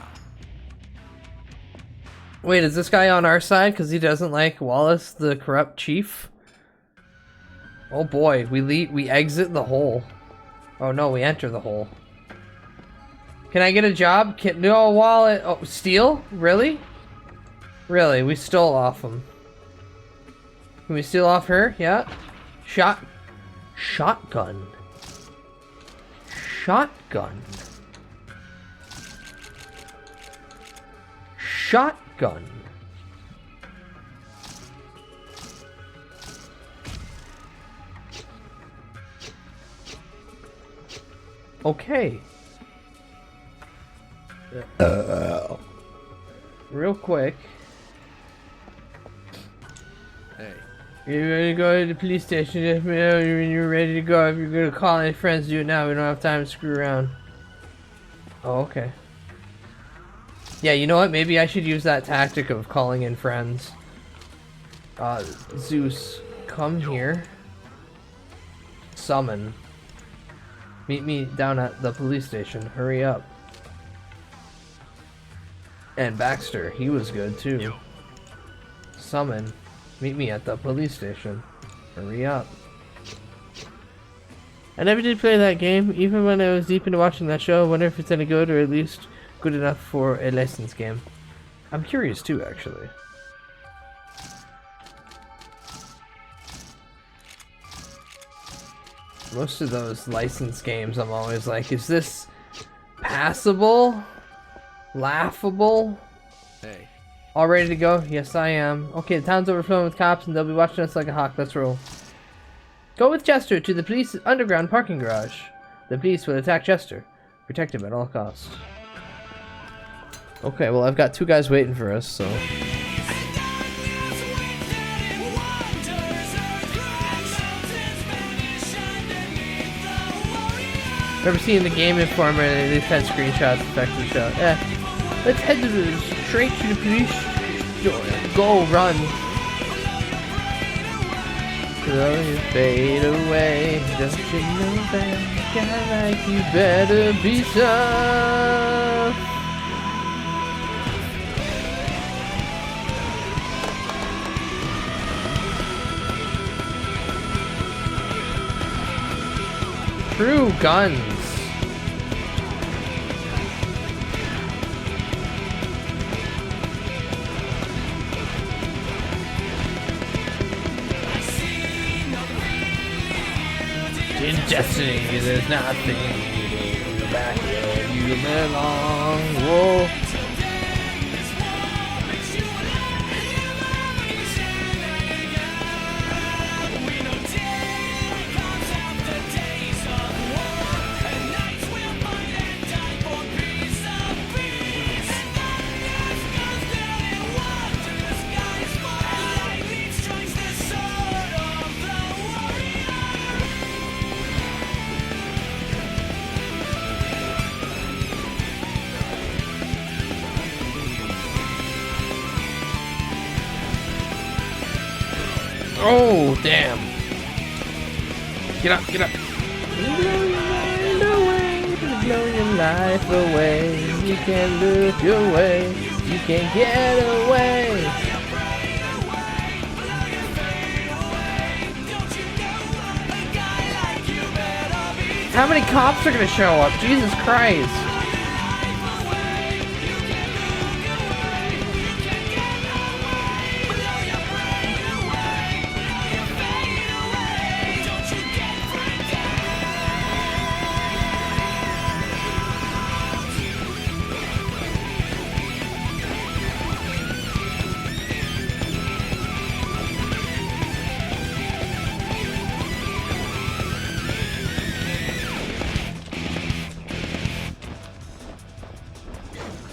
Wait, is this guy on our side because he doesn't like Wallace, the corrupt chief? Oh boy, we exit the hole. Oh no, we enter the hole. Can I get a job? No wallet. Oh, steal? Really? Really? We stole off him. Can we steal off her? Yeah. Shotgun. Shotgun. Shotgun. real quick. Hey. You ready to go to the police station? Let me know when you're ready to go. If you're gonna call any friends, do it now. We don't have time to screw around. Oh, okay. Yeah, you know what? Maybe I should use that tactic of calling in friends. Zeus, come here. Summon. Meet me down at the police station. Hurry up. And Baxter, he was good too. Summon. Meet me at the police station. Hurry up. I never did play that game, even when I was deep into watching that show. I wonder if it's any good, or at least good enough for a licensed game. I'm curious too, actually. Most of those licensed games, I'm always like, is this passable? Laughable? Hey. All ready to go? Yes, I am. Okay, the town's overflowing with cops and they'll be watching us like a hawk. Let's roll. Go with Chester to the police underground parking garage. The police will attack Chester. Protect him at all costs. Okay, well, I've got two guys waiting for us, so... Remember seeing the Game Informer, they just had screenshots effective the show. Yeah. Let's head straight to the police. Go, run. Will you fade away? Don't you know that a guy like you better be tough? True guns. In destiny, there's nothing back where you belong. Whoa. Oh, damn. Get up, get up. Blow your life away. You can't look your way. You can't get away. How many cops are gonna show up? Jesus Christ.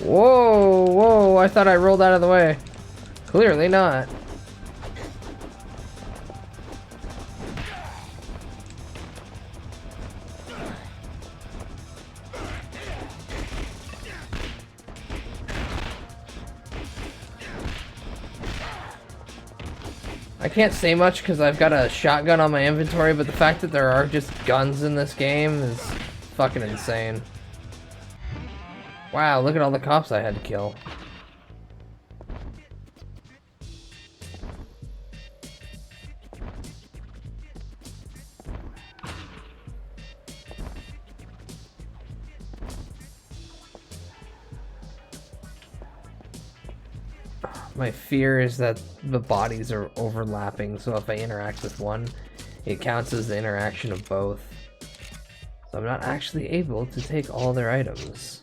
Whoa, whoa, I thought I rolled out of the way. Clearly not. I can't say much because I've got a shotgun on my inventory, but the fact that there are just guns in this game is fucking insane. Wow, look at all the cops I had to kill. My fear is that the bodies are overlapping, so if I interact with one, it counts as the interaction of both. So I'm not actually able to take all their items.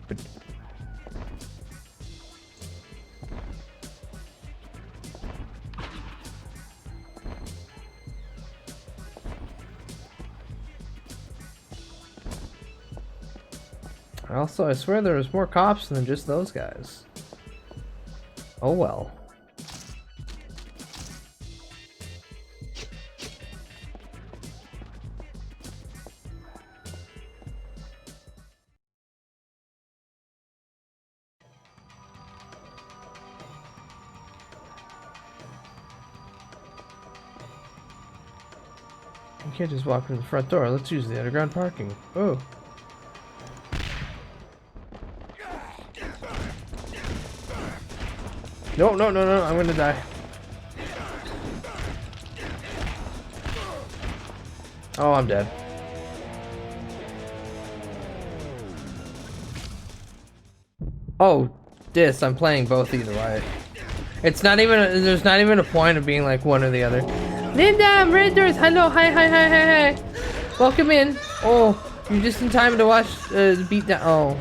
But Also, I swear there was more cops than just those guys. Oh well. You can't just walk in the front door. Let's use the underground parking. Oh. No, no, no, no, I'm gonna die. Oh, I'm dead. Oh, I'm playing both either way. It's not even, there's not even a point of being like one or the other. Linda, I'm Red Doors. Hello, hi, hi, hi, hi, hi. Welcome in. Oh, you're just in time to watch the beatdown. Oh.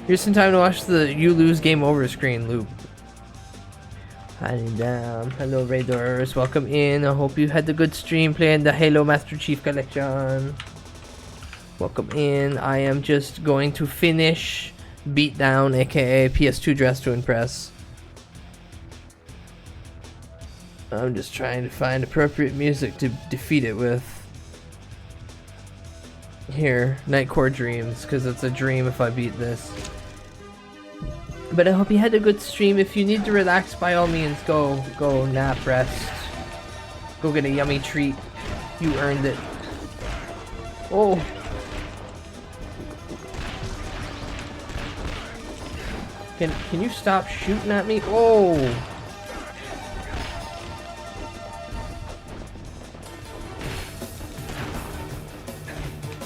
You're just in time to watch the you lose game over screen loop. Hi, Linda. Hello, Red Doors. Welcome in. I hope you had a good stream playing the Halo Master Chief Collection. Welcome in. I am just going to finish Beatdown, aka PS2 Dress to Impress. I'm just trying to find appropriate music to defeat it with. Here, Nightcore Dreams, because it's a dream if I beat this. But I hope you had a good stream. If you need to relax, by all means, go nap, rest. Go get a yummy treat. You earned it. Oh. Can you stop shooting at me? Oh.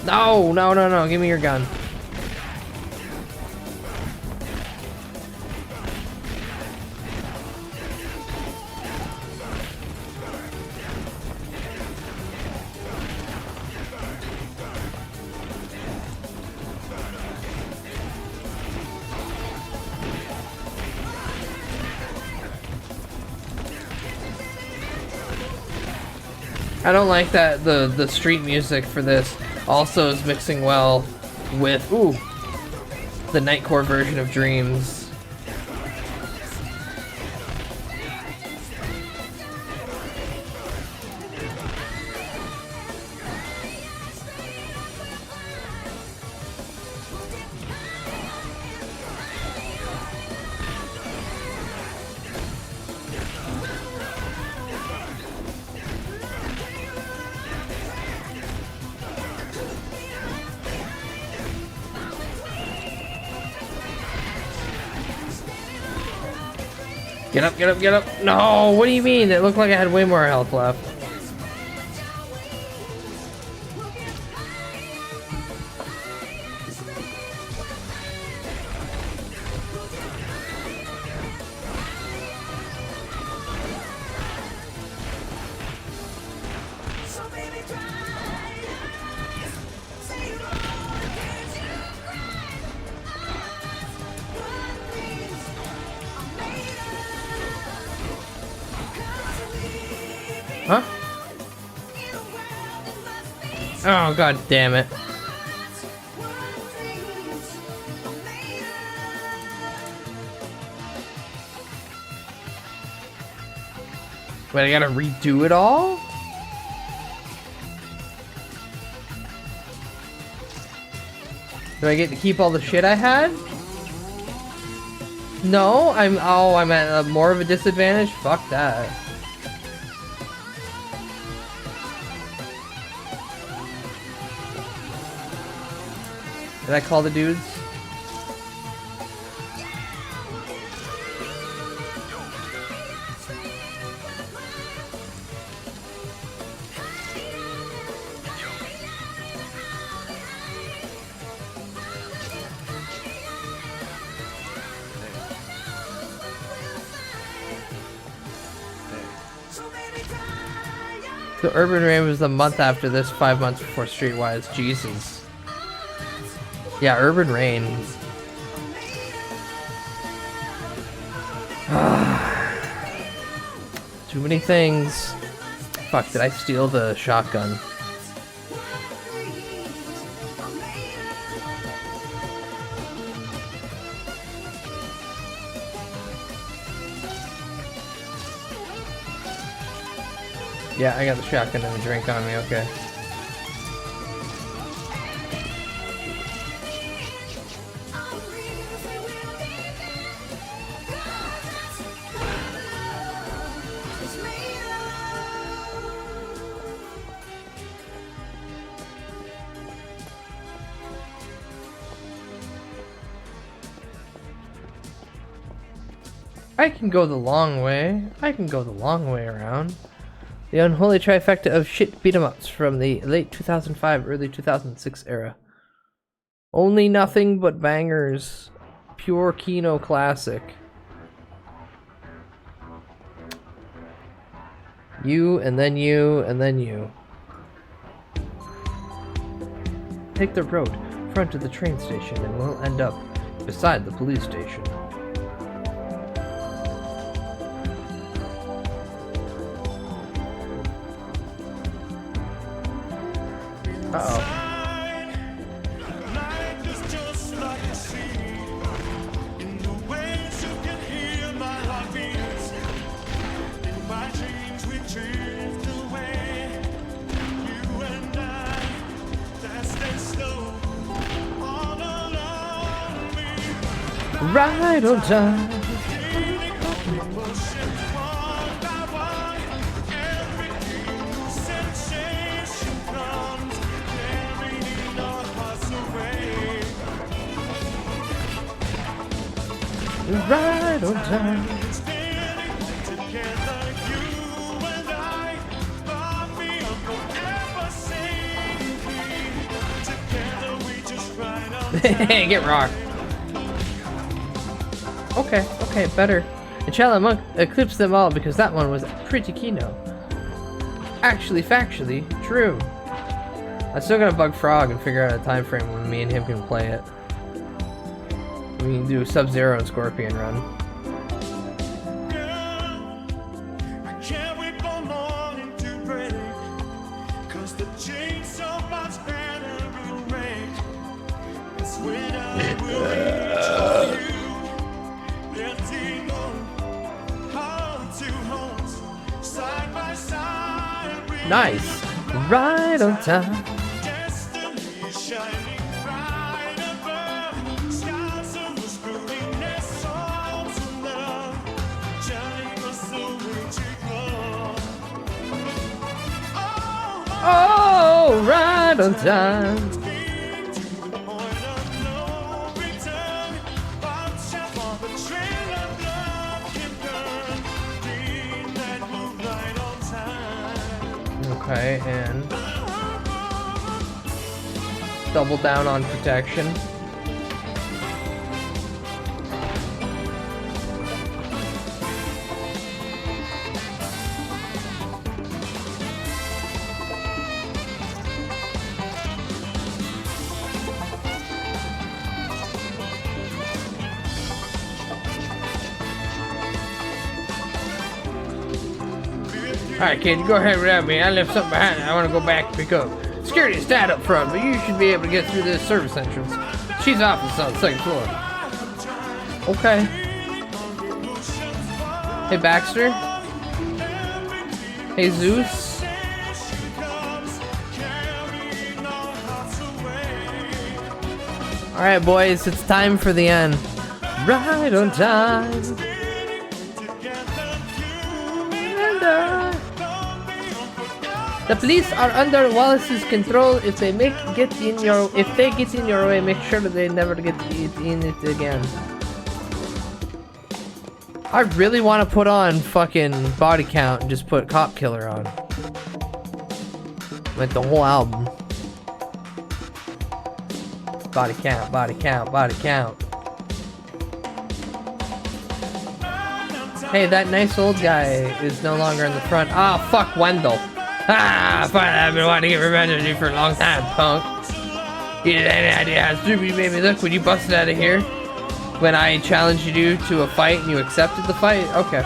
No, no, no, no. Give me your gun. I don't like that the street music for this also is mixing well with the Nightcore version of Dreams. Get up, get up, get up. No, what do you mean? It looked like I had way more health left. Huh? Oh, god damn it. Wait, I gotta redo it all? Do I get to keep all the shit I had? No, I'm at more of a disadvantage? Fuck that. Did I call the dudes? So Urban Rain was the month after this, 5 months before Streetwise. Jesus. Yeah, Urban Rain. Too many things. Fuck, did I steal the shotgun? Yeah, I got the shotgun and the drink on me, okay. I can go the long way. I can go the long way around. The unholy trifecta of shit beat-em-ups from the late 2005, early 2006 era. Only nothing but bangers. Pure Kino classic. You, and then you, and then you. Take the road, front of the train station, and we'll end up beside the police station. Uh-oh. Right on time. Right on time. Get rocked. Okay, better. And Chala Monk eclipsed them all because that one was pretty Kino. Actually, factually, true. I still gotta bug Frog and figure out a time frame when me and him can play it. We can do Sub-Zero and Scorpion run. Nice. Right on time. Oh, right on time. Okay, and double down on protection. Alright, kid, you go ahead without me. I left something behind. I want to go back and pick up. Security is tied up front, but you should be able to get through this service entrance. She's office on the second floor. Okay. Hey, Baxter. Hey, Zeus. Alright, boys, it's time for the end. Right on time. The police are under Wallace's control. If they get in your way, make sure that they never get in it again. I really want to put on fucking Body Count and just put Cop Killer on, like the whole album. Body count, body count, body count. Hey, that nice old guy is no longer in the front. Ah, fuck Wendell. Ah, fine, I've been wanting to get revenge on you for a long time, punk. You had any idea how stupid you made me look when you busted out of here? When I challenged you to a fight and you accepted the fight? Okay.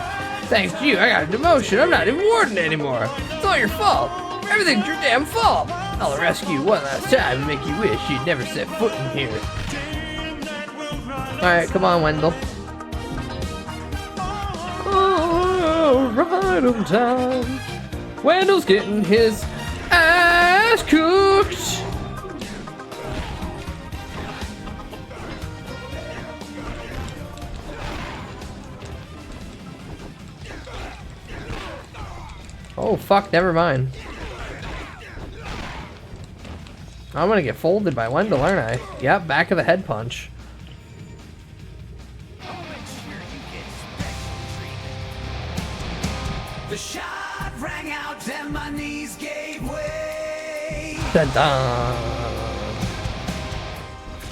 Thanks to you, I got a demotion. I'm not even warden anymore. It's all your fault. Everything's your damn fault. I'll rescue you one last time and make you wish you'd never set foot in here. Alright, come on, Wendell. Oh, right on time. Wendell's getting his ass cooked. Oh fuck, never mind. I'm gonna get folded by Wendell, aren't I? Yep, back of the head punch. The shot rang out and my knees gave way. Dun dun.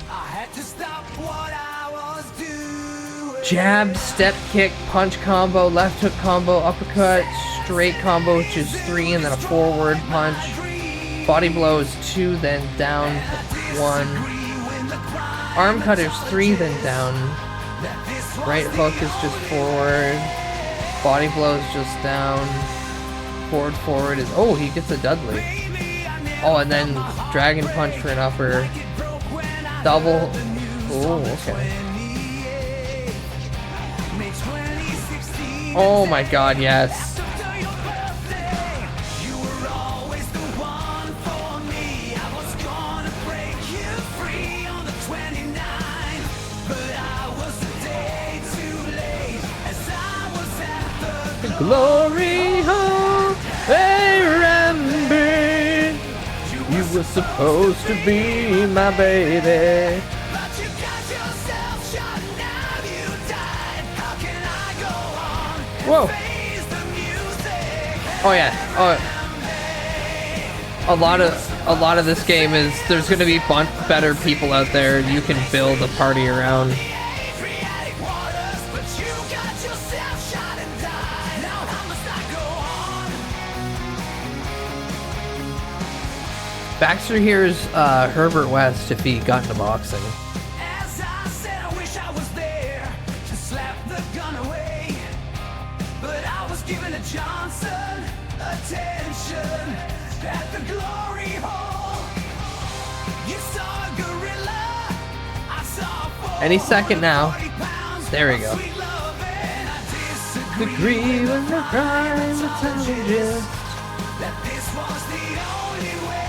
I had to stop what I was doing. Jab, step kick, punch combo, left hook combo, uppercut, straight combo, which is 3, and then a forward punch. Body blow is 2, then down 1. Arm cut is 3, then down. Right hook is just forward. Body blow is just down. Forward is... Oh, he gets a Dudley. Oh, and then dragon punch for an upper. Double... Oh, okay. Oh my god, yes. Glory hole, hey Ramby, you were supposed to be my baby. Whoa. Oh yeah. Oh. A lot of this game is there's gonna be better people out there you can build a party around. Baxter here is Herbert West if he got into boxing. As I said, I wish I was there to slap the gun away. But I was giving a Johnson attention at the glory hole. You saw a gorilla, I saw Any second now. There we go. Agree with the crime, but tell me just that this was the only way.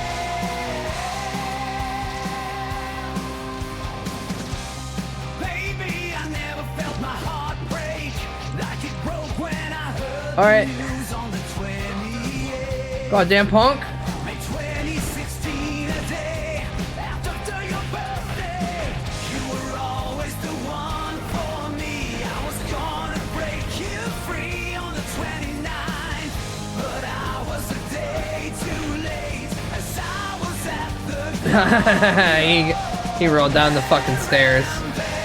Baby, I never felt my heart break like it broke when I heard Alright. the news on the 28th. Goddamn punk. May 2016, a day after your birthday. You were always the one for me. I was gonna break you free on the 29th, but I was a day too late as I was at the he rolled down the fucking stairs.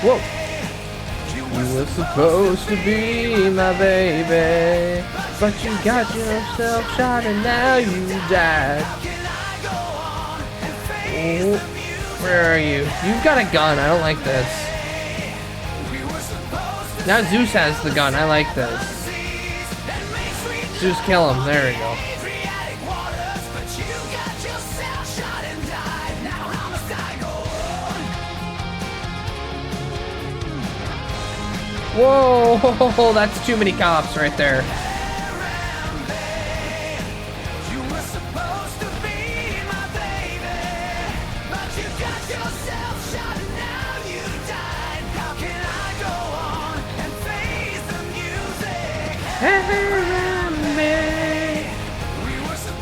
Whoa. You were supposed to be my baby, but you got yourself shot and now you died. Oh, where are you? You've got a gun. I don't like this. Now Zeus has the gun. I like this. Zeus, kill him. There we go. Whoa, that's too many cops right there.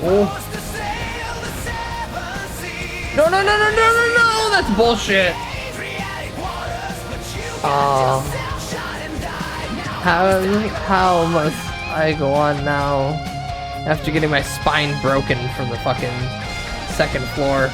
Oh. No, no, no, no, no, no, no! That's bullshit. How must I go on now after getting my spine broken from the fucking second floor?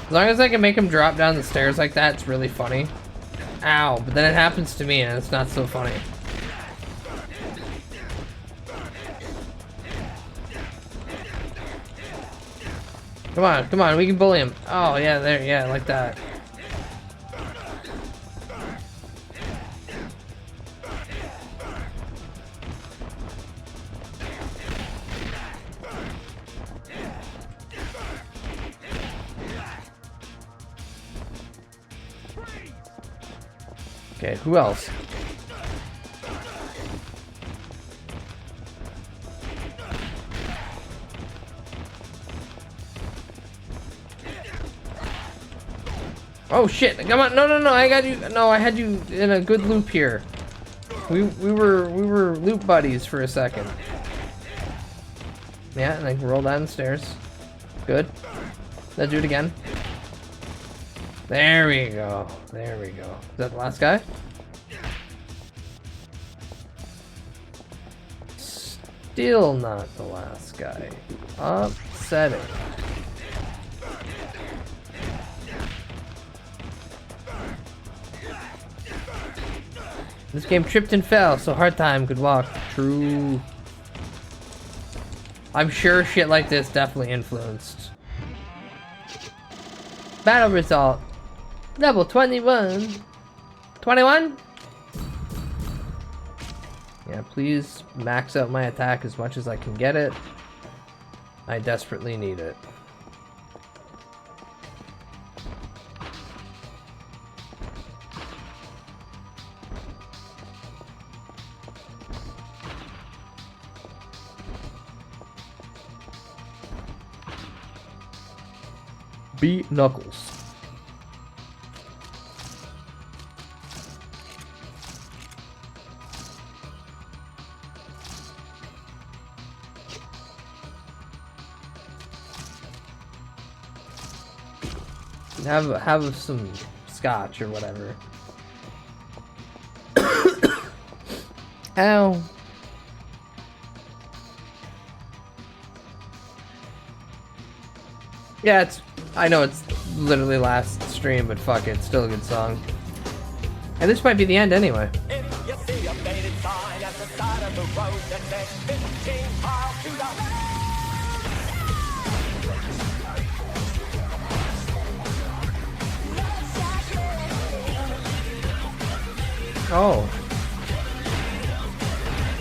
As long as I can make him drop down the stairs like that, it's really funny. Ow, but then it happens to me and it's not so funny. Come on, we can bully him. Oh, yeah, there, yeah, like that. Okay, who else? Oh shit! Come on! No, I got you. No, I had you in a good loop here. We were loop buddies for a second. Yeah, and I can roll down the stairs. Good. Let's do it again. There we go. There we go. Is that the last guy? Still not the last guy. Upsetting. This game tripped and fell, so hard time could walk. True. I'm sure shit like this definitely influenced. Battle result. Level 21. 21? Yeah, please max out my attack as much as I can get it. I desperately need it. B Knuckles. Have some scotch or whatever. Ow. Yeah, I know it's literally last stream, but fuck it, it's still a good song. And this might be the end anyway. If you see a faded sign at the side of the road that says 15 miles to the Oh.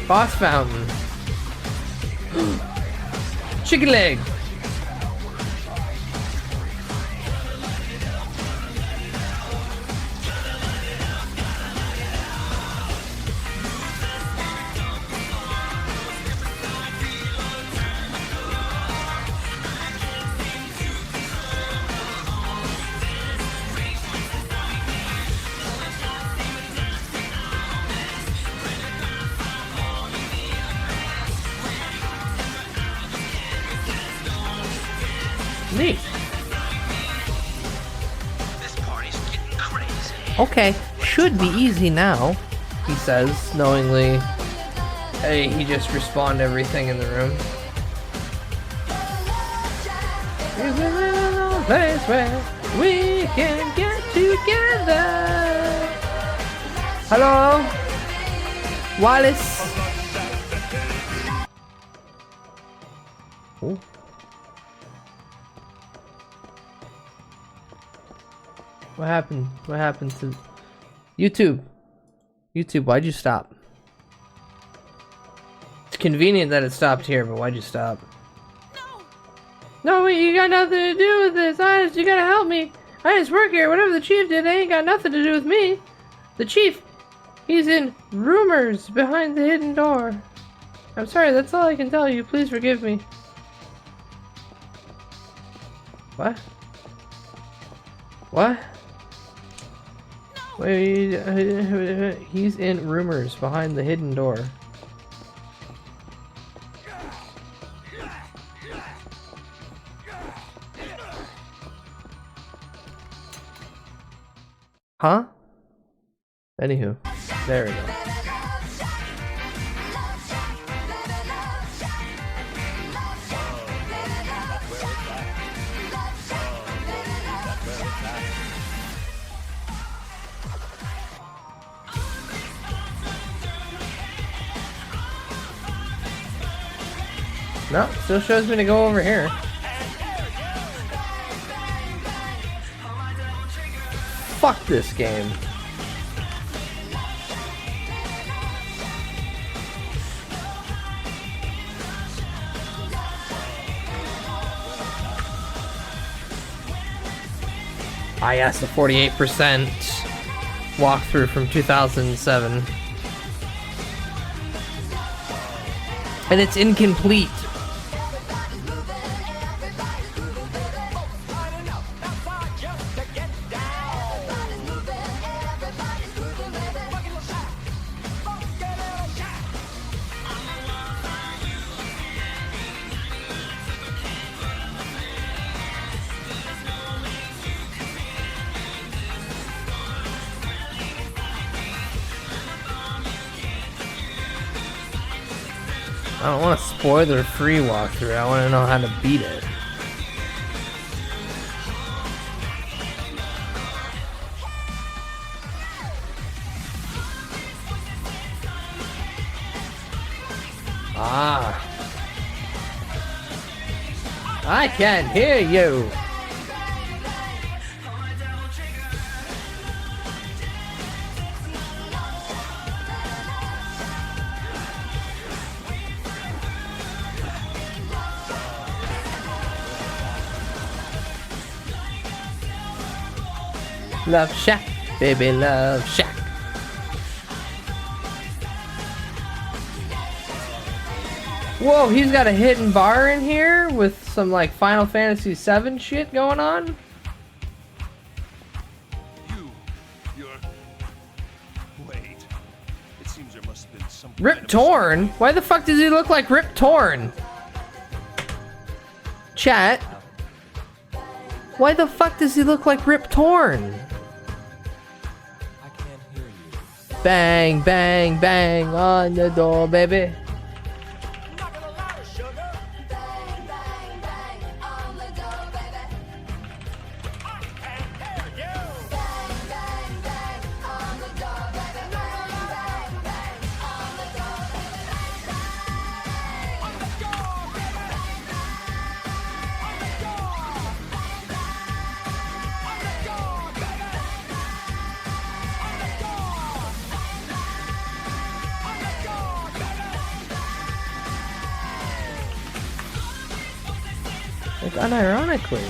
Boss fountain. Chicken leg. Neat. This party's getting crazy. Okay, should be easy now, he says, knowingly. Hey, he just respawned everything in the room. Is a little place where we can get together. Hello? Wallace? Ooh. What happened? What happened to YouTube? YouTube, why'd you stop? It's convenient that it stopped here, but why'd you stop? No, wait, you got nothing to do with this. Honest, you gotta help me. I just work here. Whatever the chief did, ain't got nothing to do with me. The chief, he's in rumors behind the hidden door. I'm sorry, that's all I can tell you. Please forgive me. What? What? Wait, he's in rumors behind the hidden door. Huh? Anywho, there we go. No, still shows me to go over here. fuck this game. Ah, yes, the 48% walkthrough from 2007. And it's incomplete. I don't want to spoil their free walkthrough. I want to know how to beat it. Ah. I can't hear you. Love Shack, baby, Love Shack. Whoa, he's got a hidden bar in here with some like Final Fantasy VII shit going on. Wait. It seems there must have been some Rip Torn? Why the fuck does he look like Rip Torn? Chat. Why the fuck does he look like Rip Torn? Bang, bang, bang on the door, baby. Like, unironically.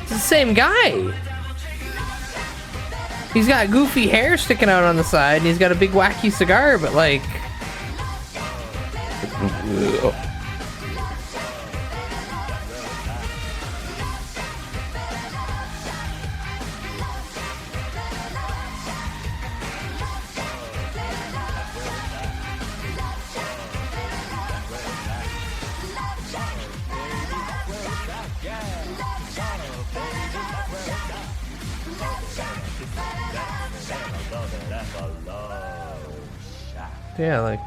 It's the same guy. He's got goofy hair sticking out on the side, and he's got a big wacky cigar, but like... Yeah, like...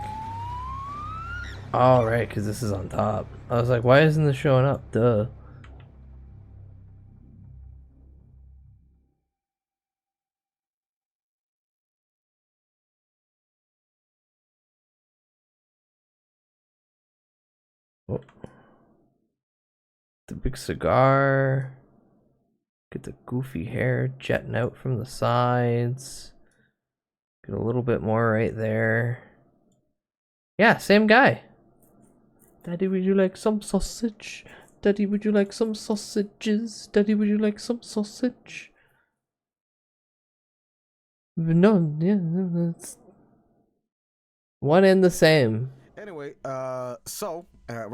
Oh, right, because this is on top. I was like, why isn't this showing up? Duh. Oh. The big cigar. Get the goofy hair jetting out from the sides. Get a little bit more right there. Yeah, same guy. Daddy, would you like some sausage? Daddy, would you like some sausages? Daddy, would you like some sausage? No, yeah, that's one and the same. Anyway, oh yeah.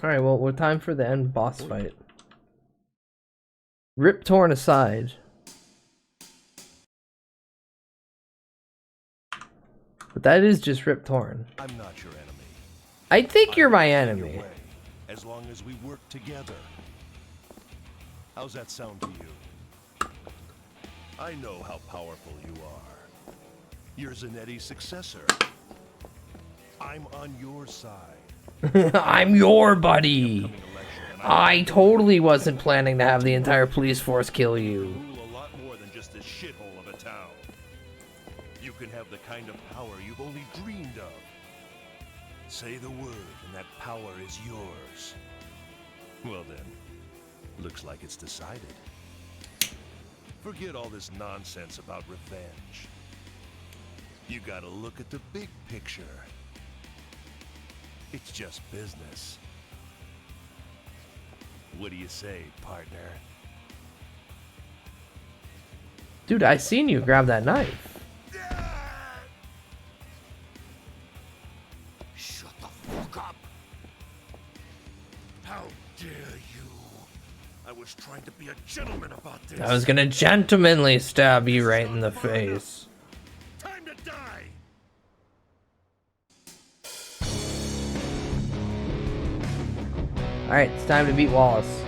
Alright, well, we're time for the end boss fight. Rip Torn aside. But that is just Rip Torn. I'm not your enemy. I think you're my enemy. As long as we work together. How's that sound to you? I know how powerful you are. You're Zanetti's successor. I'm on your side. I'm your buddy. I totally wasn't planning to have the entire police force kill you. Rule a lot more than just this shithole of a town. You can have the kind of power you've only dreamed of. Say the word, and that power is yours. Well then, looks like it's decided. Forget all this nonsense about revenge. You gotta look at the big picture. It's just business. What do you say, partner? Dude, I seen you grab that knife. Shut the fuck up! How dare you? I was trying to be a gentleman about this. I was gonna gentlemanly stab you right in the face. Time to die! Alright, it's time to beat Wallace.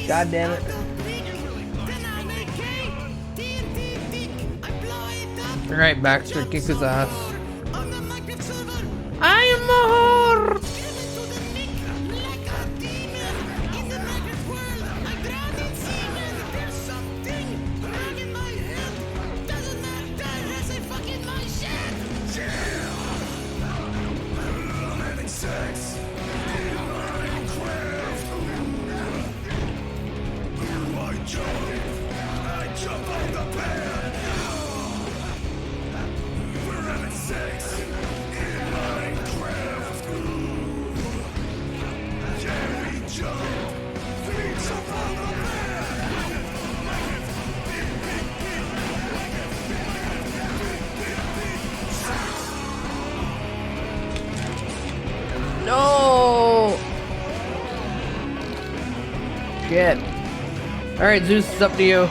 God damn it. Alright, Baxter, kick his ass. I am a whore! No! Shit. Alright, Zeus, it's up to you.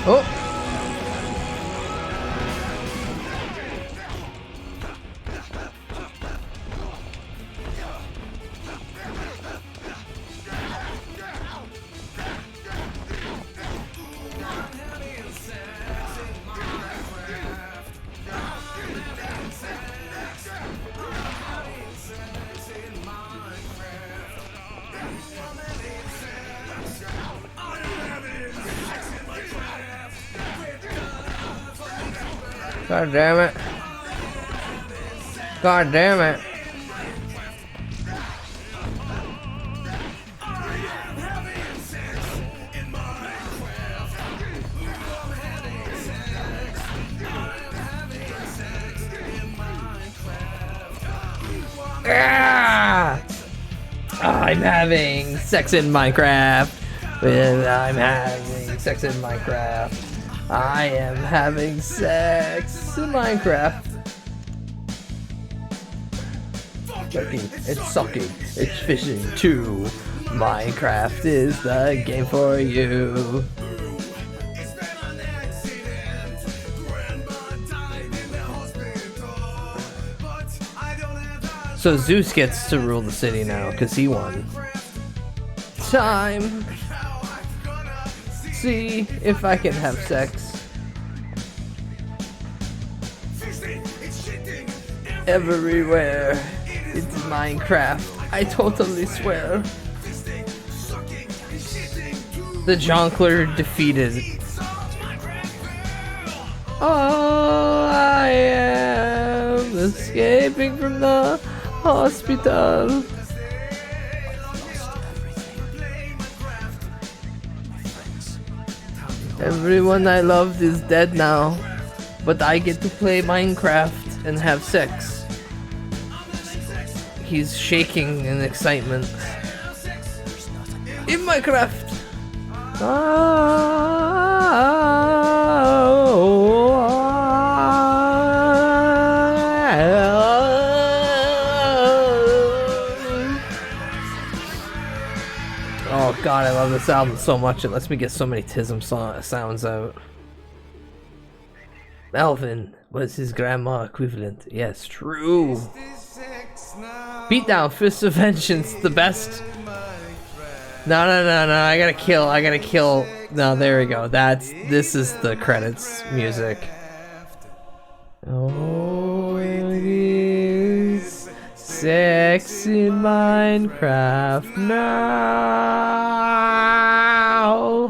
Oh! God damn it. God damn it. Ah! I'm having sex in Minecraft. I'm having sex in Minecraft. I am having sex in Minecraft. It's sucking, it's fishing too. Minecraft is the game for you. So Zeus gets to rule the city now because he won. Time. See if I can have sex. Everywhere. It's Minecraft. I totally swear. The Jonkler defeated. Oh, I am escaping from the hospital. Everyone I loved is dead now, but I get to play Minecraft and have sex. He's shaking in excitement. In Minecraft! Oh god, I love this album so much. It lets me get so many Tism sounds out. Melvin was his grandma equivalent. Yes, true. Beatdown, Fist of Vengeance, the best. No, I gotta kill. No, there we go. This is the credits music. Oh, it is sex in Minecraft now.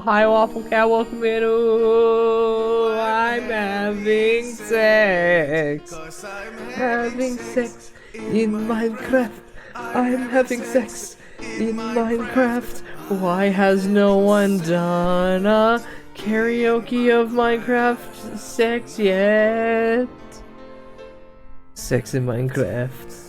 Hi, Waffle Cat, welcome in. Ooh, I'm having sex. Having sex in Minecraft. I'm having sex in Minecraft. Why has no one done a karaoke of Minecraft sex yet? Sex in Minecraft.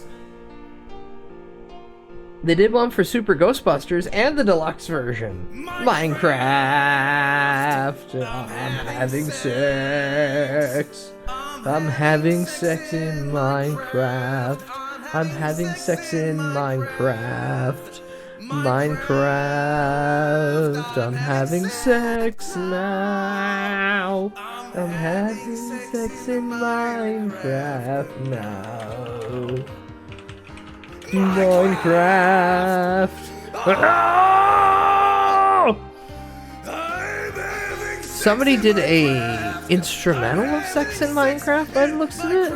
They did one for Super Ghostbusters and the deluxe version. Minecraft. I'm having sex. I'm having sex in Minecraft. I'm having sex in Minecraft. Minecraft. I'm having sex now. I'm having sex in Minecraft now. Minecraft. Oh! Somebody did a instrumental of sex in Minecraft by the looks of it.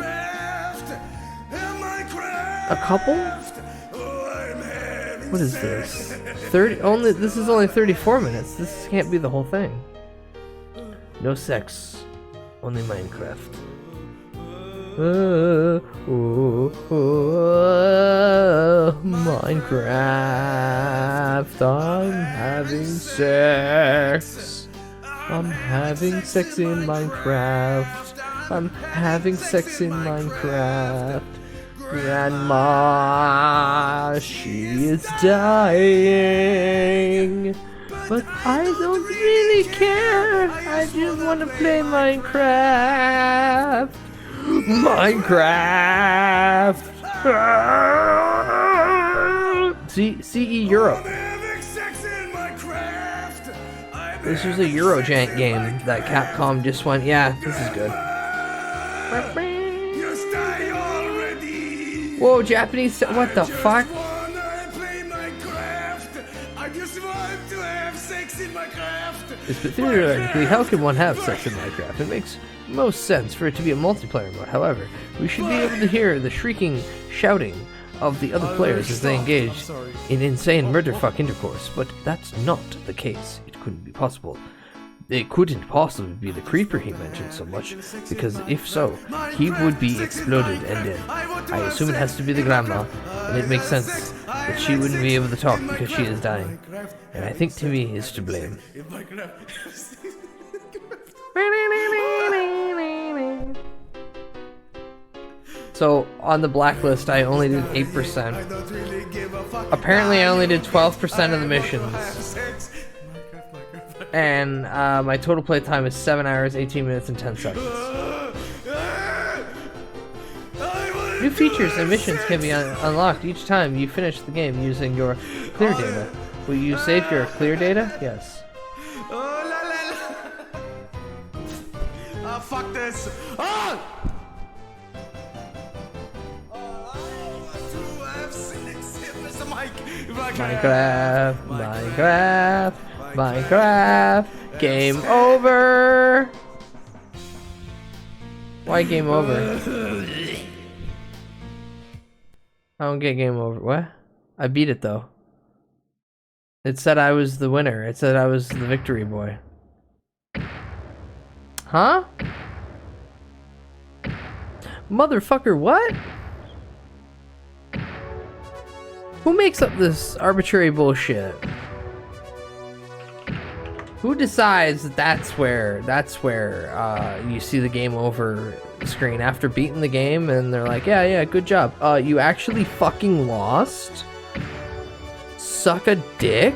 A couple? What is this? 30 only this is only 34 minutes. This can't be the whole thing. No sex. Only Minecraft. Minecraft. I'm having sex. I'm having sex in Minecraft. I'm having sex in Minecraft. Grandma, she is dying. But I don't really care. I just want to play Minecraft. Minecraft. CE Europe. This was a Eurojank game that Capcom just went, yeah, this is good. Whoa, Japanese, what the fuck? It's but theoretically, how can one have sex in Minecraft? It makes most sense for it to be a multiplayer mode. However, we should be able to hear the shrieking, shouting of the other players as they engage in insane murderfuck intercourse, but that's not the case. It couldn't be possible. It couldn't possibly be the creeper he mentioned so much, because if so, he would be exploded and dead. I assume it has to be the grandma, and it makes sense that she wouldn't be able to talk because she is dying. And I think Timmy is to blame. So, on the blacklist, I only did 8%. Apparently, I only did 12% of the missions. And my total play time is 7 hours, 18 minutes, and 10 seconds. New features and missions can be unlocked each time you finish the game using your clear data. Will you save your clear data? Yes. Fuck this! Oh! Minecraft. Game over. Why game over? I don't get game over. What? I beat it though. It said I was the winner. It said I was the victory boy. Huh? Motherfucker, what? Who makes up this arbitrary bullshit? Who decides that that's where you see the game over screen after beating the game and they're like, yeah, good job. You actually fucking lost? Suck a dick?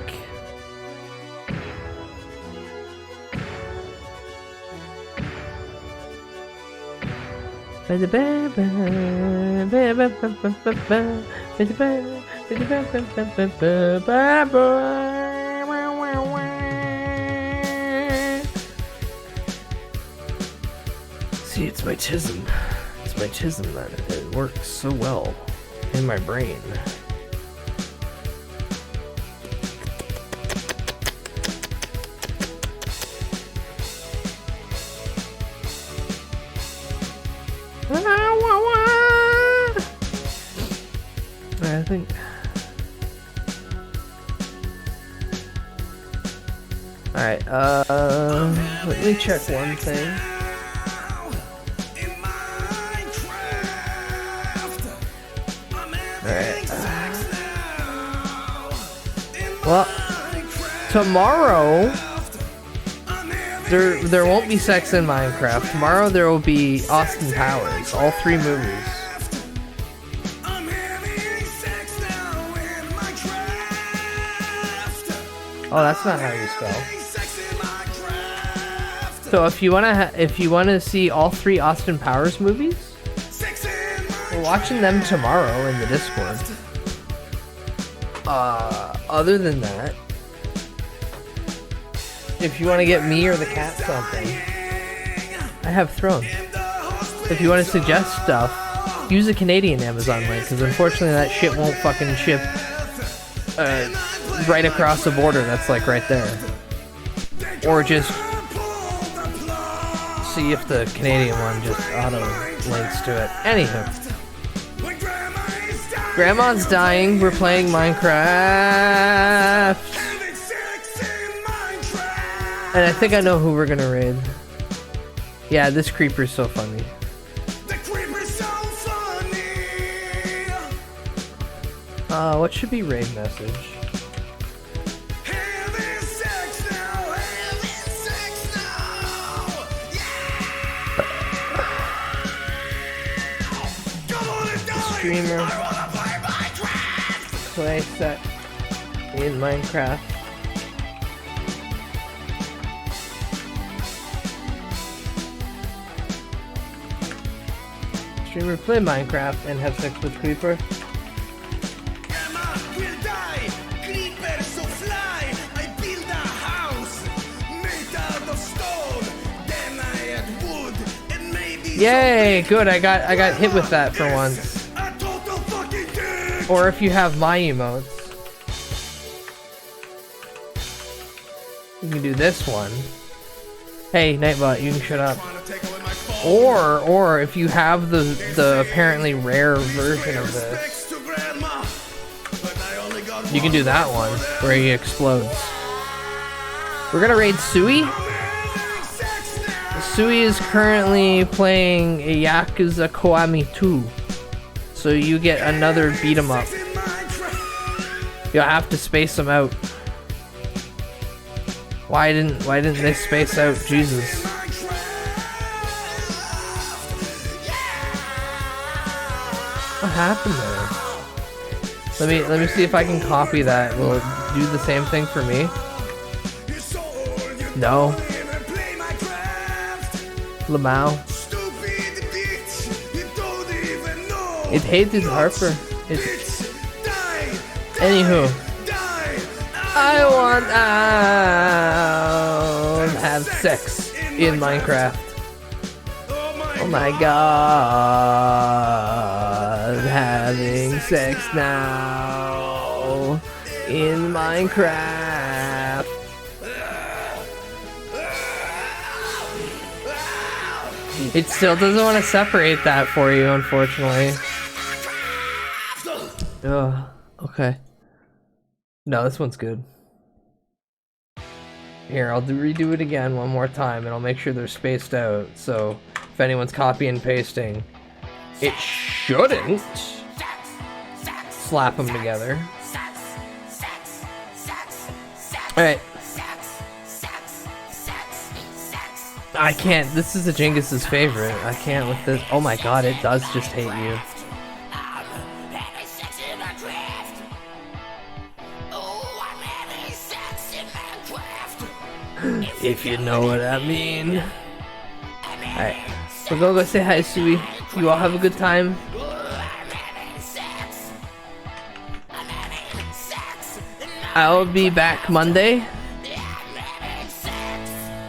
See, it's my tism. It's my tism that it works so well in my brain. I think. Alright, let me check one thing. Alright. Well, tomorrow there won't be sex in Minecraft. Tomorrow there will be Austin Powers, all 3 movies. Oh, that's not how you spell. So if you wanna see all 3 Austin Powers movies, we're watching them tomorrow in the Discord. Other than that, if you want to get me or the cat something, I have Throne. If you want to suggest stuff, use a Canadian Amazon link, because unfortunately that shit won't fucking ship right across the border that's like right there. Or just see if the Canadian one just auto links to it. Anywho. Grandma's dying, we're playing Minecraft. And I think I know who we're gonna raid. Yeah, this creeper's so funny. What should be raid message? Streamer play set in Minecraft. Streamer play Minecraft and have sex with Creeper. Yay! Good, I got hit with that for once. Or if you have my emotes, you can do this one. Hey, Nightbot, you can shut up. Or if you have the apparently rare version of this, you can do that one where he explodes. We're gonna raid Sui. Sui is currently playing Yakuza Kiwami 2. So you get another beat 'em up. You'll have to space them out. Why didn't they space out? Jesus. What happened there? Let me see if I can copy that. Will it do the same thing for me? No. Lamau. It hated Harper. Anywho. I want to have sex in Minecraft. Oh my god. Having sex now in Minecraft. It still doesn't want to separate that for you, unfortunately. Ugh, okay. No, this one's good. Here, I'll redo it again one more time, and I'll make sure they're spaced out, so if anyone's copy and pasting, It shouldn't. Slap them together. Alright. I can't. This is a Jingus's favorite. I can't with this. Oh my god, it does just hate you. If you know what I mean. Alright. We're gonna go say hi to Sui. You all have a good time. I'll be back Monday.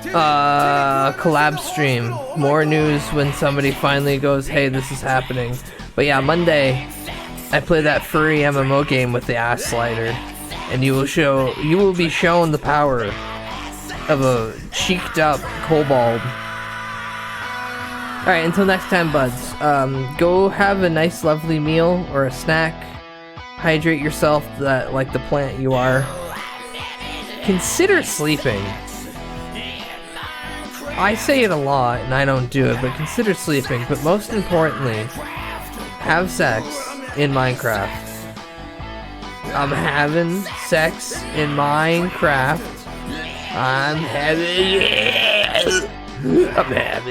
Collab stream. More news when somebody finally goes, hey, this is happening. But yeah, Monday, I play that furry MMO game with the ass slider, and you will be shown the power of a cheeked up kobold. Alright, until next time, buds. Go have a nice, lovely meal or a snack. Hydrate yourself like the plant you are. Consider sleeping. I say it a lot and I don't do it, but consider sleeping. But most importantly, have sex in Minecraft. I'm having sex in Minecraft. I'm having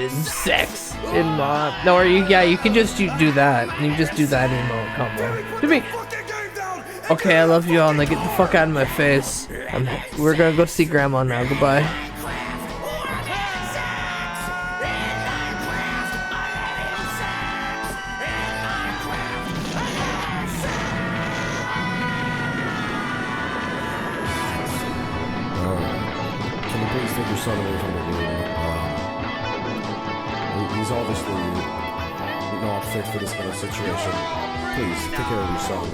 sex in my. No, or you can just do that. You just do that emote combo. To me. Okay, I love you all. Now get the fuck out of my face. We're gonna go see Grandma now. Goodbye. Can you please take your son away from the room? He's obviously not fit for this kind of situation. Please, take care of your son.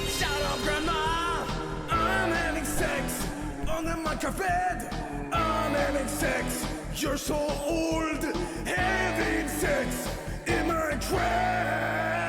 Shut up, Grandma! I'm having sex on the Minecraft bed. I'm having sex. You're so old. Having sex in Minecraft.